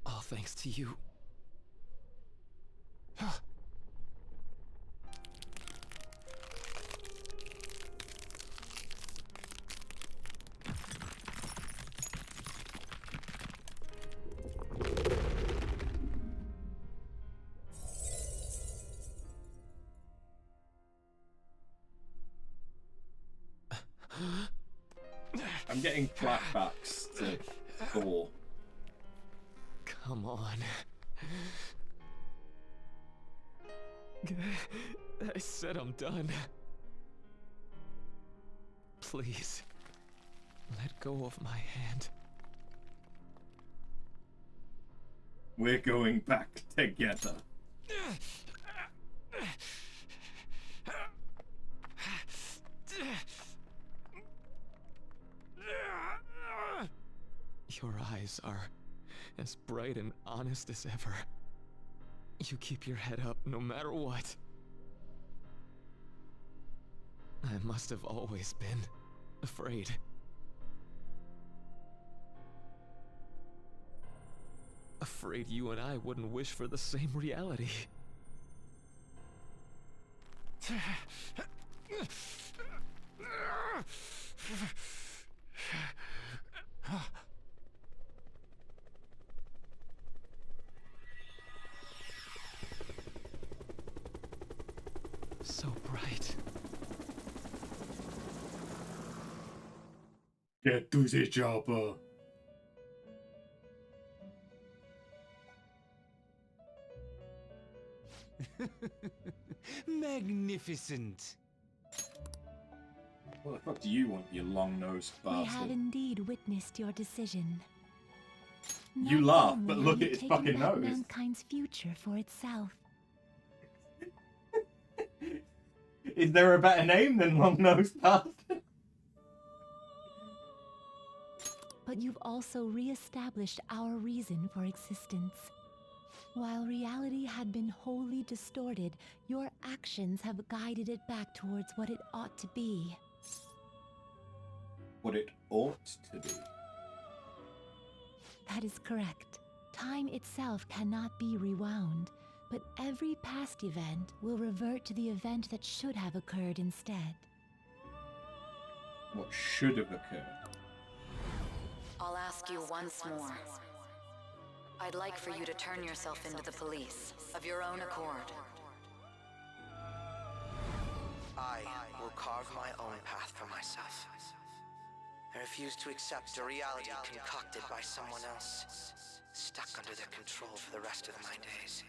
All thanks to you. I'm getting flashbacks to Thor. Come on. I said I'm done. Please, let go of my hand. We're going back together. Your eyes are as bright and honest as ever. You keep your head up no matter what. I must have always been afraid. Afraid you and I wouldn't wish for the same reality. So bright. Get to the chopper. Magnificent. What the fuck do you want, you long-nosed We have bastard? indeed witnessed your decision. You Not laugh, only but have look you at his taken fucking back nose. mankind's future for itself, Is there a better name than long-nosed bastard? but you've also re-established our reason for existence. While reality had been wholly distorted, your actions have guided it back towards what it ought to be. What it ought to be. That is correct. Time itself cannot be rewound, but every past event will revert to the event that should have occurred instead. What should have occurred. I'll ask you once more. I'd like for you to turn yourself into the police, of your own accord. I will carve my own path for myself. I refuse to accept a reality concocted by someone else, stuck under their control for the rest of my days.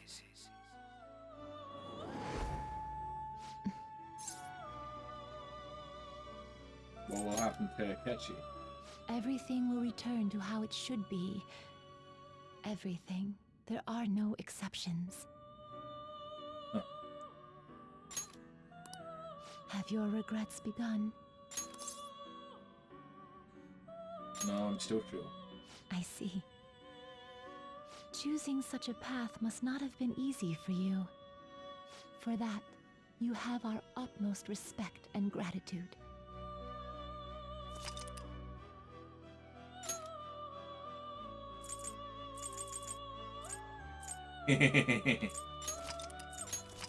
What will happen to Akechi? Everything will return to how it should be. Everything. There are no exceptions. Huh. Have your regrets begun? No, I'm still sure. I see. Choosing such a path must not have been easy for you. For that, you have our utmost respect and gratitude.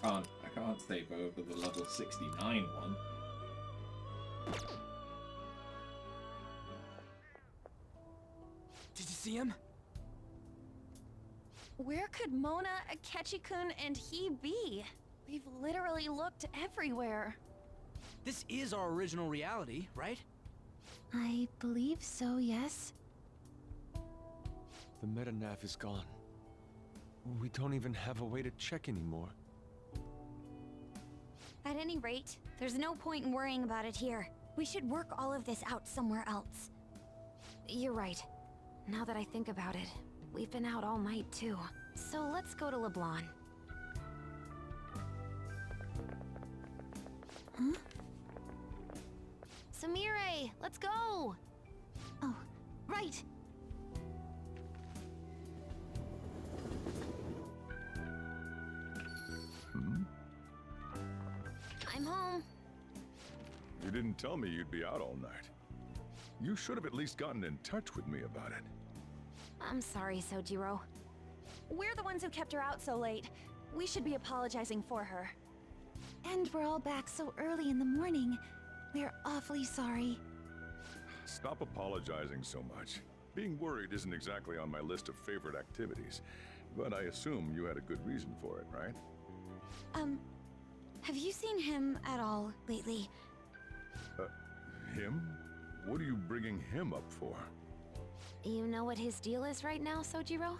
I can't save over the level 69 one. Did you see him? Where could Mona, Akechi-kun, and he be? We've literally looked everywhere. This is our original reality, right? I believe so, yes. The metanav is gone. We don't even have a way to check anymore. At any rate, there's no point in worrying about it here. We should work all of this out somewhere else. You're right. Now that I think about it, we've been out all night too. So let's go to LeBlanc. Huh? Samire, let's go! Oh, right! I'm home. You didn't tell me you'd be out all night. You should have at least gotten in touch with me about it. I'm sorry, Sojiro. We're the ones who kept her out so late. We should be apologizing for her. And we're all back so early in the morning. We're awfully sorry. Stop apologizing so much. Being worried isn't exactly on my list of favorite activities, but I assume you had a good reason for it, right? Have you seen him at all lately? Him? What are you bringing him up for? You know what his deal is right now, Sojiro?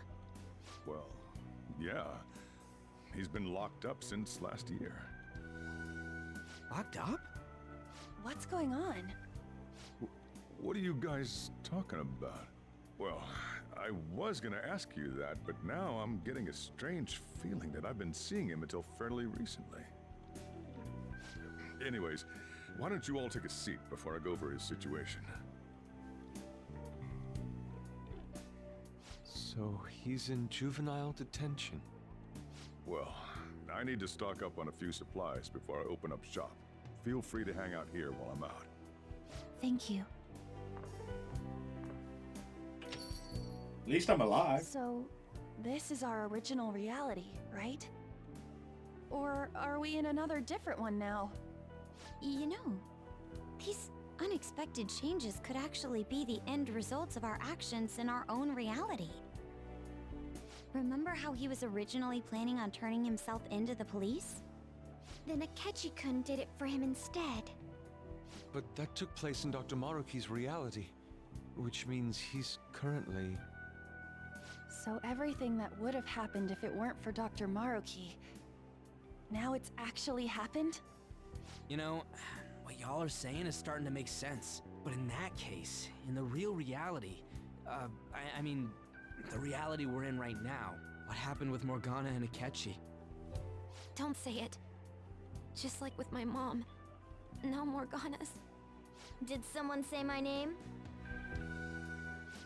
Well, yeah. He's been locked up since last year. Locked up? What's going on? What are you guys talking about? Well, I was gonna ask you that, but now I'm getting a strange feeling that I've been seeing him until fairly recently. Anyways, why don't you all take a seat before I go over his situation? So he's in juvenile detention. Well, I need to stock up on a few supplies before I open up shop. Feel free to hang out here while I'm out. Thank you. At least I'm alive. So, this is our original reality, right? Or are we in another different one now? You know, these unexpected changes could actually be the end results of our actions in our own reality. Remember how he was originally planning on turning himself into the police? Then Akechi-kun did it for him instead. But that took place in Dr. Maruki's reality, which means he's currently... So everything that would have happened if it weren't for Dr. Maruki, now it's actually happened? You know, what y'all are saying is starting to make sense. But in that case, in the real reality, I mean, the reality we're in right now, what happened with Morgana and Akechi? Don't say it. Just like with my mom. Now Morgana's. Did someone say my name?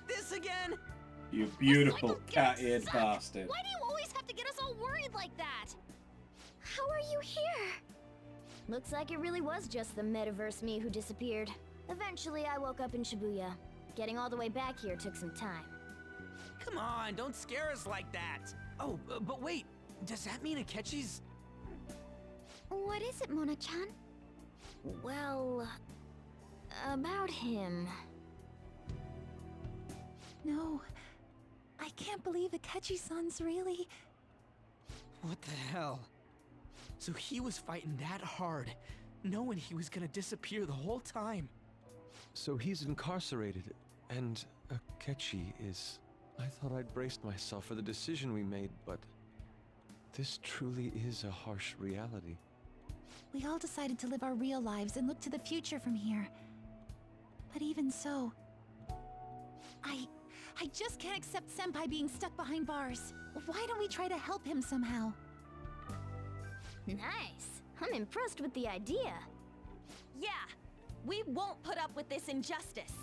This again? You beautiful cat-eared bastard. Why do you always have to get us all worried like that? How are you here? Looks like it really was just the Metaverse me who disappeared. Eventually, I woke up in Shibuya. Getting all the way back here took some time. Come on, don't scare us like that. Oh, but wait, does that mean Akechi's... What is it, Mona-chan? Well, about him. No, I can't believe Akechi-san's really... What the hell? So he was fighting that hard, knowing he was gonna disappear the whole time. So he's incarcerated, and Akechi is... I thought I'd braced myself for the decision we made, but... this truly is a harsh reality. We all decided to live our real lives and look to the future from here. But even so... I just can't accept Senpai being stuck behind bars. Why don't we try to help him somehow? Nice. I'm impressed with the idea. Yeah, we won't put up with this injustice.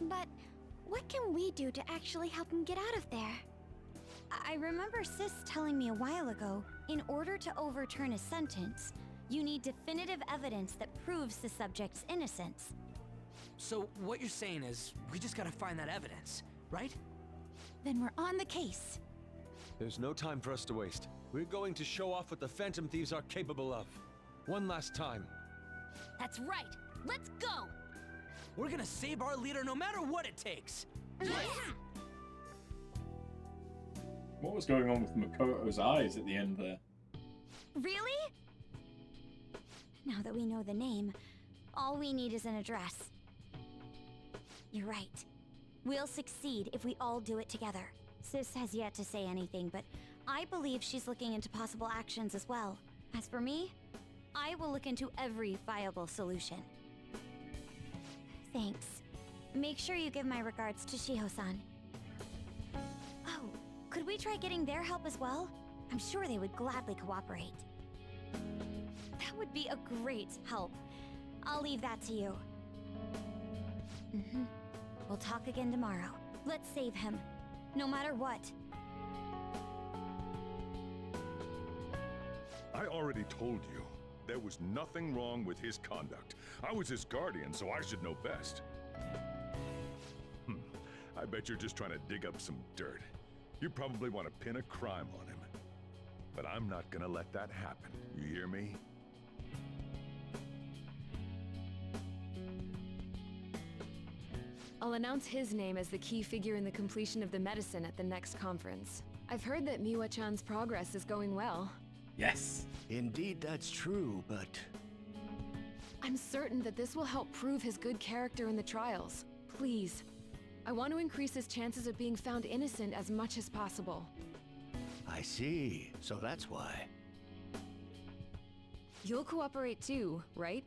But what can we do to actually help him get out of there? I remember Sis telling me a while ago, in order to overturn a sentence, you need definitive evidence that proves the subject's innocence. So what you're saying is, we just gotta find that evidence, right? Then we're on the case. There's no time for us to waste. We're going to show off what the Phantom Thieves are capable of. One last time. That's right. Let's go! We're gonna save our leader no matter what it takes. Yeah! What was going on with Makoto's eyes at the end there? Really? Now that we know the name, all we need is an address. You're right. We'll succeed if we all do it together. Sis has yet to say anything, but I believe she's looking into possible actions as well. As for me, I will look into every viable solution. Thanks. Make sure you give my regards to Shiho-san. Oh, could we try getting their help as well? I'm sure they would gladly cooperate. That would be a great help. I'll leave that to you. We'll talk again tomorrow. Let's save him, no matter what. I already told you, there was nothing wrong with his conduct. I was his guardian, so I should know best. I bet you're just trying to dig up some dirt. You probably want to pin a crime on him. But I'm not gonna let that happen, you hear me? I'll announce his name as the key figure in the completion of the medicine at the next conference. I've heard that Miwa-chan's progress is going well. Yes. Indeed, that's true, but... I'm certain that this will help prove his good character in the trials. Please. I want to increase his chances of being found innocent as much as possible. I see. So that's why. You'll cooperate too, right?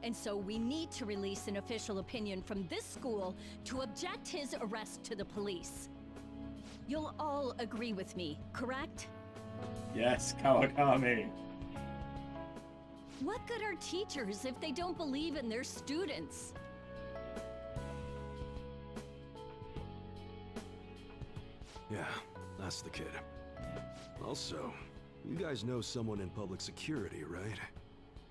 And so we need to release an official opinion from this school to object his arrest to the police. You'll all agree with me, correct? Yes, Kawakami. What good are teachers if they don't believe in their students? Yeah, that's the kid. Also, you guys know someone in public security, right?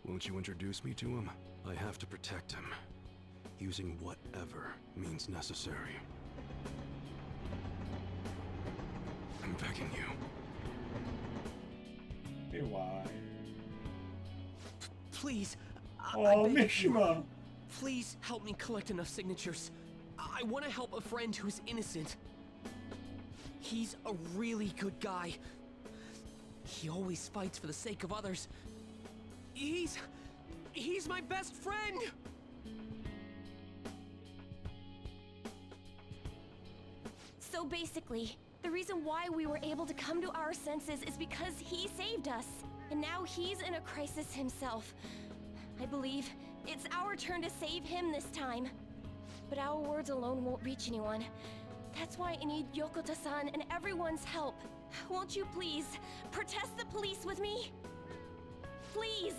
Won't you introduce me to him? I have to protect him, using whatever means necessary. I'm begging you. Hey, why? Please, Oh, Mishima! Please help me collect enough signatures. I want to help a friend who's innocent. He's a really good guy. He always fights for the sake of others. He's my best friend! So basically, the reason why we were able to come to our senses is because he saved us. And now he's in a crisis himself. I believe it's our turn to save him this time. But our words alone won't reach anyone. That's why I need Yokota-san and everyone's help. Won't you please protest the police with me? Please!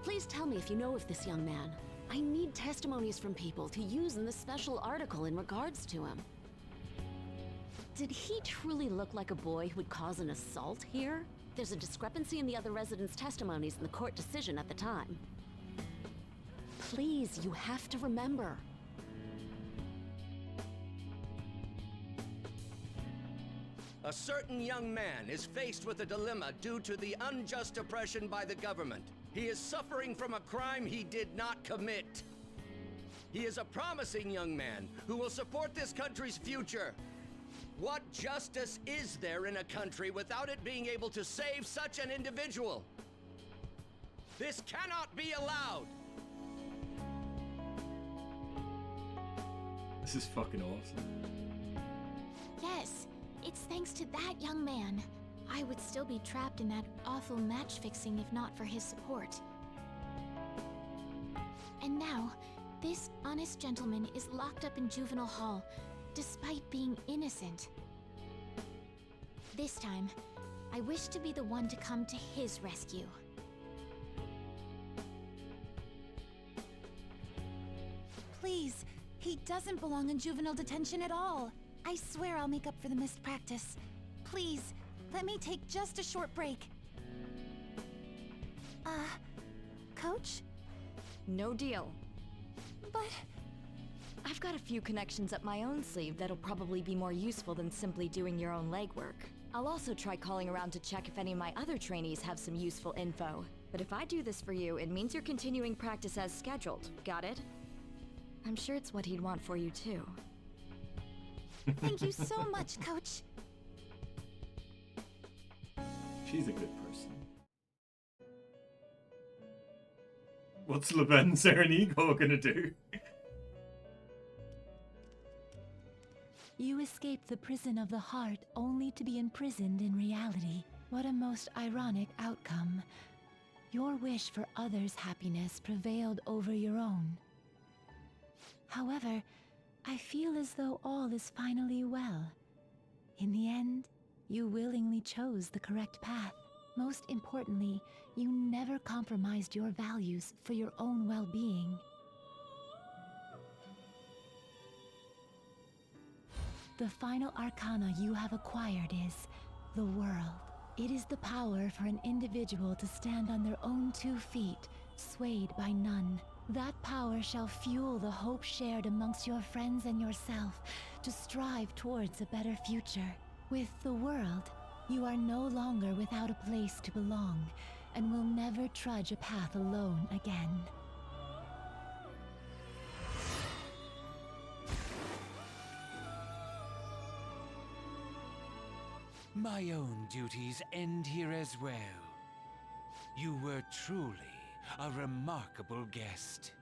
Please tell me if you know of this young man. I need testimonies from people to use in the special article in regards to him. Did he truly look like a boy who would cause an assault here? There's a discrepancy in the other residents' testimonies in the court decision at the time. Please, you have to remember. A certain young man is faced with a dilemma due to the unjust oppression by the government. He is suffering from a crime he did not commit. He is a promising young man who will support this country's future. What justice is there in a country without it being able to save such an individual? This cannot be allowed! This is fucking awesome. Yes, it's thanks to that young man. I would still be trapped in that awful match fixing if not for his support. And now, this honest gentleman is locked up in juvenile hall, despite being innocent. This time, I wish to be the one to come to his rescue. Please, he doesn't belong in juvenile detention at all. I swear I'll make up for the missed practice. Please, let me take just a short break. Coach? No deal. But... I've got a few connections up my own sleeve that'll probably be more useful than simply doing your own legwork. I'll also try calling around to check if any of my other trainees have some useful info. But if I do this for you, it means you're continuing practice as scheduled. Got it? I'm sure it's what he'd want for you too. Thank you so much, Coach. She's a good person. What's Lavenza and Igor gonna do? You escaped the prison of the heart only to be imprisoned in reality. What a most ironic outcome. Your wish for others' happiness prevailed over your own. However, I feel as though all is finally well. In the end, you willingly chose the correct path. Most importantly, you never compromised your values for your own well-being. The final arcana you have acquired is the world. It is the power for an individual to stand on their own 2 feet, swayed by none. That power shall fuel the hope shared amongst your friends and yourself to strive towards a better future. With the world, you are no longer without a place to belong, and will never trudge a path alone again. My own duties end here as well. You were truly a remarkable guest.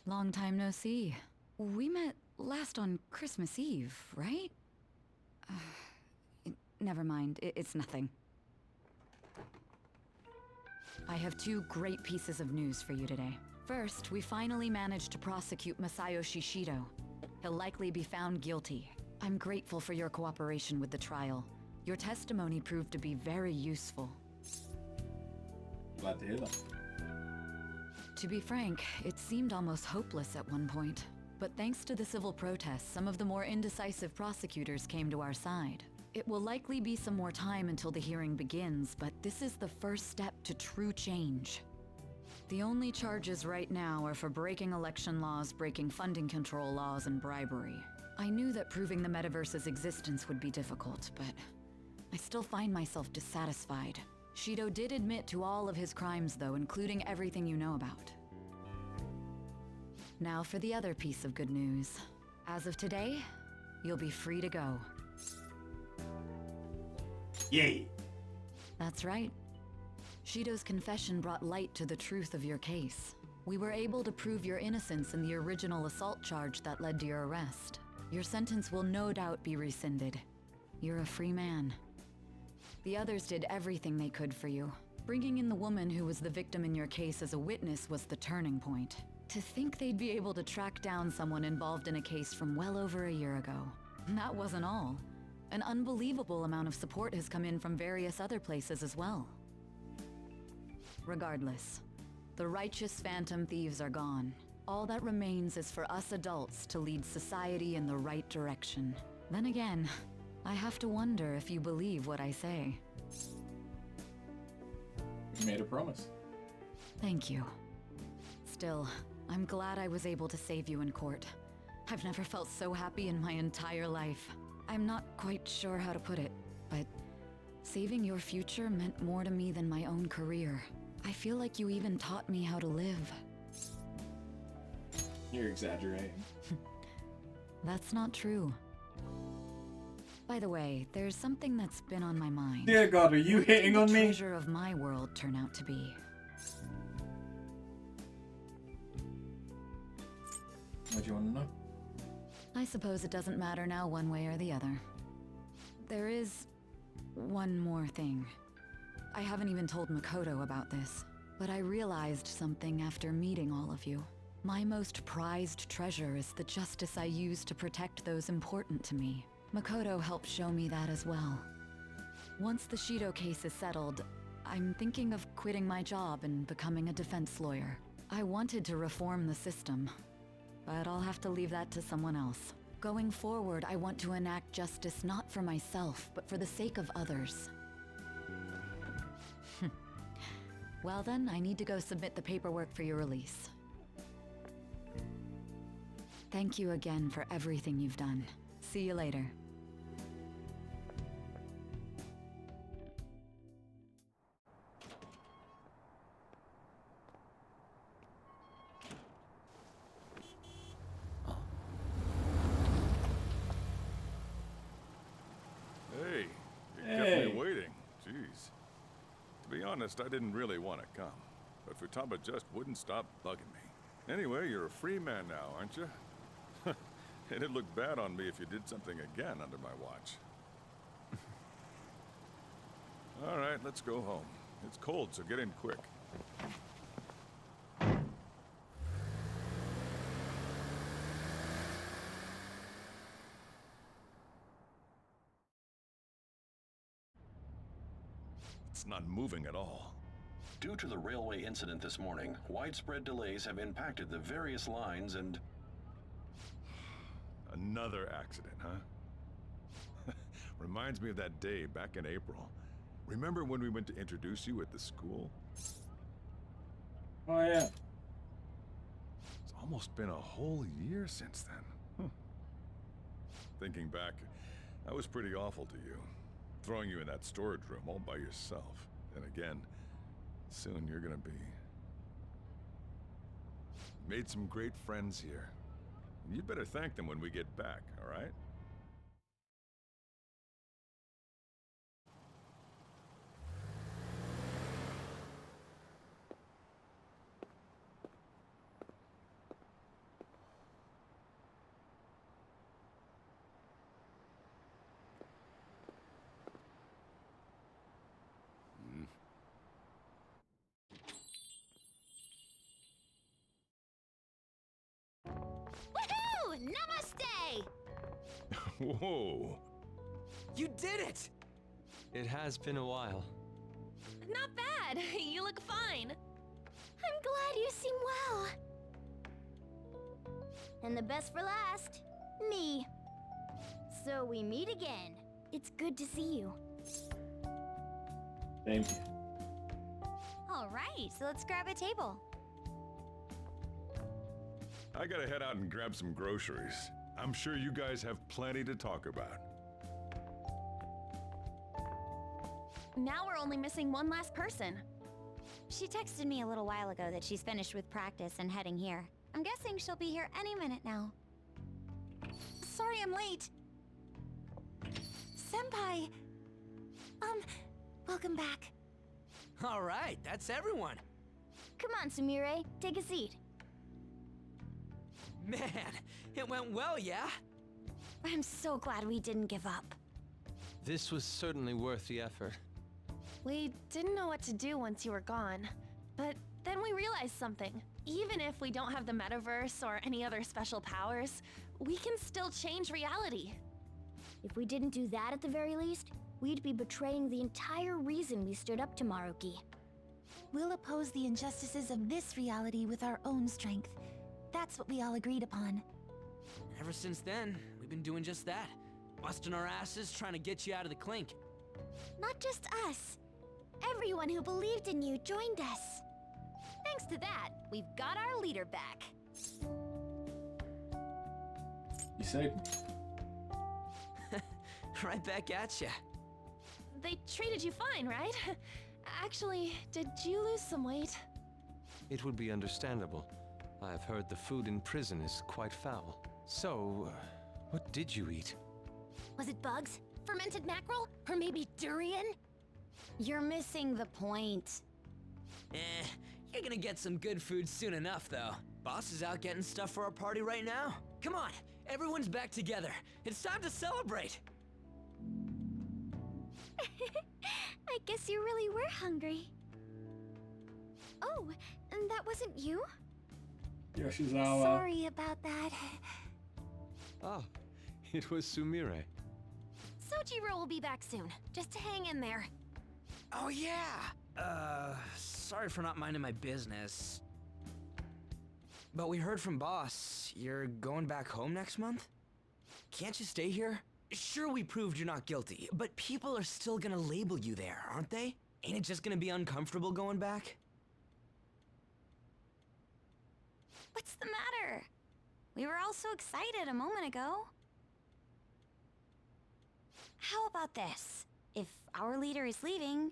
Long time no see. We met last on Christmas Eve, right? Never mind, it's nothing. I have two great pieces of news for you today. First, we finally managed to prosecute Masayo Shishido. He'll likely be found guilty. I'm grateful for your cooperation with the trial. Your testimony proved to be very useful. Glad to hear that. To be frank, it seemed almost hopeless at one point. But thanks to the civil protests, some of the more indecisive prosecutors came to our side. It will likely be some more time until the hearing begins, but this is the first step to true change. The only charges right now are for breaking election laws, breaking funding control laws, and bribery. I knew that proving the Metaverse's existence would be difficult, but I still find myself dissatisfied. Shido did admit to all of his crimes though, including everything you know about. Now for the other piece of good news. As of today, you'll be free to go. Yay! That's right. Shido's confession brought light to the truth of your case. We were able to prove your innocence in the original assault charge that led to your arrest. Your sentence will no doubt be rescinded. You're a free man. The others did everything they could for you. Bringing in the woman who was the victim in your case as a witness was the turning point. To think they'd be able to track down someone involved in a case from well over a year ago. And that wasn't all. An unbelievable amount of support has come in from various other places as well. Regardless, the righteous Phantom Thieves are gone. All that remains is for us adults to lead society in the right direction. Then again, I have to wonder if you believe what I say. You made a promise. Thank you. Still, I'm glad I was able to save you in court. I've never felt so happy in my entire life. I'm not quite sure how to put it, but saving your future meant more to me than my own career. I feel like you even taught me how to live. You're exaggerating. That's not true. By the way, there's something that's been on my mind. Dear God, are you hitting on me? What did the treasure of my world turn out to be? What do you want to know? I suppose it doesn't matter now one way or the other. There is one more thing. I haven't even told Makoto about this, but I realized something after meeting all of you. My most prized treasure is the justice I use to protect those important to me. Makoto helped show me that as well. Once the Shido case is settled, I'm thinking of quitting my job and becoming a defense lawyer. I wanted to reform the system, but I'll have to leave that to someone else. Going forward, I want to enact justice not for myself, but for the sake of others. Well then, I need to go submit the paperwork for your release. Thank you again for everything you've done. See you later. Hey, you kept me waiting. Jeez. To be honest, I didn't really want to come, but Futaba just wouldn't stop bugging me. Anyway, you're a free man now, aren't you? It'd look bad on me if you did something again under my watch. All right, let's go home. It's cold, so get in quick. It's not moving at all. Due to the railway incident this morning, widespread delays have impacted the various lines and... Another accident, huh? Reminds me of that day back in April. Remember when we went to introduce you at the school? Oh, yeah. It's almost been a whole year since then. Thinking back, I was pretty awful to you. Throwing you in that storage room all by yourself. And again, soon you're gonna be... Made some great friends here. You'd better thank them when we get back, all right? Whoa. You did it! It has been a while. Not bad. You look fine. I'm glad you seem well. And the best for last, me. So we meet again. It's good to see you. Thank you. All right, so let's grab a table. I gotta head out and grab some groceries. I'm sure you guys have plenty to talk about. Now we're only missing one last person. She texted me a little while ago that she's finished with practice and heading here. I'm guessing she'll be here any minute now. Sorry I'm late. Senpai. Welcome back. All right, that's everyone. Come on, Sumire, take a seat. Man, it went well, yeah? I'm so glad we didn't give up. This was certainly worth the effort. We didn't know what to do once you were gone, but then we realized something. Even if we don't have the Metaverse or any other special powers, we can still change reality. If we didn't do that at the very least, we'd be betraying the entire reason we stood up to Maruki. We'll oppose the injustices of this reality with our own strength. That's what we all agreed upon. Ever since then, we've been doing just that. Busting our asses trying to get you out of the clink. Not just us. Everyone who believed in you joined us. Thanks to that, we've got our leader back. You saved me. Right back at ya. They treated you fine, right? Actually, did you lose some weight? It would be understandable. I've heard the food in prison is quite foul. So, what did you eat? Was it bugs? Fermented mackerel? Or maybe durian? You're missing the point. You're gonna get some good food soon enough, though. Boss is out getting stuff for our party right now. Come on, everyone's back together. It's time to celebrate. I guess you really were hungry. Oh, and that wasn't you? Yoshizawa. Sorry about that. Ah, it was Sumire. Sojiro will be back soon. Just hang in there. Oh yeah! Sorry for not minding my business. But we heard from Boss, you're going back home next month? Can't you stay here? Sure, we proved you're not guilty, but people are still gonna label you there, aren't they? Ain't it just gonna be uncomfortable going back? What's the matter? We were all so excited a moment ago. How about this? If our leader is leaving,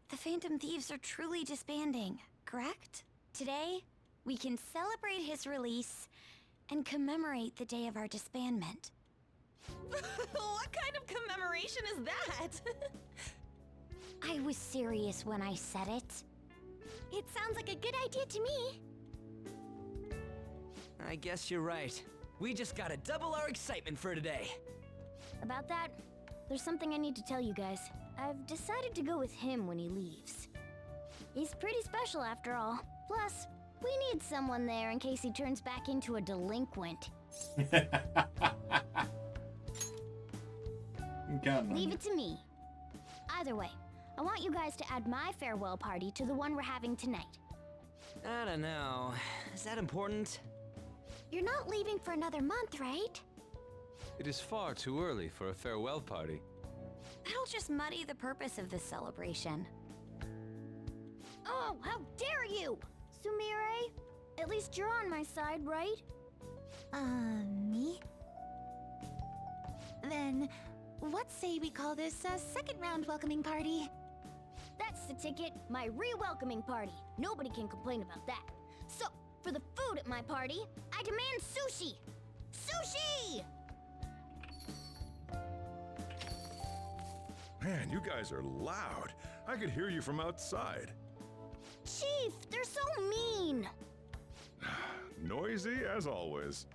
the Phantom Thieves are truly disbanding, correct? Today, we can celebrate his release and commemorate the day of our disbandment. What kind of commemoration is that? I was serious when I said it. It sounds like a good idea to me. I guess you're right. We just gotta double our excitement for today. About that, there's something I need to tell you guys. I've decided to go with him when he leaves. He's pretty special after all. Plus, we need someone there in case he turns back into a delinquent. Leave it to me. Either way, I want you guys to add my farewell party to the one we're having tonight. I don't know. Is that important? You're not leaving for another month, right? It is far too early for a farewell party. That'll just muddy the purpose of this celebration. Oh, how dare you! Sumire, at least you're on my side, right? Me? Then, what say we call this a second round welcoming party? That's the ticket, my re-welcoming party. Nobody can complain about that. So, for the food at my party, I demand sushi! Sushi! Man, you guys are loud. I could hear you from outside. Chief, they're so mean! Noisy as always.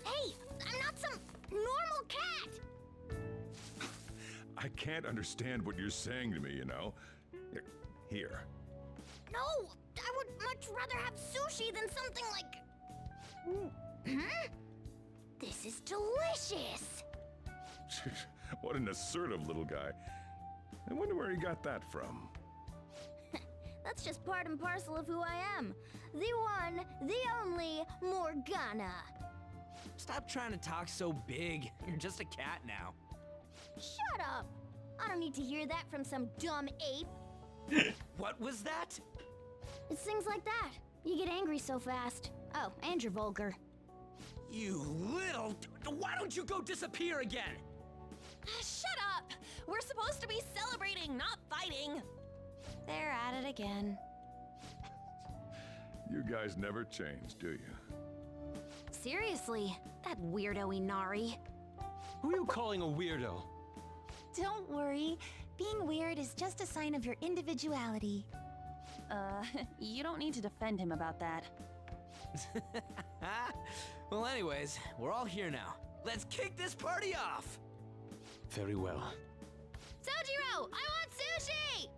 Hey, I'm not some normal cat! I can't understand what you're saying to me, you know. Here. No, I would much rather have sushi than something like... This is delicious! What an assertive little guy. I wonder where he got that from. That's just part and parcel of who I am. The one, the only Morgana. Stop trying to talk so big. You're just a cat now. Shut up! I don't need to hear that from some dumb ape. What was that? It's things like that. You get angry so fast. Oh, and you're vulgar. You little... Why don't you go disappear again? Shut up! We're supposed to be celebrating, not fighting. They're at it again. You guys never change, do you? Seriously, that weirdo Inari. Who are you calling a weirdo? Don't worry. Being weird is just a sign of your individuality. You don't need to defend him about that. Well, anyways, we're all here now. Let's kick this party off! Very well. Sojiro, I want sushi!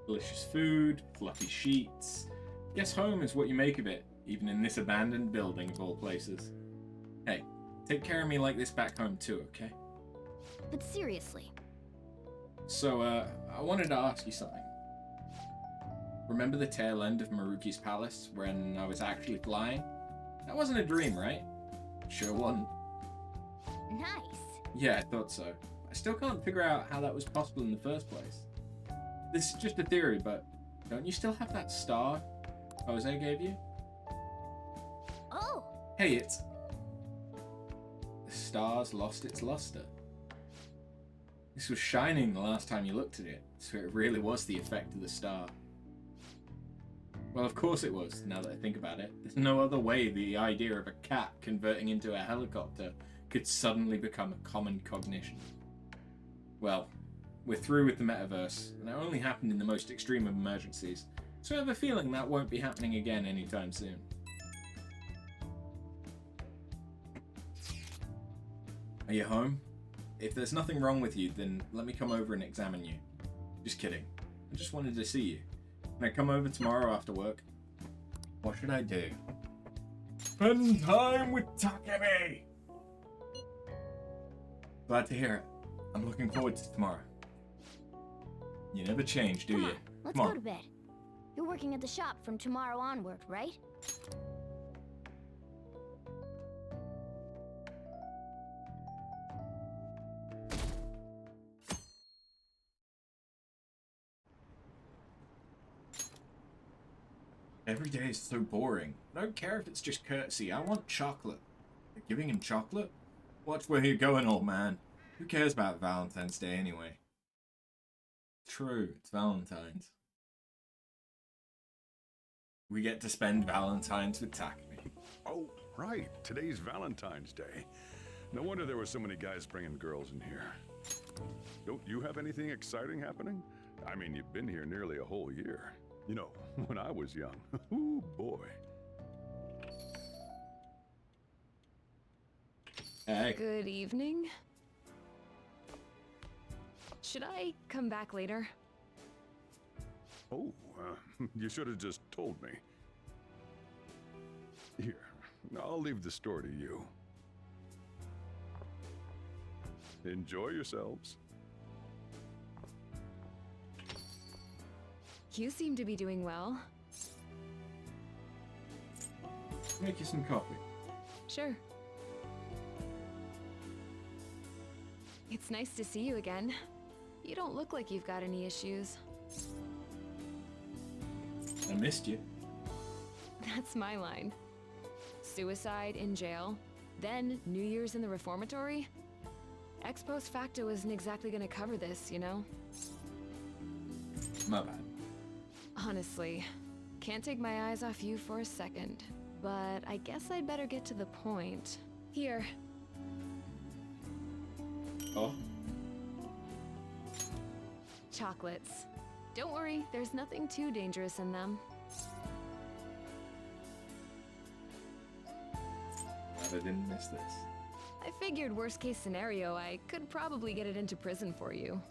Delicious food, fluffy sheets. Guess home is what you make of it, even in this abandoned building of all places. Hey, take care of me like this back home too, okay? But seriously. So, I wanted to ask you something. Remember the tail end of Maruki's palace when I was actually flying? That wasn't a dream, right? Sure wasn't. Nice. Yeah, I thought so. I still can't figure out how that was possible in the first place. This is just a theory, but don't you still have that star Jose gave you? Oh! Hey, it's... The star's lost its luster. This was shining the last time you looked at it, so it really was the effect of the star. Well, of course it was, now that I think about it. There's no other way the idea of a cat converting into a helicopter could suddenly become a common cognition. Well, we're through with the Metaverse, and it only happened in the most extreme of emergencies, so I have a feeling that won't be happening again anytime soon. Are you home? If there's nothing wrong with you, then let me come over and examine you. Just kidding. I just wanted to see you. Can I come over tomorrow after work? What should I do? Spend time with Takemi! Glad to hear it. I'm looking forward to tomorrow. You never change, do you? Let's go to bed. You're working at the shop from tomorrow onward, right? Every day is so boring. I don't care if it's just courtesy. I want chocolate. You're giving him chocolate? Watch where you're going, old man. Who cares about Valentine's Day anyway? True, it's Valentine's. We get to spend Valentine's with Takemi. Oh, right. Today's Valentine's Day. No wonder there were so many guys bringing girls in here. Don't you have anything exciting happening? I mean, you've been here nearly a whole year. You know, when I was young. Ooh, boy. Hey. Good evening. Should I come back later? Oh, you should have just told me. Here, I'll leave the store to you. Enjoy yourselves. You seem to be doing well. Make you some coffee. Sure. It's nice to see you again. You don't look like you've got any issues. I missed you. That's my line. Suicide in jail, then New Year's in the reformatory? Ex post facto isn't exactly gonna cover this, you know? My bad. Honestly, can't take my eyes off you for a second. But I guess I'd better get to the point. Here. Oh? Chocolates. Don't worry, there's nothing too dangerous in them. Glad I didn't miss this. I figured worst case scenario, I could probably get it into prison for you.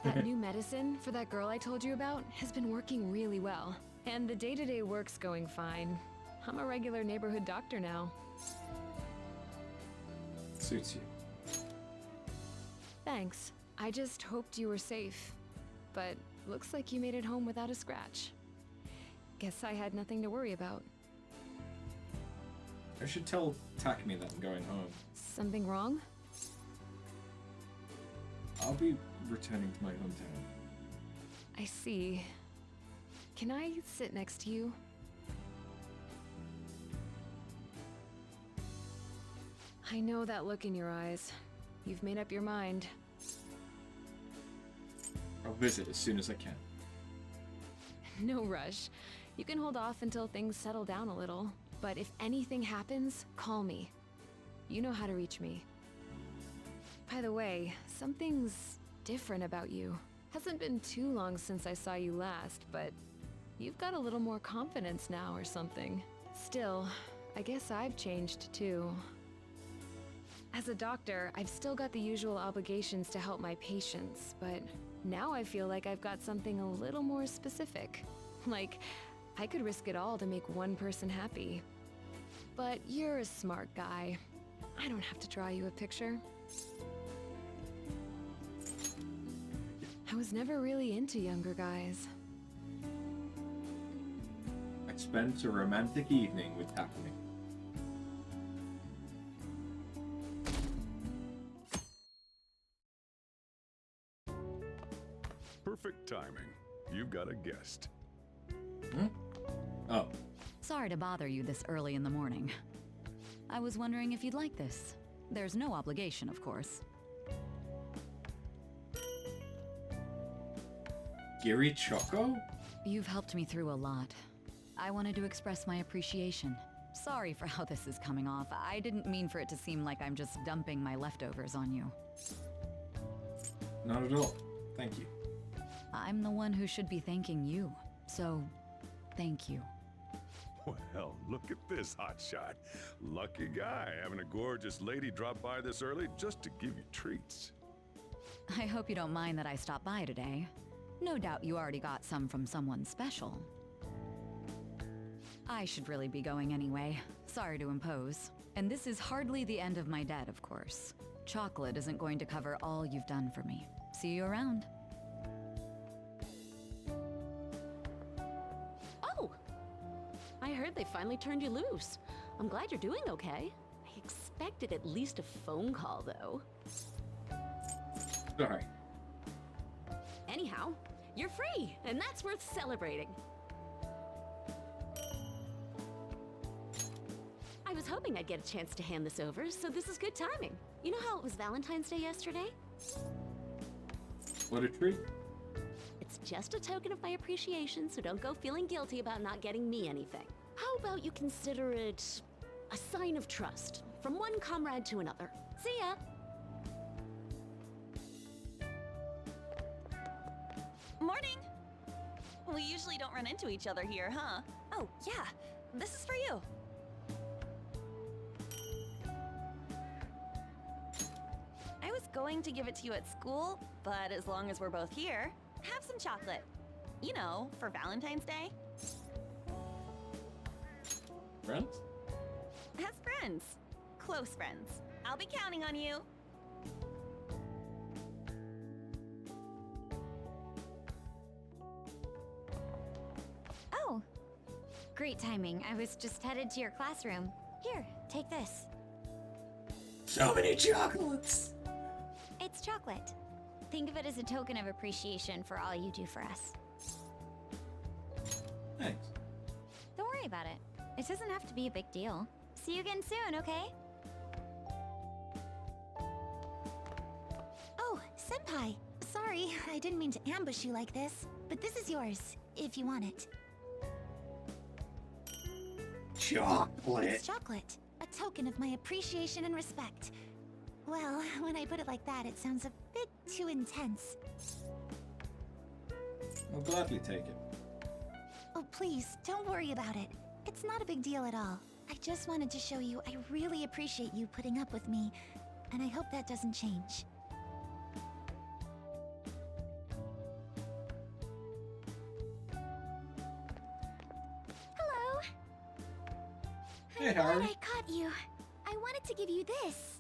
That new medicine for that girl I told you about has been working really well. And the day-to-day work's going fine. I'm a regular neighborhood doctor now. Suits you. Thanks. I just hoped you were safe. But looks like you made it home without a scratch. Guess I had nothing to worry about. I should tell Takumi that I'm going home. Something wrong? I'll be returning to my hometown. I see. Can I sit next to you? I know that look in your eyes. You've made up your mind. I'll visit as soon as I can. No rush. You can hold off until things settle down a little. But if anything happens, call me. You know how to reach me. By the way, something's different about you. Hasn't been too long since I saw you last, but you've got a little more confidence now or something. Still, I guess I've changed too. As a doctor, I've still got the usual obligations to help my patients, but now I feel like I've got something a little more specific. Like, I could risk it all to make one person happy. But you're a smart guy. I don't have to draw you a picture. I was never really into younger guys. I spent a romantic evening with Takumi. Perfect timing. You've got a guest. Hmm? Oh. Sorry to bother you this early in the morning. I was wondering if you'd like this. There's no obligation, of course. Giri Choco? You've helped me through a lot. I wanted to express my appreciation. Sorry for how this is coming off. I didn't mean for it to seem like I'm just dumping my leftovers on you. Not at all. Thank you. I'm the one who should be thanking you. So, thank you. Well, look at this hotshot. Lucky guy having a gorgeous lady drop by this early just to give you treats. I hope you don't mind that I stopped by today. No doubt you already got some from someone special. I should really be going anyway. Sorry to impose. And this is hardly the end of my debt, of course. Chocolate isn't going to cover all you've done for me. See you around. Oh! I heard they finally turned you loose. I'm glad you're doing okay. I expected at least a phone call, though. Sorry. Anyhow, you're free, and that's worth celebrating. I was hoping I'd get a chance to hand this over, so this is good timing. You know how it was Valentine's Day yesterday? What a treat. It's just a token of my appreciation, so don't go feeling guilty about not getting me anything. How about you consider it a sign of trust from one comrade to another? See ya! Morning! We usually don't run into each other here, huh? Oh, yeah. This is for you. I was going to give it to you at school, but as long as we're both here, have some chocolate. You know, for Valentine's Day. Friends? As friends. Close friends. I'll be counting on you. Oh. Great timing. I was just headed to your classroom. Here, take this. So many chocolates! It's chocolate. Think of it as a token of appreciation for all you do for us. Thanks. Don't worry about it. It doesn't have to be a big deal. See you again soon, okay? Oh, Senpai! Sorry, I didn't mean to ambush you like this, but this is yours, if you want it. Chocolate! It's chocolate. A token of my appreciation and respect. Well, when I put it like that, it sounds a bit too intense. I'll gladly take it. Oh, please, don't worry about it. It's not a big deal at all. I just wanted to show you I really appreciate you putting up with me, and I hope that doesn't change. Hey, glad Harry. I caught you. I wanted to give you this.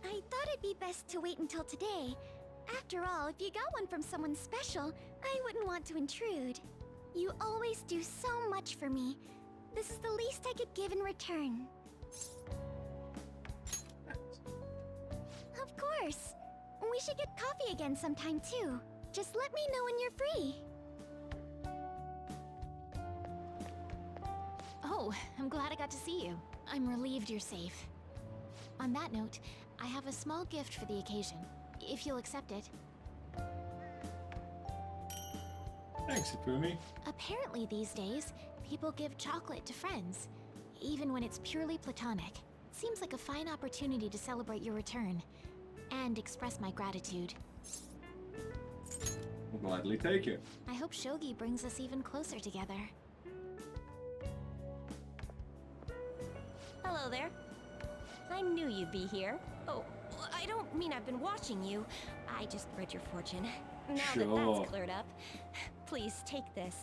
I thought it'd be best to wait until today. After all, if you got one from someone special, I wouldn't want to intrude. You always do so much for me. This is the least I could give in return. Of course. We should get coffee again sometime too. Just let me know when you're free. Oh, I'm glad I got to see you. I'm relieved you're safe. On that note, I have a small gift for the occasion, if you'll accept it. Thanks, Ifumi. Apparently these days, people give chocolate to friends, even when it's purely platonic. Seems like a fine opportunity to celebrate your return, and express my gratitude. I'll gladly take it. I hope Shogi brings us even closer together. Hello there. I knew you'd be here. Oh, I don't mean I've been watching you. I just read your fortune. Now that Sure. that's cleared up, please take this.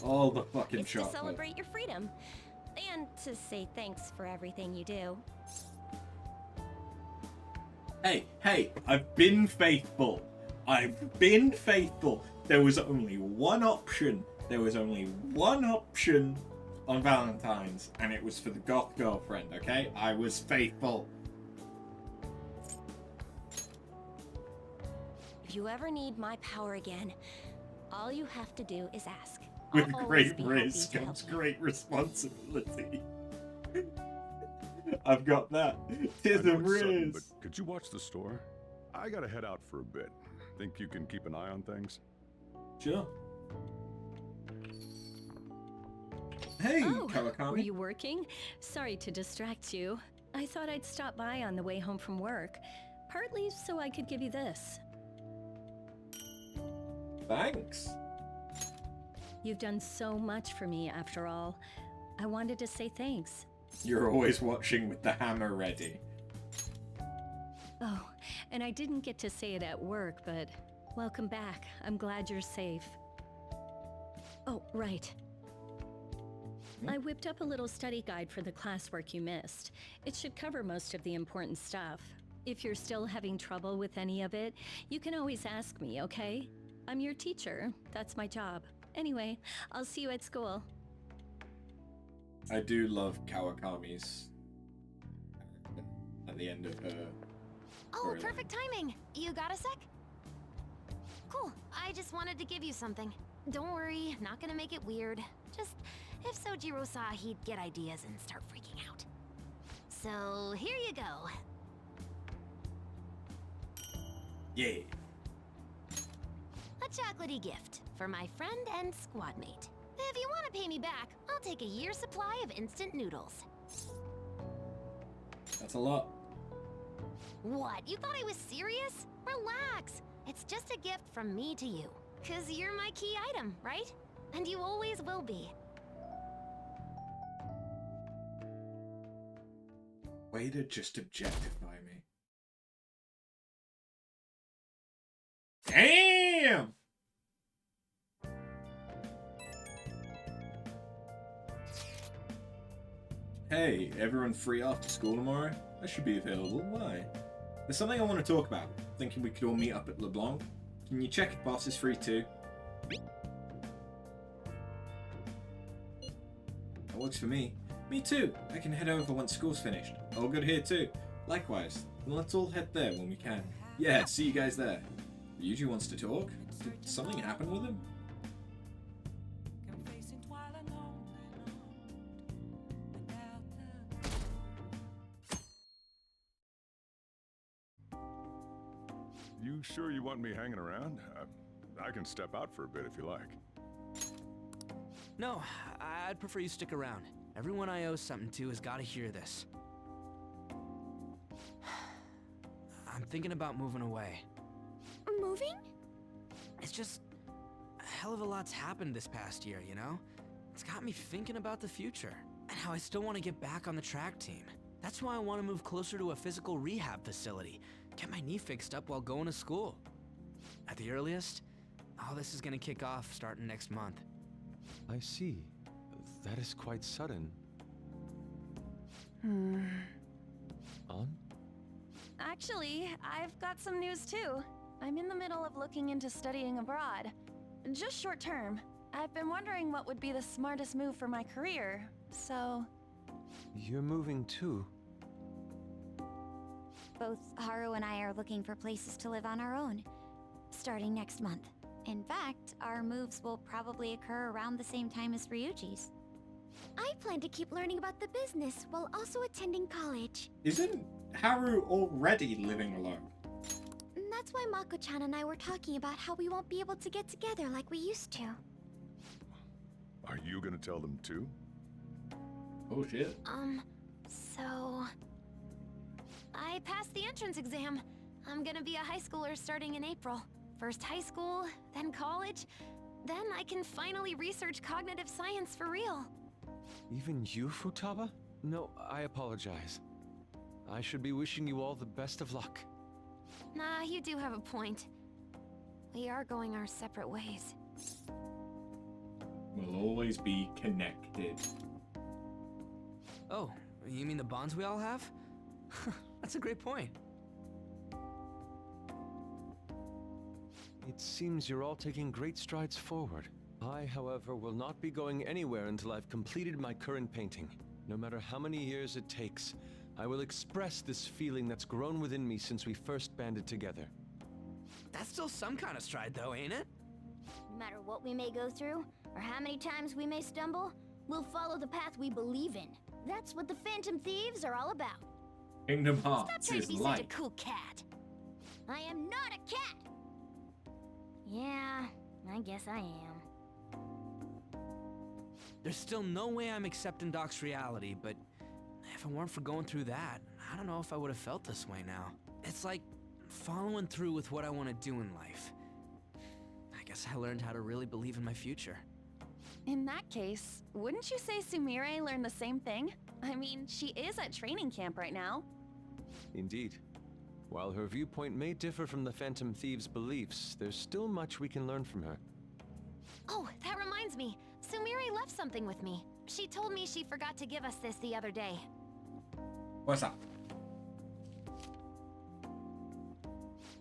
All the fucking It's to chocolate. celebrate your freedom. And to say thanks for everything you do. Hey, I've been faithful. I've been faithful. There was only one option. There was only one option on Valentine's, and it was for the goth girlfriend, okay? I was faithful. If you ever need my power again, all you have to do is ask. With I'll always great be happy risk to help comes you. great responsibility. I've got that. Tis I know a it's sudden, risk. but could you watch the store? I gotta head out for a bit. Think you can keep an eye on things? Sure. Hey, Oh, Kawakami. were you working? Sorry to distract you. I thought I'd stop by on the way home from work, partly so I could give you this. Thanks. You've done so much for me after all. I wanted to say thanks. You're always watching with the hammer ready. Oh, and I didn't get to say it at work, but welcome back. I'm glad you're safe. Oh, right. I whipped up a little study guide for the classwork you missed. It should cover most of the important stuff. If you're still having trouble with any of it, you can always ask me, okay? I'm your teacher. That's my job. Anyway, I'll see you at school. I do love Kawakami's character at the end of her. Oh, storyline. perfect timing! You got a sec? Cool, I just wanted to give you something. Don't worry, not gonna make it weird. Just, if Sojiro saw, he'd get ideas and start freaking out. So, here you go. Yeah. A chocolatey gift for my friend and squad mate. If you want to pay me back, I'll take a year's supply of instant noodles. That's a lot. What? You thought I was serious? Relax. It's just a gift from me to you. 'Cause you're my key item, right? And you always will be. Way to just objectify me. Damn! Hey, everyone free after school tomorrow? I should be available. Why? There's something I want to talk about. Thinking we could all meet up at LeBlanc. Can you check if boss is free too? That works for me. Me too. I can head over once school's finished. All good here too. Likewise. Then let's all head there when we can. Yeah, see you guys there. Yuji wants to talk? Did something happen with him? You sure you want me hanging around? I can step out for a bit if you like. No, I'd prefer you stick around. Everyone I owe something to has got to hear this. I'm thinking about moving away. Moving? It's just a hell of a lot's happened this past year, you know? It's got me thinking about the future and how I still want to get back on the track team. That's why I want to move closer to a physical rehab facility, get my knee fixed up while going to school. At the earliest, All this is gonna kick off starting next month. I see. That is quite sudden. On? Actually, I've got some news too. I'm in the middle of looking into studying abroad. Just short term. I've been wondering what would be the smartest move for my career, so... You're moving too. Both Haru and I are looking for places to live on our own, starting next month. In fact, our moves will probably occur around the same time as Ryuji's. I plan to keep learning about the business while also attending college. Isn't Haru already living alone? That's why Mako-chan and I were talking about how we won't be able to get together like we used to. Are you gonna tell them too? Oh shit. So... I passed the entrance exam. I'm gonna be a high schooler starting in April. First high school, then college, then I can finally research cognitive science for real. Even you, Futaba? No, I apologize. I should be wishing you all the best of luck. Nah, you do have a point. We are going our separate ways. We'll always be connected. Oh, you mean the bonds we all have? That's a great point. It seems you're all taking great strides forward. I, however, will not be going anywhere until I've completed my current painting. No matter how many years it takes, I will express this feeling that's grown within me since we first banded together. That's still some kind of stride though, ain't it? No matter what we may go through, or how many times we may stumble, we'll follow the path we believe in. That's what the Phantom Thieves are all about. Kingdom Stop Hearts trying is to be like... such a cool cat. I am not a cat! Yeah, I guess I am. There's still no way I'm accepting Doc's reality, but if it weren't for going through that, I don't know if I would have felt this way now. It's like following through with what I want to do in life. I guess I learned how to really believe in my future. In that case, wouldn't you say Sumire learned the same thing? I mean, she is at training camp right now. Indeed. While her viewpoint may differ from the Phantom Thieves' beliefs, there's still much we can learn from her. Oh, that reminds me. Sumire left something with me. She told me she forgot to give us this the other day. What's up?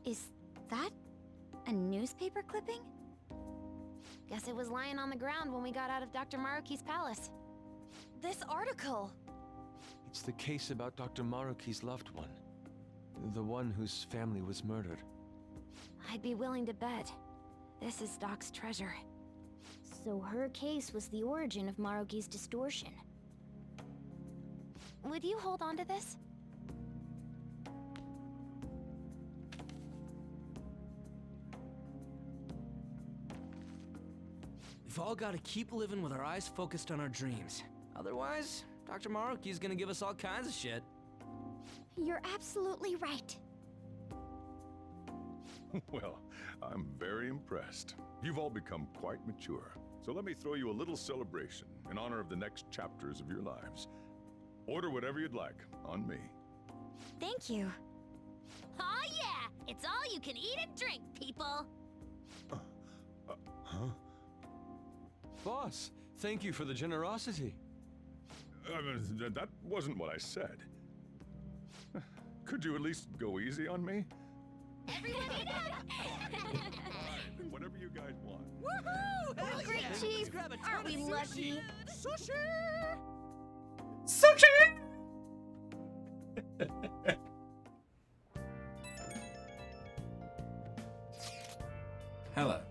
Is that a newspaper clipping? Guess it was lying on the ground when we got out of Dr. Maruki's palace. This article! It's the case about Dr. Maruki's loved one. The one whose family was murdered. I'd be willing to bet this is Doc's treasure. So her case was the origin of Maruki's distortion. Would you hold on to this? We've all got to keep living with our eyes focused on our dreams. Otherwise, Dr. Maruki's gonna give us all kinds of shit. You're absolutely right. Well, I'm very impressed. You've all become quite mature. So let me throw you a little celebration in honor of the next chapters of your lives. Order whatever you'd like, on me. Thank you. Aw yeah! It's all you can eat and drink, people! Huh? Boss, thank you for the generosity. That wasn't what I said. Could you at least go easy on me? Everyone eat Whatever you guys want. Woohoo! Hell Great, yeah. Chief! Let's grab a ton Aren't we of lucky? Sushi! Sushi! Hello.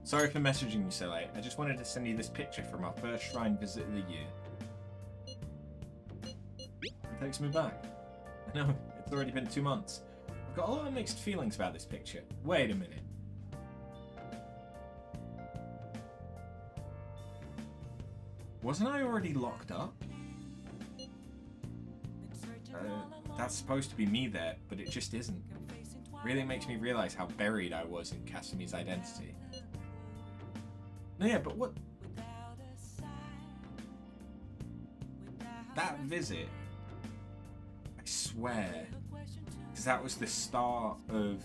Sorry for messaging you so late. I just wanted to send you this picture from our first shrine visit of the year. It takes me back. I know, it's already been 2 months. I've got a lot of mixed feelings about this picture. Wait a minute. Wasn't I already locked up? That's supposed to be me there, but it just isn't. Really makes me realize how buried I was in Kasumi's identity. No, yeah, but what? That visit, I swear, because that was the start of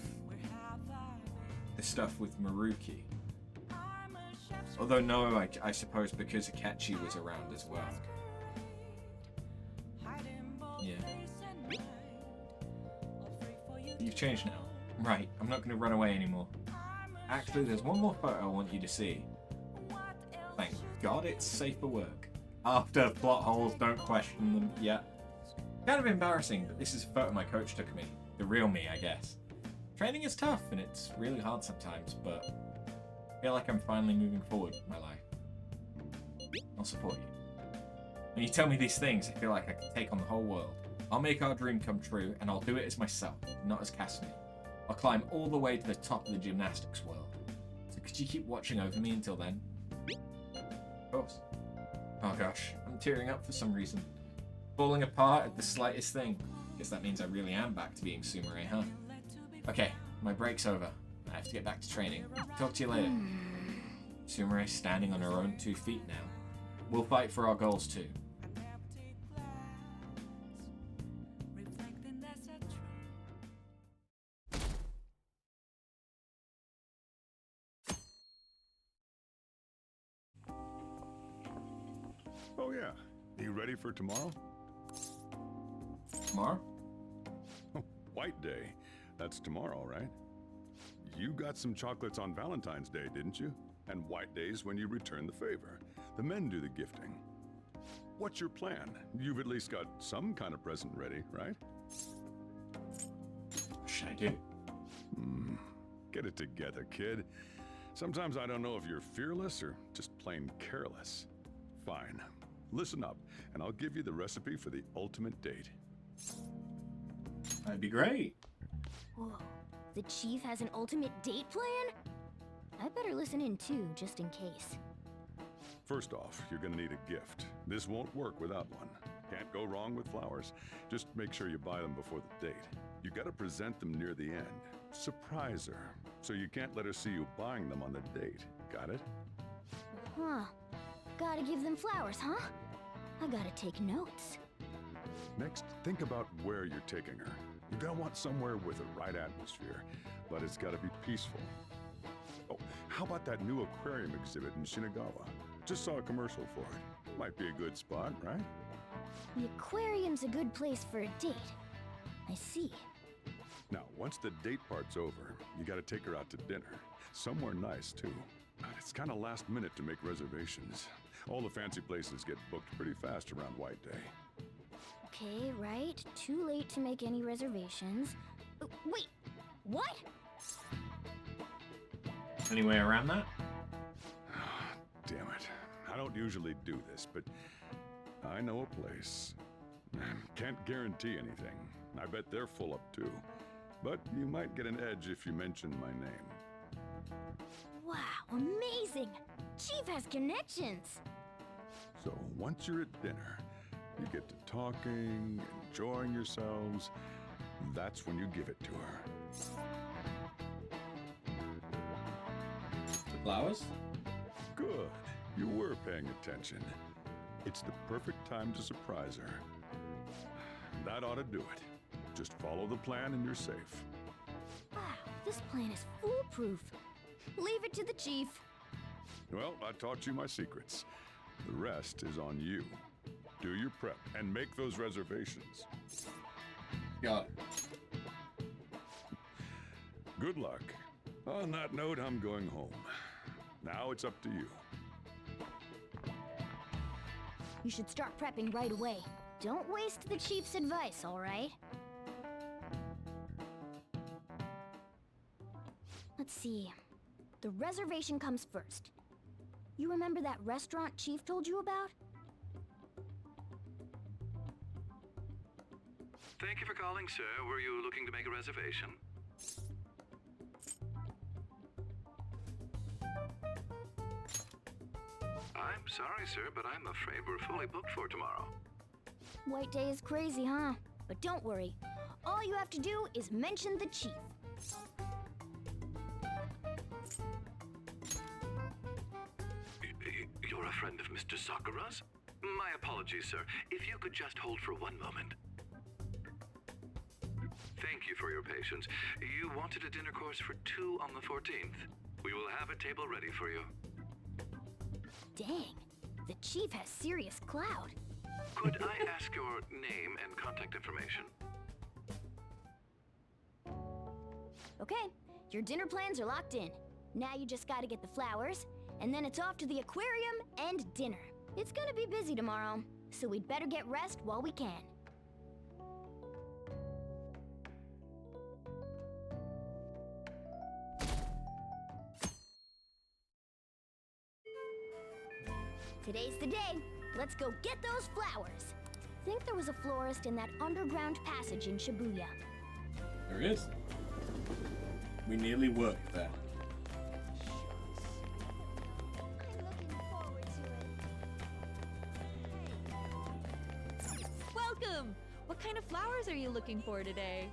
the stuff with Maruki. Although no, I suppose because Akechi was around as well. Yeah. You've changed now. Right, I'm not going to run away anymore. Actually, there's one more photo I want you to see. Thank God it's safe for work. After plot holes, don't question them. Yeah. Kind of embarrassing, but this is a photo my coach took of me. The real me, I guess. Training is tough, and it's really hard sometimes, but I feel like I'm finally moving forward in my life. I'll support you. When you tell me these things, I feel like I can take on the whole world. I'll make our dream come true, and I'll do it as myself, not as Cassidy. I'll climb all the way to the top of the gymnastics world. So could you keep watching over me until then? Of course. Oh gosh, I'm tearing up for some reason. Falling apart at the slightest thing. Guess that means I really am back to being Sumire, huh? Okay, my break's over. I have to get back to training. Talk to you later. Sumire's standing on her own 2 feet now. We'll fight for our goals too. Oh yeah, you ready for tomorrow? Tomorrow? White Day. That's tomorrow, right? You got some chocolates on Valentine's Day, didn't you? And White Day's when you return the favor. The men do the gifting. What's your plan? You've at least got some kind of present ready, right? What should I do? Get it together, kid. Sometimes I don't know if you're fearless or just plain careless. Fine. Listen up, and I'll give you the recipe for the ultimate date. That'd be great. Whoa. The chief has an ultimate date plan? I better listen in too, just in case. First off, you're gonna need a gift. This won't work without one. Can't go wrong with flowers. Just make sure you buy them before the date. You gotta present them near the end. Surprise her. So you can't let her see you buying them on the date. Got it? Huh. Gotta give them flowers, huh? I gotta take notes. Next, think about where you're taking her. You're gonna want somewhere with the right atmosphere, but it's gotta be peaceful. Oh, how about that new aquarium exhibit in Shinagawa? Just saw a commercial for it. Might be a good spot, right? The aquarium's a good place for a date. I see. Now, once the date part's over, you gotta take her out to dinner. Somewhere nice, too. But it's kinda last minute to make reservations. All the fancy places get booked pretty fast around White Day. Okay, right. Too late to make any reservations. Wait! What? Any way around that? Damn it. I don't usually do this, but I know a place. Can't guarantee anything. I bet they're full up too. But you might get an edge if you mention my name. Wow, amazing! Chief has connections! So once you're at dinner, you get to talking, enjoying yourselves. That's when you give it to her. The flowers? Good. You were paying attention. It's the perfect time to surprise her. That ought to do it. Just follow the plan and you're safe. Wow, this plan is foolproof. Leave it to the chief. Well, I taught you my secrets. The rest is on you. Do your prep and make those reservations. Got it. Good luck. On that note, I'm going home. Now it's up to you. You should start prepping right away. Don't waste the chief's advice, all right? Let's see. The reservation comes first. You remember that restaurant Chief told you about? Thank you for calling, sir. Were you looking to make a reservation? I'm sorry, sir, but I'm afraid we're fully booked for tomorrow. White Day is crazy, huh? But don't worry. All you have to do is mention the chief. You're a friend of Mr. Sakura's? My apologies, sir. If you could just hold for one moment. Thank you for your patience. You wanted a dinner course for 2 on the 14th. We will have a table ready for you. Dang, the chief has serious clout. Could I ask your name and contact information? Okay, your dinner plans are locked in. Now you just gotta get the flowers, and then it's off to the aquarium and dinner. It's gonna be busy tomorrow, so we'd better get rest while we can. Today's the day. Let's go get those flowers. Think there was a florist in that underground passage in Shibuya. There is. We nearly worked there. Welcome! What kind of flowers are you looking for today?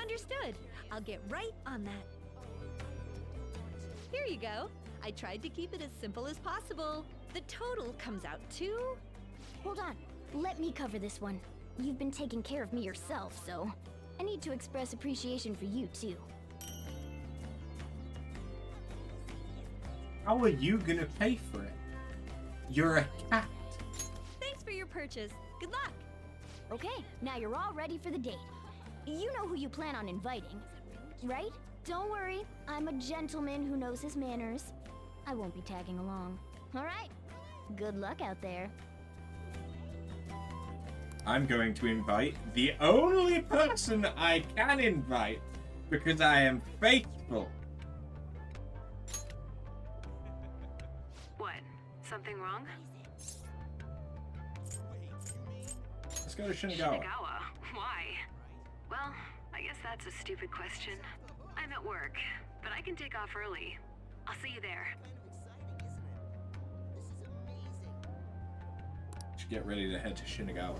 Understood. I'll get right on that. Here you go. I tried to keep it as simple as possible. The total comes out to... Hold on. Let me cover this one. You've been taking care of me yourself, so... I need to express appreciation for you, too. How are you gonna pay for it? You're a cat. Thanks for your purchase. Good luck! Okay, now you're all ready for the date. You know who you plan on inviting, right? Don't worry, I'm a gentleman who knows his manners. I won't be tagging along. All right? Good luck out there. I'm going to invite the only person I can invite because I am faithful. What? Something wrong? Let's go to Shinagawa. Shinagawa? Why? Well, I guess that's a stupid question. I'm at work, but I can take off early. I'll see you there. Should get ready to head to Shinagawa.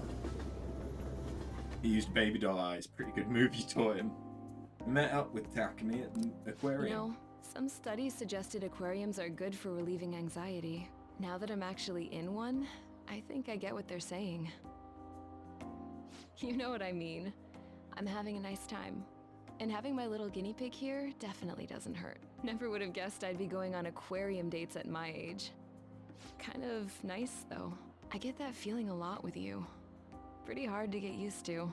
He used baby doll eyes. Pretty good move you taught him. Met up with Takumi at the aquarium. You know, some studies suggested aquariums are good for relieving anxiety. Now that I'm actually in one, I think I get what they're saying. You know what I mean. I'm having a nice time. And having my little guinea pig here definitely doesn't hurt. Never would have guessed I'd be going on aquarium dates at my age. Kind of nice, though. I get that feeling a lot with you. Pretty hard to get used to.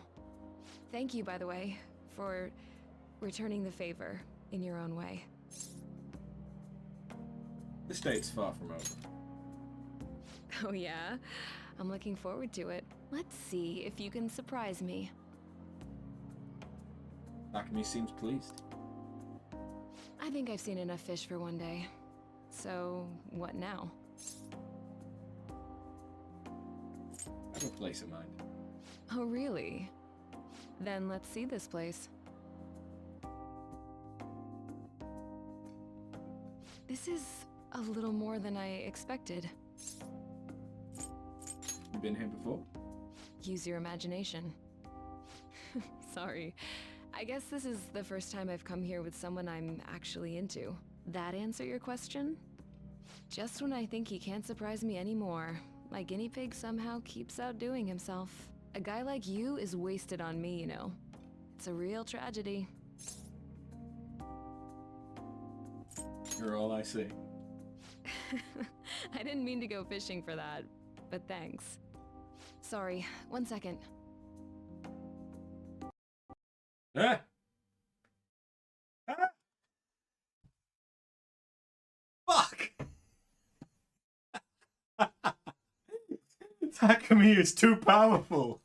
Thank you, by the way, for returning the favor in your own way. This date's far from over. Oh yeah? I'm looking forward to it. Let's see if you can surprise me. Takumi seems pleased. I think I've seen enough fish for one day. So, what now? I have a place in mind. Oh, really? Then let's see this place. This is a little more than I expected. You been here before? Use your imagination. Sorry. I guess this is the first time I've come here with someone I'm actually into. That answer your question? Just when I think he can't surprise me anymore, my guinea pig somehow keeps outdoing himself. A guy like you is wasted on me, you know. It's a real tragedy. You're all I see. I didn't mean to go fishing for that, but thanks. Sorry, 1 second. Ah! Ah! Fuck! Takumi is too powerful.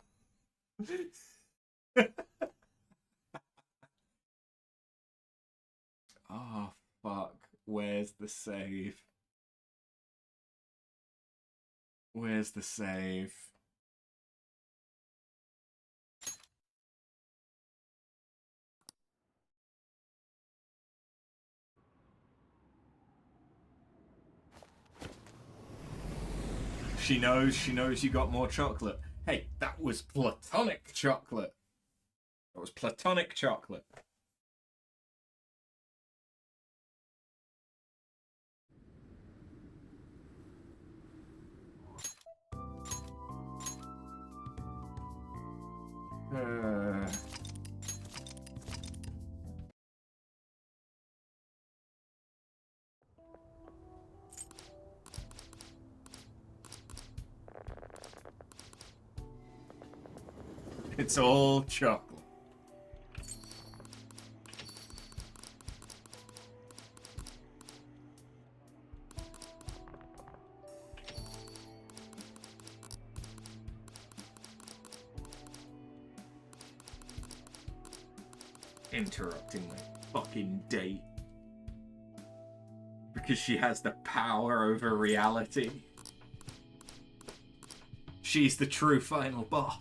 Oh, fuck. Where's the save? Where's the save? She knows you got more chocolate. Hey, that was platonic chocolate. That was platonic chocolate. It's all chocolate. Interrupting my fucking date. Because she has the power over reality. She's the true final boss.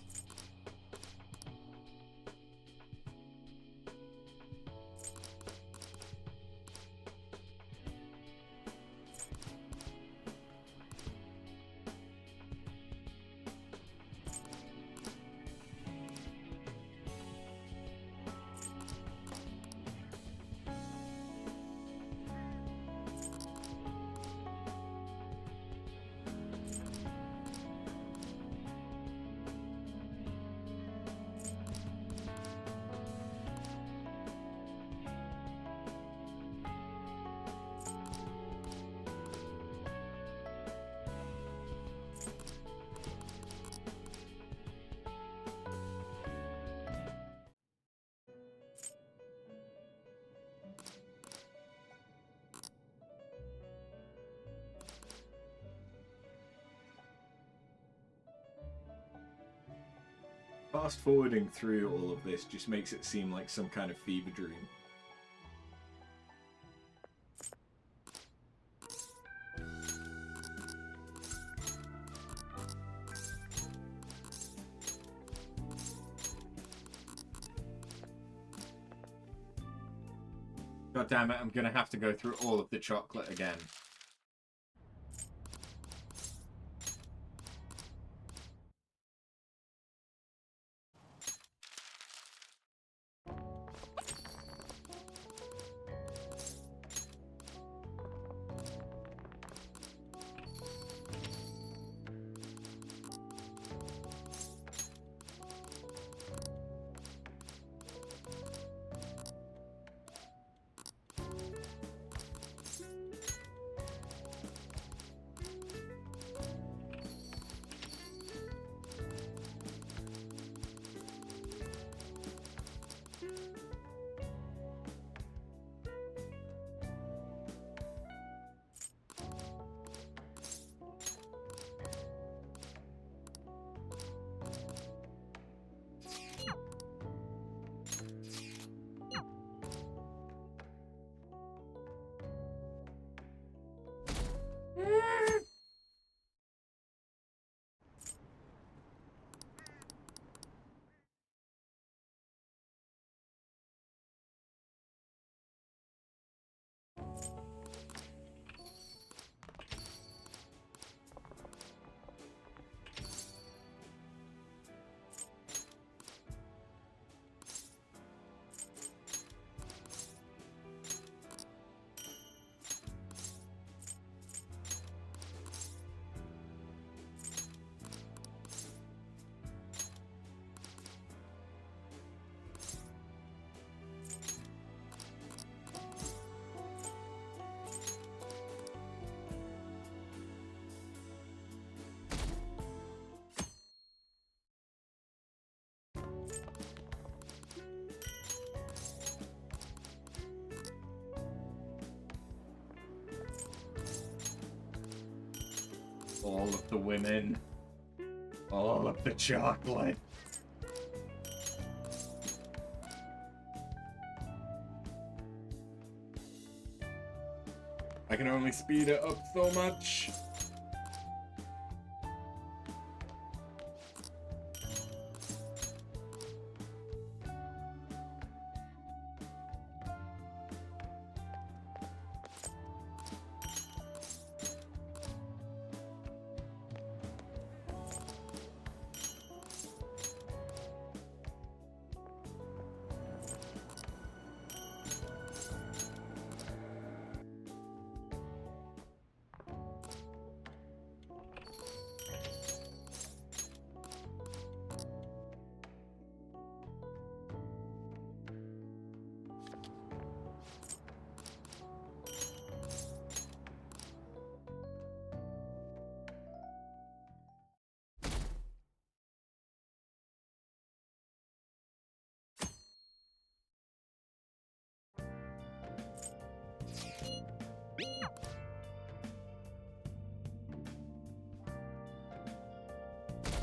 Fast forwarding through all of this just makes it seem like some kind of fever dream. God damn it, I'm gonna have to go through all of the chocolate again. All of the women. All of the chocolate. I can only speed it up so much.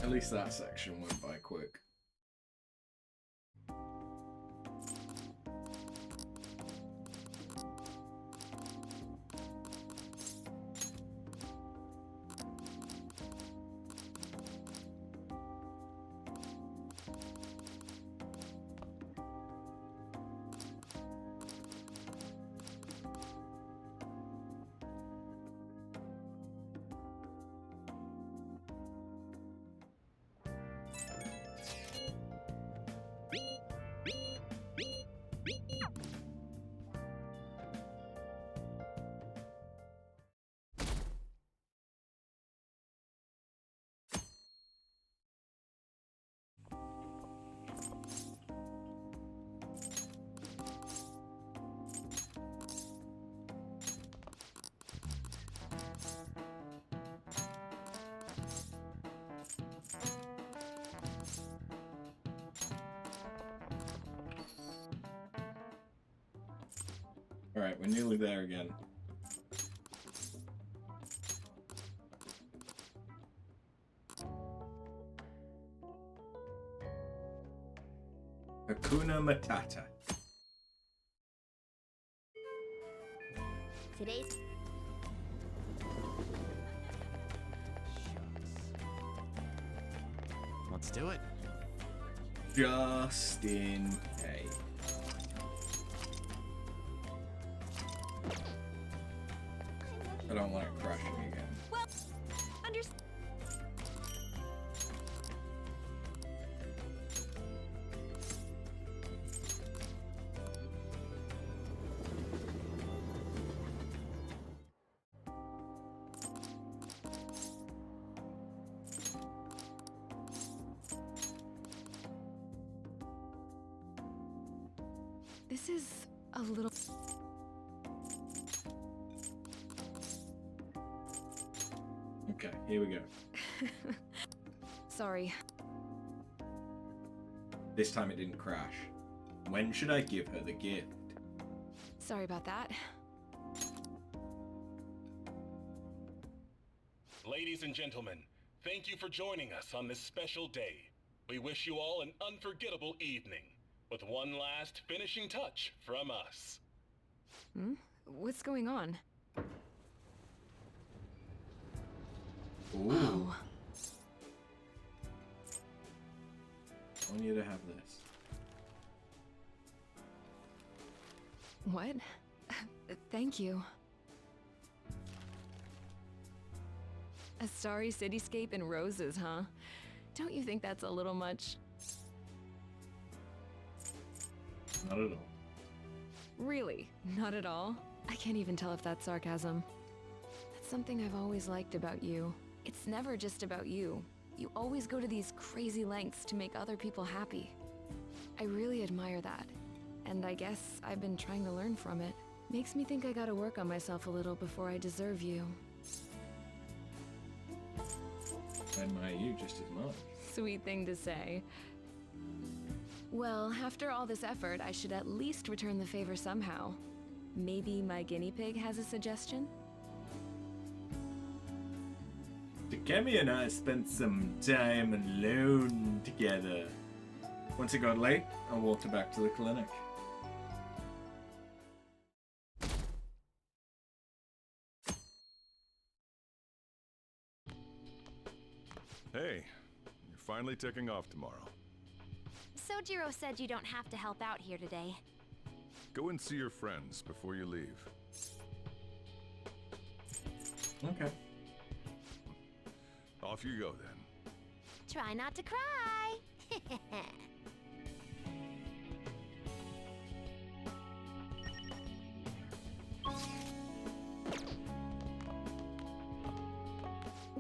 At least that section went by quick. Alright, we're nearly there again. Hakuna Matata. Today's... Let's do it. Just in case. I don't want it crashing again. Well, understand. This is a little... Okay, here we go. Sorry. This time it didn't crash. When should I give her the gift? Sorry about that. Ladies and gentlemen, thank you for joining us on this special day. We wish you all an unforgettable evening, with one last finishing touch from us. Hmm? What's going on? Ooh. Oh. I want you to have this. What? Thank you. A starry cityscape and roses, huh? Don't you think that's a little much? Not at all. Really? Not at all? I can't even tell if that's sarcasm. That's something I've always liked about you. It's never just about you. You always go to these crazy lengths to make other people happy. I really admire that. And I guess I've been trying to learn from it. Makes me think I gotta work on myself a little before I deserve you. I admire you just as much. Sweet thing to say. Well, after all this effort, I should at least return the favor somehow. Maybe my guinea pig has a suggestion? Takemi and I spent some time alone together. Once it got late, I walked her back to the clinic. Hey, you're finally taking off tomorrow. Sojiro said you don't have to help out here today. Go and see your friends before you leave. Okay. Off you go then. Try not to cry.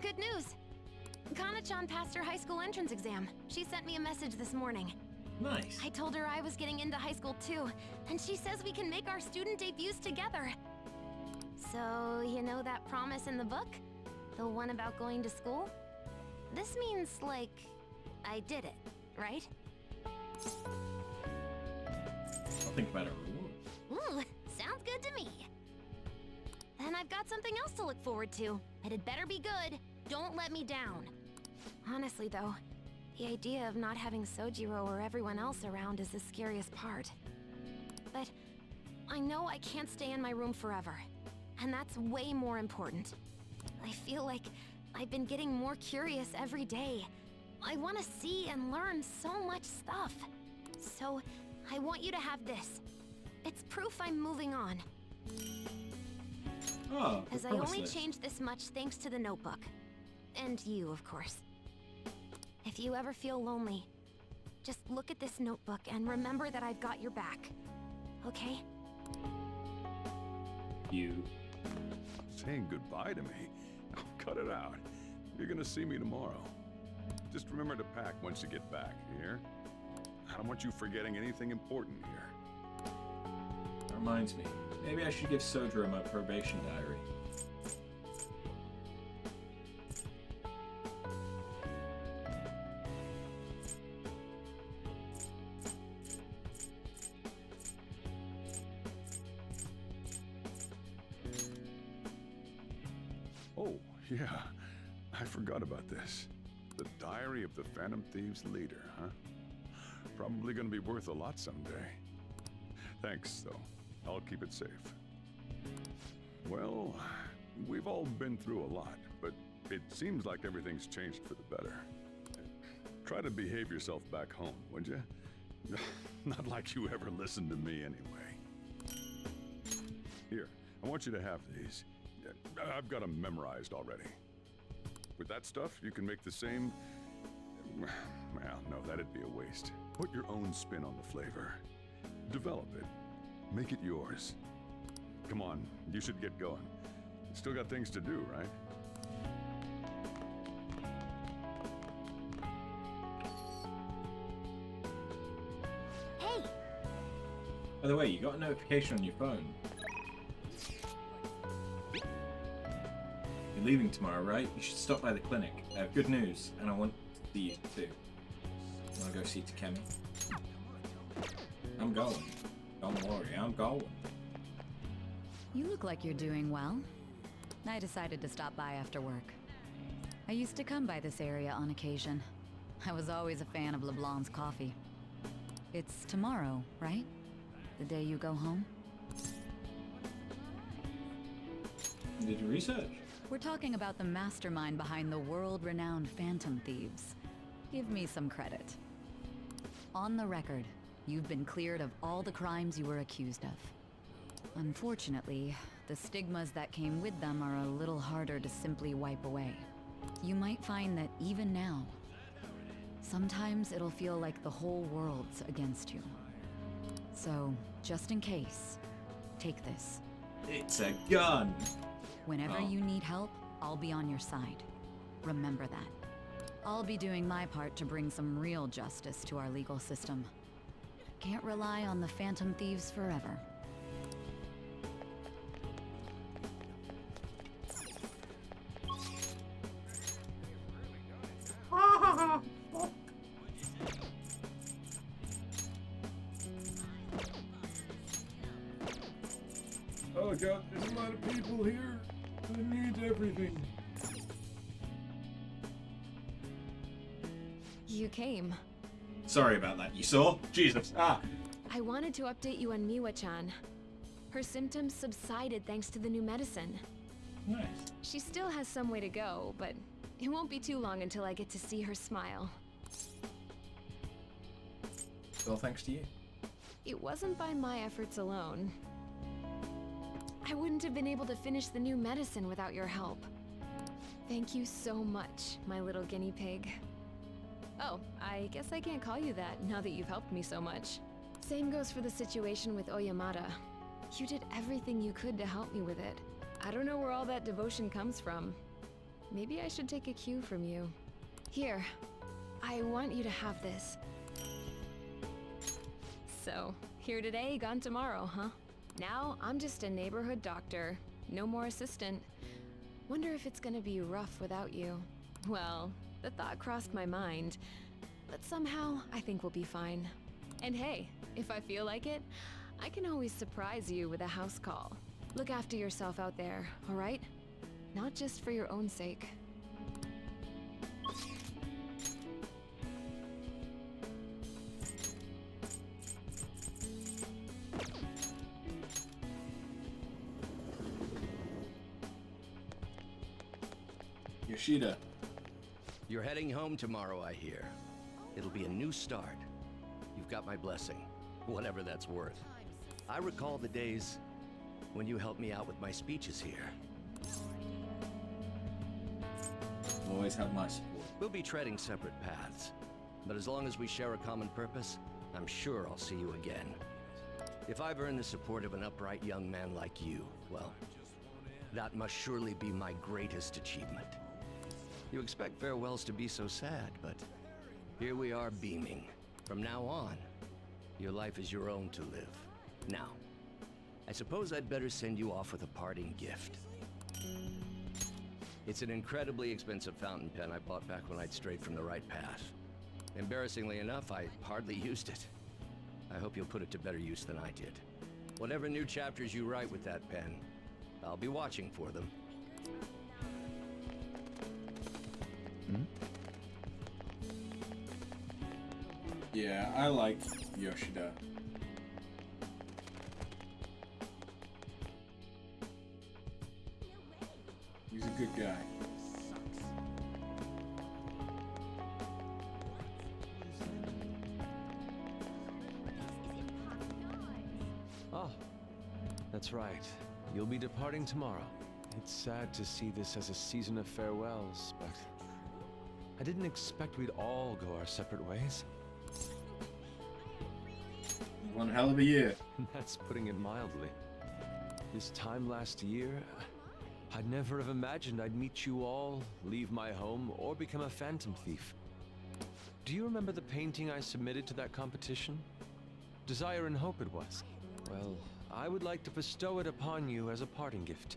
Good news. Kana-chan passed her high school entrance exam. She sent me a message this morning. Nice. I told her I was getting into high school too, and she says we can make our student debuts together. So, you know that promise in the book? The one about going to school? This means, like, I did it, right? I'll think about it. Ooh, sounds good to me. Then I've got something else to look forward to. And it better be good. Don't let me down. Honestly though, the idea of not having Sojiro or everyone else around is the scariest part. But I know I can't stay in my room forever, and that's way more important. I feel like I've been getting more curious every day. I want to see and learn so much stuff. So, I want you to have this. It's proof I'm moving on. Oh, As I only changed this much thanks to the notebook. And you, of course. If you ever feel lonely, just look at this notebook and remember that I've got your back. Okay? You. Saying goodbye to me? Oh, cut it out. You're gonna see me tomorrow. Just remember to pack once you get back, you hear? I don't want you forgetting anything important here. That reminds me. Maybe I should give Sojiro my probation diary. Oh, yeah. I forgot about this. The diary of the Phantom Thieves leader, huh? Probably gonna be worth a lot someday. Thanks, though. I'll keep it safe. Well, we've all been through a lot, but it seems like everything's changed for the better. Try to behave yourself back home, would you? Not like you ever listened to me anyway. Here, I want you to have these. I've got them memorized already. With that stuff, you can make the same... Well, no, that'd be a waste. Put your own spin on the flavor. Develop it. Make it yours. Come on, you should get going. Still got things to do, right? Hey! By the way, you got a notification on your phone. You're leaving tomorrow, right? You should stop by the clinic. I have good news, and I want to see you too. You wanna go see Takemi? I'm going. Don't worry, I'm going. You look like you're doing well. I decided to stop by after work. I used to come by this area on occasion. I was always a fan of LeBlanc's coffee. It's tomorrow, right? The day you go home? Did you research? We're talking about the mastermind behind the world-renowned Phantom Thieves. Give me some credit. On the record, you've been cleared of all the crimes you were accused of. Unfortunately, the stigmas that came with them are a little harder to simply wipe away. You might find that even now, sometimes it'll feel like the whole world's against you. So, just in case, take this. It's a gun! Whenever you need help, I'll be on your side. Remember that. I'll be doing my part to bring some real justice to our legal system. Can't rely on the Phantom Thieves forever. Oh god, there's a lot of people here. I need everything. You came. Sorry about that. You saw? Jesus. Ah! I wanted to update you on Miwa-chan. Her symptoms subsided thanks to the new medicine. Nice. She still has some way to go, but it won't be too long until I get to see her smile. Well, thanks to you. It wasn't by my efforts alone. I wouldn't have been able to finish the new medicine without your help. Thank you so much, my little guinea pig. Oh, I guess I can't call you that now that you've helped me so much. Same goes for the situation with Oyamada. You did everything you could to help me with it. I don't know where all that devotion comes from. Maybe I should take a cue from you. Here, I want you to have this. So, here today, gone tomorrow, huh? Now, I'm just a neighborhood doctor. No more assistant. Wonder if it's gonna be rough without you. Well, the thought crossed my mind. But somehow, I think we'll be fine. And hey, if I feel like it, I can always surprise you with a house call. Look after yourself out there, alright? Not just for your own sake. Yoshida. You're heading home tomorrow, I hear. It'll be a new start. You've got my blessing, whatever that's worth. I recall the days when you helped me out with my speeches here. Always have my support. We'll be treading separate paths, but as long as we share a common purpose, I'm sure I'll see you again. If I've earned the support of an upright young man like you, well, that must surely be my greatest achievement. You expect farewells to be so sad, but here we are beaming. From now on, your life is your own to live. Now, I suppose I'd better send you off with a parting gift. It's an incredibly expensive fountain pen I bought back when I'd strayed from the right path. Embarrassingly enough, I hardly used it. I hope you'll put it to better use than I did. Whatever new chapters you write with that pen, I'll be watching for them. Yeah, I like Yoshida. He's a good guy. Oh, that's right. You'll be departing tomorrow. It's sad to see this as a season of farewells, but I didn't expect we'd all go our separate ways. One hell of a year. That's putting it mildly. This time last year, I'd never have imagined I'd meet you all, leave my home, or become a phantom thief. Do you remember the painting I submitted to that competition? Desire and Hope it was. Well, I would like to bestow it upon you as a parting gift.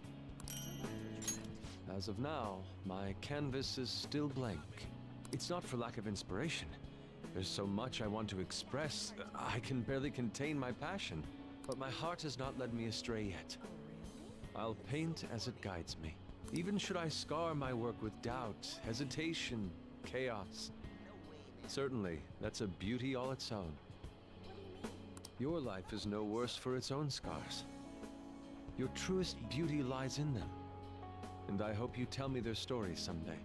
As of now, my canvas is still blank. It's not for lack of inspiration. There's so much I want to express, I can barely contain my passion. But my heart has not led me astray yet. I'll paint as it guides me. Even should I scar my work with doubt, hesitation, chaos. Certainly, that's a beauty all its own. Your life is no worse for its own scars. Your truest beauty lies in them. And I hope you tell me their stories someday.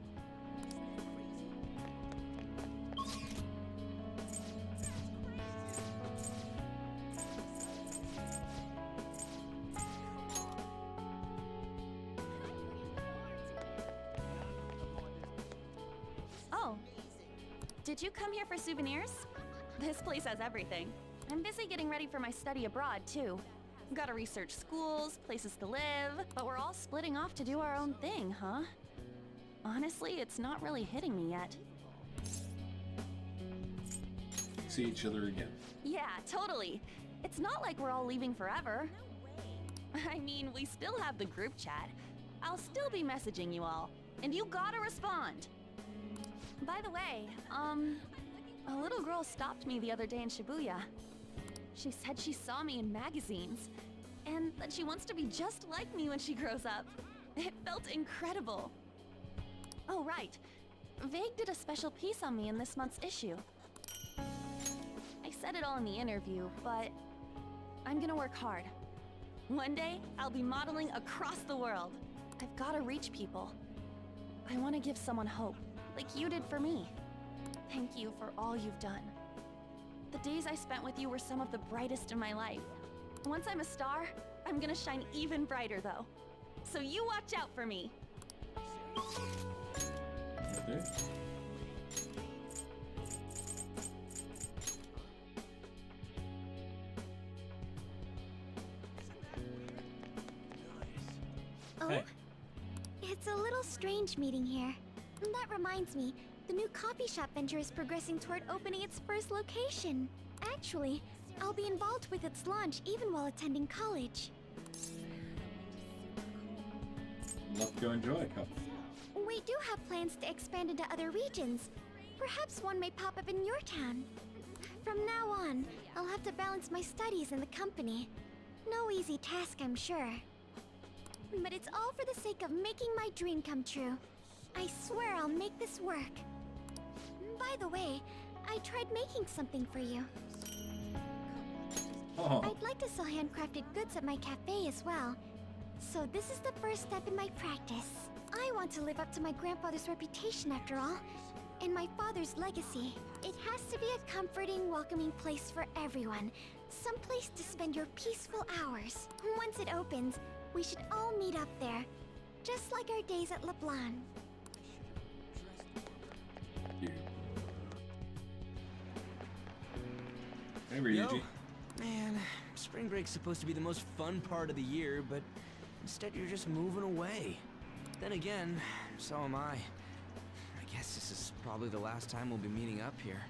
Oh, did you come here for souvenirs? This place has everything. I'm busy getting ready for my study abroad, too. Gotta research schools, places to live, but we're all splitting off to do our own thing, huh? Honestly, it's not really hitting me yet. See each other again. Yeah, totally. It's not like we're all leaving forever. I mean, we still have the group chat. I'll still be messaging you all, and you gotta respond. By the way, a little girl stopped me the other day in Shibuya. She said she saw me in magazines, and that she wants to be just like me when she grows up. It felt incredible. Oh, right. Vague did a special piece on me in this month's issue. I said it all in the interview, but I'm gonna work hard. One day, I'll be modeling across the world. I've gotta reach people. I want to give someone hope, like you did for me. Thank you for all you've done. The days I spent with you were some of the brightest in my life. Once I'm a star, I'm gonna shine even brighter though. So you watch out for me. Okay. Oh? Hey. It's a little strange meeting here. That reminds me, the new coffee shop venture is progressing toward opening its first location. Actually, I'll be involved with its launch even while attending college. Love to go enjoy a couple. We do have plans to expand into other regions. Perhaps one may pop up in your town. From now on, I'll have to balance my studies and the company. No easy task, I'm sure. But it's all for the sake of making my dream come true. I swear I'll make this work. By the way, I tried making something for you. Oh. I'd like to sell handcrafted goods at my cafe as well. So this is the first step in my practice. I want to live up to my grandfather's reputation after all, and my father's legacy. It has to be a comforting, welcoming place for everyone. Some place to spend your peaceful hours. Once it opens, we should all meet up there. Just like our days at LeBlanc. Hey, Ryuji. Yo, man, spring break's supposed to be the most fun part of the year, but instead you're just moving away. Then again, so am I. I guess this is probably the last time we'll be meeting up here.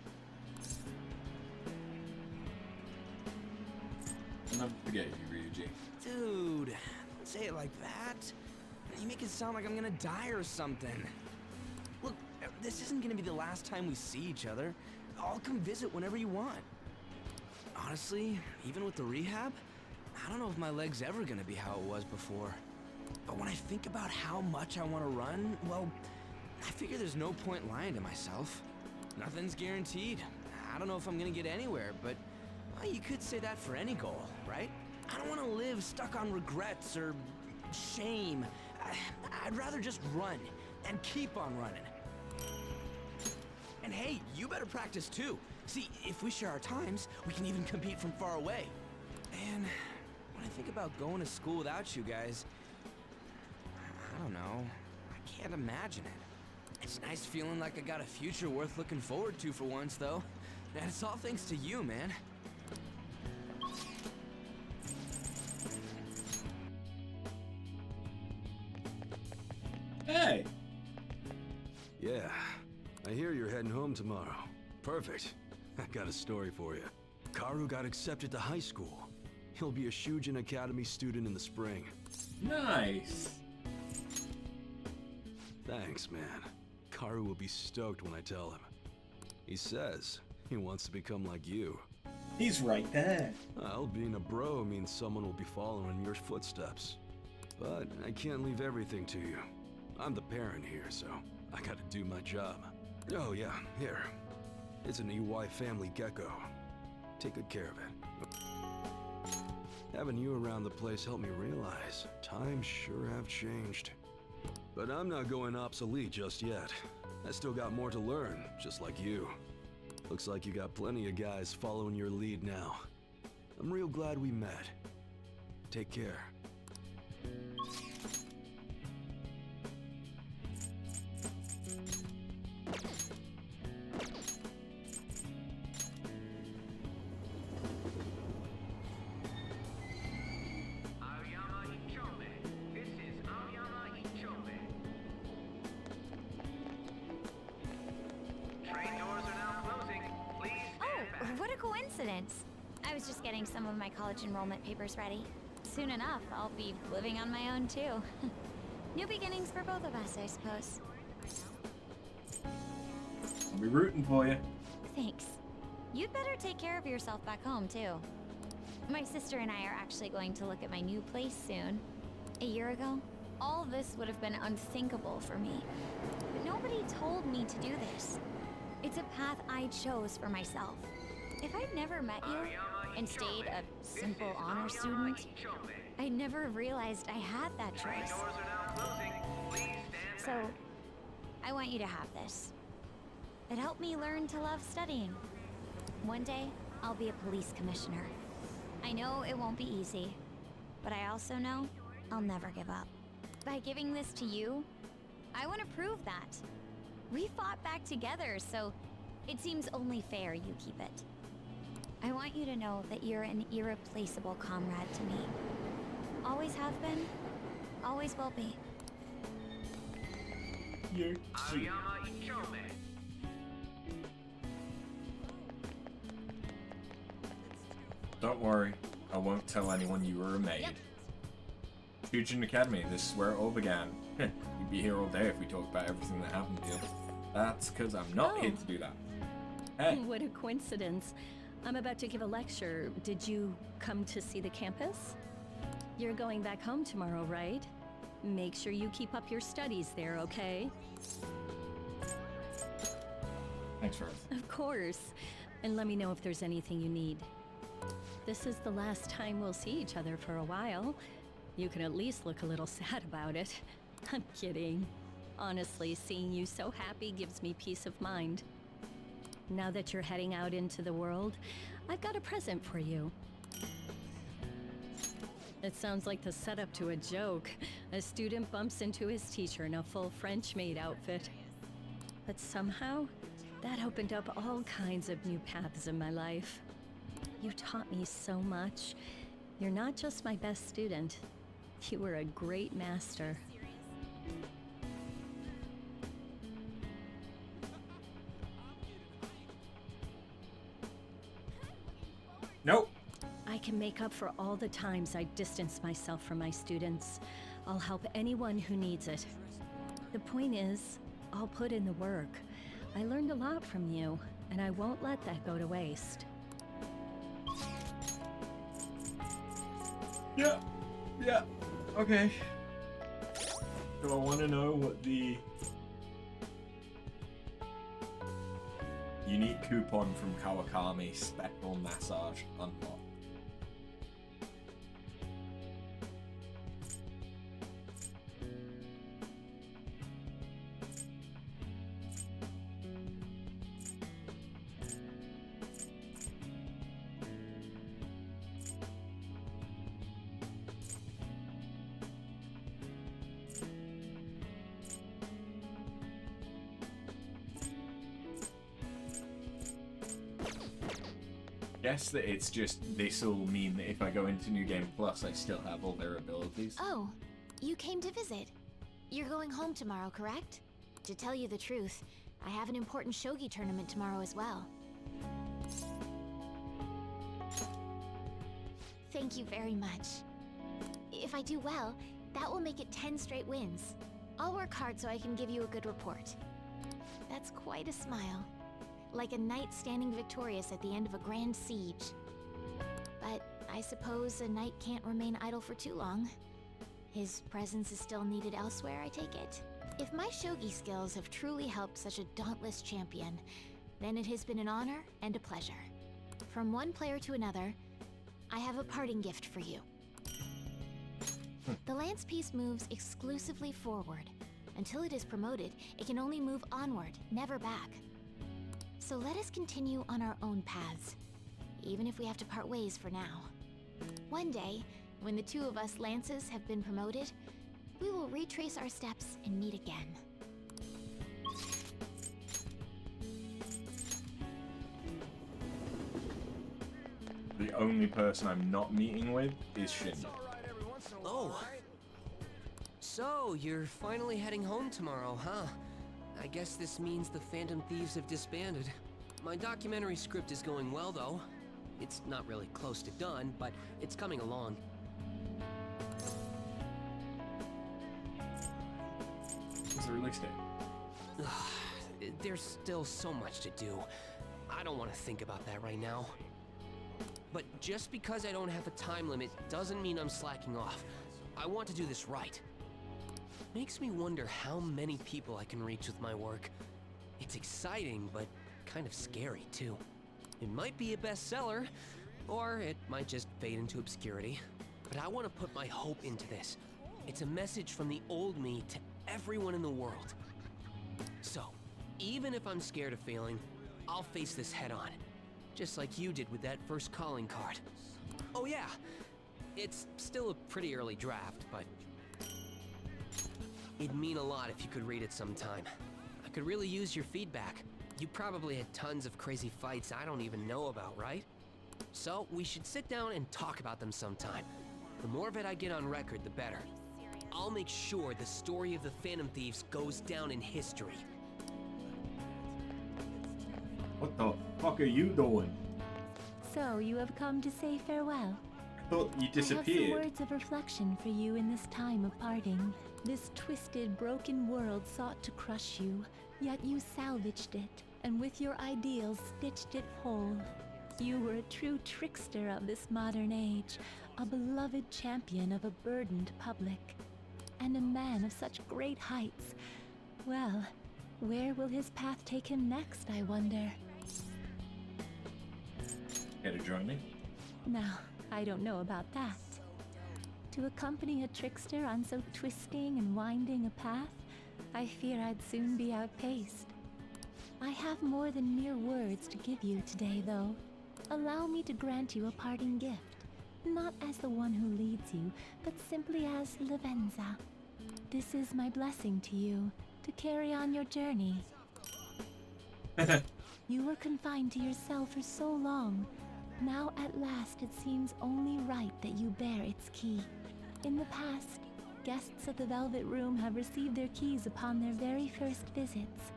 I'll never forget you, Ryuji. Dude, don't say it like that. You make it sound like I'm gonna die or something. Look, this isn't gonna be the last time we see each other. I'll come visit whenever you want. Honestly, even with the rehab, I don't know if my leg's ever gonna be how it was before. But when I think about how much I want to run, well, I figure there's no point lying to myself. Nothing's guaranteed. I don't know if I'm gonna get anywhere, but well, you could say that for any goal, right? I don't want to live stuck on regrets or shame. I'd rather just run and keep on running. And hey, you better practice too. See, if we share our times, we can even compete from far away. And when I think about going to school without you guys, I don't know. I can't imagine it. It's nice feeling like I got a future worth looking forward to for once, though. And it's all thanks to you, man. Hey! Yeah, I hear you're heading home tomorrow. Perfect. I got a story for you. Karu got accepted to high school. He'll be a Shujin Academy student in the spring. Nice! Thanks, man. Karu will be stoked when I tell him. He says he wants to become like you. He's right there. Well, being a bro means someone will be following in your footsteps. But I can't leave everything to you. I'm the parent here, so I gotta do my job. Oh yeah, here. It's an EY family gecko. Take good care of it. Having you around the place helped me realize times sure have changed. But I'm not going obsolete just yet. I still got more to learn, just like you. Looks like you got plenty of guys following your lead now. I'm real glad we met. Take care. What a coincidence! I was just getting some of my college enrollment papers ready. Soon enough, I'll be living on my own too. New beginnings for both of us, I suppose. I'll be rooting for you. Thanks. You'd better take care of yourself back home too. My sister and I are actually going to look at my new place soon. A year ago, all this would have been unthinkable for me. But nobody told me to do this. It's a path I chose for myself. If I'd never met you and stayed a simple honor student, I'd never realized I had that choice. So, I want you to have this. It helped me learn to love studying. One day, I'll be a police commissioner. I know it won't be easy, but I also know I'll never give up. By giving this to you, I want to prove that. We fought back together, so it seems only fair you keep it. I want you to know that you're an irreplaceable comrade to me. Always have been, always will be. You're cute. Don't worry, I won't tell anyone you were a maid. Yep. Shujin Academy, this is where it all began. You'd be here all day if we talked about everything that happened here. That's because I'm not here to do that. Hey. What a coincidence. I'm about to give a lecture. Did you come to see the campus? You're going back home tomorrow, right? Make sure you keep up your studies there, okay? Thanks, Ruth. Of course. And let me know if there's anything you need. This is the last time we'll see each other for a while. You can at least look a little sad about it. I'm kidding. Honestly, seeing you so happy gives me peace of mind. Now that you're heading out into the world, I've got a present for you. It sounds like the setup to a joke. A student bumps into his teacher in a full French maid outfit. But somehow, that opened up all kinds of new paths in my life. You taught me so much. You're not just my best student. You were a great master. Nope. I can make up for all the times I distanced myself from my students. I'll help anyone who needs it. The point is, I'll put in the work. I learned a lot from you, and I won't let that go to waste. Yeah. Yeah. Okay. Do I want to know what the unique coupon from Kawakami special massage unlocked? Guess that it's just this'll mean that if I go into New Game Plus, I still have all their abilities. Oh, you came to visit. You're going home tomorrow, correct? To tell you the truth, I have an important shogi tournament tomorrow as well. Thank you very much. If I do well, that will make it 10 straight wins. I'll work hard so I can give you a good report. That's quite a smile. Like a knight standing victorious at the end of a grand siege. But I suppose a knight can't remain idle for too long. His presence is still needed elsewhere, I take it. If my shogi skills have truly helped such a dauntless champion, then it has been an honor and a pleasure. From one player to another, I have a parting gift for you. The lance piece moves exclusively forward. Until it is promoted, it can only move onward, never back. So let us continue on our own paths, even if we have to part ways for now. One day, when the two of us lances have been promoted, we will retrace our steps and meet again. The only person I'm not meeting with is Shinji. Oh. So, you're finally heading home tomorrow, huh? I guess this means the Phantom Thieves have disbanded. My documentary script is going well, though. It's not really close to done, but it's coming along. What's the release date? There's still so much to do. I don't want to think about that right now. But just because I don't have a time limit doesn't mean I'm slacking off. I want to do this right. Makes me wonder how many people I can reach with my work. It's exciting, but kind of scary too. It might be a bestseller, or it might just fade into obscurity. But I want to put my hope into this. It's a message from the old me to everyone in the world. So, even if I'm scared of failing, I'll face this head on. Just like you did with that first calling card. Oh yeah, it's still a pretty early draft, but it'd mean a lot if you could read it sometime. I could really use your feedback. You probably had tons of crazy fights I don't even know about, right? So we should sit down and talk about them sometime. The more of it I get on record, the better. I'll make sure the story of the Phantom Thieves goes down in history. What the fuck are you doing? So, you have come to say farewell. I thought you I disappeared. have some words of reflection for you in this time of parting. This twisted, broken world sought to crush you, yet you salvaged it, and with your ideals stitched it whole. You were a true trickster of this modern age, a beloved champion of a burdened public, and a man of such great heights. Well, where will his path take him next, I wonder? Care to join me? Now, I don't know about that. To accompany a trickster on so twisting and winding a path, I fear I'd soon be outpaced. I have more than mere words to give you today, though. Allow me to grant you a parting gift, not as the one who leads you, but simply as Lavenza. This is my blessing to you, to carry on your journey. You were confined to yourself for so long. Now at last it seems only right that you bear its key. In the past, guests of the Velvet Room have received their keys upon their very first visits.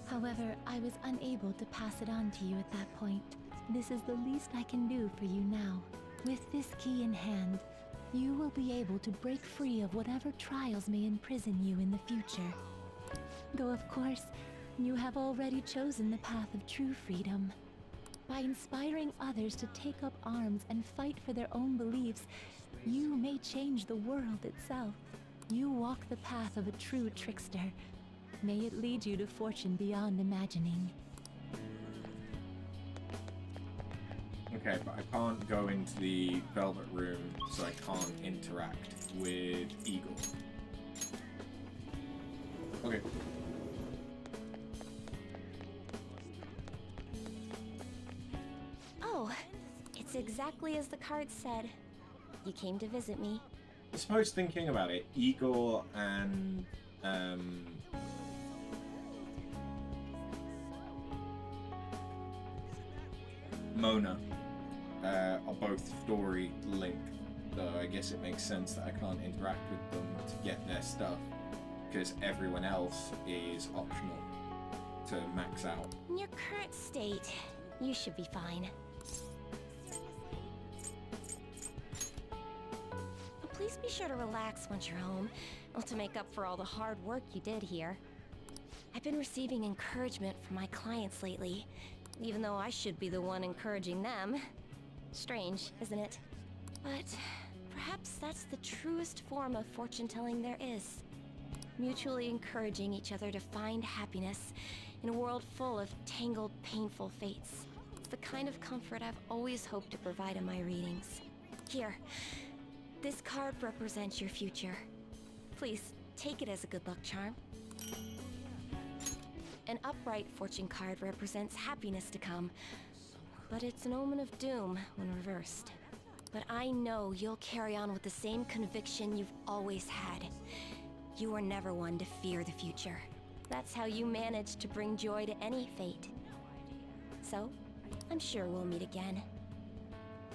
However, I was unable to pass it on to you at that point. This is the least I can do for you now. With this key in hand, you will be able to break free of whatever trials may imprison you in the future. Though of course, you have already chosen the path of true freedom. By inspiring others to take up arms and fight for their own beliefs, you may change the world itself. You walk the path of a true trickster. May it lead you to fortune beyond imagining. Okay, but I can't go into the Velvet Room, so I can't interact with Eagle. Okay. Oh, it's exactly as the card said. You came to visit me. I suppose thinking about it, Igor and Mona are both story linked, so I guess it makes sense that I can't interact with them to get their stuff, because everyone else is optional to max out. In your current state, you should be fine. But please be sure to relax once you're home, to make up for all the hard work you did here. I've been receiving encouragement from my clients lately, even though I should be the one encouraging them. Strange, isn't it? But perhaps that's the truest form of fortune-telling there is. Mutually encouraging each other to find happiness in a world full of tangled, painful fates. It's the kind of comfort I've always hoped to provide in my readings. Here, this card represents your future. Please, take it as a good luck charm. An upright fortune card represents happiness to come, but it's an omen of doom when reversed. But I know you'll carry on with the same conviction you've always had. You were never one to fear the future. That's how you managed to bring joy to any fate. So, I'm sure we'll meet again.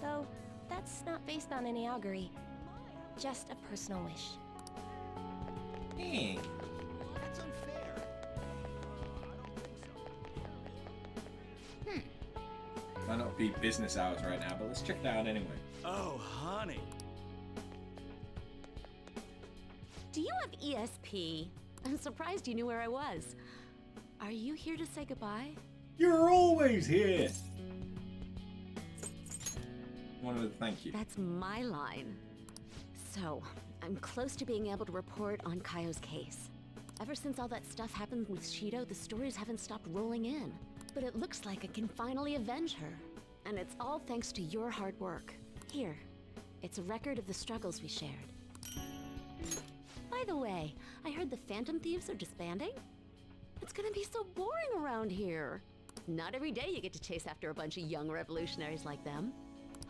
Though, that's not based on any augury. Just a personal wish. Hey. That's unfair. Might not be business hours right now, but let's check it out anyway. Oh, honey. Do you have ESP? I'm surprised you knew where I was. Are you here to say goodbye? You're always here! Wanted to thank you. That's my line. So, I'm close to being able to report on Kaio's case. Ever since all that stuff happened with Shido, the stories haven't stopped rolling in. But it looks like I can finally avenge her. And it's all thanks to your hard work. Here, it's a record of the struggles we shared. By the way, I heard the Phantom Thieves are disbanding? It's gonna be so boring around here. Not every day you get to chase after a bunch of young revolutionaries like them.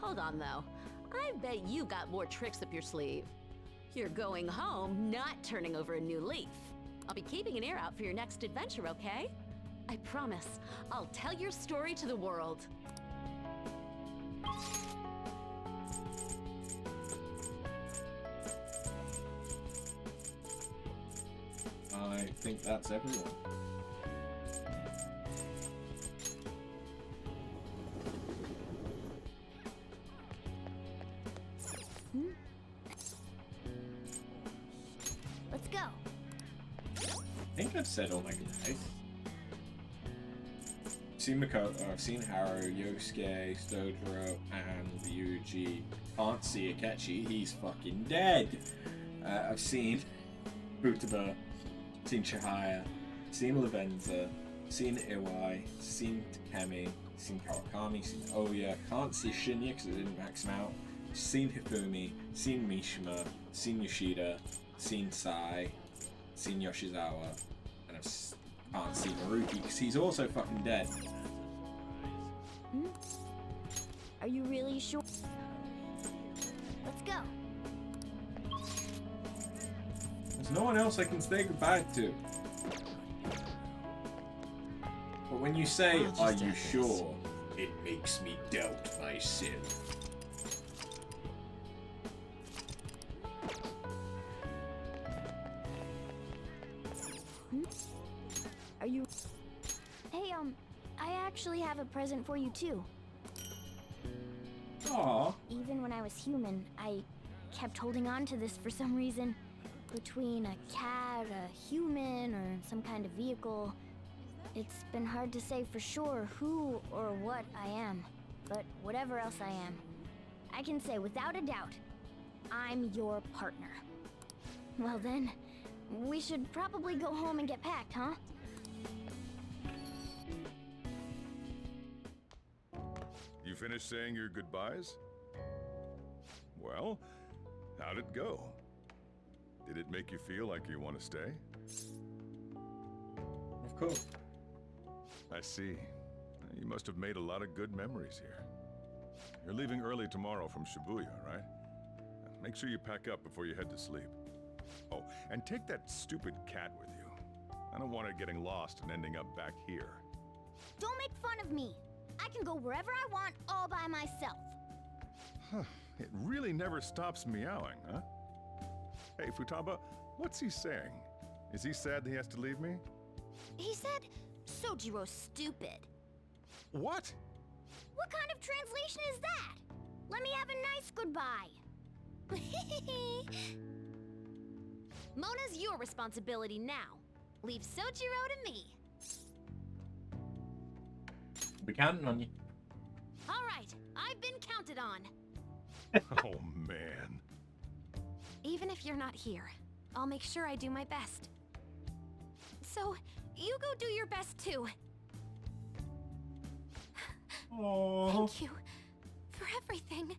Hold on though, I bet you got more tricks up your sleeve. You're going home, not turning over a new leaf. I'll be keeping an ear out for your next adventure, okay? I promise, I'll tell your story to the world. I think that's everyone. Let's go. I think I've said all my goodbyes. I've seen Makoto, I've seen Haru, Yosuke, Stojiro, and Ryuji. Can't see Akechi, he's fucking dead. I've seen Futaba, seen Chihaya, seen Lavenza, seen Iwai, seen Takemi, seen Kawakami, seen Oya. Can't see Shinya because I didn't max him out. seen Hifumi, seen Mishima, seen Yoshida, seen Sai, seen Yoshizawa, and I can't see Maruki because he's also fucking dead. Are you really sure? Let's go. There's no one else I can say goodbye to. But when you say, "Are you sure?" it makes me doubt myself. Are you... Hey, I actually have a present for you too. Aww. Even when I was human, I kept holding on to this for some reason. Between a cat, a human, or some kind of vehicle, it's been hard to say for sure who or what I am. But whatever else I am, I can say without a doubt, I'm your partner. Well then, we should probably go home and get packed, huh? You finished saying your goodbyes? Well, how'd it go? Did it make you feel like you want to stay? Of course. I see. You must have made a lot of good memories here. You're leaving early tomorrow from Shibuya, right? Make sure you pack up before you head to sleep. Oh, and take that stupid cat with you. I don't want her getting lost and ending up back here. Don't make fun of me. I can go wherever I want all by myself. Huh. It really never stops meowing, huh? Hey, Futaba, what's he saying? Is he sad that he has to leave me? He said, Sojiro's stupid. What? What kind of translation is that? Let me have a nice goodbye. Mona's your responsibility now. Leave Sojiro to me. We're counting on you. All right, I've been counted on. Oh, man. Even if you're not here, I'll make sure I do my best. So, you go do your best too. Aww. Thank you for everything.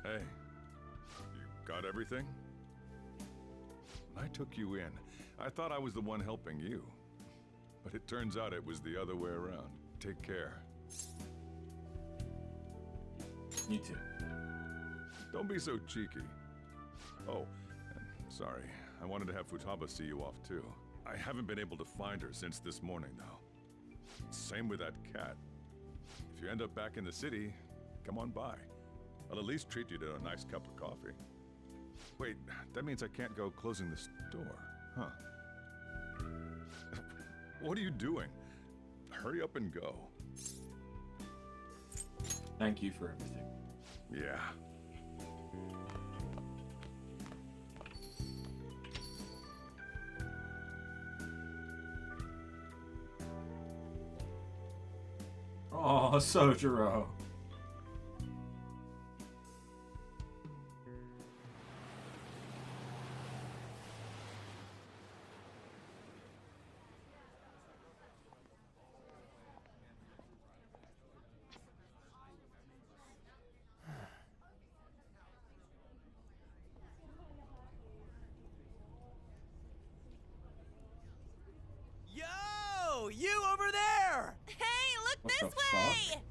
Hey, you got everything? When I took you in, I thought I was the one helping you. But it turns out it was the other way around. Take care. You too. Don't be so cheeky. Oh, and sorry, I wanted to have Futaba see you off too. I haven't been able to find her since this morning, though. Same with that cat. If you end up back in the city, come on by. I'll at least treat you to a nice cup of coffee. Wait, that means I can't go closing the store, huh? What are you doing? Hurry up and go. Thank you for everything. Yeah. Oh, Sojiro. Yo, you over there! Hey, look What this way!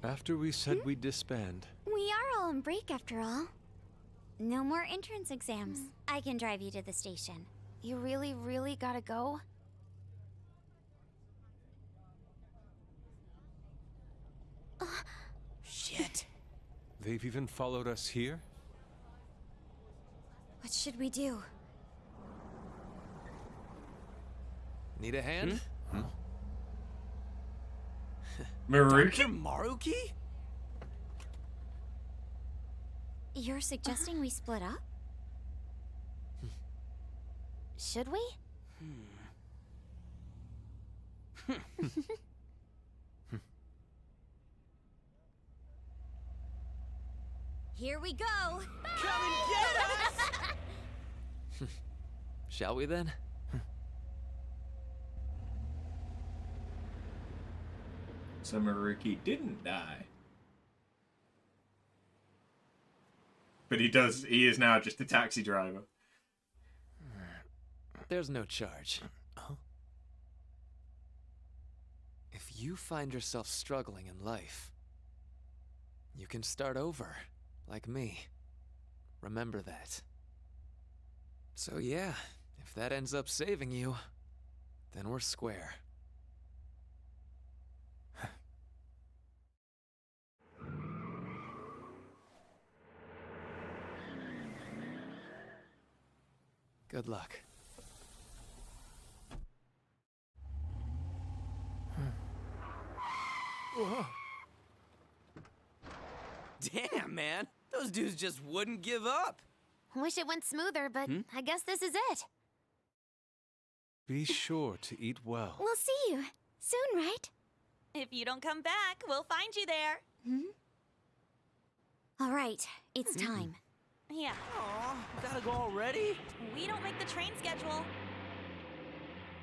After we said we'd disband. We are all on break after all. No more entrance exams. I can drive you to the station. You really, really gotta go? Shit. They've even followed us here? What should we do? Need a hand? Maruki? Dr. Maruki? You're suggesting we split up? Should we? Here we go! Come and get us! Shall we then? So Maruki didn't die. But he is now just a taxi driver. There's no charge. If you find yourself struggling in life, you can start over, like me. Remember that. So yeah, if that ends up saving you, then we're square. Good luck. Whoa. Damn, man. Those dudes just wouldn't give up. Wish it went smoother, but I guess this is it. Be sure to eat well. We'll see you soon, right? If you don't come back, we'll find you there. All right, it's time. Yeah. Aw, gotta go already? We don't make the train schedule.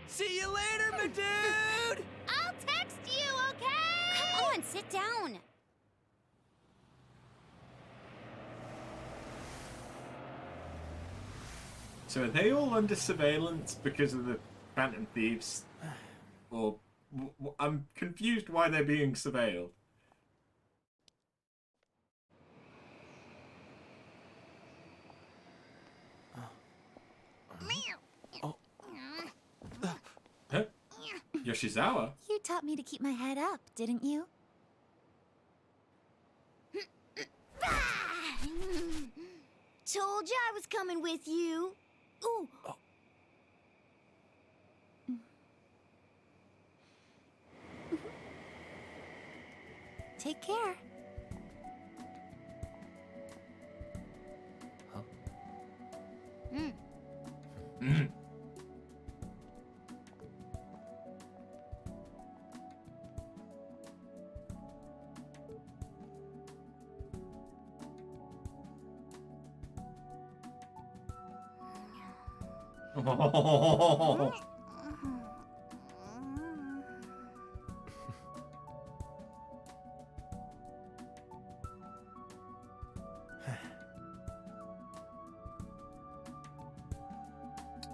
See you later, my dude! I'll text you, okay? Come on, sit down. So are they all under surveillance because of the Phantom Thieves? Or I'm confused why they're being surveilled. Huh? Yoshizawa? You taught me to keep my head up, didn't you? Told you I was coming with you. Ooh. Take care.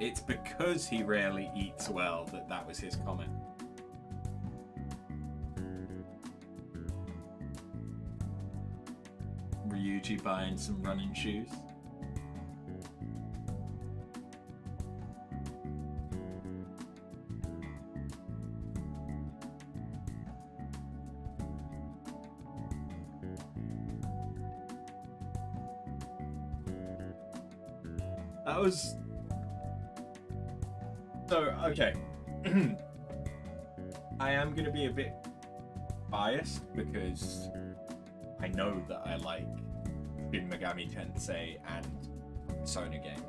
It's because he rarely eats well that was his comment. Ryuji buying some running shoes. That was... So, okay. I am going to be a bit biased because I know that I like Shin Megami Tensei and Persona games.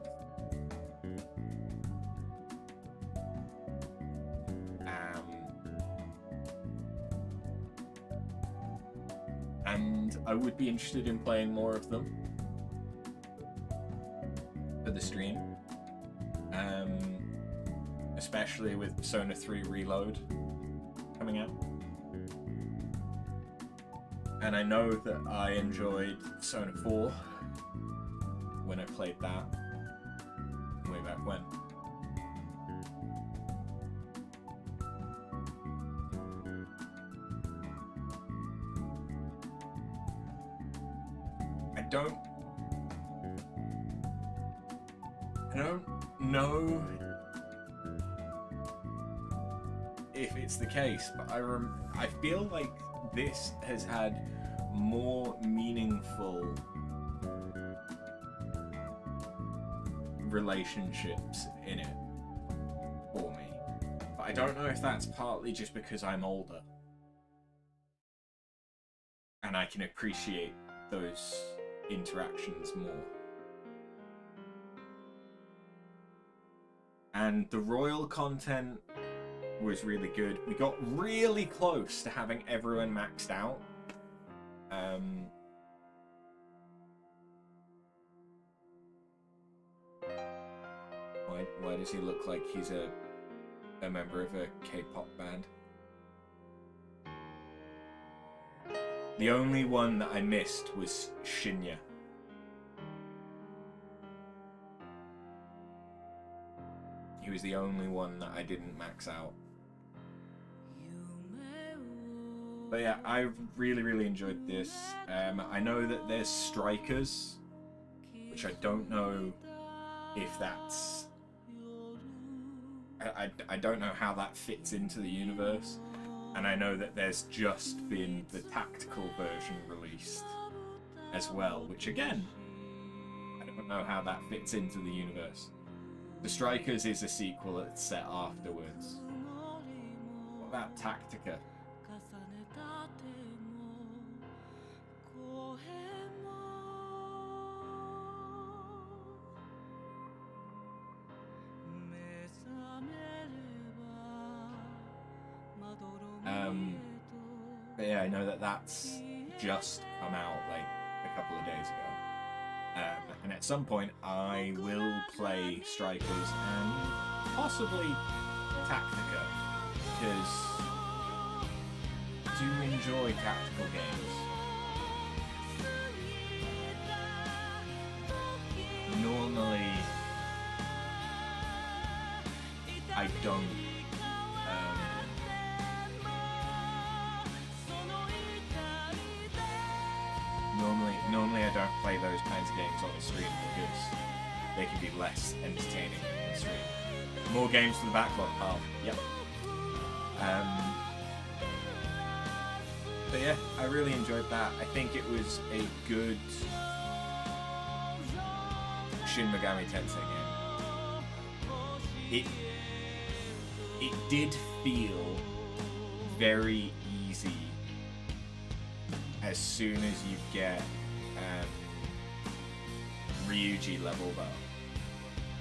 And I would be interested in playing more of them for the stream. Especially with Persona 3 Reload coming out. And I know that I enjoyed Persona 4 when I played that way back when. I don't know if it's the case, but I feel like this has had more meaningful relationships in it for me. But I don't know if that's partly just because I'm older and I can appreciate those interactions more. And the royal content was really good. We got really close to having everyone maxed out. Why does he look like he's a member of a K-pop band? The only one that I missed was Shinya. He was the only one that I didn't max out. But yeah, I really enjoyed this. I know that there's strikers, which I don't know if that's... I don't know how that fits into the universe. And I know that there's just been the tactical version released as well, which again, I don't know how that fits into the universe. The Strikers is a sequel that's set afterwards. What about Tactica? But yeah, I know that that's just come out like a couple of days ago. And at some point I will play Strikers and possibly Tactica, because I do enjoy tactical games. Normally I don't Normally I don't play those kinds of games on the stream because they can be less entertaining on the stream. More games for the backlog, pal. Yep. But yeah, I really enjoyed that. I think it was a good Shin Megami Tensei game. It did feel very easy as soon as you get Ryuji leveled up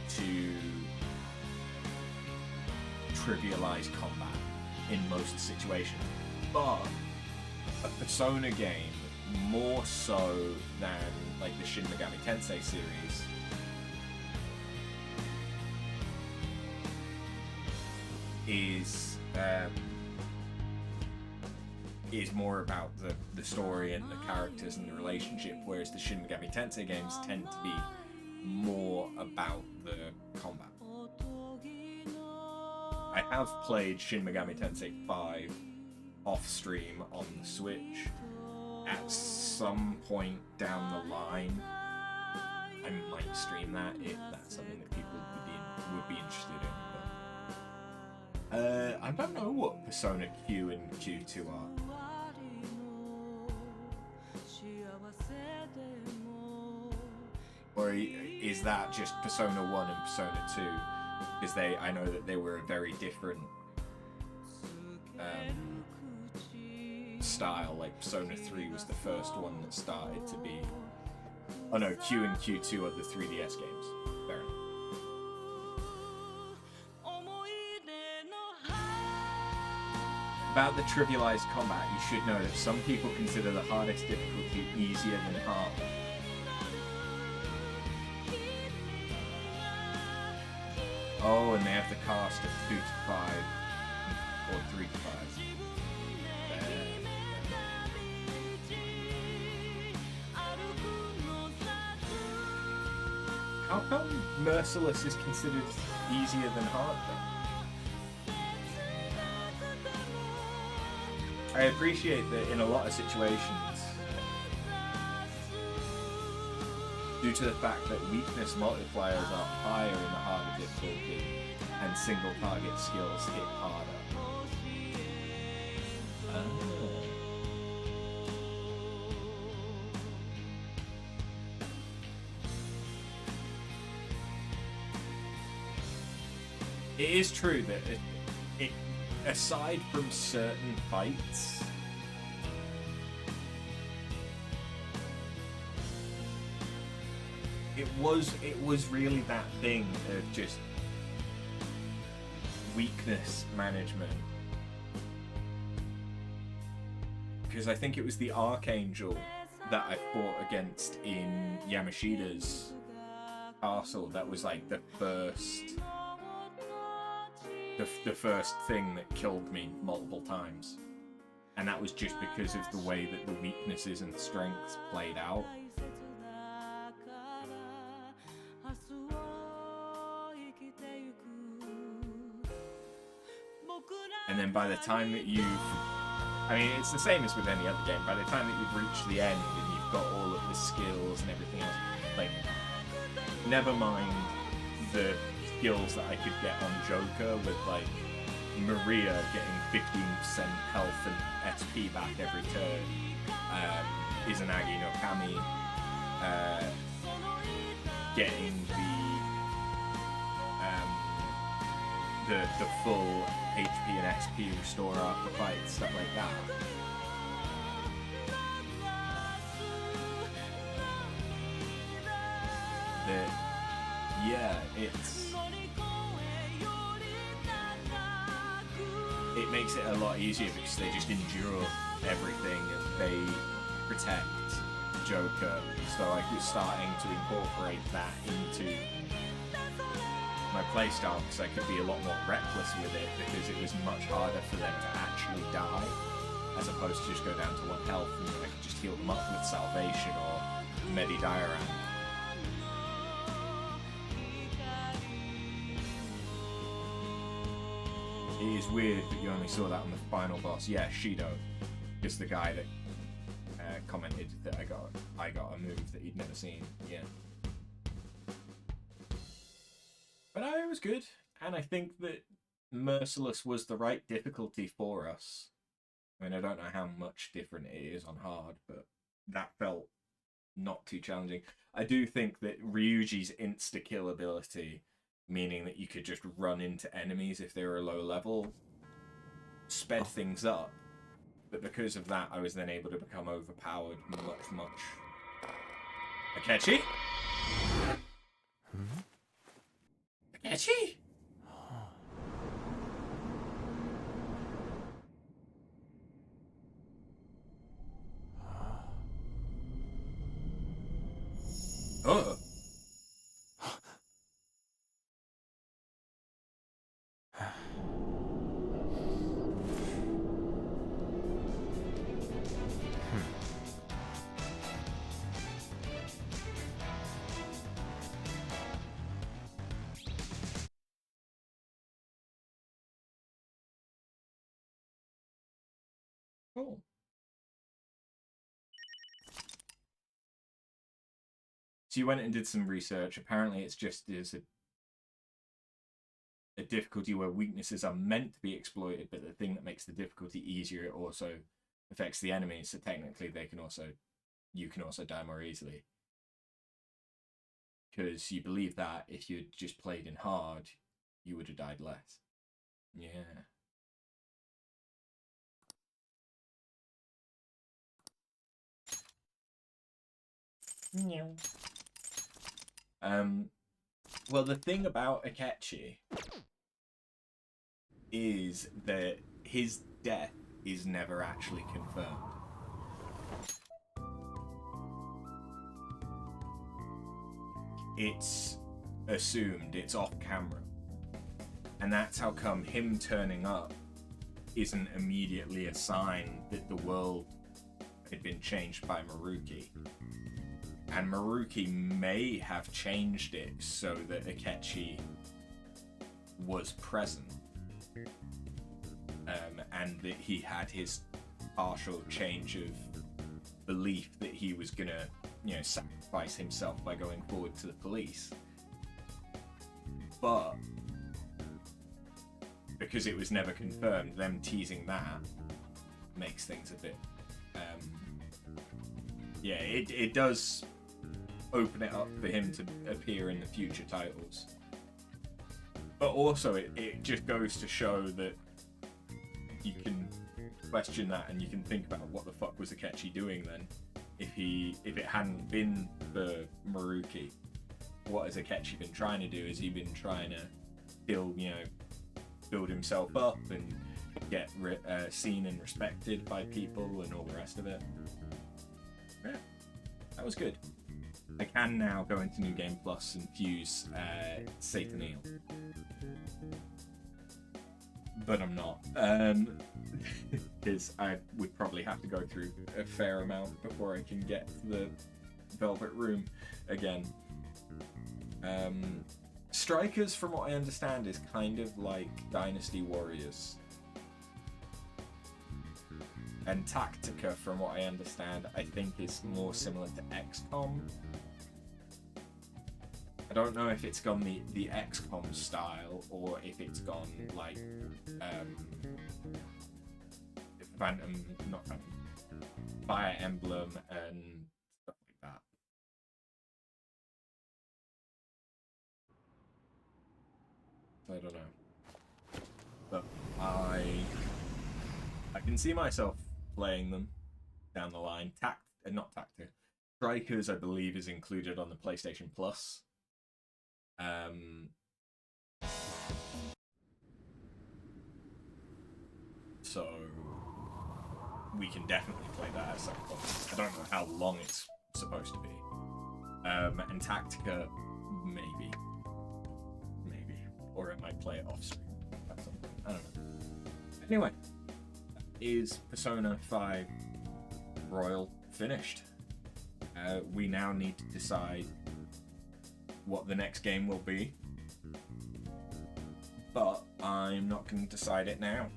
to trivialize combat in most situations. But a Persona game, more so than like the Shin Megami Tensei series, is more about the story and the characters and the relationship, whereas the Shin Megami Tensei games tend to be more about the combat. I have played Shin Megami Tensei 5 off stream on the Switch. At some point down the line, I might stream that if that's something that people would be interested in. But I don't know what Persona Q and Q2 are. Or is that just Persona 1 and Persona 2? Because I know that they were a very different style. Like Persona 3 was the first one that started to be... Oh no, Q and Q2 are the 3DS games. Fair enough. About the trivialized combat, you should know that some people consider the hardest difficulty easier than hard. Oh, and they have the cast of 2 to 5 or 3 to 5. How come Merciless is considered easier than hard then? I appreciate that in a lot of situations, due to the fact that weakness multipliers are higher in the harder difficulty and single target skills hit harder. It is true that it aside from certain fights, it was really that thing of just weakness management. Because I think it was the Archangel that I fought against in Yamashita's castle, that was like the first thing that killed me multiple times. And that was just because of the way that the weaknesses and strengths played out. And then by the time that you've... I mean, it's the same as with any other game. By the time that you've reached the end and you've got all of the skills and everything else, like, never mind the skills that I could get on Joker with, like, Maria getting 15% health and SP back every turn, Izanagi no Kami getting the full HP and XP restore after fights, stuff like that. Yeah, it makes it a lot easier because they just endure everything and they protect Joker. So I was starting to incorporate that into my playstyle because I could be a lot more reckless with it because it was much harder for them to actually die as opposed to just go down to 1 health and I could just heal them up with Salvation or Medi-Diorama. It is weird that you only saw that on the final boss. Yeah, Shido is the guy that commented that I got a move that he'd never seen. Yeah. But it was good, and I think that Merciless was the right difficulty for us. I mean, I don't know how much different it is on hard, but that felt not too challenging. I do think that Ryuji's insta-kill ability, meaning that you could just run into enemies if they were low level, sped things up. But because of that, I was then able to become overpowered much. Akechi? Akechi? Oh. Cool. So you went and did some research. Apparently it's just there's a difficulty where weaknesses are meant to be exploited, but the thing that makes the difficulty easier, it also affects the enemies, so technically you can also die more easily. Because you believe that if you'd just played in hard, you would have died less. Yeah. No. Well, the thing about Akechi is that his death is never actually confirmed. It's assumed, it's off camera. And that's how come him turning up isn't immediately a sign that the world had been changed by Maruki. And Maruki may have changed it so that Akechi was present. And that he had his partial change of belief that he was gonna, sacrifice himself by going forward to the police. But because it was never confirmed, them teasing that makes things a bit it does open it up for him to appear in the future titles. But also it just goes to show that you can question that and you can think about what the fuck was Akechi doing then. If it hadn't been for Maruki, what has Akechi been trying to do? Has he been trying to build himself up and get seen and respected by people and all the rest of it? Yeah, that was good. I can now go into New Game Plus and fuse Sataniel. But I'm not. Because I would probably have to go through a fair amount before I can get to the Velvet Room again. Strikers, from what I understand, is kind of like Dynasty Warriors. And Tactica, from what I understand, I think is more similar to XCOM. I don't know if it's gone the XCOM style or if it's gone like Fire Emblem and stuff like that. I don't know, but I can see myself playing them down the line. Not Tactica. Strikers, I believe, is included on the PlayStation Plus. So we can definitely play that at some point. I don't know how long it's supposed to be. And Tactica, maybe, or it might play it off stream at some point. I don't know. Anyway, is Persona 5 Royal finished? We now need to decide what the next game will be, but I'm not going to decide it now.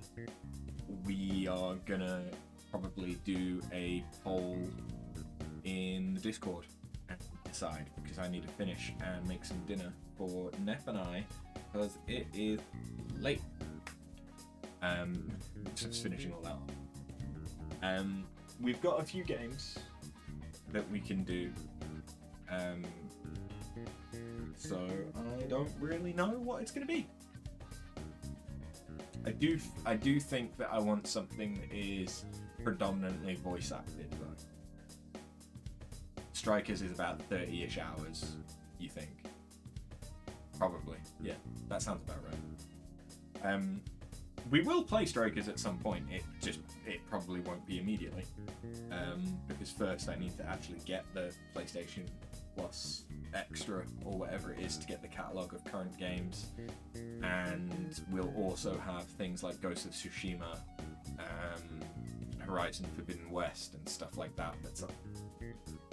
We are gonna probably do a poll in the Discord and decide, because I need to finish and make some dinner for Neff and I, because it is late. Just finishing all that off. We've got a few games that we can do. So I don't really know what it's going to be. I do think that I want something that is predominantly voice acted, though. Strikers is about 30-ish hours, you think? Probably. Yeah, that sounds about right. We will play Strikers at some point. It probably won't be immediately. Because first I need to actually get the PlayStation Plus Extra or whatever it is to get the catalogue of current games, and we'll also have things like Ghost of Tsushima, Horizon Forbidden West and stuff like that that's a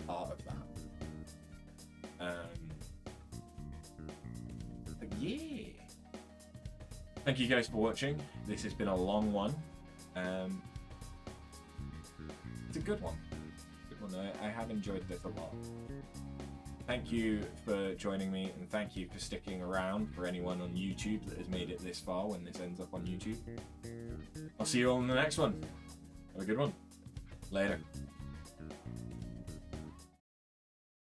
part of that. But yeah, thank you guys for watching. This has been a long one. It's a good one. I have enjoyed this a lot. Thank you for joining me, and thank you for sticking around for anyone on YouTube that has made it this far when this ends up on YouTube. I'll see you all in the next one. Have a good one. Later.